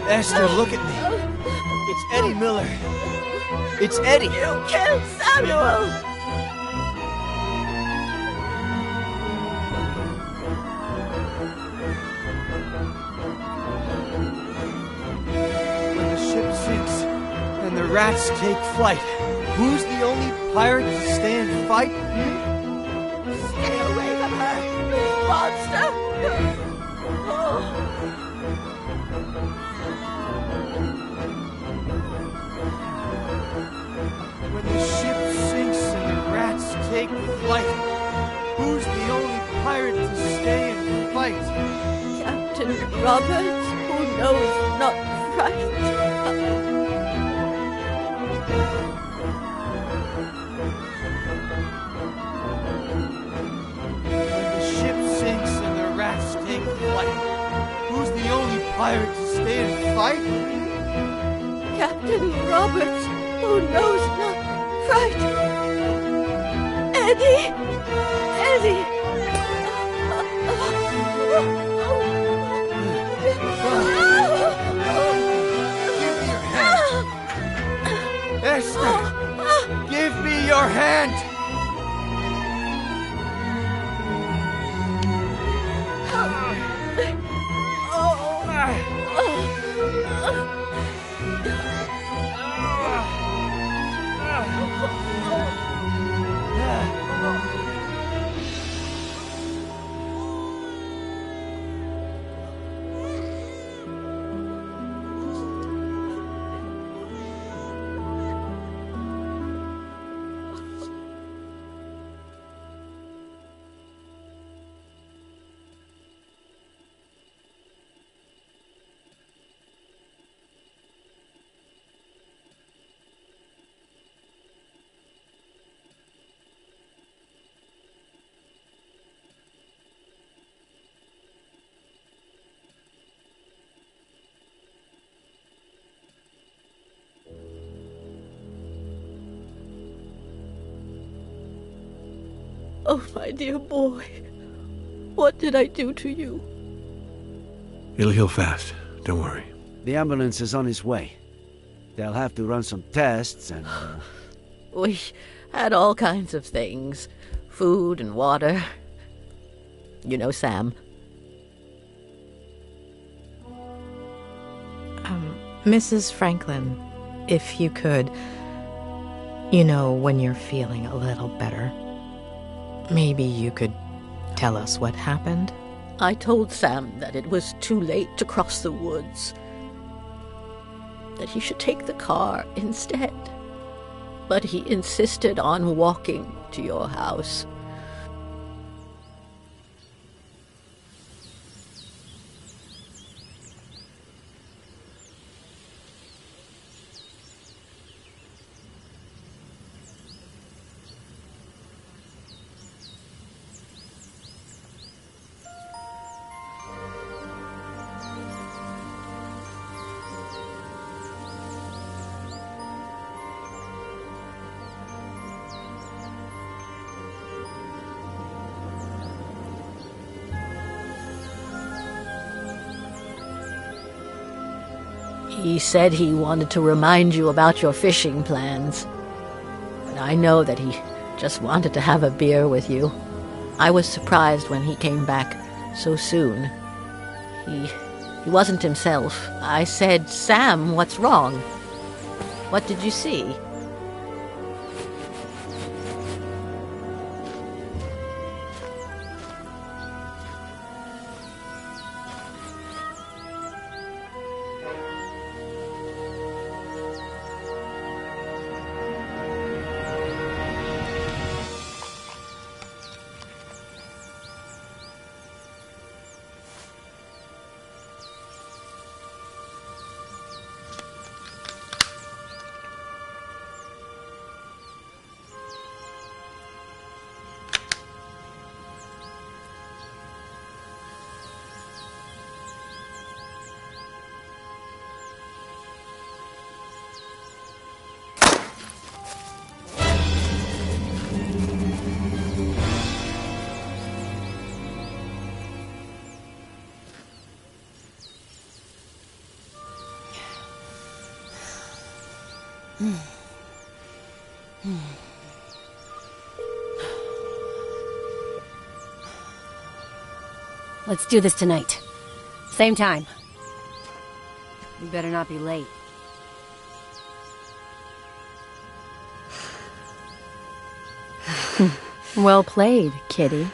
Esther, look at me. It's Eddie Miller. It's Eddie. You killed Samuel! When the ship sinks and the rats take flight, who's the only pirate to stay and fight? Stay away from her, you monster! When the ship sinks and the rats take flight, who's the only pirate to stay and fight? Captain Roberts, who knows not fright. When the ship sinks and the rats take flight, who's the only pirate to stay and fight? Captain Roberts, who knows not fright. Eddie! Eddie! Esther! Give me your hand! Oh, my dear boy. What did I do to you? It'll heal fast. Don't worry. The ambulance is on its way. They'll have to run some tests and... We had all kinds of things. Food and water. You know Sam. Mrs. Franklin, if you could, you know, when you're feeling a little better, maybe you could tell us what happened? I told Sam that it was too late to cross the woods. That he should take the car instead. But he insisted on walking to your house. He said he wanted to remind you about your fishing plans. But I know that he just wanted to have a beer with you. I was surprised when he came back so soon. He wasn't himself. I said, Sam, what's wrong? What did you see? Let's do this tonight. Same time. We better not be late. Well played, kitty.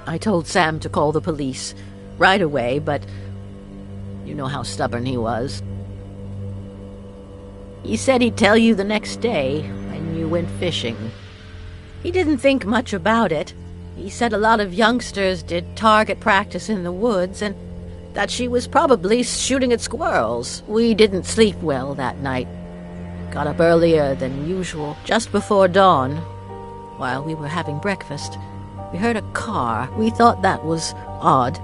I told Sam to call the police right away, but you know how stubborn he was. He said he'd tell you the next day when you went fishing. He didn't think much about it. He said a lot of youngsters did target practice in the woods and that she was probably shooting at squirrels. We didn't sleep well that night. Got up earlier than usual, just before dawn. While we were having breakfast, we heard a car. We thought that was odd.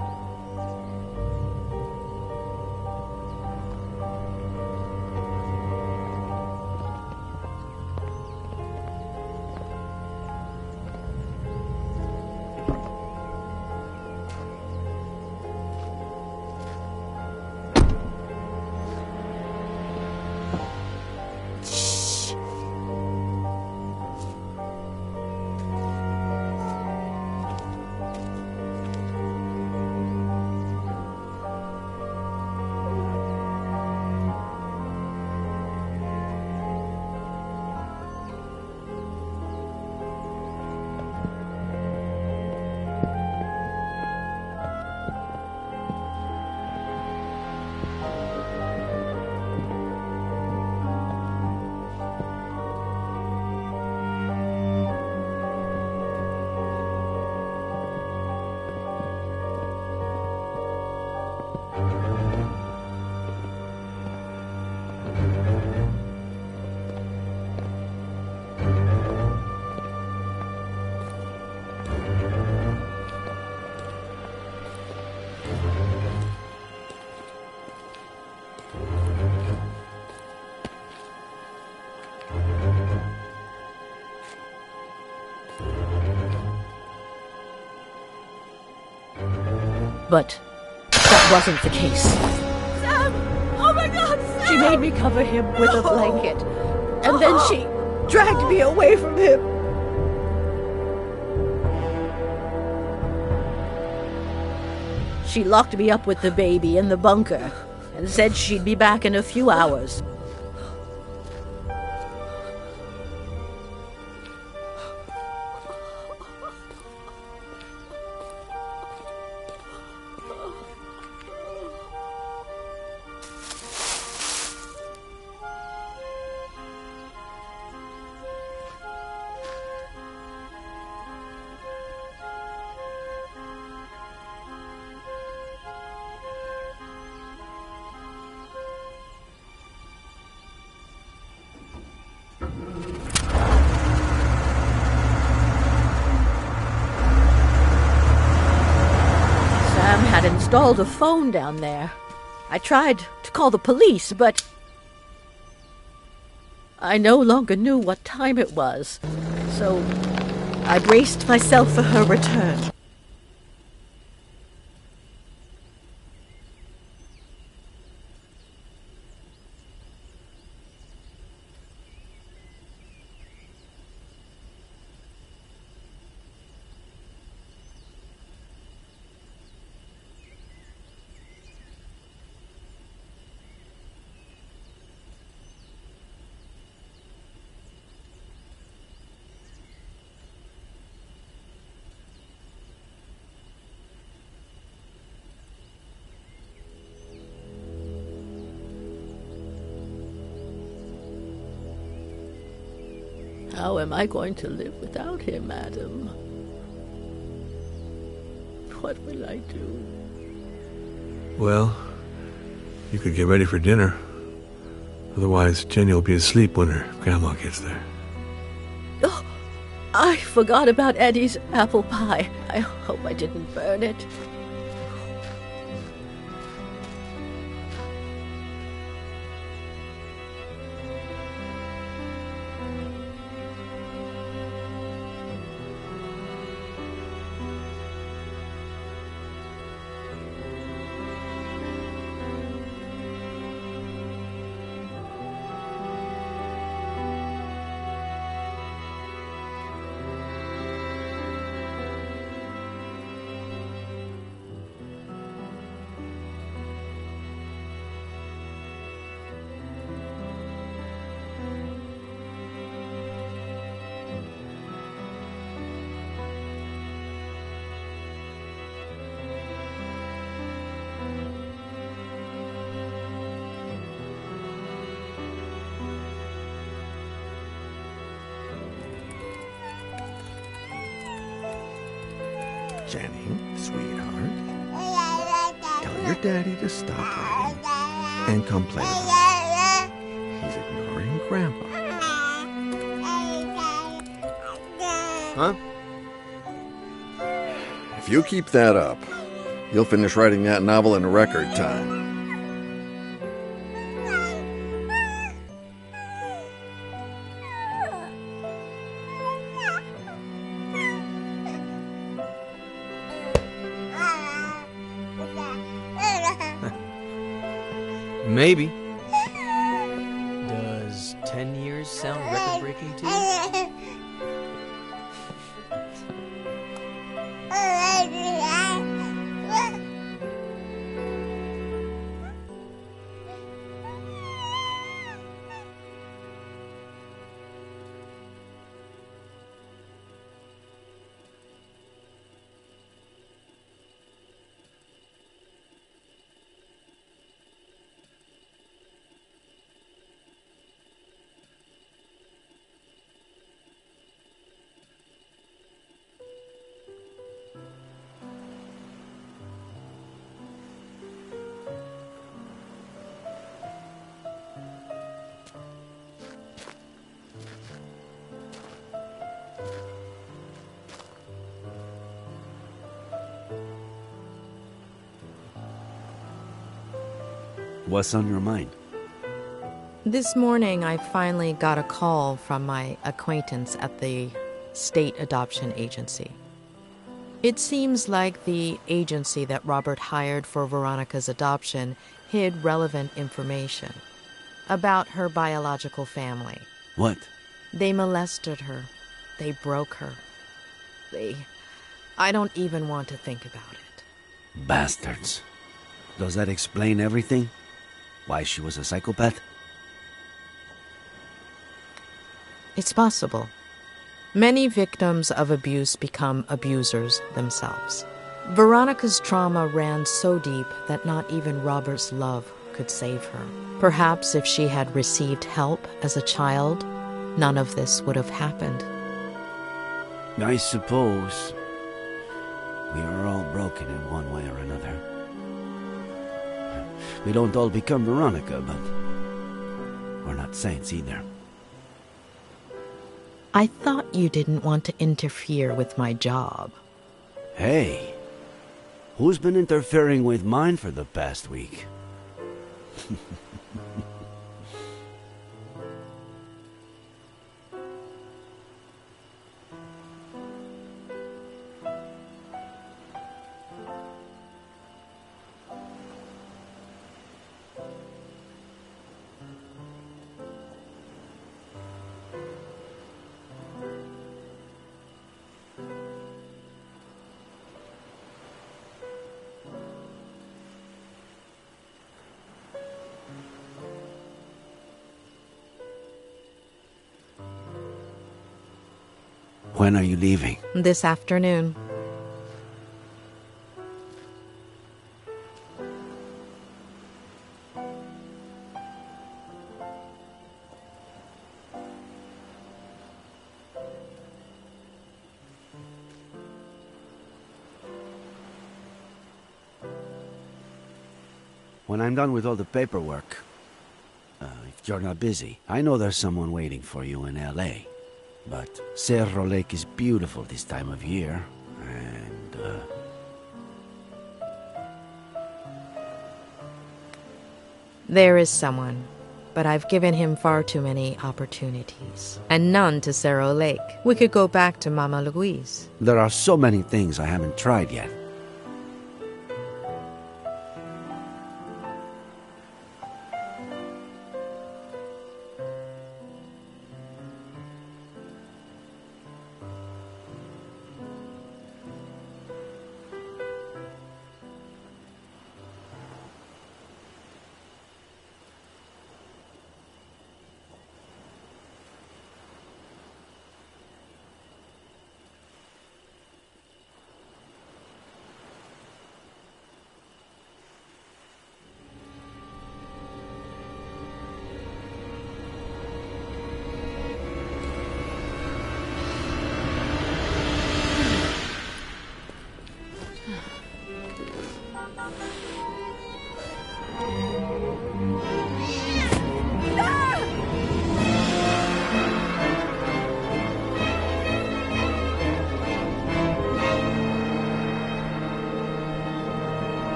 But that wasn't the case. Sam! Oh my God, Sam! She made me cover him with a blanket, and then she dragged me away from him. She locked me up with the baby in the bunker and said she'd be back in a few hours. Had installed a phone down there. I tried to call the police, but I no longer knew what time it was, so I braced myself for her return. How am I going to live without him, madam? What will I do? Well, you could get ready for dinner. Otherwise, Jenny will be asleep when her grandma gets there. Oh, I forgot about Eddie's apple pie. I hope I didn't burn it. Jenny, sweetheart, tell your daddy to stop writing and come play with us. He's ignoring Grandpa. Huh? If you keep that up, you'll finish writing that novel in record time. Maybe. Does 10 years sound record-breaking to you? What's on your mind? This morning, I finally got a call from my acquaintance at the state adoption agency. It seems like the agency that Robert hired for Veronica's adoption hid relevant information about her biological family. What? They molested her. They broke her. I don't even want to think about it. Bastards. Does that explain everything? Why she was a psychopath? It's possible. Many victims of abuse become abusers themselves. Veronica's trauma ran so deep that not even Robert's love could save her. Perhaps if she had received help as a child, none of this would have happened. I suppose we are all broken in one way or another. We don't all become Veronica, but we're not saints either. I thought you didn't want to interfere with my job. Hey, who's been interfering with mine for the past week? When are you leaving? This afternoon. when I'm done with all the paperwork, if you're not busy, I know there's someone waiting for you in L.A., but Cerro Lake is beautiful this time of year, and, There is someone, but I've given him far too many opportunities, and none to Cerro Lake. We could go back to Mama Louise. there are so many things I haven't tried yet.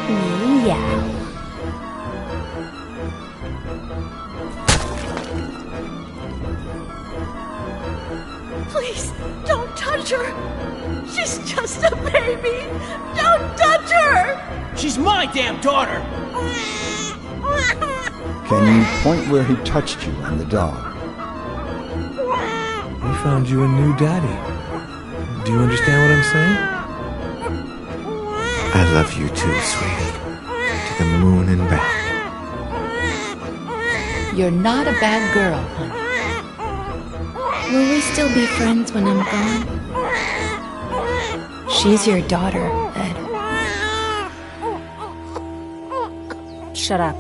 Meow. Please, don't touch her. She's just a baby. Don't touch her. She's my damn daughter. Can you point where he touched you and the dog? We found you a new daddy. Do you understand what I'm saying? I love you too, sweetie. To the moon and back. You're not a bad girl, honey. Will we still be friends when I'm gone? She's your daughter, Ed. Shut up.